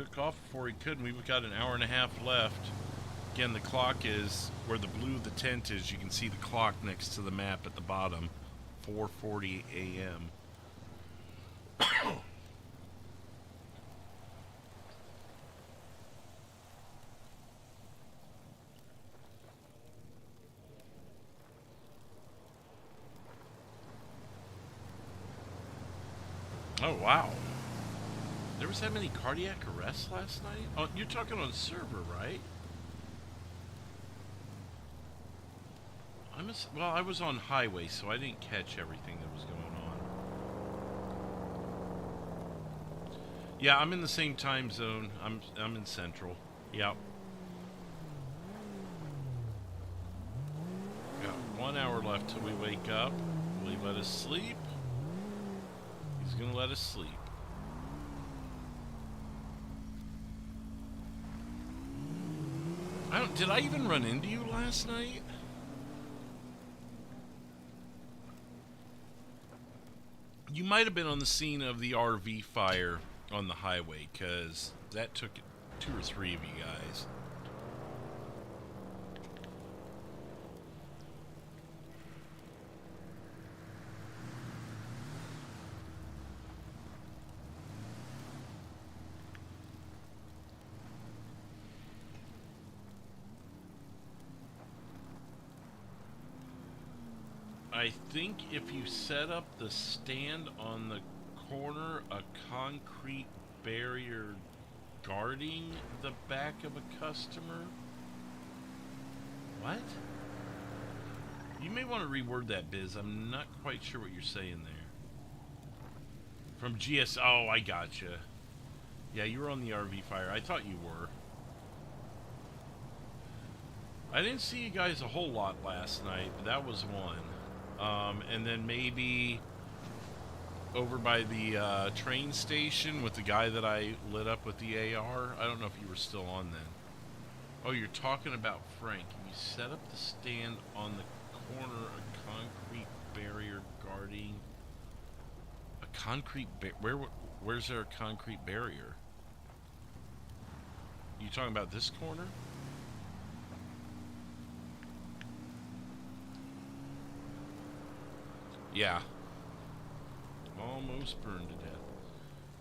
took off before he could, and we've got an hour and a half left. Again, the clock is where the blue of the tent is. You can see the clock next to the map at the bottom. 4:40 a.m. Oh, wow. There was that many cardiac arrests last night? Oh, you're talking on server, right? Well, I was on highway, so I didn't catch everything that was going on. Yeah, I'm in the same time zone. I'm in Central. Yep. Got 1 hour left till we wake up. Will he let us sleep? He's gonna let us sleep. Did I even run into you last night? You might have been on the scene of the RV fire on the highway, because that took 2 or 3 of you guys. I think if you set up the stand on the corner, a concrete barrier guarding the back of a customer. What? You may want to reword that, Biz. I'm not quite sure what you're saying there. From GS... Oh, I gotcha. Yeah, you were on the RV fire. I thought you were. I didn't see you guys a whole lot last night, but that was one. And then maybe over by the train station with the guy that I lit up with the AR. I don't know if you were still on then. Oh, you're talking about Frank. You set up the stand on the corner, a concrete barrier guarding... A concrete where's there a concrete barrier? You talking about this corner? Yeah. Almost burned to death.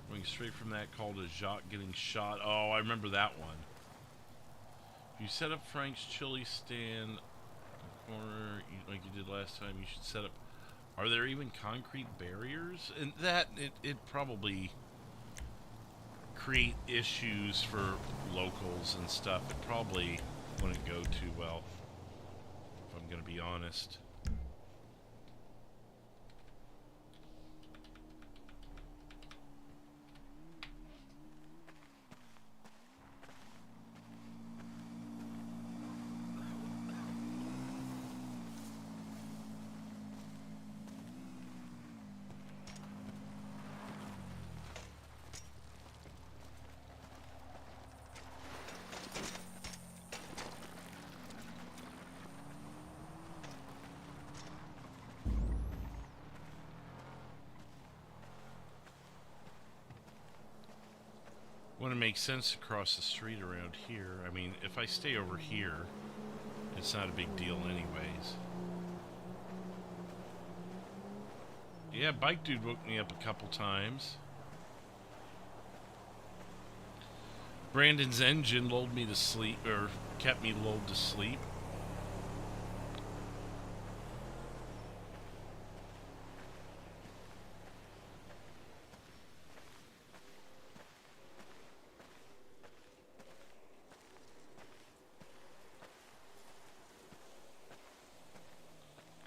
Going straight from that call to Jacques getting shot. Oh, I remember that one. If you set up Frank's chili stand in the corner like you did last time, you should set up... Are there even concrete barriers? And that, it probably create issues for locals and stuff. It probably wouldn't go too well, if I'm going to be honest. Wouldn't make sense to cross the street around here. I mean, if I stay over here, it's not a big deal anyways. Yeah, Bike Dude woke me up a couple times. Brandon's engine lulled me to sleep, or kept me lulled to sleep.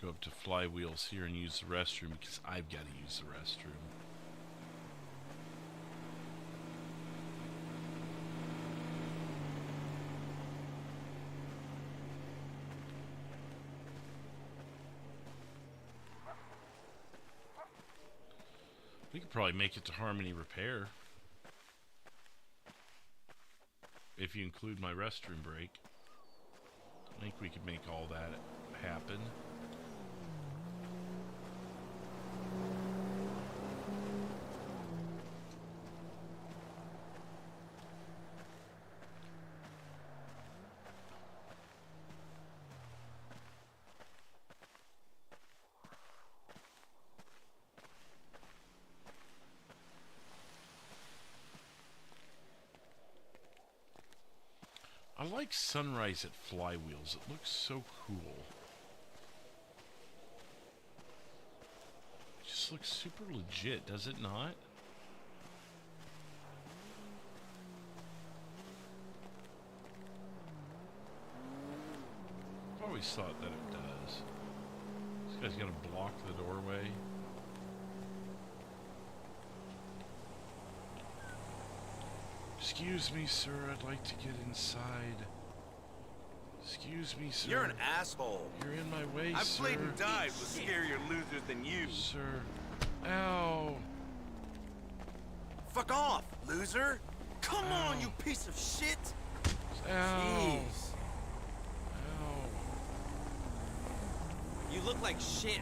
Go up to Flywheels here and use the restroom because I've got to use the restroom. We could probably make it to Harmony Repair if you include my restroom break. I think we could make all that happen. like sunrise at Flywheels. It looks so cool. It just looks super legit, does it not? I've always thought that it does. This guy's gonna block the doorway. Excuse me, sir. I'd like to get inside. Excuse me, sir.
You're an asshole.
You're in my way,
I've
sir.
played and died with scarier losers than you.
Sir. Ow.
Fuck off, loser. Come on, you piece of shit.
Ow.
Jeez.
Ow.
You look like shit.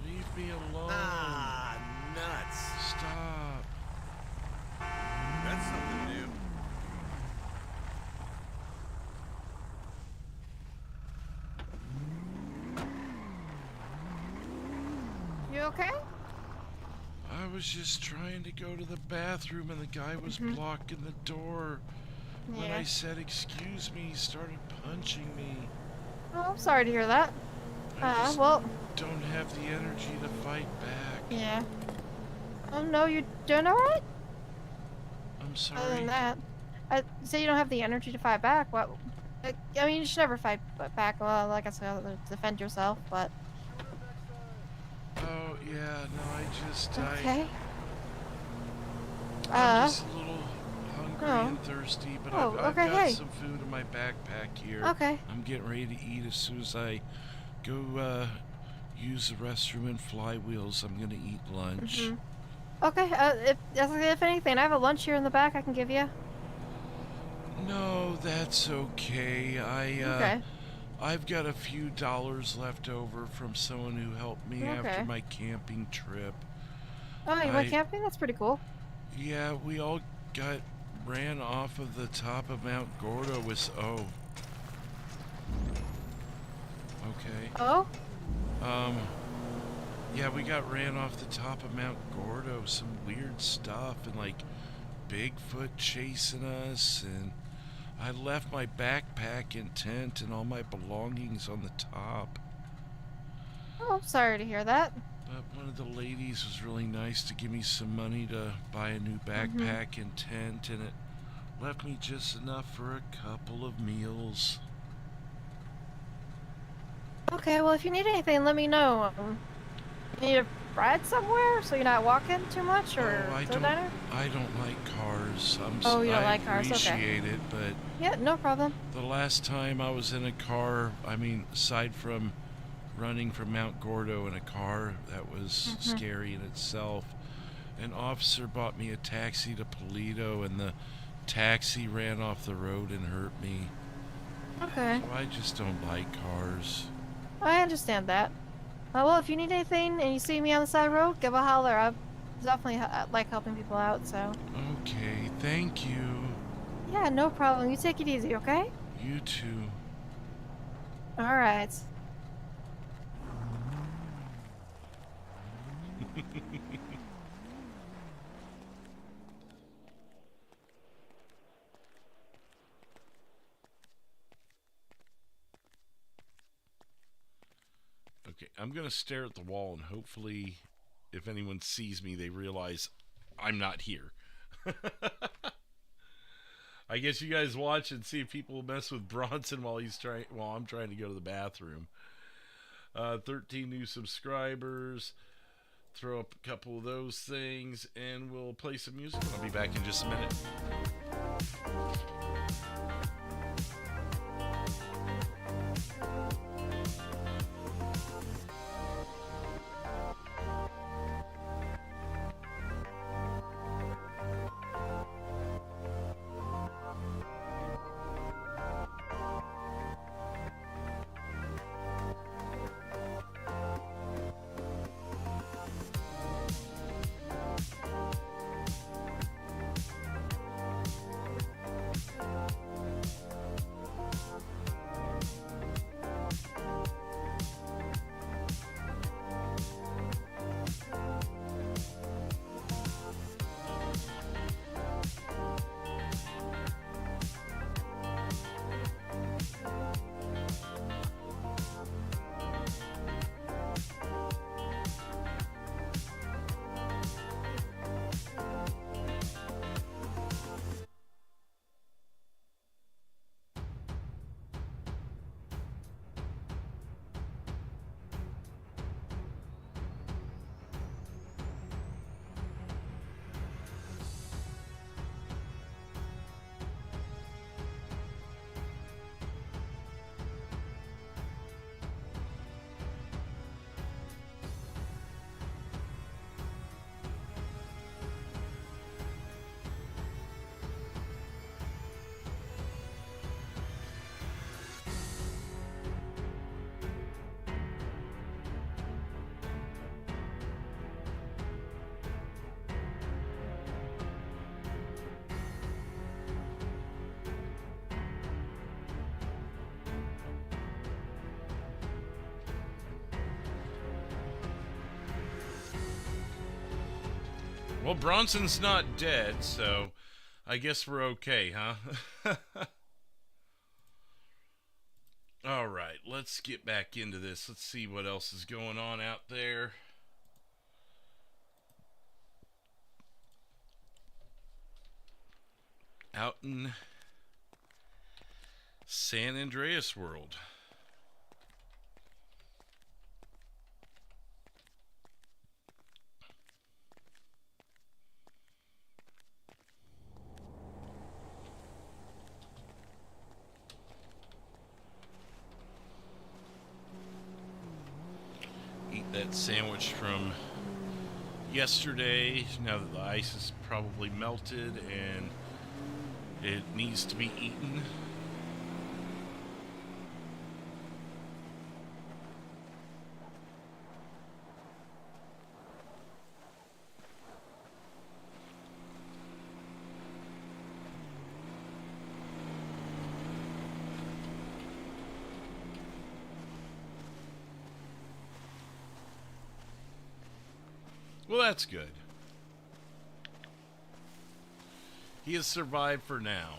Leave me alone.
Ah, nuts.
Stop.
That's something new.
You okay?
I was just trying to go to the bathroom and the guy was blocking the door. When
Yeah.
I said excuse me, he started punching me.
Oh, I'm sorry to hear that.
I just
Well.
don't have the energy to fight back.
Yeah. Oh no, you're doing alright?
I'm sorry.
Other than that, I say you don't have the energy to fight back. What? I mean, you should never fight back. Well, like I said, defend yourself, but.
Oh yeah, no, I just
Okay.
I'm just a little hungry
oh.
and thirsty, but
Oh,
I've
okay,
got
hey.
some food in my backpack here.
Okay.
I'm getting ready to eat as soon as I go use the restroom and Flywheels. I'm gonna eat lunch.
Okay. If anything, I have a lunch here in the back I can give you.
No, that's okay.
Okay.
I've got a few dollars left over from someone who helped me after
Okay.
my camping trip.
Oh, you went camping? That's pretty cool.
Yeah, we all ran off of the top of Mount Gordo with Okay.
Oh?
Yeah, we got ran off the top of Mount Gordo. Some weird stuff and like Bigfoot chasing us, and I left my backpack and tent and all my belongings on the top.
Oh, I'm sorry to hear that.
But one of the ladies was really nice to give me some money to buy a new backpack and tent, and it left me just enough for a couple of meals.
Okay, well, if you need anything, let me know. You need a ride somewhere so you're not walking too much, or
I
to the diner?
don't like cars.
Oh, you don't
I
like cars, okay.
appreciate it, but
Yeah, no problem.
the last time I was in a car, I mean, aside from running from Mount Gordo in a car, that was scary in itself. An officer bought me a taxi to Polito, and the taxi ran off the road and hurt me.
Okay.
So I just don't like cars.
I understand that. Well, if you need anything and you see me on the side of the road, give a holler. I definitely like helping people out, so.
Okay, thank you.
Yeah, no problem. You take it easy, okay?
You too.
All right.
Okay, I'm gonna stare at the wall, and hopefully, if anyone sees me, they realize I'm not here. I guess you guys watch and see if people mess with Bronson while I'm trying to go to the bathroom. 13 new subscribers. Throw up a couple of those things, and we'll play some music. I'll be back in just a minute. Well, Bronson's not dead, so I guess we're okay, huh? All right, let's get back into this. Let's see what else is going on out there. Out in San Andreas world. Eat that sandwich from yesterday, now that the ice is probably melted and it needs to be eaten. Well, that's good. He has survived for now.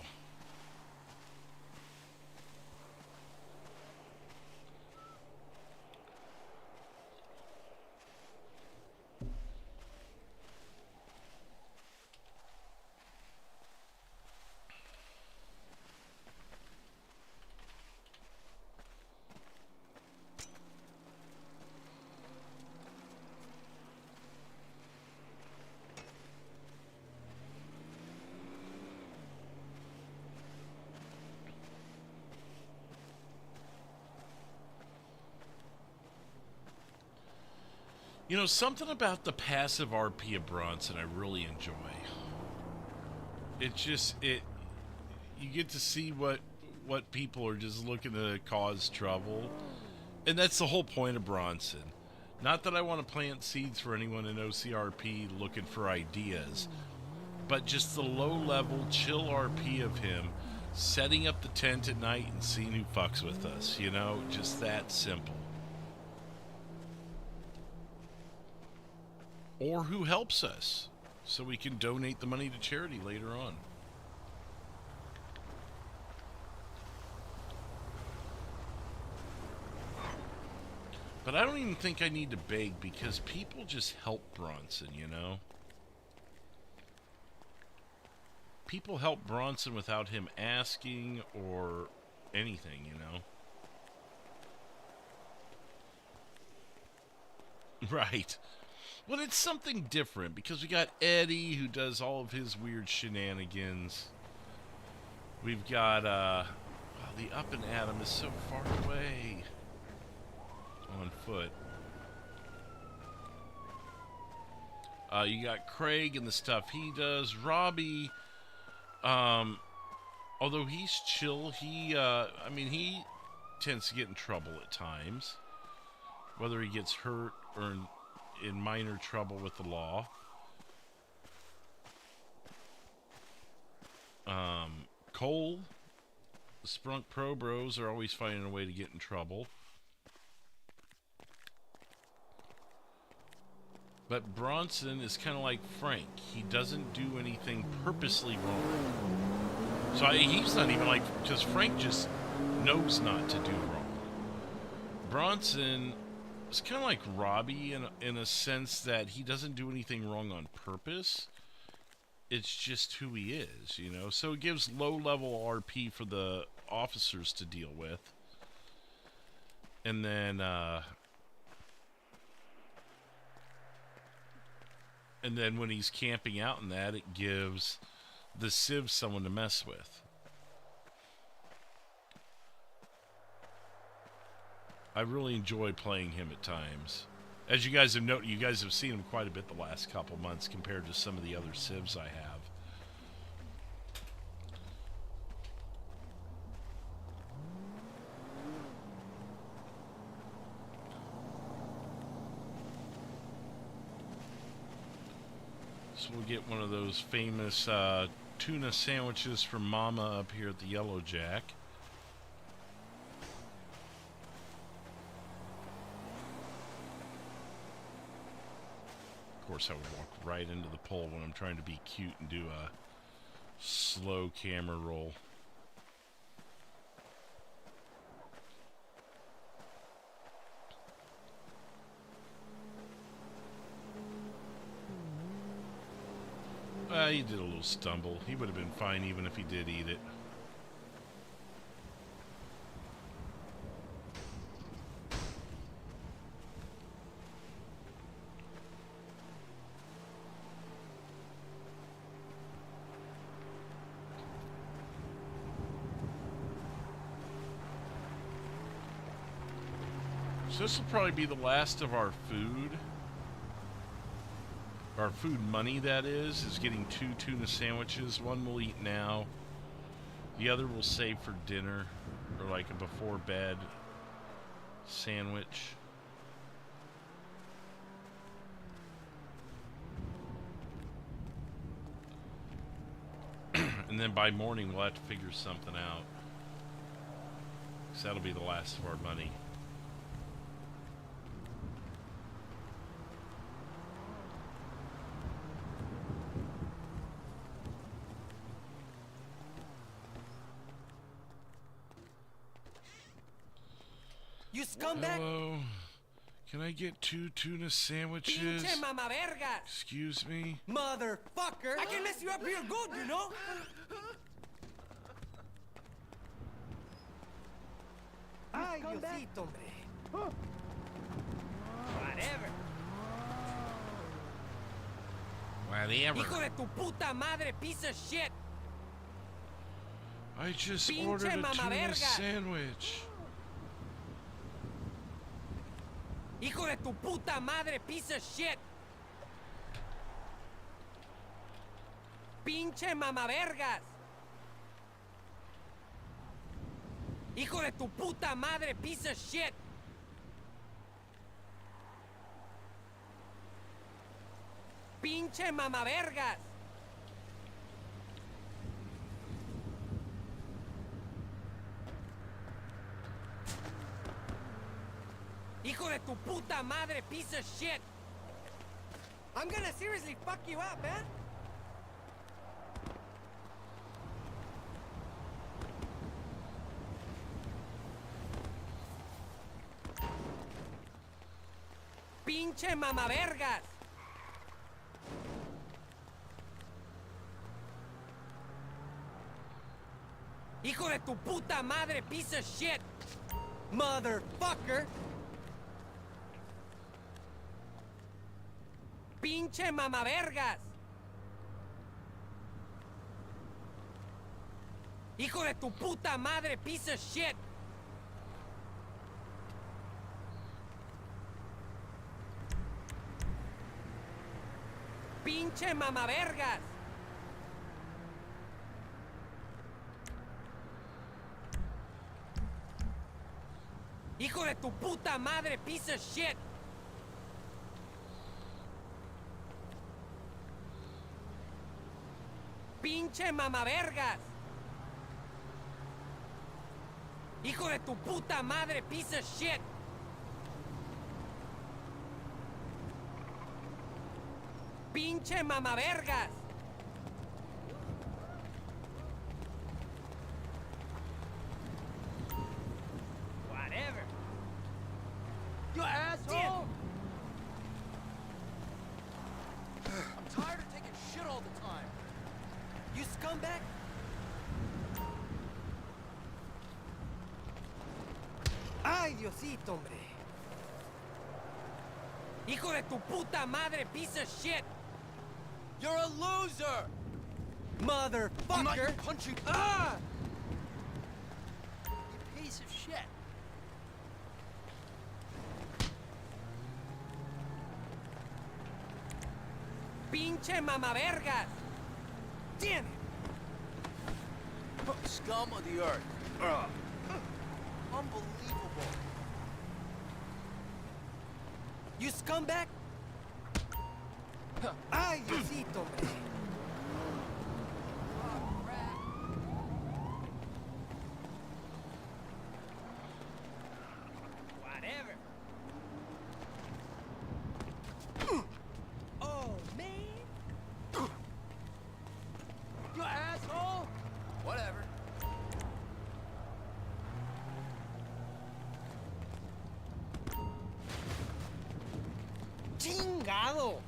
You know, something about the passive RP of Bronson I really enjoy. You get to see what people are just looking to cause trouble. And that's the whole point of Bronson. Not that I want to plant seeds for anyone in OCRP looking for ideas, but just the low-level, chill RP of him setting up the tent at night and seeing who fucks with us, you know? Just that simple. Or who helps us, so we can donate the money to charity later on. But I don't even think I need to beg, because people just help Bronson, you know? People help Bronson without him asking or anything, you know? Right. Well, it's something different, because we got Eddie, who does all of his weird shenanigans. We've got, the Up and Atom is so far away. On foot. You got Craig and the stuff he does. Robbie, although he's chill, he tends to get in trouble at times. Whether he gets hurt or in minor trouble with the law. Cole, the Sprunk Pro Bros are always finding a way to get in trouble. But Bronson is kind of like Frank. He doesn't do anything purposely wrong. So he's not even like, because Frank just knows not to do wrong. Bronson is kind of like Robbie in a sense that he doesn't do anything wrong on purpose. It's just who he is, you know. So it gives low-level RP for the officers to deal with. And then, when he's camping out in that, it gives the Civ someone to mess with. I really enjoy playing him at times. As you guys have noted, you guys have seen him quite a bit the last couple months compared to some of the other Civs I have. So we'll get one of those famous tuna sandwiches from Mama up here at the Yellow Jack. Of course, I would walk right into the pole when I'm trying to be cute and do a slow camera roll. He did a little stumble. He would have been fine even if he did eat it. So this will probably be the last of our food. Our food money, that is getting 2 tuna sandwiches. One we'll eat now. The other we'll save for dinner, or like a before bed sandwich. And then by morning we'll have to figure something out, because that'll be the last of our money.
You scumbag!
Hello. Can I get 2 tuna sandwiches?
Pinche mama vergas!
Excuse me?
Motherfucker! I can mess you up real good, you know? Ay, Diosito, hombre. Whatever.
Whatever.
Hijo de tu puta madre, piece of shit!
I just
Pinche
ordered a
mama
tuna
verga.
sandwich.
Hijo de tu puta madre, piece of shit! Pinche mama vergas! Hijo de tu puta madre, piece of shit! Pinche mama vergas! Hijo de tu puta madre, piece of shit! I'm gonna seriously fuck you up, man! Pinche mama vergas! Hijo de tu puta madre, piece of shit! Motherfucker! Pinche mama vergas! Hijo de tu puta madre, piece of shit! Pinche mama vergas! Hijo de tu puta madre, piece of shit! Pinche mama vergas! Hijo de tu puta madre, piece of shit! Pinche mama vergas! Whatever. You asshole! I'm tired of taking shit all the time. You scumbag! Ay, Diosito, hombre. Hijo de tu puta madre, piece of shit! You're a loser! Motherfucker! I'm not punching. Ah! You piece of shit! Pinche mama vergas! Damn it! Scum of the earth. Unbelievable. You scumbag! Ay, Diosito, hombre. Whatever. Oh. Chingado!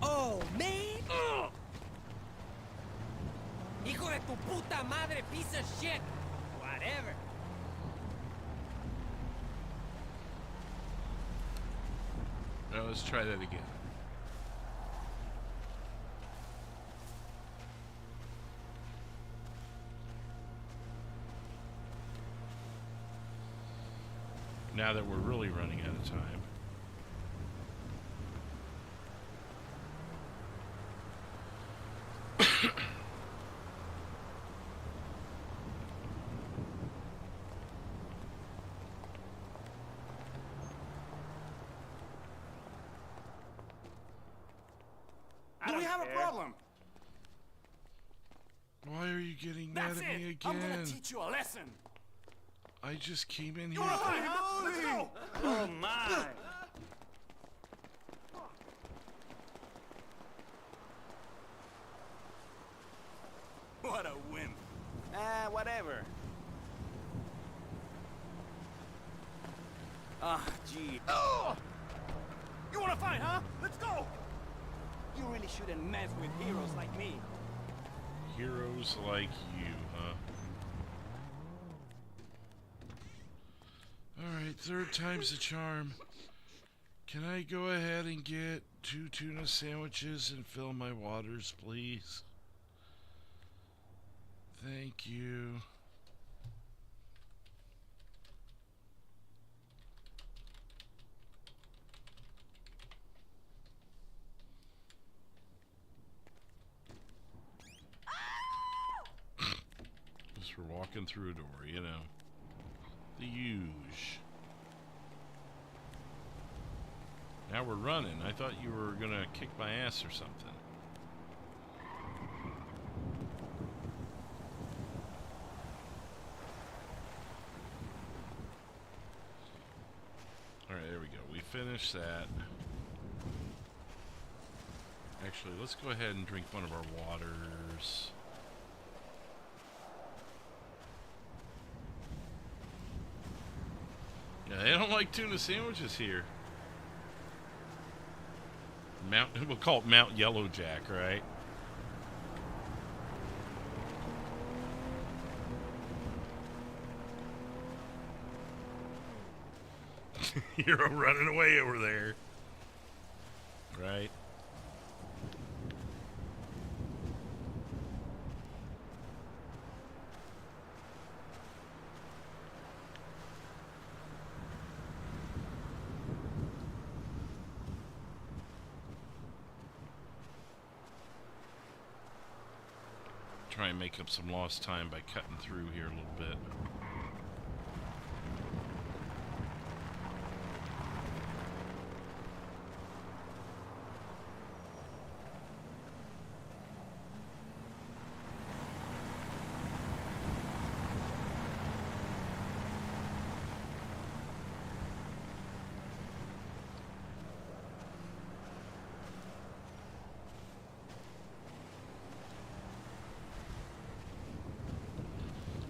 Oh, man! Hijo de tu puta madre, piece of shit! Whatever.
Now let's try that again. Now that we're really running out of time.
Do we have a problem?
Why are you getting mad
That's
at me
it.
again?
I'm gonna teach you a lesson.
I just came in
You
here.
wanna fight, huh? Let's go! Oh my! What a wimp. Whatever. Ah, gee. Oh! You wanna fight, huh? Let's go! You really shouldn't mess with heroes like me.
Heroes like you, huh? Alright, third time's the charm. Can I go ahead and get 2 tuna sandwiches and fill my waters, please? Thank you. Just for walking through a door, you know. The huge. Now we're running. I thought you were gonna kick my ass or something. Alright, there we go. We finished that. Actually, let's go ahead and drink one of our waters. Yeah, they don't like tuna sandwiches here. We'll call it Mount Yellowjack, right? Hero running away over there. Right? Try and make up some lost time by cutting through here a little bit.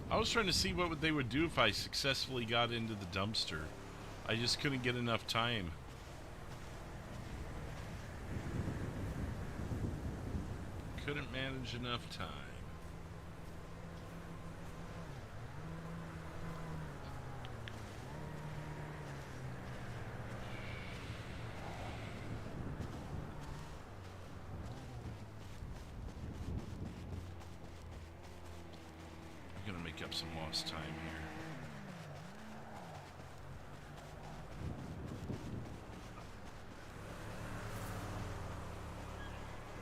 I was trying to see what they would do if I successfully got into the dumpster. I just couldn't get enough time. Couldn't manage enough time. Up some lost time here.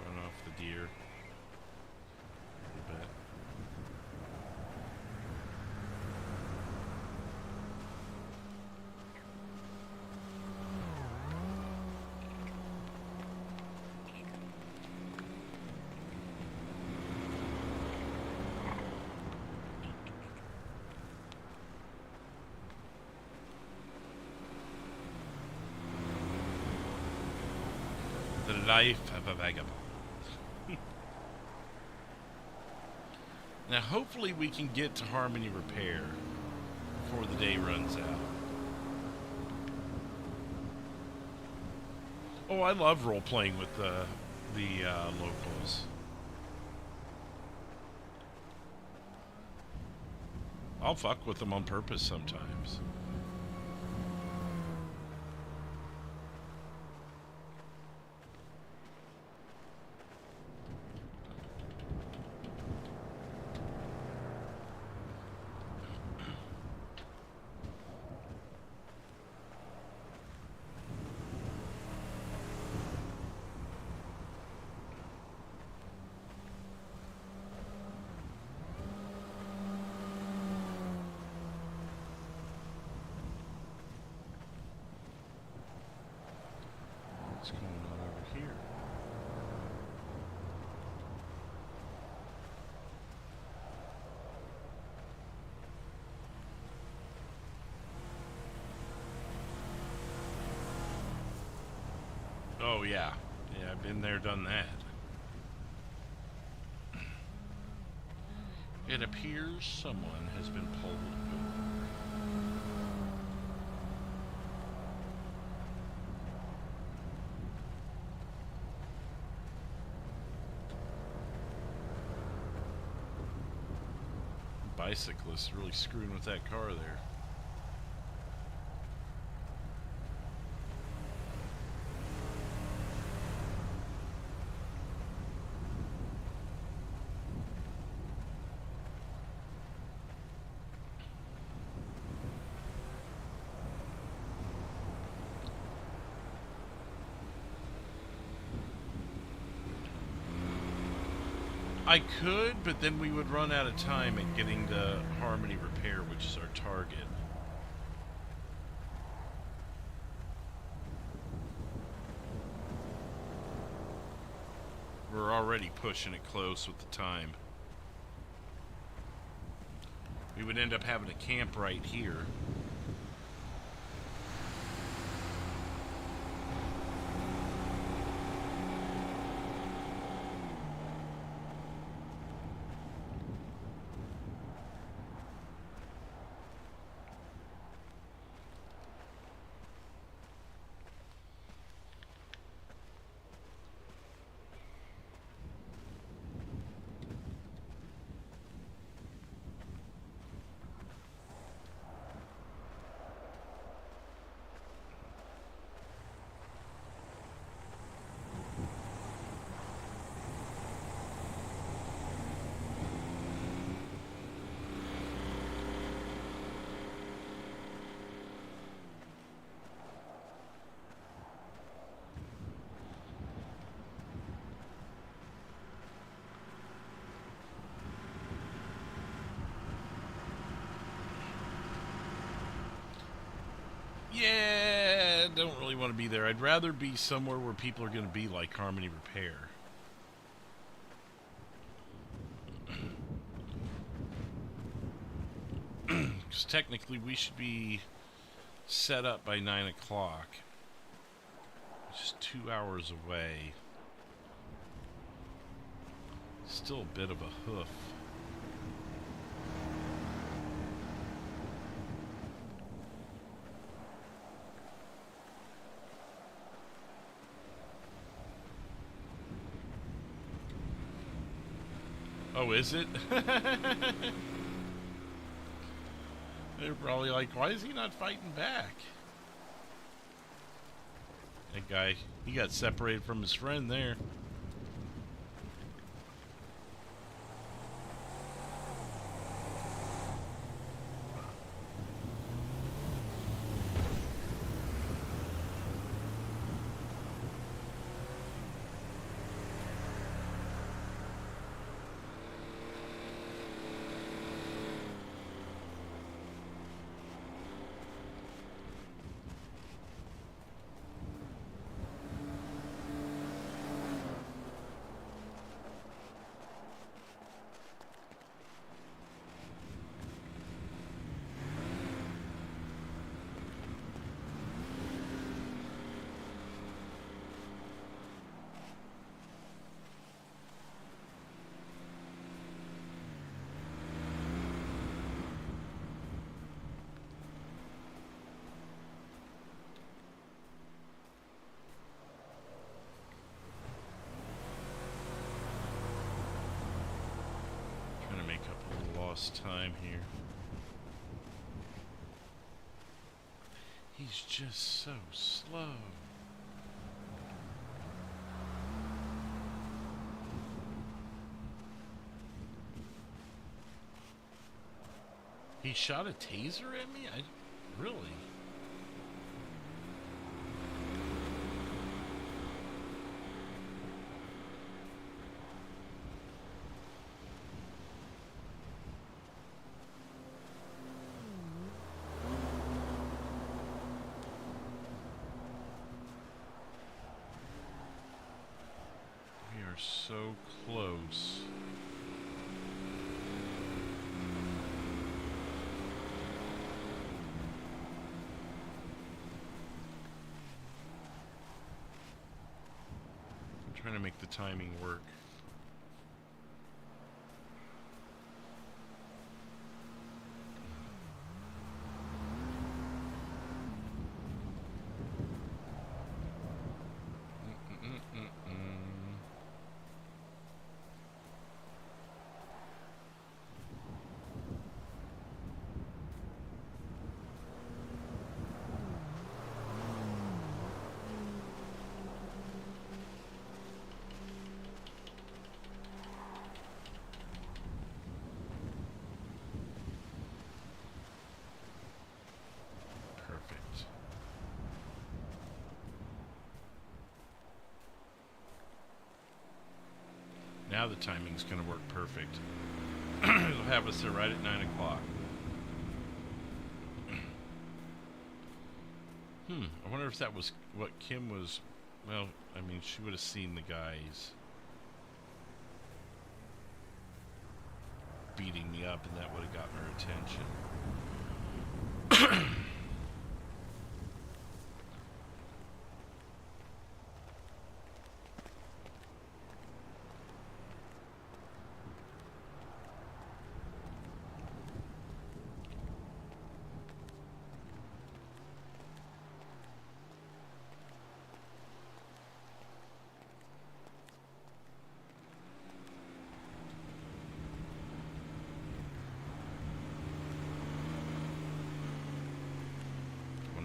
Run off the deer a little bit. The life of a vagabond. Now, hopefully we can get to Harmony Repair before the day runs out. Oh, I love role-playing with the locals. I'll fuck with them on purpose sometimes. What's going on over here? Oh yeah. Yeah, I've been there, done that. It appears someone has been pulled over. Bicyclist really screwing with that car there. I could, but then we would run out of time at getting to Harmony Repair, which is our target. We're already pushing it close with the time. We would end up having to camp right here. Yeah, don't really want to be there. I'd rather be somewhere where people are going to be, like Harmony Repair. Because technically we should be set up by 9 o'clock. Which is 2 hours away. Still a bit of a hoof. Oh, is it? They're probably like, why is he not fighting back? That guy, he got separated from his friend there. lost time here. He's just so slow. He shot a taser at me? Really? We are so close. Trying to make the timing work. Now the timing's going to work perfect. It'll have us there right at 9 o'clock. I wonder if that was what Kim was... Well, I mean, she would have seen the guys beating me up, and that would have gotten her attention.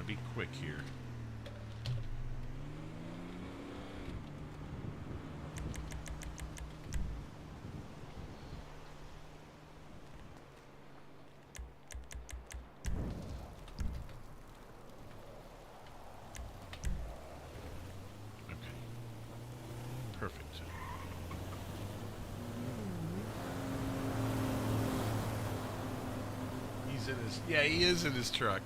Be quick here. Okay. Perfect. He's in his... Yeah, he is in his truck.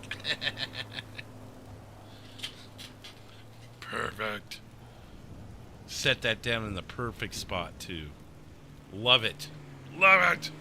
Perfect. Set that down in the perfect spot, too. Love it. Love it!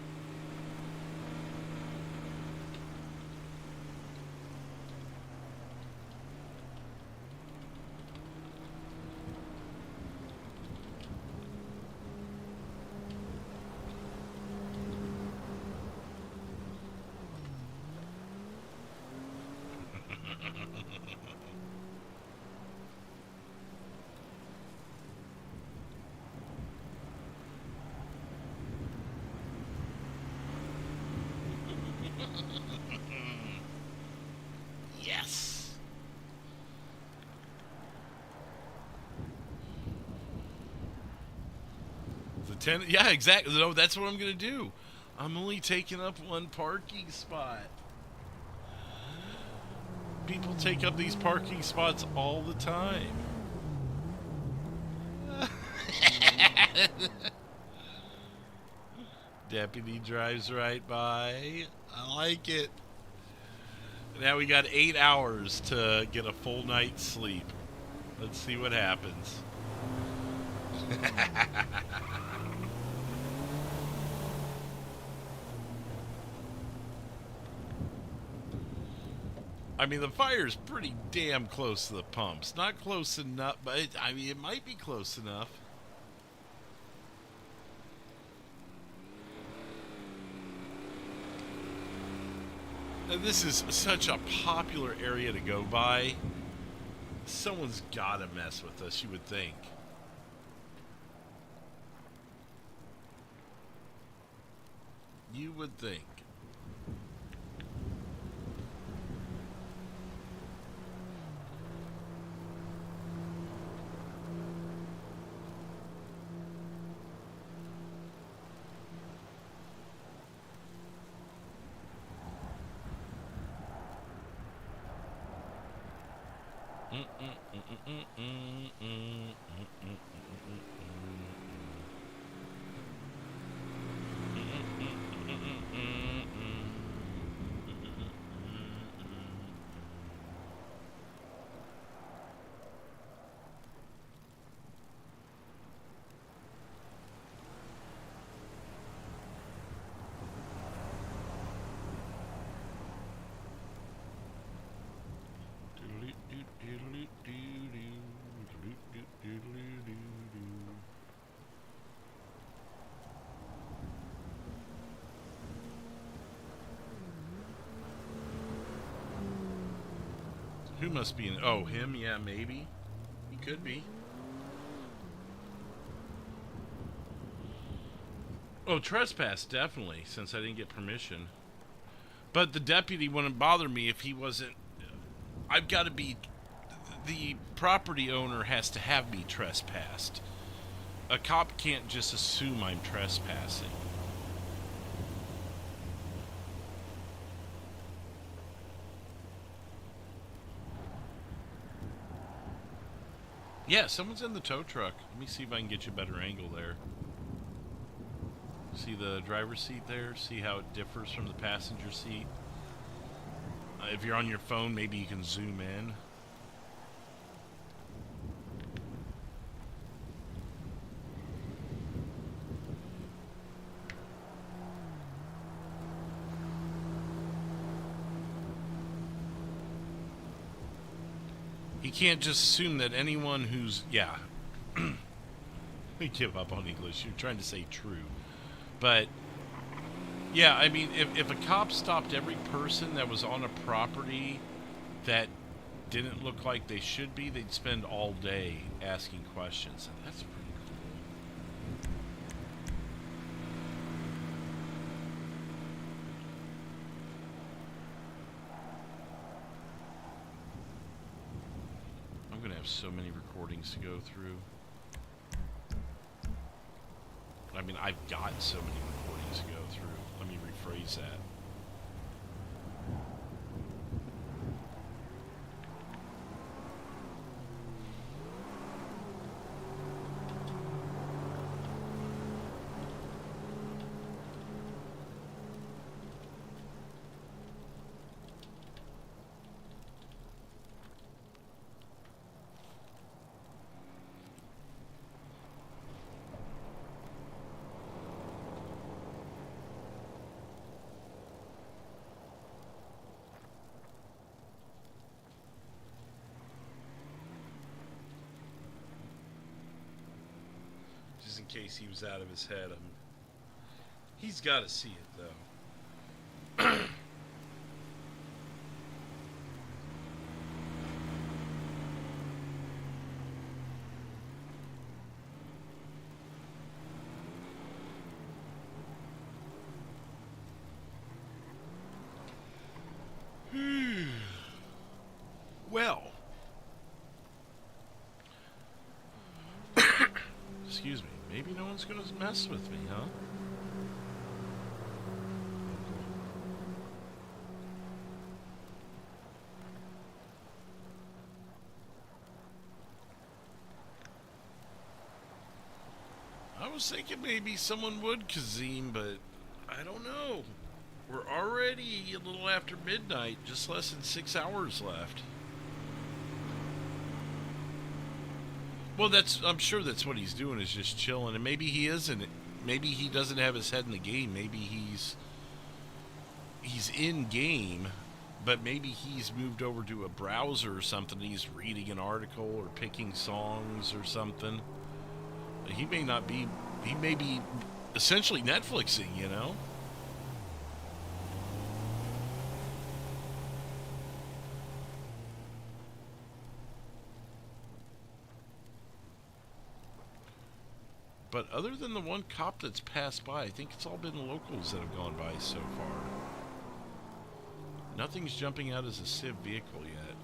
Yes. The 10. Yeah, exactly. No, that's what I'm gonna do. I'm only taking up one parking spot. People take up these parking spots all the time. Deputy drives right by. I like it. Now we got 8 hours to get a full night's sleep. Let's see what happens. I mean, the fire's pretty damn close to the pumps. Not close enough, but it might be close enough. And this is such a popular area to go by. Someone's gotta mess with us, you would think. You you would think. Who must be in? Oh, him? Yeah, maybe. He could be. Oh, trespass, definitely, since I didn't get permission. But the deputy wouldn't bother me if he wasn't... I've got to be... The property owner has to have me trespassed. A cop can't just assume I'm trespassing. Yeah, someone's in the tow truck. Let me see if I can get you a better angle there. See the driver's seat there? See how it differs from the passenger seat? If you're on your phone, maybe you can zoom in. You can't just assume that anyone who's... Yeah. Let me give up on English. You're trying to say true. But, yeah, I mean, if a cop stopped every person that was on a property that didn't look like they should be, they'd spend all day asking questions. And that's pretty cool. I'm going to have so many recordings to go through. I mean, I've got so many recordings to go through. Let me rephrase that. In case he was out of his head. He's got to see it, though. Well. Excuse me. Maybe no one's gonna mess with me, huh? I was thinking maybe someone would, Kazim, but I don't know. We're already a little after midnight, just less than 6 hours left. Well, I'm sure that's what he's doing, is just chilling, and maybe he isn't. Maybe he doesn't have his head in the game. Maybe he's in game, but maybe he's moved over to a browser or something. He's reading an article or picking songs or something. He may not be. He may be essentially Netflixing, you know. But other than the one cop that's passed by, I think it's all been locals that have gone by so far. Nothing's jumping out as a civ vehicle yet.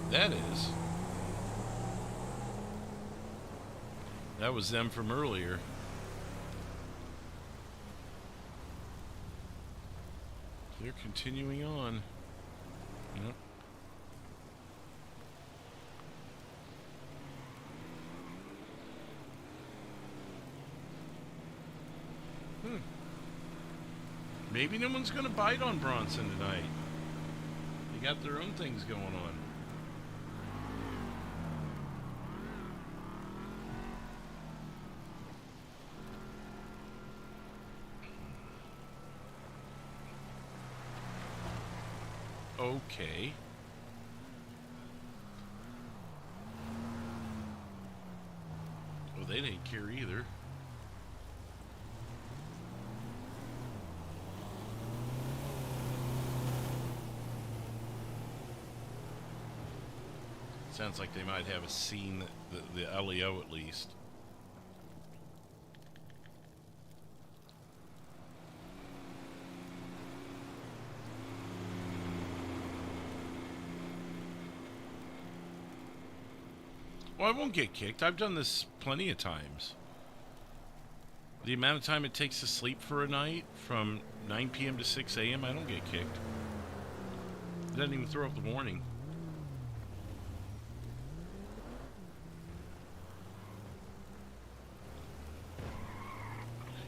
That is. That was them from earlier. They're continuing on. Yep. Maybe no one's gonna bite on Bronson tonight. They got their own things going on. Okay. Well, they didn't care either. Sounds like they might have a scene, the LEO at least. Well, I won't get kicked. I've done this plenty of times. The amount of time it takes to sleep for a night, from 9 p.m. to 6 a.m., I don't get kicked. It doesn't even throw up the warning.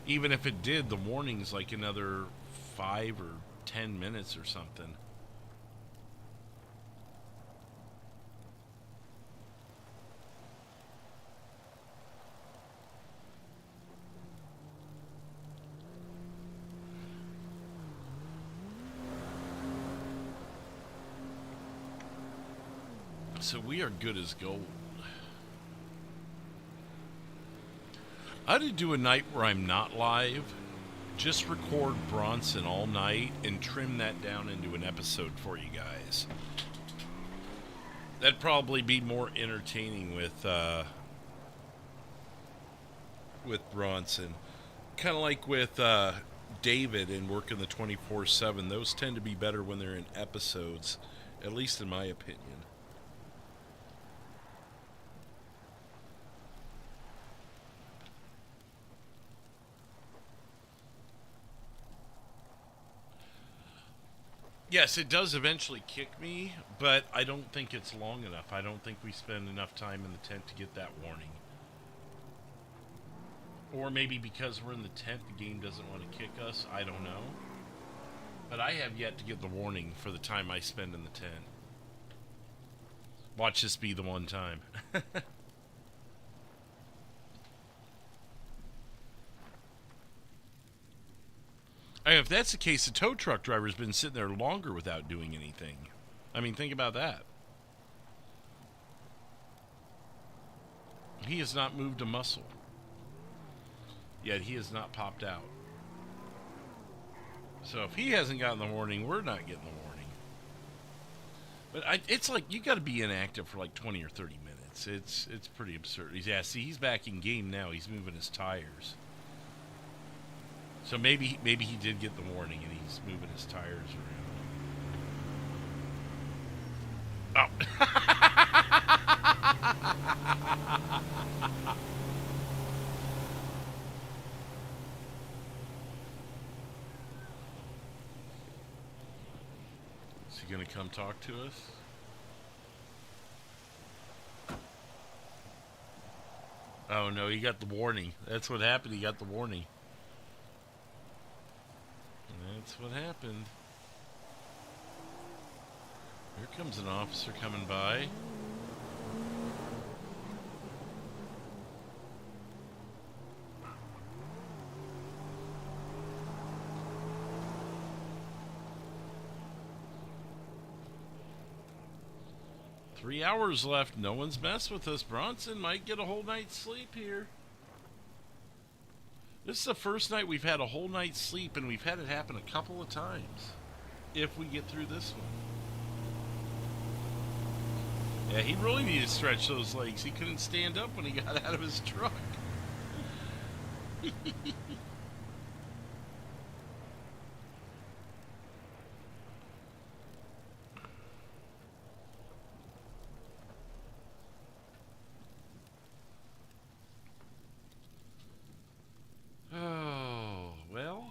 Even if it did, the warning's like another 5 or 10 minutes or something. So we are good as gold. I ought to do a night where I'm not live, just record Bronson all night and trim that down into an episode for you guys. That'd probably be more entertaining with Bronson. Kind of like with David and working the 24/7. Those tend to be better when they're in episodes, at least in my opinion. Yes, it does eventually kick me, but I don't think it's long enough. I don't think we spend enough time in the tent to get that warning. Or maybe because we're in the tent, the game doesn't want to kick us. I don't know. But I have yet to get the warning for the time I spend in the tent. Watch this be the one time. I mean, if that's the case, the tow truck driver's been sitting there longer without doing anything. I mean, think about that. He has not moved a muscle. Yet he has not popped out. So if he hasn't gotten the warning, we're not getting the warning. But it's like, you got to be inactive for like 20 or 30 minutes. It's pretty absurd. Yeah, see, he's back in game now. He's moving his tires. So maybe he did get the warning and he's moving his tires around. Oh. Is he gonna come talk to us? Oh no, he got the warning. That's what happened. He got the warning. That's what happened. Here comes an officer coming by. Three hours left. No one's messed with us. Bronson might get a whole night's sleep here. This is the first night we've had a whole night's sleep, and we've had it happen a couple of times. If we get through this one. Yeah, he really needed to stretch those legs. He couldn't stand up when he got out of his truck. Oh, well.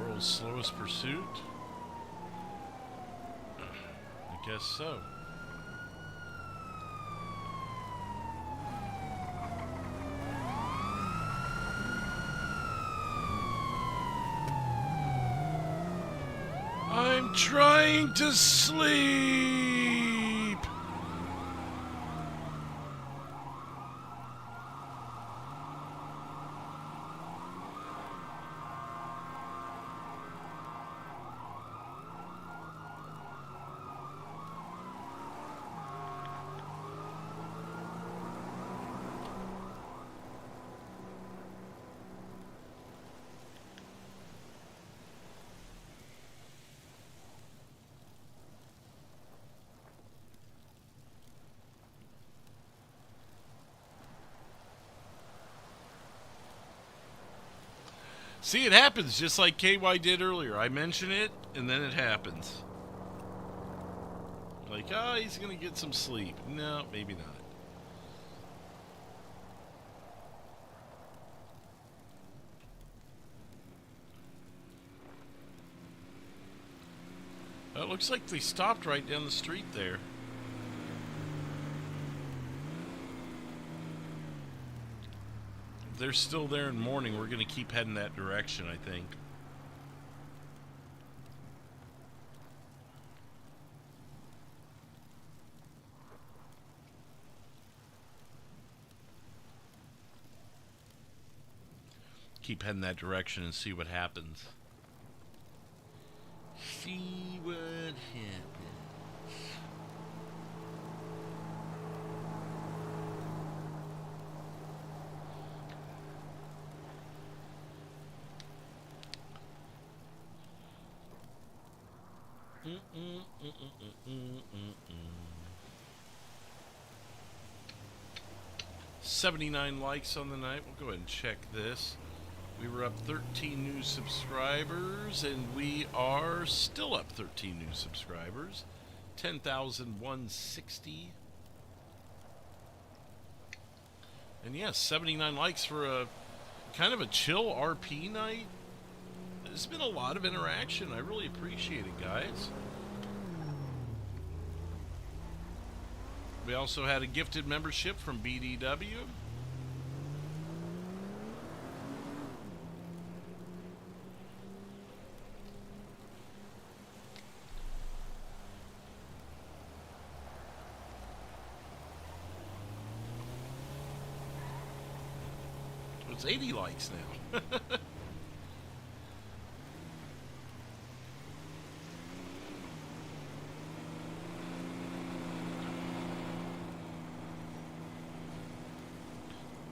World's slowest pursuit? I guess so. I'm trying to sleep. See, it happens just like KY did earlier. I mention it, and then it happens. Like, oh, he's going to get some sleep. No, maybe not. It looks like they stopped right down the street there. If they're still there in the morning, we're going to keep heading that direction, I think. Keep heading that direction and see what happens. See what happens. Mm-mm. 79 likes on the night. We'll go ahead and check this. We were up 13 new subscribers, and we are still up 13 new subscribers. 10,160. And yes, 79 likes for a kind of a chill RP night. There's been a lot of interaction. I really appreciate it, guys. We also had a gifted membership from BDW. It's 80 likes now.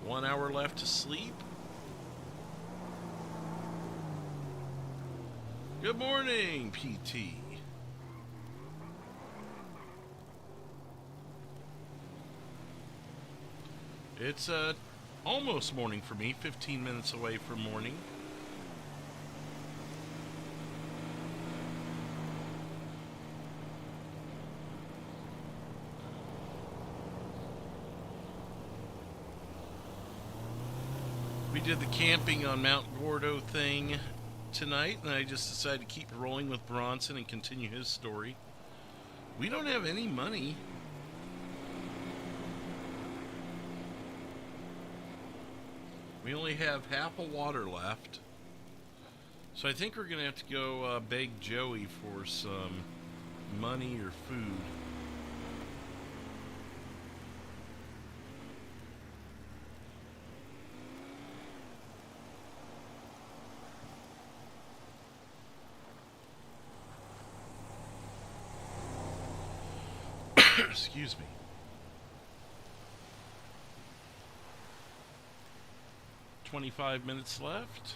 One hour left to sleep. Good morning, PT. It's almost morning for me, 15 minutes away from morning. We did the camping on Mount Gordo thing tonight, and I just decided to keep rolling with Bronson and continue his story. We don't have any money. We only have half a water left. So I think we're going to have to go beg Joey for some money or food. Excuse me. $25 minutes left.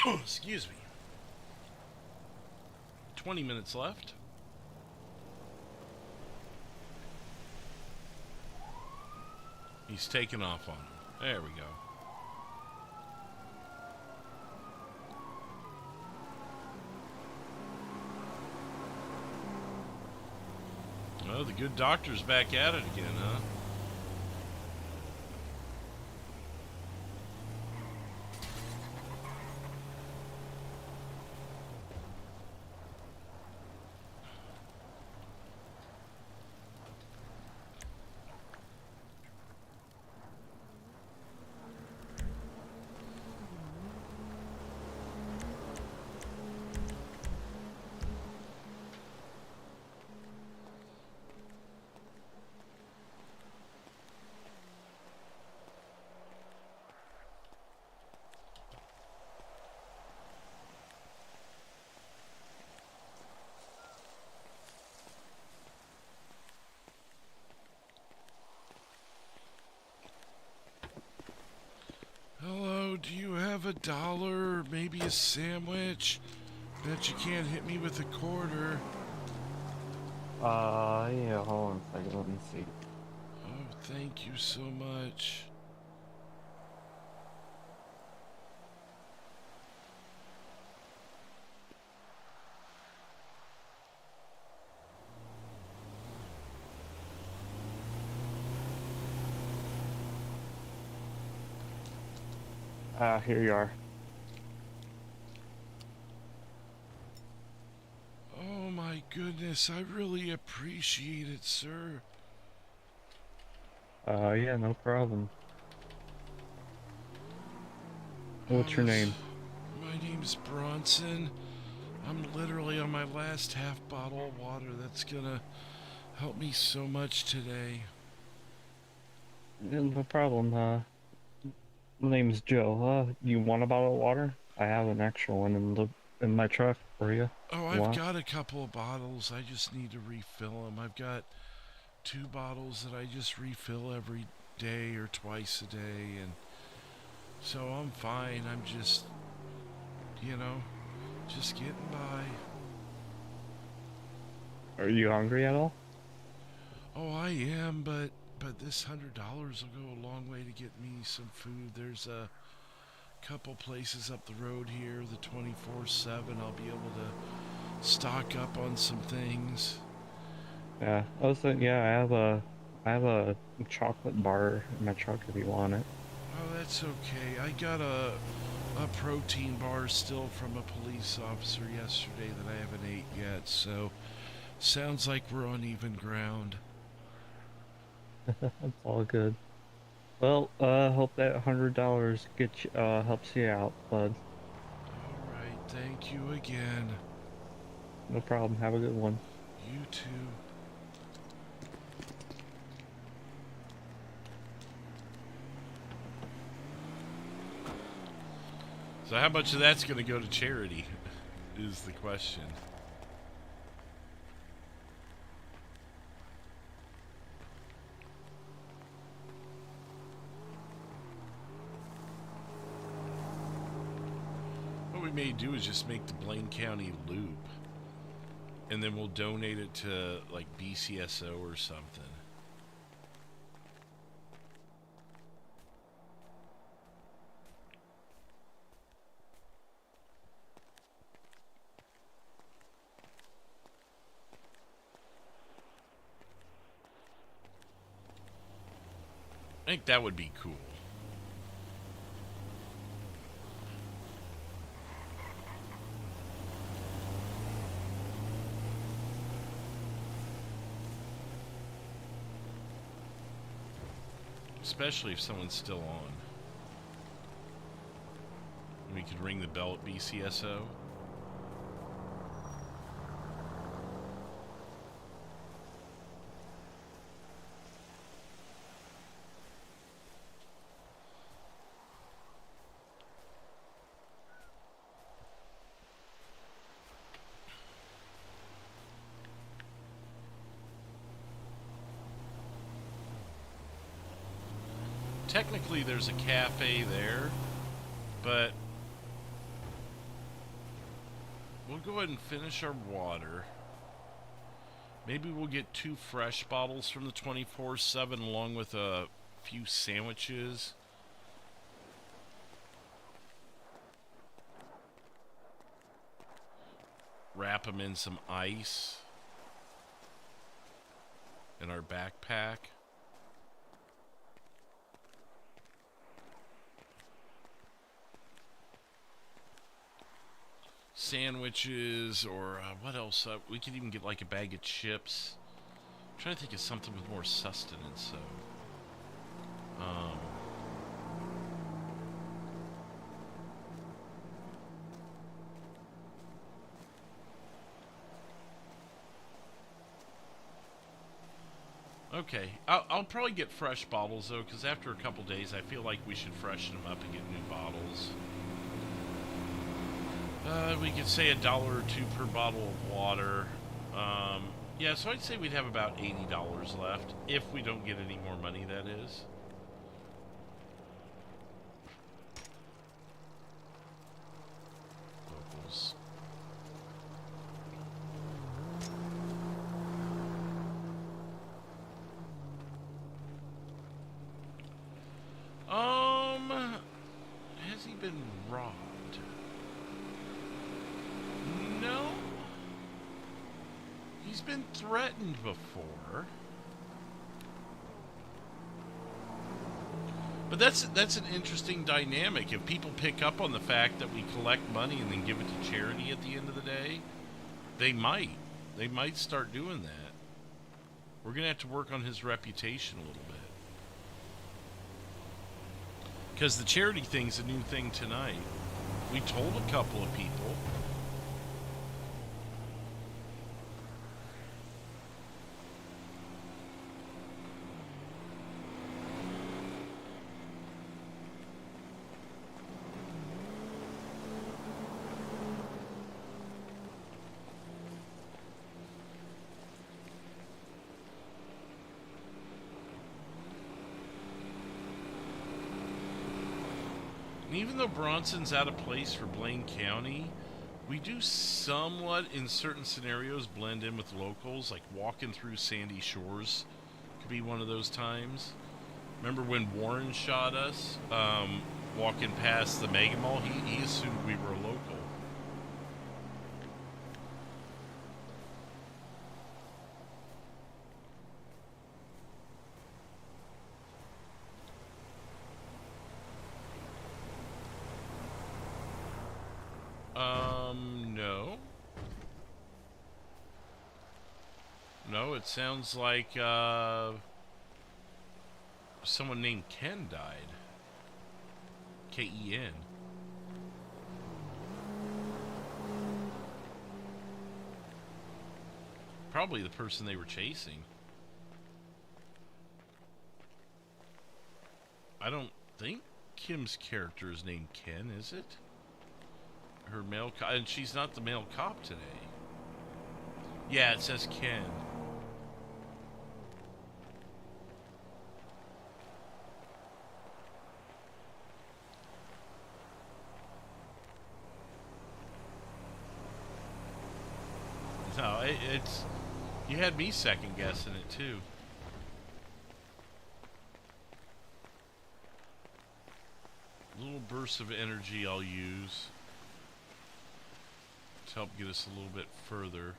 Excuse me. 20 minutes left. He's taking off on him. There we go. Oh, the good doctor's back at it again, huh? Hello, do you have $1 or maybe a sandwich? Bet you can't hit me with a quarter.
Yeah, hold on a second, let me see.
Oh, thank you so much.
Here you are.
Oh my goodness, I really appreciate it, sir.
Yeah, no problem. What's your name?
My name's Bronson. I'm literally on my last half bottle of water. That's gonna help me so much today.
Yeah, no problem, my name's Joe. You want a bottle of water? I have an extra one in my truck for you.
Oh,
You
I've
want?
got a couple of bottles. I just need to refill them. I've got 2 bottles that I just refill every day or twice a day, and so I'm fine. I'm just, you know, just getting by.
Are you hungry at all?
Oh, I am, but this $100 will go a long way to get me some food. There's a couple places up the road here, the 24/7. I'll be able to stock up on some things.
Yeah. Also, yeah, I have a chocolate bar in my truck if you want it.
Oh, that's okay. I got a protein bar still from a police officer yesterday that I haven't ate yet, so sounds like we're on even ground.
That's all good. Well, hope that $100 gets you, helps you out, bud.
Alright, thank you again.
No problem. Have a good one.
You too. So how much of that's going to go to charity is the question. What we may do is just make the Blaine County loop, and then we'll donate it to like BCSO or something. I think that would be cool. Especially if someone's still on. We could ring the bell at BCSO. technically there's a cafe there, but we'll go ahead and finish our water. Maybe we'll get 2 fresh bottles from the 24/7 along with a few sandwiches. Wrap them in some ice in our backpack. Sandwiches, or what else? We could even get like a bag of chips. I'm trying to think of something with more sustenance. So, okay, I'll probably get fresh bottles though, because after a couple days, I feel like we should freshen them up and get new bottles. We could say $1 or $2 per bottle of water. Yeah, so I'd say we'd have about $80 left, if we don't get any more money, that is. Locals. Has he been robbed? No. He's been threatened before. But that's an interesting dynamic. If people pick up on the fact that we collect money and then give it to charity at the end of the day, they might start doing that. We're going to have to work on his reputation a little bit. Because the charity thing's a new thing tonight. We told a couple of people. And even though Bronson's out of place for Blaine County, we do somewhat, in certain scenarios, blend in with locals, like walking through Sandy Shores could be one of those times. Remember when Warren shot us, walking past the Mega Mall? He assumed we were a local. No. No, it sounds like, someone named Ken died. K-E-N. Probably the person they were chasing. I don't think Kim's character is named Ken, is it? Her male cop, and she's not the male cop today. Yeah, it says Ken. No, it's... You had me second guessing it too. Little bursts of energy I'll use to help get us a little bit further.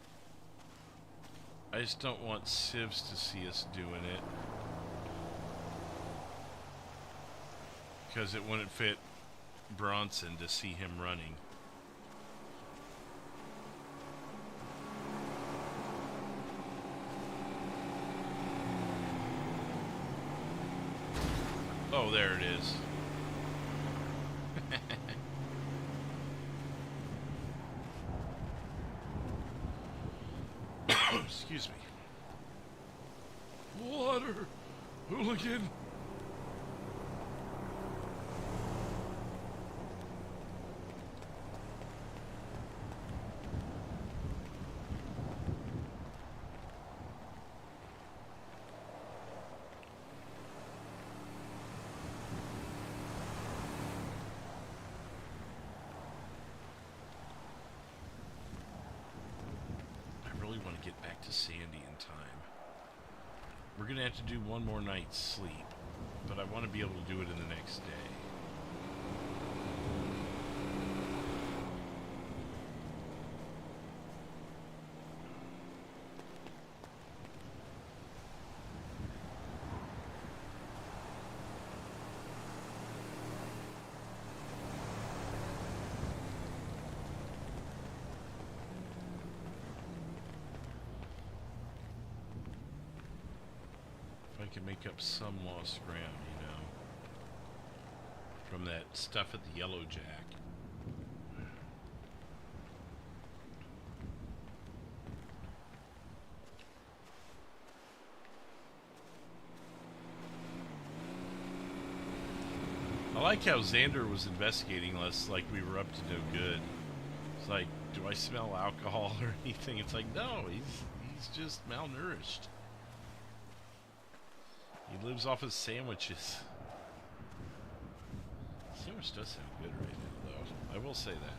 I just don't want civs to see us doing it, because it wouldn't fit Bronson to see him running. Oh, there it is. Excuse me. Water! Hooligan! to get back to Sandy in time. We're going to have to do one more night's sleep, but I want to be able to do it in the next day. Can make up some lost ground, you know, from that stuff at the Yellow Jack. I like how Xander was investigating us like we were up to no good. It's like, do I smell alcohol or anything? It's like, no, he's just malnourished. He lives off his sandwiches. Sandwich does sound good right now, though. I will say that.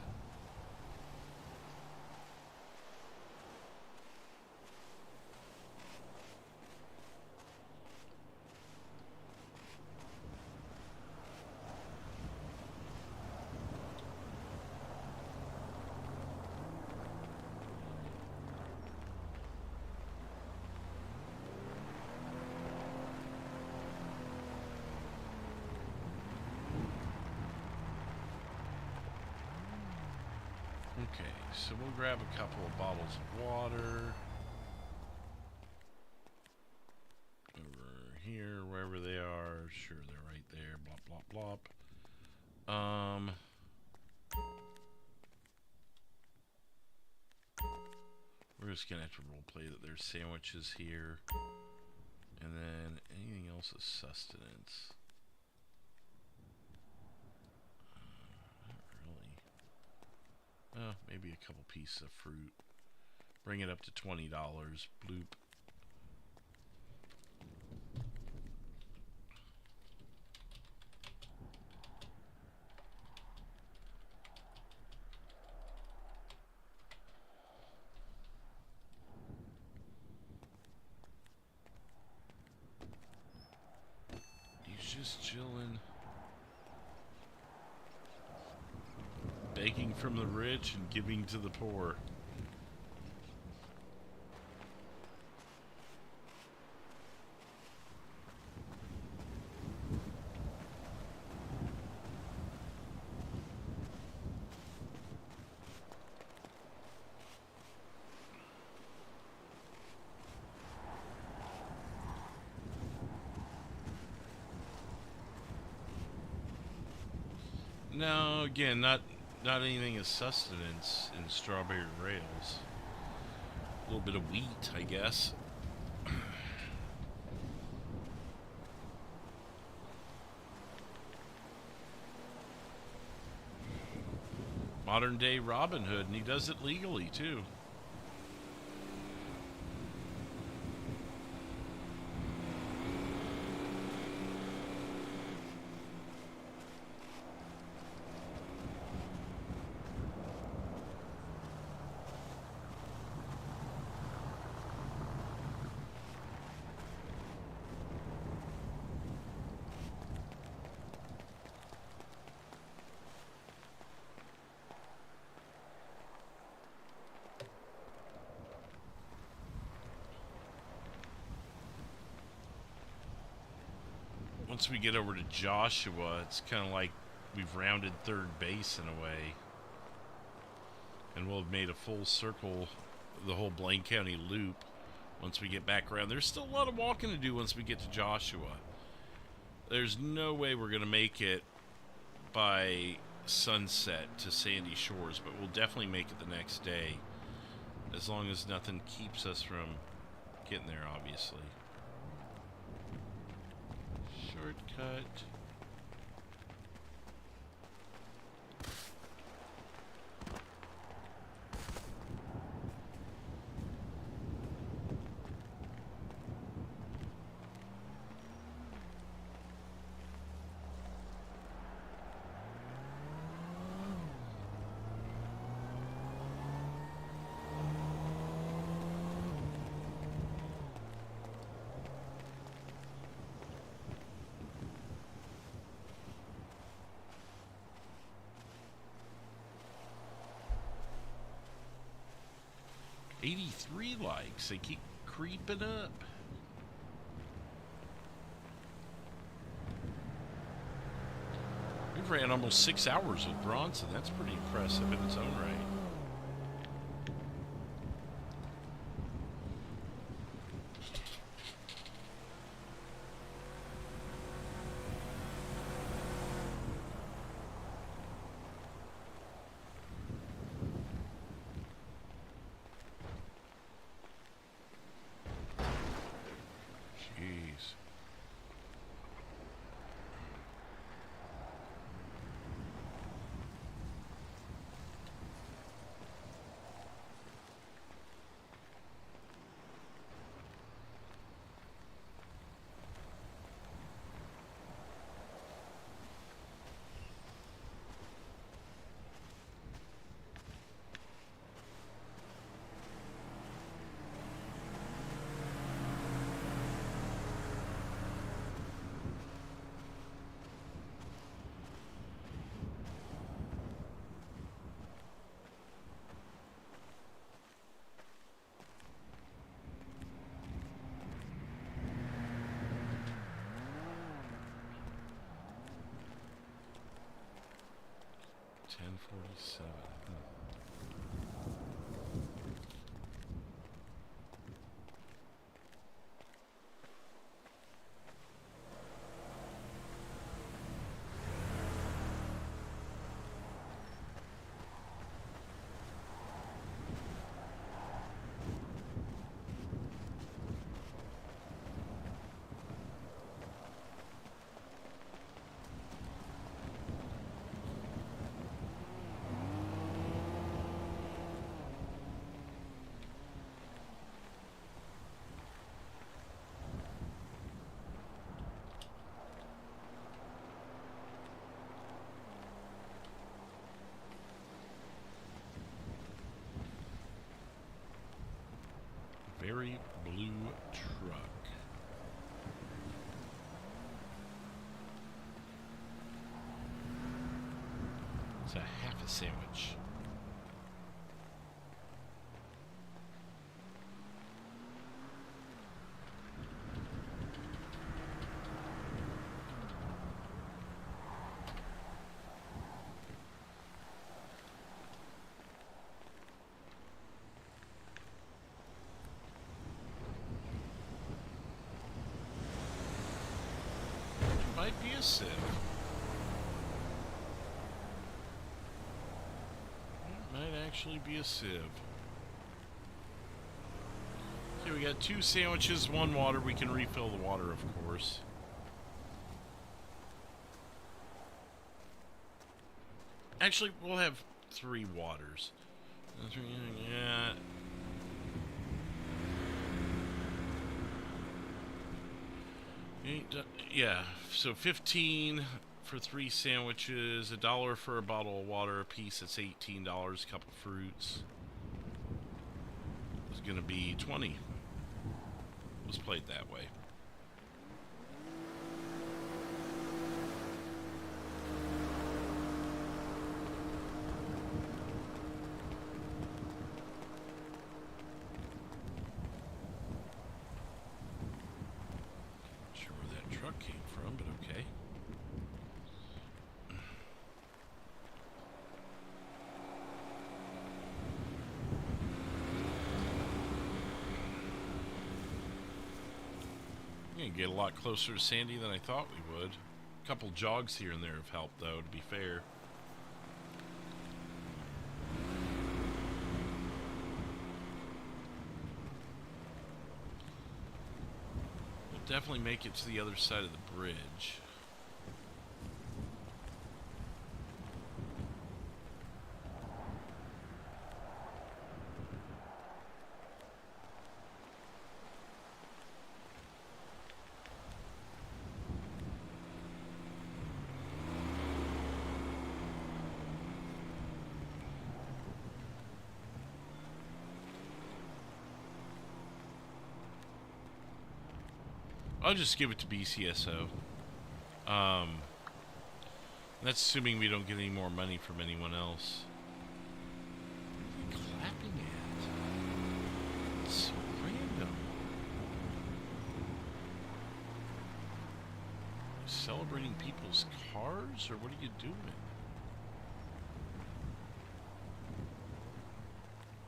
Okay, so we'll grab a couple of bottles of water. Over here, wherever they are. Sure, they're right there. Blop, blop, blop. We're just gonna have to roleplay that there's sandwiches here. And then anything else is sustenance. Maybe a couple pieces of fruit. Bring it up to $20. Bloop. He's just chilling. Begging from the rich and giving to the poor. No, again, not anything as sustenance in strawberry rails. A little bit of wheat, I guess. Modern day Robin Hood, and he does it legally too. Once we get over to Joshua, it's kind of like we've rounded third base in a way. And we'll have made a full circle, the whole Blaine County loop, once we get back around. There's still a lot of walking to do once we get to Joshua. There's no way we're going to make it by sunset to Sandy Shores, but we'll definitely make it the next day. As long as nothing keeps us from getting there, obviously. Shortcut. 83 likes. They keep creeping up. We've ran almost 6 hours with Bronson. That's pretty impressive in its own right. Jeez. $10.47. Very blue truck. It's a half a sandwich. Might be a sieve. It might actually be a sieve. Okay, we got 2 sandwiches, 1 water. We can refill the water, of course. Actually, we'll have 3 waters. Yeah. Yeah, so 15 for 3 sandwiches, $1 for a bottle of water a piece. That's $18. A couple fruits. It's gonna be 20. Let's play it that way. Came from, but okay. We're gonna get a lot closer to Sandy than I thought we would. A couple jogs here and there have helped, though, to be fair. Definitely make it to the other side of the bridge. I'll just give it to BCSO. That's assuming we don't get any more money from anyone else. What are they clapping at? celebrating people's cars, or what are you doing?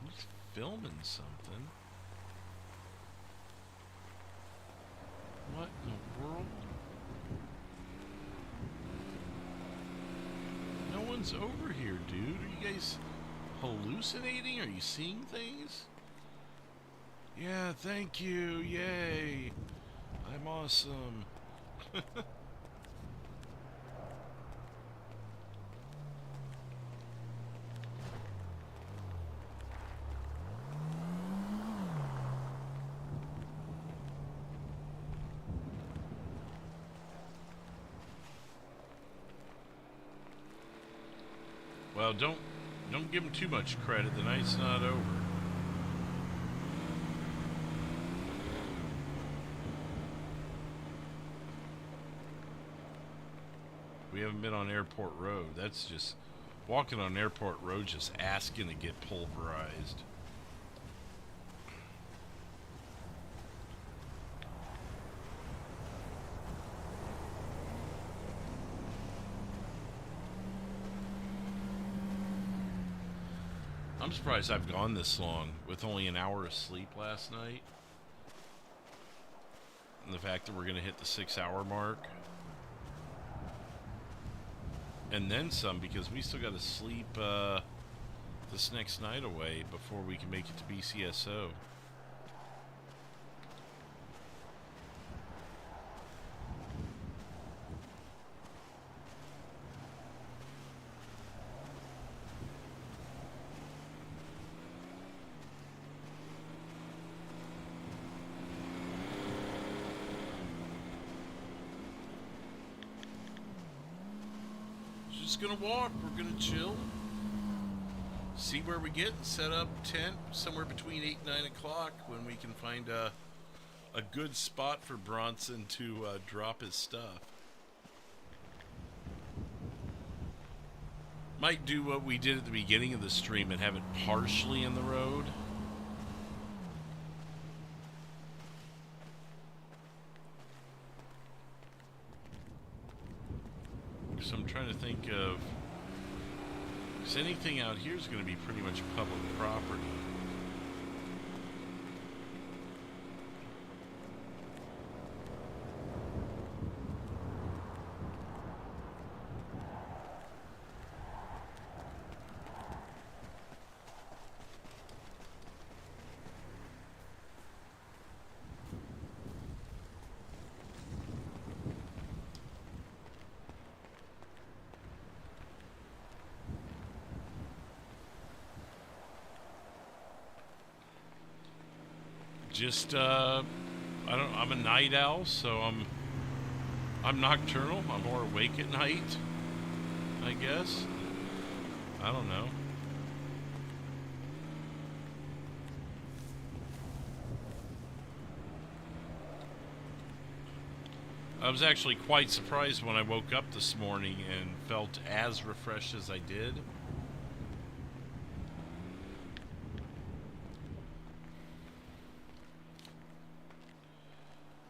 Who's filming something? What in the world? No one's over here, dude. Are you guys hallucinating? Are you seeing things? Yeah, thank you. Yay. I'm awesome. Well, don't give him too much credit. The night's not over. We haven't been on Airport Road. That's just walking on Airport Road, just asking to get pulverized. I'm surprised I've gone this long with only an hour of sleep last night. And the fact that we're going to hit the 6-hour mark. And then some, because we still got to sleep this next night away before we can make it to BCSO. Just gonna walk, we're gonna chill, see where we get, set up tent somewhere between 8 and 9 o'clock when we can find a good spot for Bronson to drop his stuff. Might do what we did at the beginning of the stream and have it partially in the road. So I'm trying to think of, because anything out here is going to be pretty much public property. Just I'm a night owl, so I'm nocturnal. I'm more awake at night, I guess. I don't know. I was actually quite surprised when I woke up this morning and felt as refreshed as I did.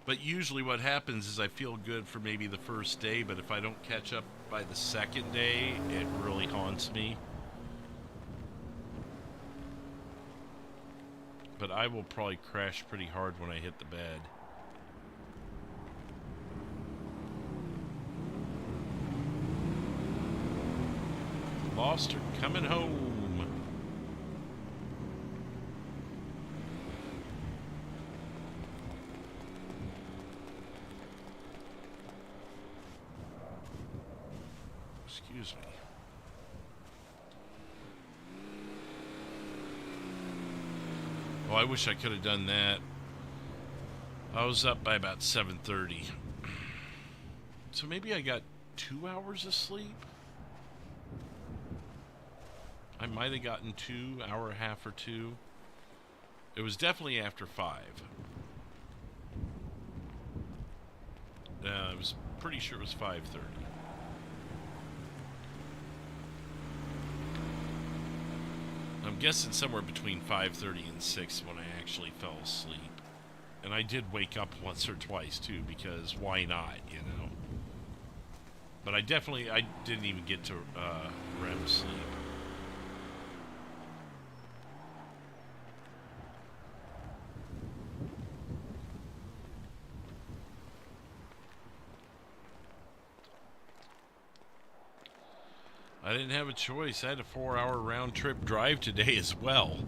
But usually what happens is I feel good for maybe the first day, but if I don't catch up by the second day, it really haunts me. But I will probably crash pretty hard when I hit the bed. Lost her coming home. Excuse me. Oh, I wish I could have done that. I was up by about 7:30. So maybe I got 2 hours of sleep? I might have gotten 2, hour and a half or 2. It was definitely after 5. I was pretty sure it was 5:30. I'm guessing somewhere between 5:30 and 6 when I actually fell asleep. And I did wake up once or twice too, because why not, you know? But I didn't even get to REM sleep. I didn't have a choice. I had a 4-hour round-trip drive today as well.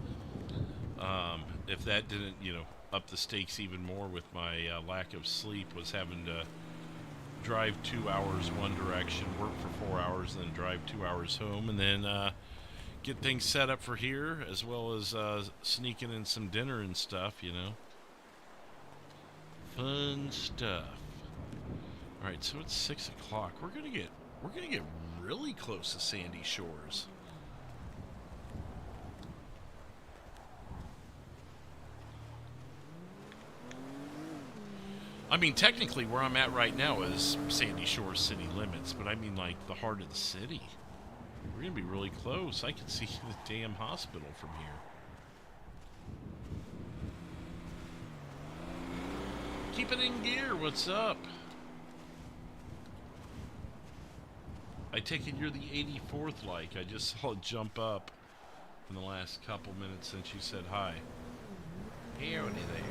If that didn't, up the stakes even more with my lack of sleep, was having to drive 2 hours one direction, work for 4 hours, and then drive 2 hours home, and then get things set up for here, as well as sneaking in some dinner and stuff, Fun stuff. All right, so it's 6 o'clock. We're gonna get really close to Sandy Shores. I mean, technically, where I'm at right now is Sandy Shores city limits, but I mean, like, the heart of the city. We're gonna be really close. I can see the damn hospital from here. Keep it in gear. What's up? I take it you're the 84th like. I just saw it jump up in the last couple minutes since you said hi. Howdy there.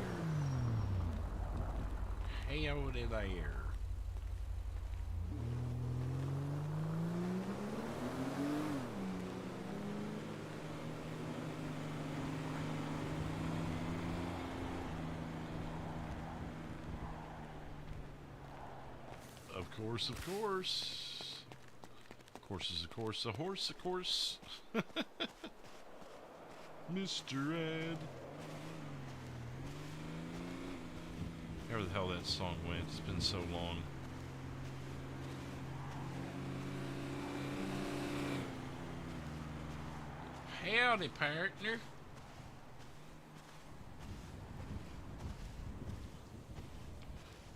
Howdy there. Of course, of course. Of course is of course, a horse, of course. Mr. Ed. However the hell that song went, it's been so long. Howdy, partner.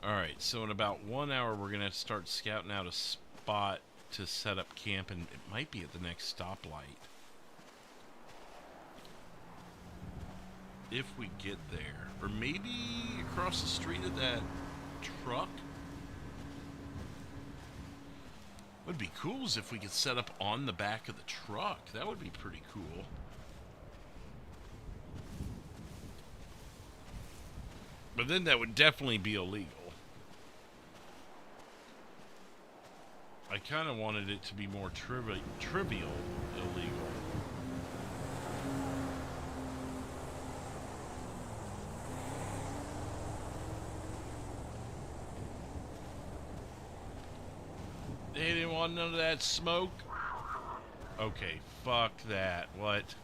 Alright, so in about 1 hour we're gonna have to start scouting out a spot to set up camp, and it might be at the next stoplight. If we get there. Or maybe across the street of that truck. What'd be cool is if we could set up on the back of the truck. That would be pretty cool. But then that would definitely be illegal. I kind of wanted it to be more trivial illegal. They didn't want none of that smoke. Okay, fuck that. What?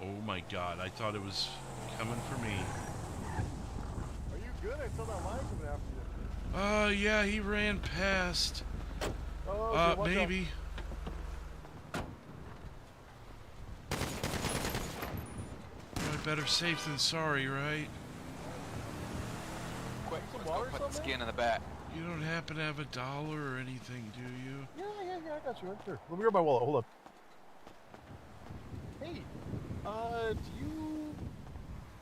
Oh my god, I thought it was coming for me.
Are you good? I saw that line coming after you.
Yeah, he ran past.
Oh, okay,
maybe. Better safe than sorry, right?
Quick, put the skin in the back.
You don't happen to have $1 or anything, do you?
Yeah, I got you. Right here. Let me grab my wallet. Hold on. Hey, do you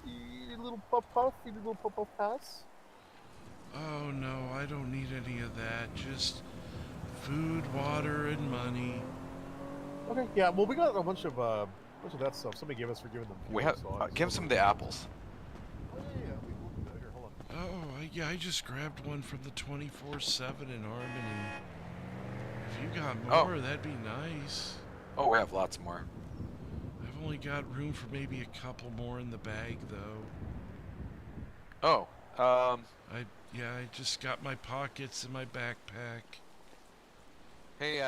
need a little puff? You need a little puff pass?
Oh no, I don't need any of that. Just food, water, and money.
Okay, yeah. Well, we got a bunch of that stuff. Somebody gave us for giving them.
We have give some of the apples.
Oh yeah. Here, hold on.
Oh yeah, I just grabbed one from the 24/7 in Harmony. If you got more, that'd be nice.
Oh, we have lots more.
I've only got room for maybe a couple more in the bag,
Oh,
though. I just got my pockets in my backpack.
Hey,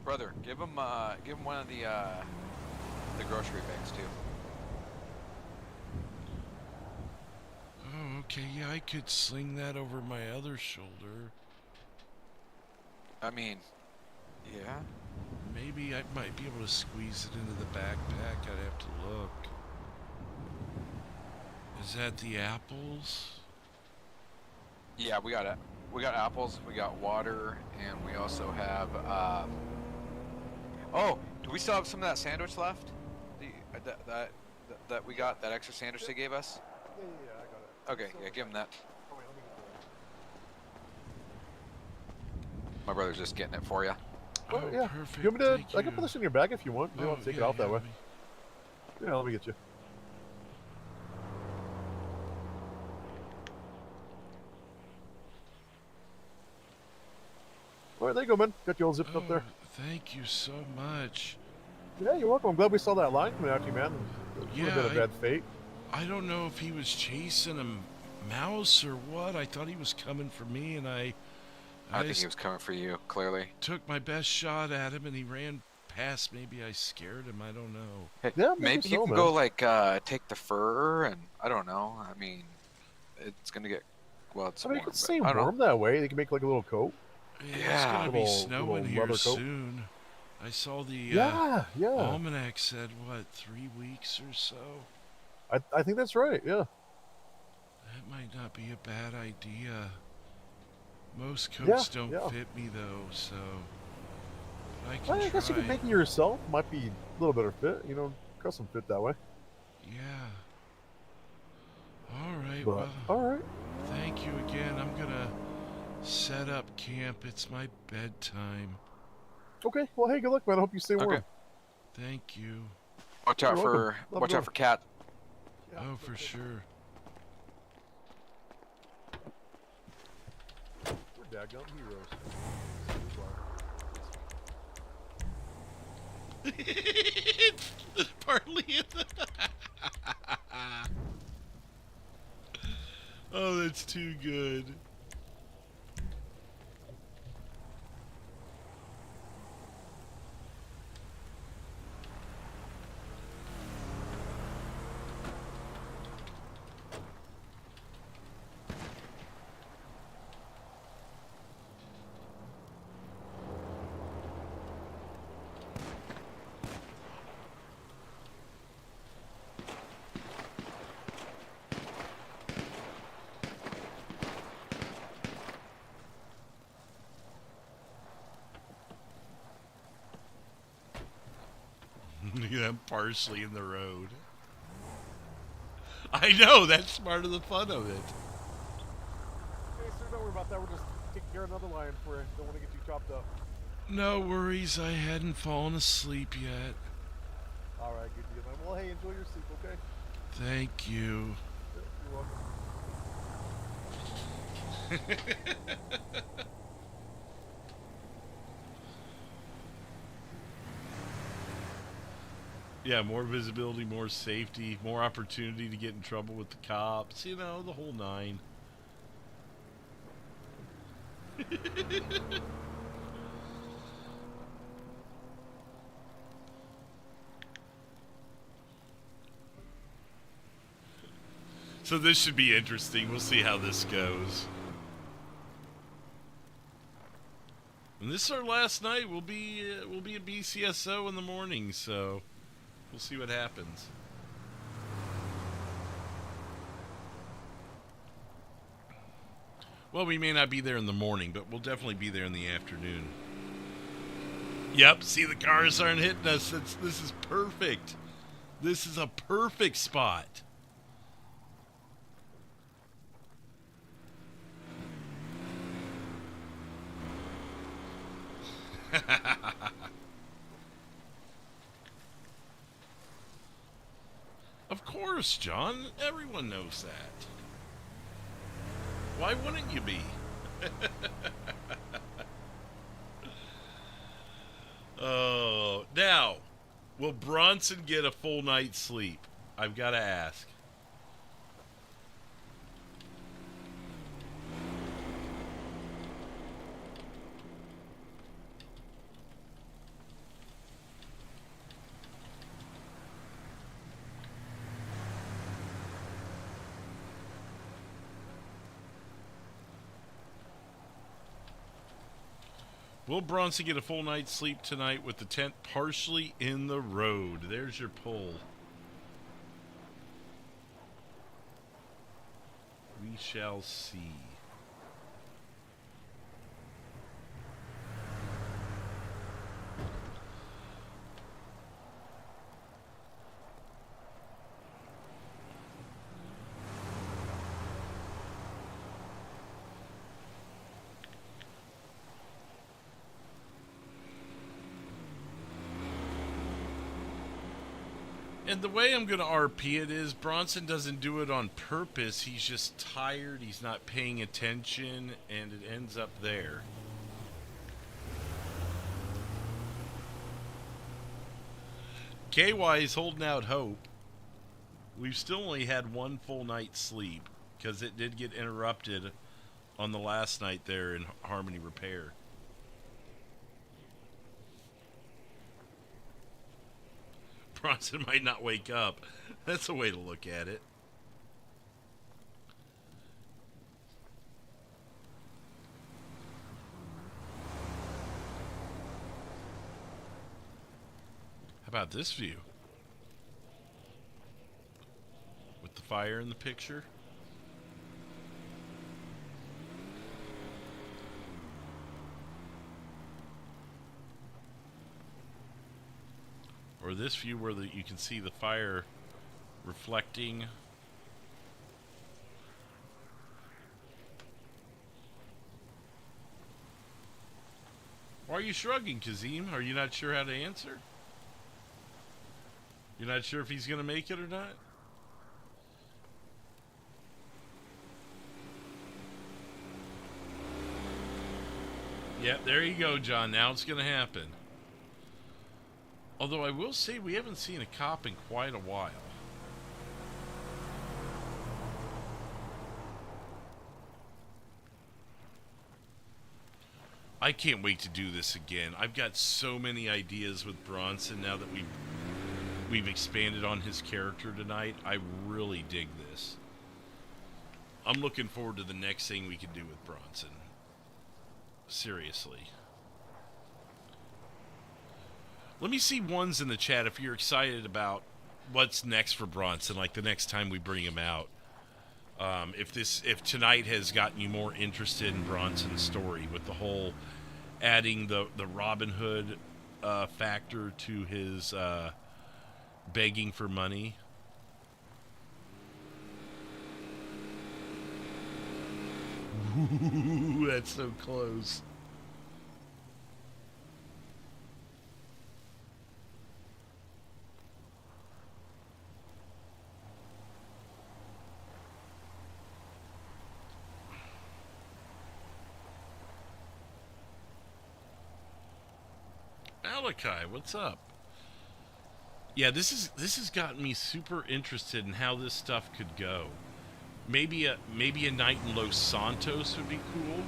brother, give him one of the grocery bags too.
Oh, okay, yeah, I could sling that over my other shoulder.
I mean, yeah.
Maybe I might be able to squeeze it into the backpack. I'd have to look. Is that the apples?
Yeah, we got apples, we got water, and we also have oh, do we still have some of that sandwich left? That we got, that extra sandwich they gave us?
Yeah, I got it.
Okay, yeah, give them that.
Oh, wait, let me get
My brother's just getting it for you.
Well,
Oh,
yeah.
perfect.
You want me to?
Thank
I can
you.
put this in your bag if you want. You don't
Oh,
have to take it
yeah,
off that
yeah,
way. Yeah, let me get you. All right, there you go, man. Got you all zipped up there.
Thank you so much.
Yeah, you're welcome. I'm glad we saw that line coming out to you, man. It would have been a bad fate.
I don't know if he was chasing a mouse or what. I thought he was coming for me, and I
think he was coming for you, clearly.
took my best shot at him, and he ran past. Maybe I scared him. I don't know.
Hey,
Yeah,
maybe you can go like take the fur, and I don't know. I mean, it's gonna get it's
I mean,
warm,
you could
but
stay
I don't know.
warm that way. They can make like a little coat.
Yeah, it's gonna be
Little
snowing here
leather coat.
soon. I saw the
Yeah.
almanac said what, 3 weeks or so.
I think that's right. Yeah.
That might not be a bad idea. Most coats don't fit me though, so I can
I guess you could
try.
make it yourself. Might be a little better fit. You know, custom fit that way.
Yeah. All right.
But,
Well.
all right.
Thank you again. I'm gonna set up camp. It's my bedtime.
Okay. Well, hey, good luck, man. I hope you stay warm.
Thank you.
Watch out
You're
for
welcome.
Cat.
Oh, for sure.
We're daggum heroes.
It's partly in the... Oh, that's too good. Look at that parsley in the road. I know, that's part of the fun of it.
Hey, sir, don't worry about that. We're just taking care of another lion for you. Don't want to get you chopped up.
No worries, I hadn't fallen asleep yet.
All right, good deal, man. Well, hey, enjoy your sleep, okay?
Thank you.
You're welcome.
Yeah, more visibility, more safety, more opportunity to get in trouble with the cops, you know, the whole nine. So this should be interesting. We'll see how this goes. And this is our last night. We'll be at BCSO in the morning, so we'll see what happens. Well, we may not be there in the morning, but we'll definitely be there in the afternoon. Yep, see, the cars aren't hitting us. This is perfect. This is a perfect spot. Of course, John. Everyone knows that. Why wouldn't you be? Oh, now, will Bronson get a full night's sleep? I've got to ask. Will Bronson get a full night's sleep tonight with the tent partially in the road? There's your poll. We shall see. And the way I'm going to RP it is Bronson doesn't do it on purpose. He's just tired. He's not paying attention, and it ends up there. KY is holding out hope. We've still only had one full night's sleep because it did get interrupted on the last night there in Harmony Repair. Bronson might not wake up. That's a way to look at it. How about this view? With the fire in the picture? Or this view where you can see the fire reflecting. Why are you shrugging, Kazim? Are you not sure how to answer? You're not sure if he's going to make it or not? Yeah, there you go, John. Now it's going to happen. Although I will say we haven't seen a cop in quite a while. I can't wait to do this again. I've got so many ideas with Bronson now that we've expanded on his character tonight. I really dig this. I'm looking forward to the next thing we can do with Bronson. Seriously. Let me see ones in the chat if you're excited about what's next for Bronson, like the next time we bring him out. If tonight has gotten you more interested in Bronson's story with the whole adding the Robin Hood factor to his begging for money. Ooh, that's so close. Malachi, what's up? Yeah, this has gotten me super interested in how this stuff could go. Maybe a night in Los Santos would be cool.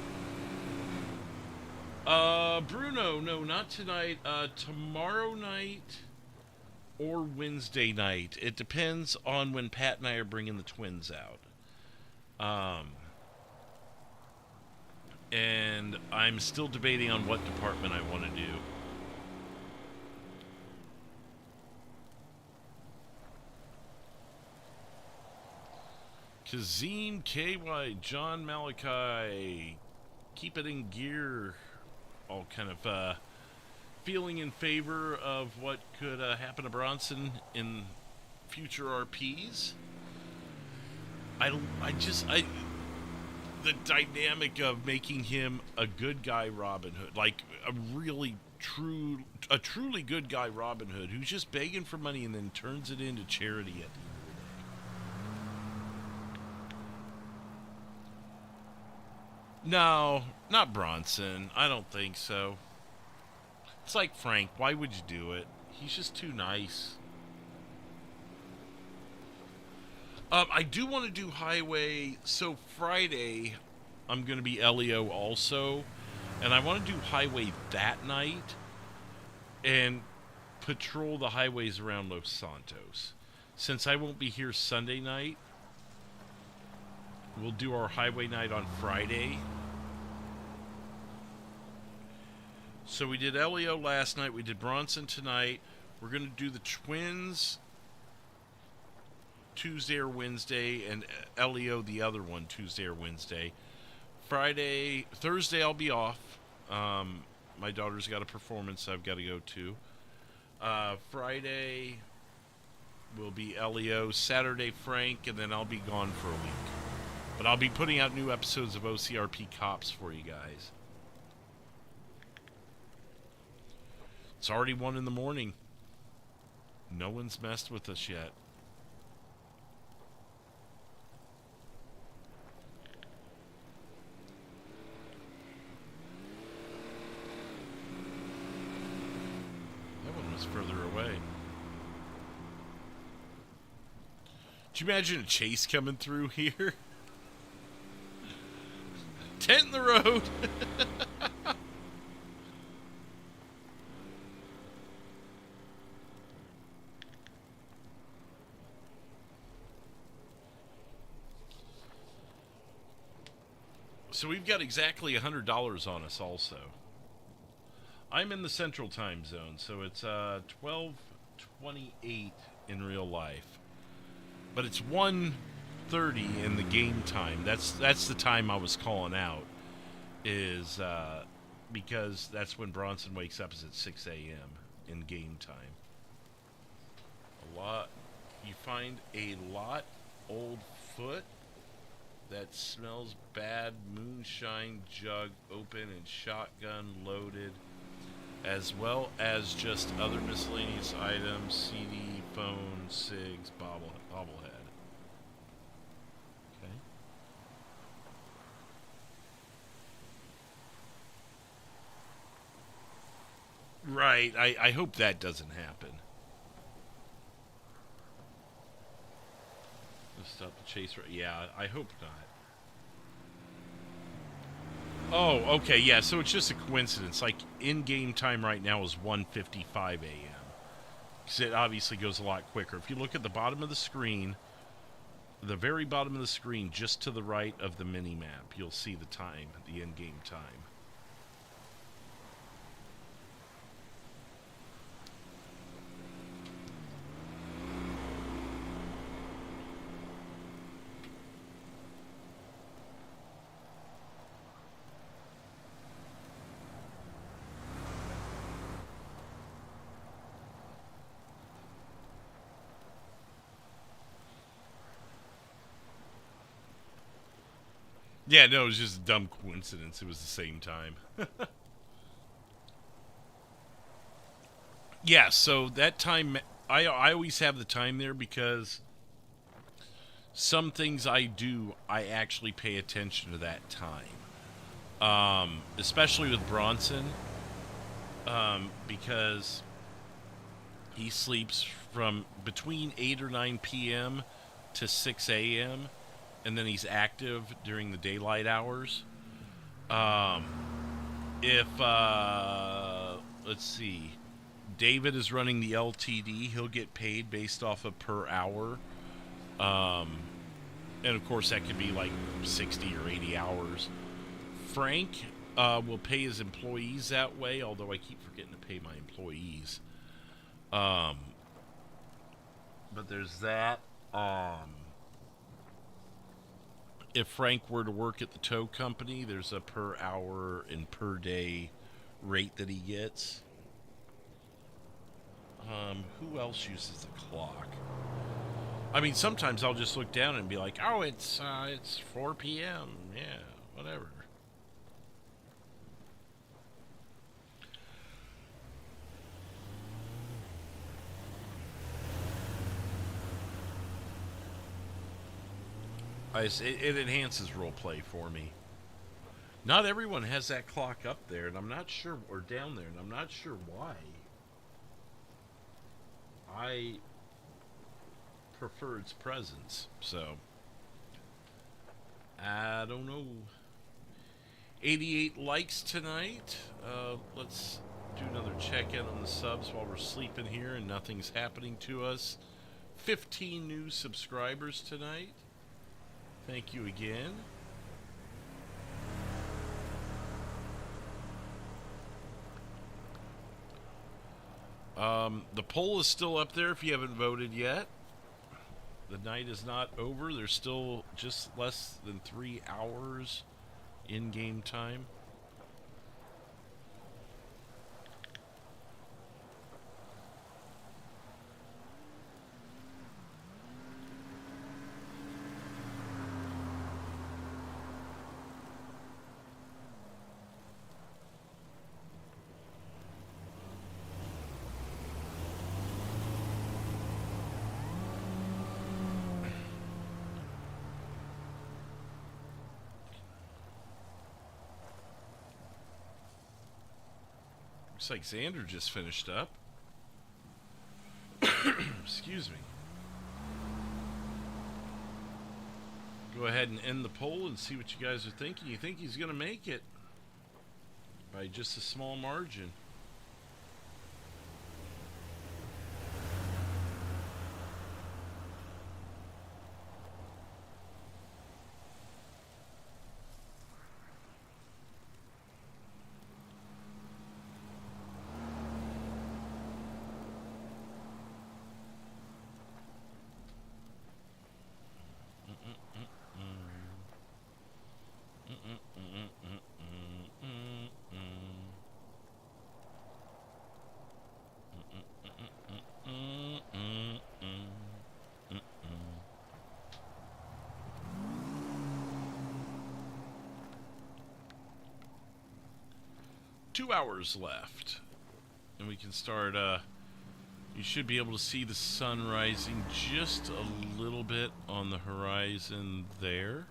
Bruno, no, not tonight. Tomorrow night or Wednesday night. It depends on when Pat and I are bringing the twins out. And I'm still debating on what department I want to do. Kazim, KY, John Malachi, keep it in gear, all kind of feeling in favor of what could happen to Bronson in future RPs. The dynamic of making him a good guy Robin Hood, like a truly good guy Robin Hood who's just begging for money and then turns it into charity at the end. No, not Bronson. I don't think so. It's like Frank. Why would you do it? He's just too nice. I do want to do Highway. So Friday, I'm going to be LEO also. And I want to do Highway that night. And patrol the highways around Los Santos. Since I won't be here Sunday night, we'll do our Highway night on Friday. So we did LEO last night. We did Bronson tonight. We're going to do the twins Tuesday or Wednesday, and LEO the other one Tuesday or Wednesday. Thursday I'll be off. My daughter's got a performance I've got to go to. Friday will be LEO. Saturday Frank, and then I'll be gone for a week. But I'll be putting out new episodes of OCRP Cops for you guys. It's already 1 in the morning. No one's messed with us yet. That one was further away. Could you imagine a chase coming through here? Tent in the road! So we've got exactly $100 on us also. I'm in the central time zone, so it's 12:28 in real life. But it's 1:30 in the game time. That's the time I was calling out, is because that's when Bronson wakes up, is at 6 a.m. in game time. You find a lot old foot that smells bad, moonshine jug open and shotgun loaded, as well as just other miscellaneous items, CD, phone, cigs, bobblehead. Okay. Right, I hope that doesn't happen. Stop the chase. Yeah, I hope not. Oh, okay, yeah, so it's just a coincidence. Like, in-game time right now is 1:55 a.m. Because it obviously goes a lot quicker. If you look at the bottom of the screen, the very bottom of the screen, just to the right of the mini-map, you'll see the time, the in-game time. Yeah, no, it was just a dumb coincidence. It was the same time. Yeah, so that time, I always have the time there because some things I do, I actually pay attention to that time. Especially with Bronson, because he sleeps from between 8 or 9 p.m. to 6 a.m., and then he's active during the daylight hours. Let's see, David is running the LTD, he'll get paid based off of per hour. And of course that could be like 60 or 80 hours. Frank will pay his employees that way, although I keep forgetting to pay my employees. But there's that. If Frank were to work at the tow company, there's a per hour and per day rate that he gets. Who else uses the clock? I mean, sometimes I'll just look down and be like, oh, it's 4 p.m. Yeah, whatever. It enhances roleplay for me. Not everyone has that clock up there, and I'm not sure, or down there, and I'm not sure why. I prefer its presence, so I don't know. 88 likes tonight. Let's do another check-in on the subs while we're sleeping here and nothing's happening to us. 15 new subscribers tonight. Thank you again. The poll is still up there if you haven't voted yet. The night is not over. There's still just less than 3 hours in-game time. Looks like Xander just finished up. Excuse me. Go ahead and end the poll and see what you guys are thinking. You think he's going to make it by just a small margin? Two hours left, and we can start. You should be able to see the sun rising just a little bit on the horizon there.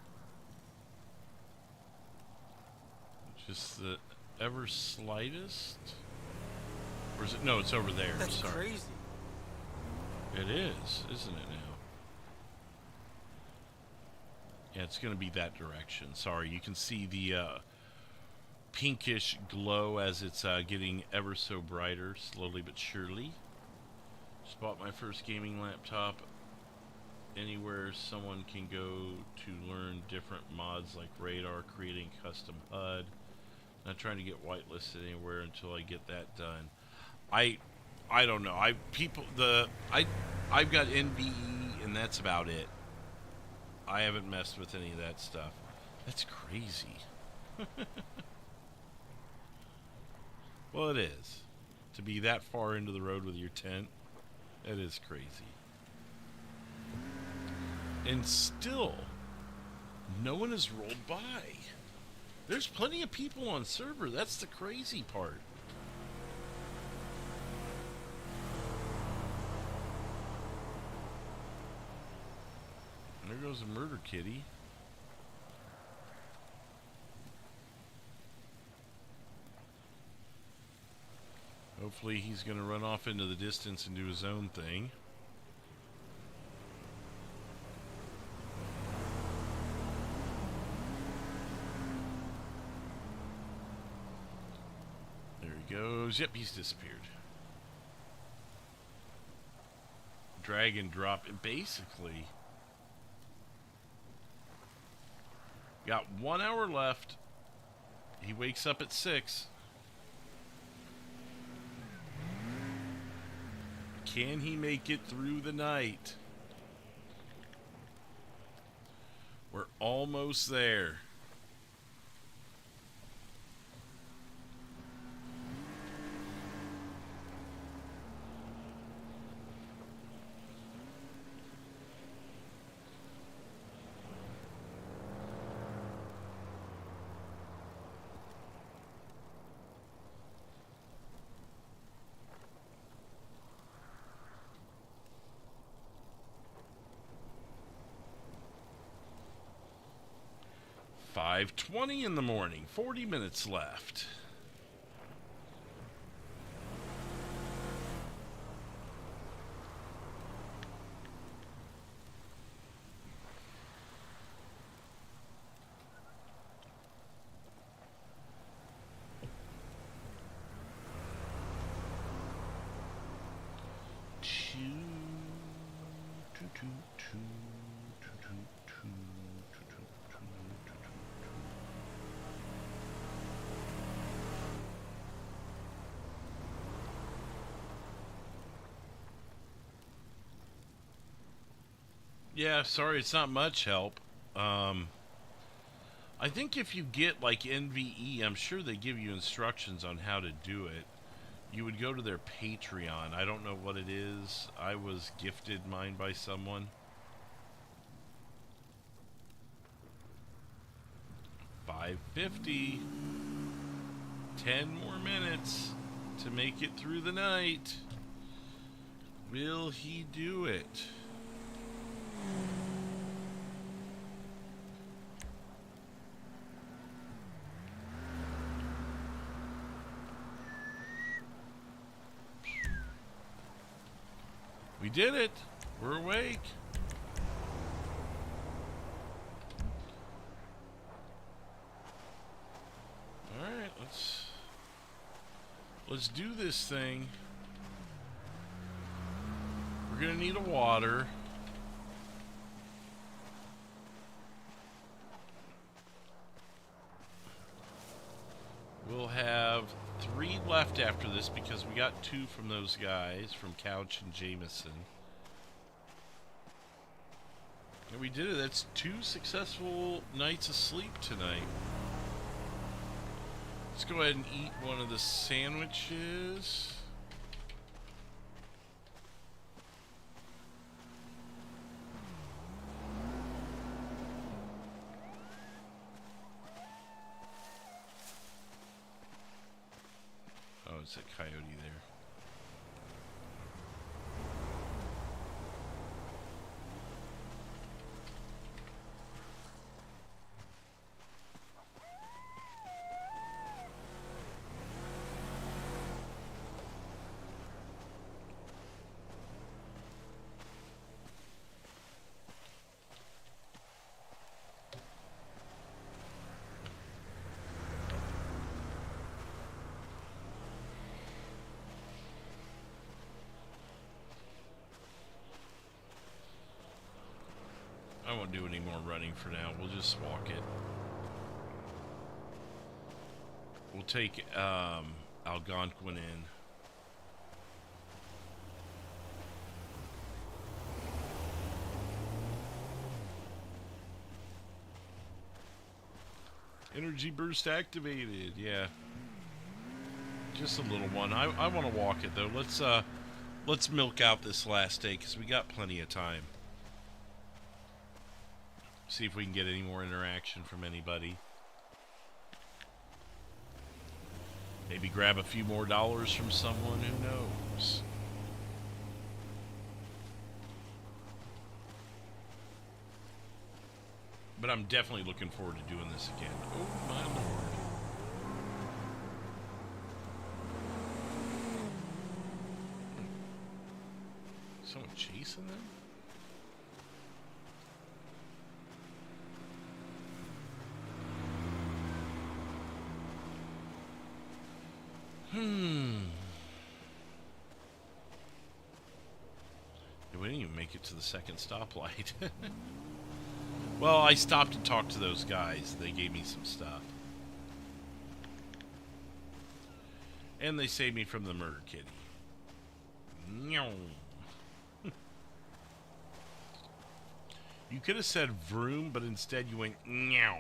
Just the ever slightest. Or is it? No, it's over there.
That's
Sorry.
crazy.
It is, isn't it now? Yeah, it's going to be that direction. Sorry, you can see the pinkish glow as it's getting ever so brighter, slowly but surely. Just bought my first gaming laptop. Anywhere someone can go to learn different mods like radar, creating custom HUD. Not trying to get whitelisted anywhere until I get that done. I don't know. I've got NVE and that's about it. I haven't messed with any of that stuff. That's crazy. Well, it is. To be that far into the road with your tent, that is crazy. And still, no one has rolled by. There's plenty of people on server. That's the crazy part. There goes a murder kitty. Hopefully he's going to run off into the distance and do his own thing. There he goes. Yep, he's disappeared. Drag and drop. And basically, got 1 hour left. He wakes up at 6. Can he make it through the night? We're almost there. .20 in the morning, 40 minutes left. Yeah, sorry, it's not much help. I think if you get like NVE, I'm sure they give you instructions on how to do it. You would go to their Patreon. I don't know what it is. I was gifted mine by someone. $5.50. 10 more minutes to make it through the night. Will he do it? We did it. We're awake. All right, let's do this thing. We're gonna need a water. We'll have 3 left after this because we got 2 from those guys, from Couch and Jameson. And we did it. That's 2 successful nights of sleep tonight. Let's go ahead and eat one of the sandwiches. Oh, it's a coyote there. I won't do any more running for now. We'll just walk it. We'll take Algonquin in. Energy burst activated. Yeah. Just a little one. I want to walk it though. Let's milk out this last day because we got plenty of time. See if we can get any more interaction from anybody. Maybe grab a few more dollars from someone, who knows? But I'm definitely looking forward to doing this again. Oh my lord. Someone chasing them? Yeah, we didn't even make it to the second stoplight. Well, I stopped and talked to those guys. They gave me some stuff. And they saved me from the murder kitty. Meow. You could have said vroom, but instead you went meow.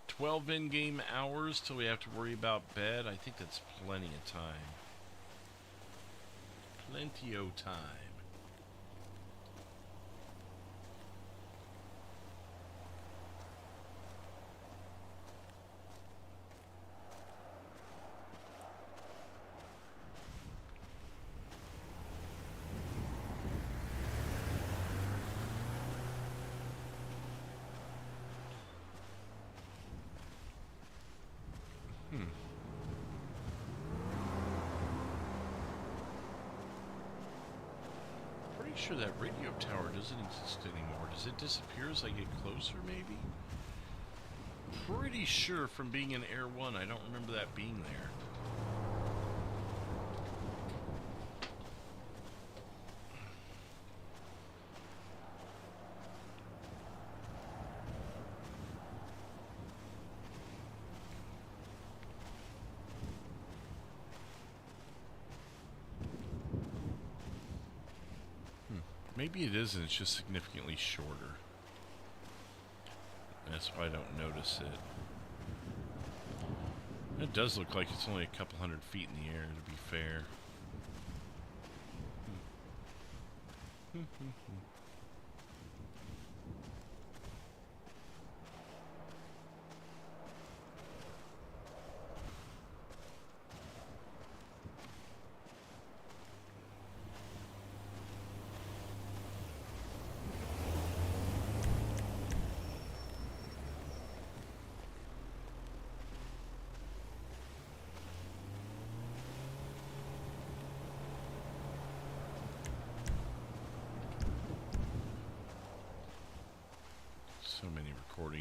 12 in-game hours till we have to worry about bed. I think that's plenty of time. Plenty of time. Sure that radio tower doesn't exist anymore. Does it disappear as I get closer, maybe? Pretty sure from being in Air 1, I don't remember that being there. Maybe it isn't, it's just significantly shorter. That's why I don't notice it. It does look like it's only a couple hundred feet in the air, to be fair.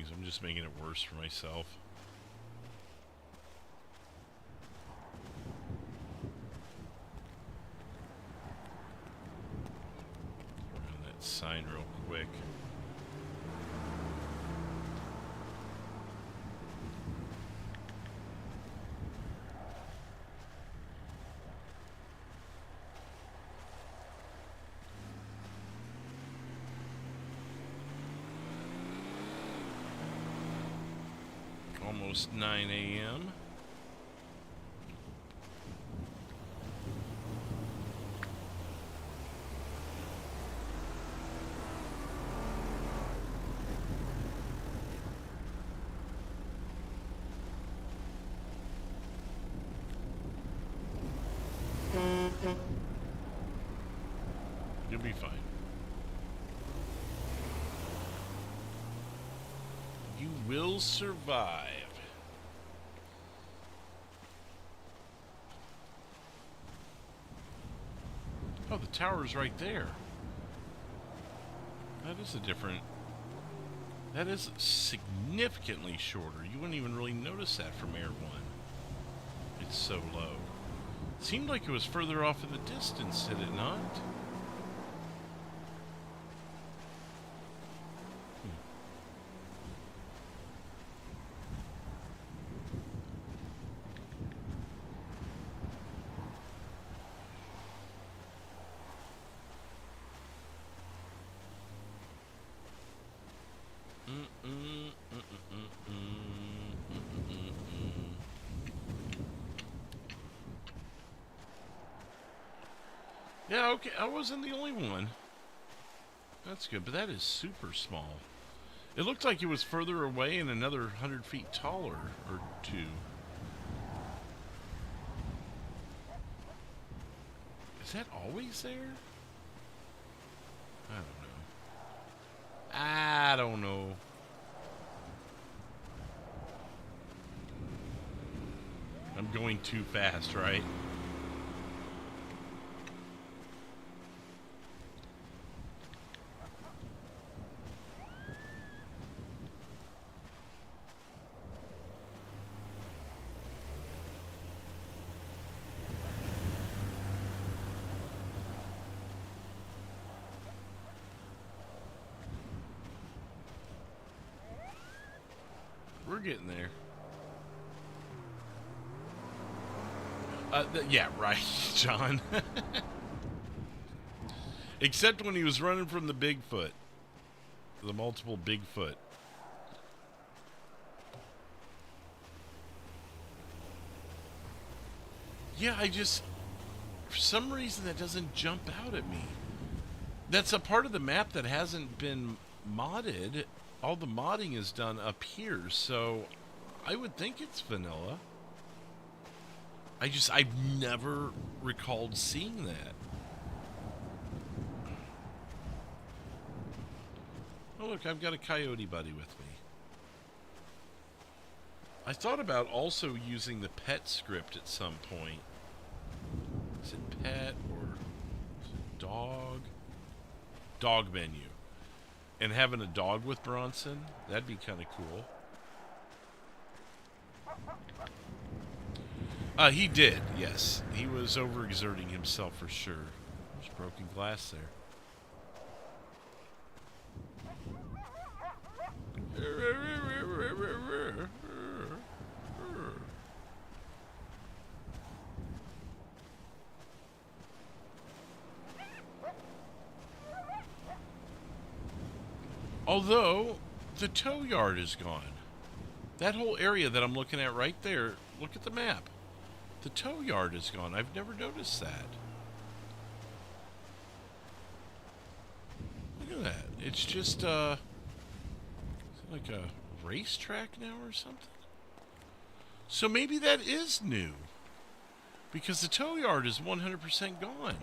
things. I'm just making it worse for myself. Run that sign real quick. Almost 9 a.m. You'll be fine. You will survive. Oh, the tower's right there. That is a different... That is significantly shorter. You wouldn't even really notice that from Air 1. It's so low. It seemed like it was further off in the distance, did it not? Yeah, okay, I wasn't the only one. That's good, but that is super small. It looked like it was further away and another 100 feet taller, or two. Is that always there? I don't know. I'm going too fast, right? We're getting there. Yeah, right, John. Except when he was running from the Bigfoot. The multiple Bigfoot. Yeah, for some reason that doesn't jump out at me. That's a part of the map that hasn't been modded. All the modding is done up here, so I would think it's vanilla. I've never recalled seeing that. Oh look, I've got a coyote buddy with me. I thought about also using the pet script at some point. Is it pet or is it dog? Dog menu. And having a dog with Bronson, that'd be kind of cool. He did, yes. He was overexerting himself for sure. There's broken glass there. Although, the tow yard is gone. That whole area that I'm looking at right there, look at the map. The tow yard is gone. I've never noticed that. Look at that. It's just, is it like a racetrack now or something? So maybe that is new. Because the tow yard is 100% gone.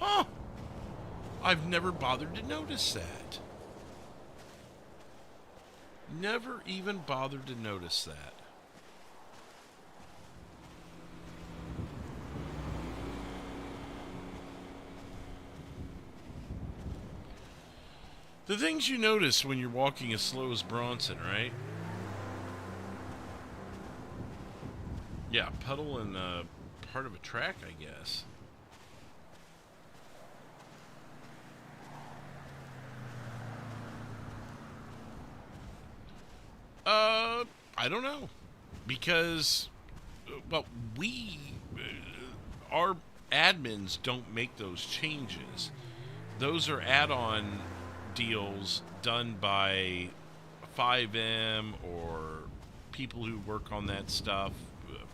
Huh! I've never bothered to notice that. Never even bothered to notice that. The things you notice when you're walking as slow as Bronson, right? Yeah, puddle and part of a track, I guess. I don't know. Because, well, our admins don't make those changes. Those are add-on deals done by FiveM or people who work on that stuff.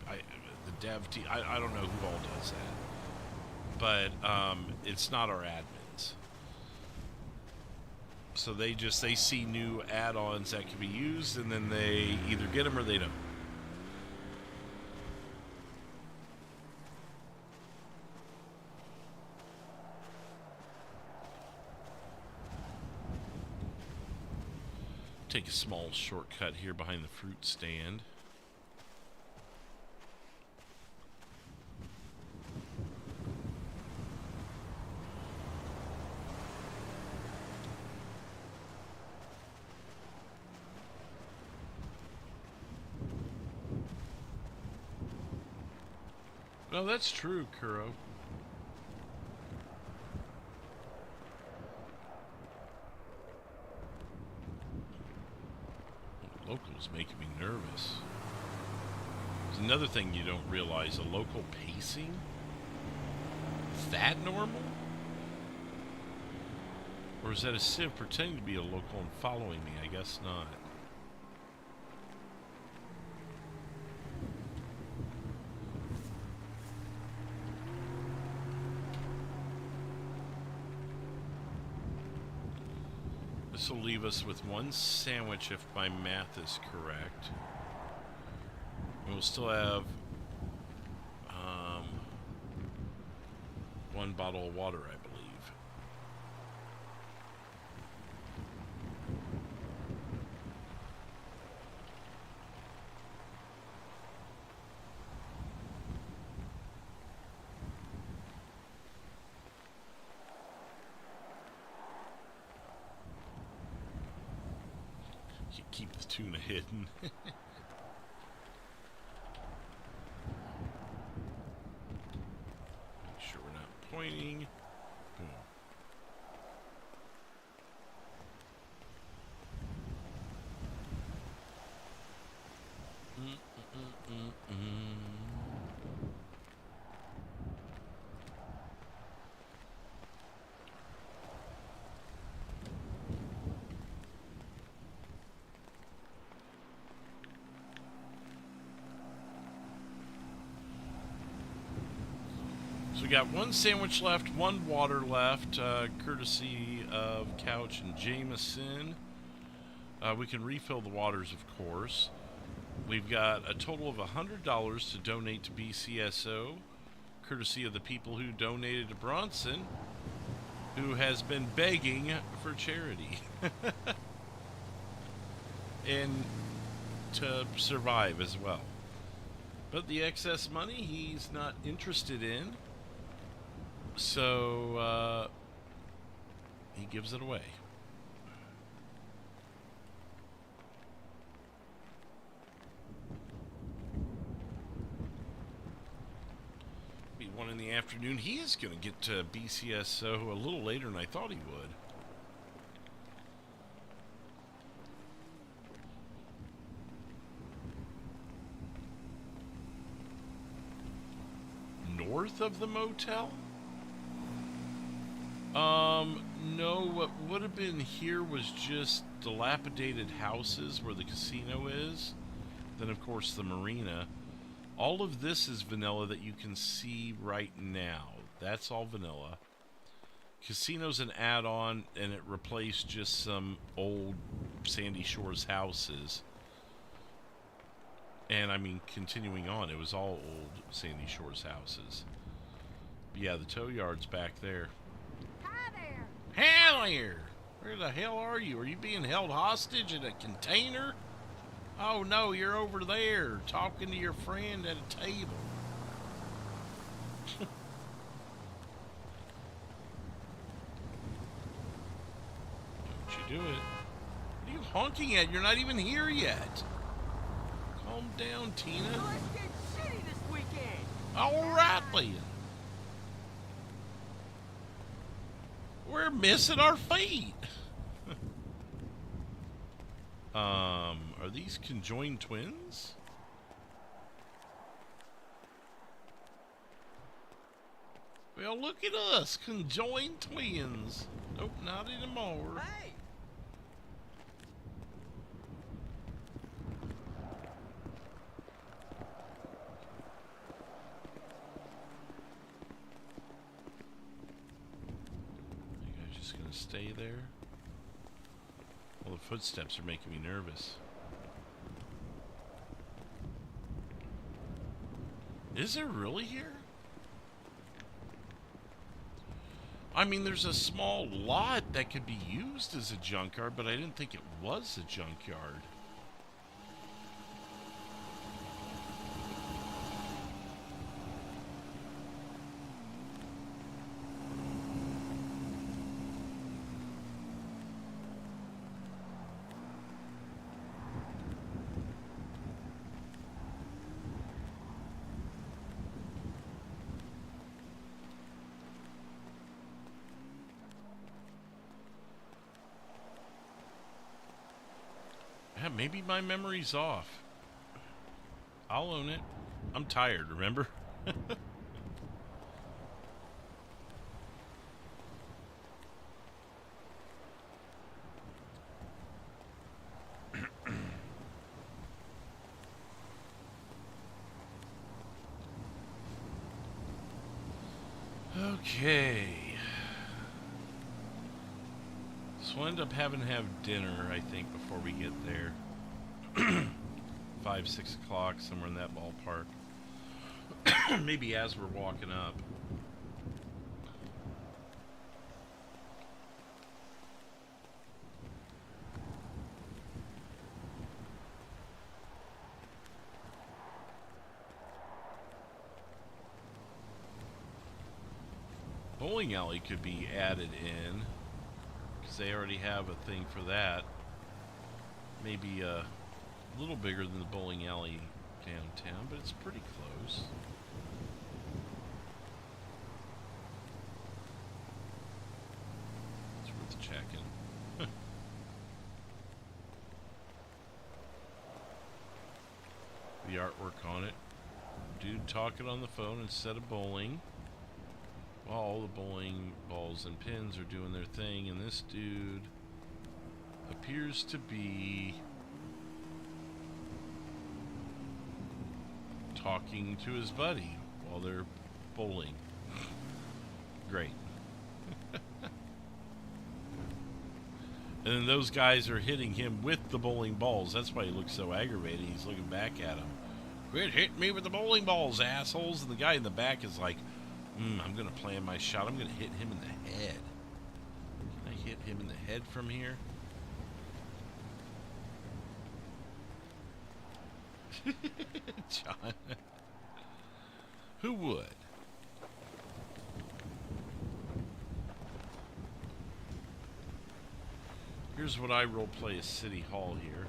The dev team, I don't know who all does that. But it's not our admins. So they see new add-ons that can be used, and then they either get them or they don't. Take a small shortcut here behind the fruit stand. Well, that's true, Kuro. Locals making me nervous. There's another thing you don't realize, a local pacing? Is that normal? Or is that a civ pretending to be a local and following me? I guess not. This will leave us with one sandwich if my math is correct. And we'll still have one bottle of water, I believe. You keep the tuna hidden. Make sure we're not pointing. Boom. So we got one sandwich left, one water left, courtesy of Couch and Jameson. We can refill the waters, of course. We've got a total of $100 to donate to BCSO, courtesy of the people who donated to Bronson, who has been begging for charity. And to survive as well. But the excess money he's not interested in, so he gives it away. Be 1 in the afternoon. He is going to get to BCSO a little later than I thought he would. North of the motel? No, what would have been here was just dilapidated houses where the casino is. Then, of course, the marina. All of this is vanilla that you can see right now. That's all vanilla. Casino's an add-on, and it replaced just some old Sandy Shores houses. And, I mean, continuing on, it was all old Sandy Shores houses. But yeah, the tow yard's back there. Hell here! Where the hell are you? Are you being held hostage in a container? Oh no, you're over there talking to your friend at a table. Don't you do it. What are you honking at? You're not even here yet. Calm down, Tina.
Let's get shitty this weekend.
Alright. We're missing our feet. Are these conjoined twins? Well, look at us, conjoined twins. Nope, not anymore.
Hey.
You guys just gonna stay there? Well, the footsteps are making me nervous. Is there really here? I mean, there's a small lot that could be used as a junkyard, but I didn't think it was a junkyard. Yeah, maybe my memory's off. I'll own it. I'm tired, remember? Okay. So we'll end up having to have dinner, I think, before we get there. 5, 6 o'clock, somewhere in that ballpark. Maybe as we're walking up. Bowling alley could be added in, because they already have a thing for that. Maybe a little bigger than the bowling alley downtown, but it's pretty close. It's worth checking. The artwork on it. Dude talking on the phone instead of bowling. While all the bowling balls and pins are doing their thing, and this dude appears to be talking to his buddy while they're bowling. Great. And then those guys are hitting him with the bowling balls. That's why he looks so aggravated. He's looking back at him. Quit hitting me with the bowling balls, assholes. And the guy in the back is like, I'm going to plan my shot. I'm going to hit him in the head. Can I hit him in the head from here? John. Who would? Here's what I roleplay as City Hall here.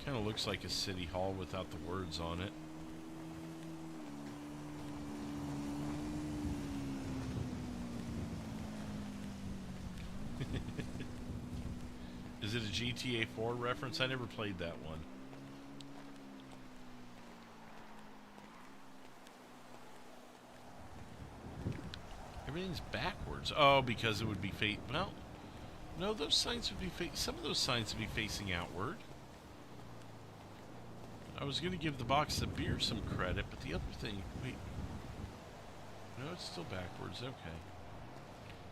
Kind of looks like a City Hall without the words on it. Is it a GTA 4 reference? I never played that one. Everything's backwards. Oh, because it would be well, no, those signs would be some of those signs would be facing outward. I was going to give the box of beer some credit, but the other thing, wait. No, it's still backwards. Okay.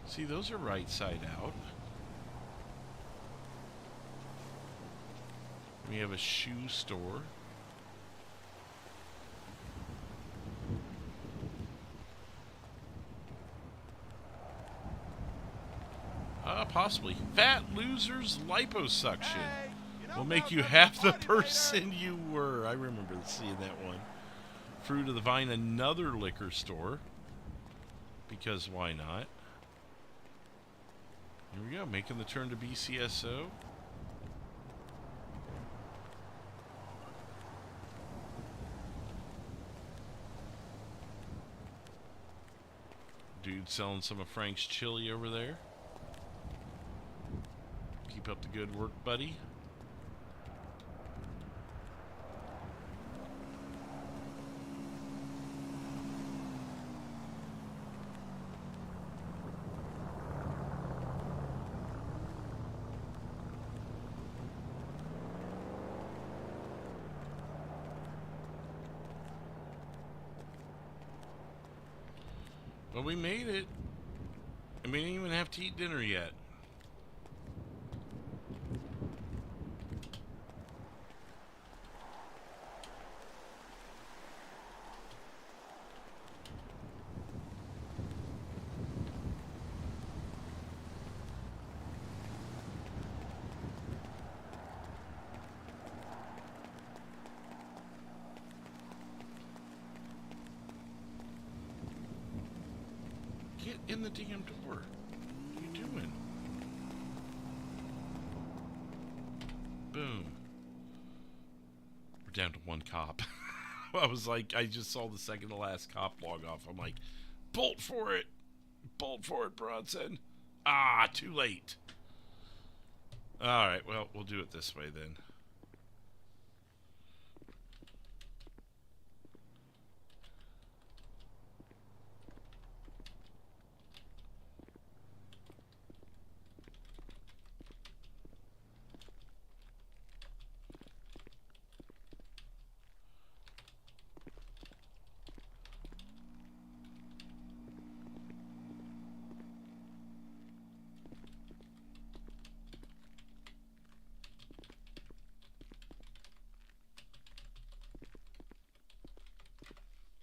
See, those are right side out. We have a shoe store. Possibly. Fat losers liposuction will make you half the person you were. I remember seeing that one. Fruit of the Vine, another liquor store. Because why not? Here we go, making the turn to BCSO. Dude selling some of Frank's chili over there. Keep up the good work, buddy. Well, we made it. And we didn't even have to eat dinner yet. Get in the damn door. What are you doing? Boom. We're down to one cop. I was like, I just saw the second to last cop log off. I'm like, bolt for it. Bolt for it, Bronson. Ah, too late. Alright, well, we'll do it this way then.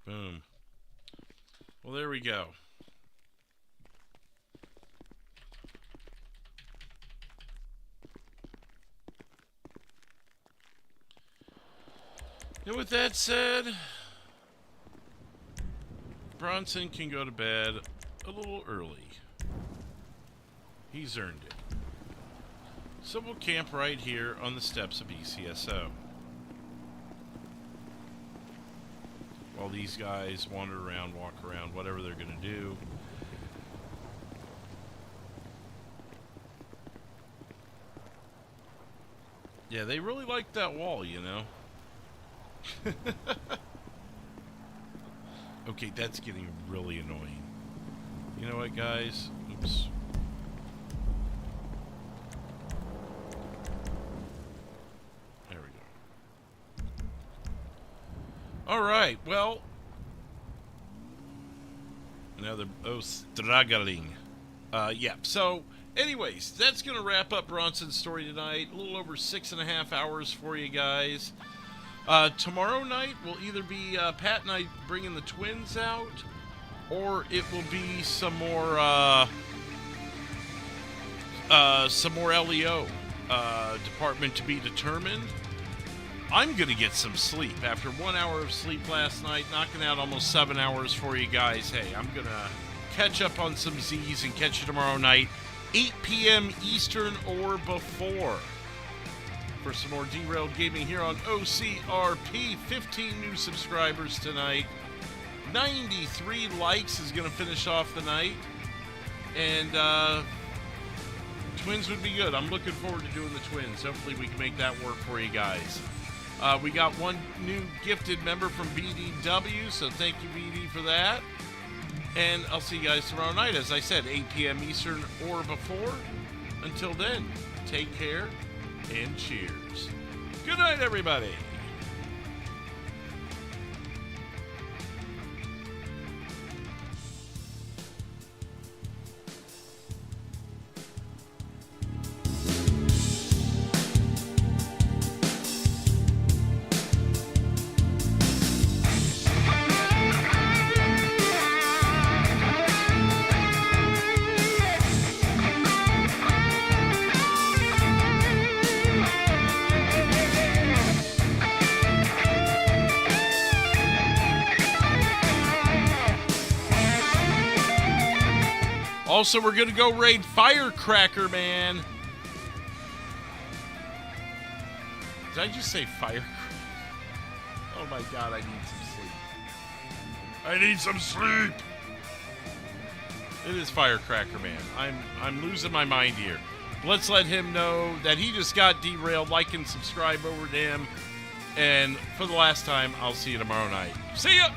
Boom. Well, there we go. And with that said, Bronson can go to bed a little early. He's earned it. So we'll camp right here on the steps of BCSO. While these guys wander around, walk around, whatever they're going to do. Yeah, they really like that wall, you know. Okay, that's getting really annoying. You know what, guys? Oops. There we go. Alright, well. Now they're struggling. Yeah, so, anyways, that's going to wrap up Bronson's story tonight. A little over 6.5 hours for you guys. Tomorrow night will either be Pat and I bringing the twins out, or it will be some more LEO department to be determined. I'm gonna get some sleep after 1 hour of sleep last night, knocking out almost 7 hours for you guys. Hey, I'm gonna catch up on some Z's and catch you tomorrow night, 8 p.m. Eastern or before. For some more Derailed Gaming here on OCRP. 15 new subscribers tonight. 93 likes is going to finish off the night. And twins would be good. I'm looking forward to doing the twins. Hopefully we can make that work for you guys. We got one new gifted member from BDW, so thank you, BD, for that. And I'll see you guys tomorrow night, as I said, 8 p.m. Eastern or before. Until then, take care. And cheers. Good night, everybody. Also, we're going to go raid Firecracker Man. Did I just say Firecracker? Oh my god, I need some sleep. I need some sleep! It is Firecracker Man. I'm losing my mind here. Let's let him know that he just got derailed. Like and subscribe over to him. And for the last time, I'll see you tomorrow night. See ya!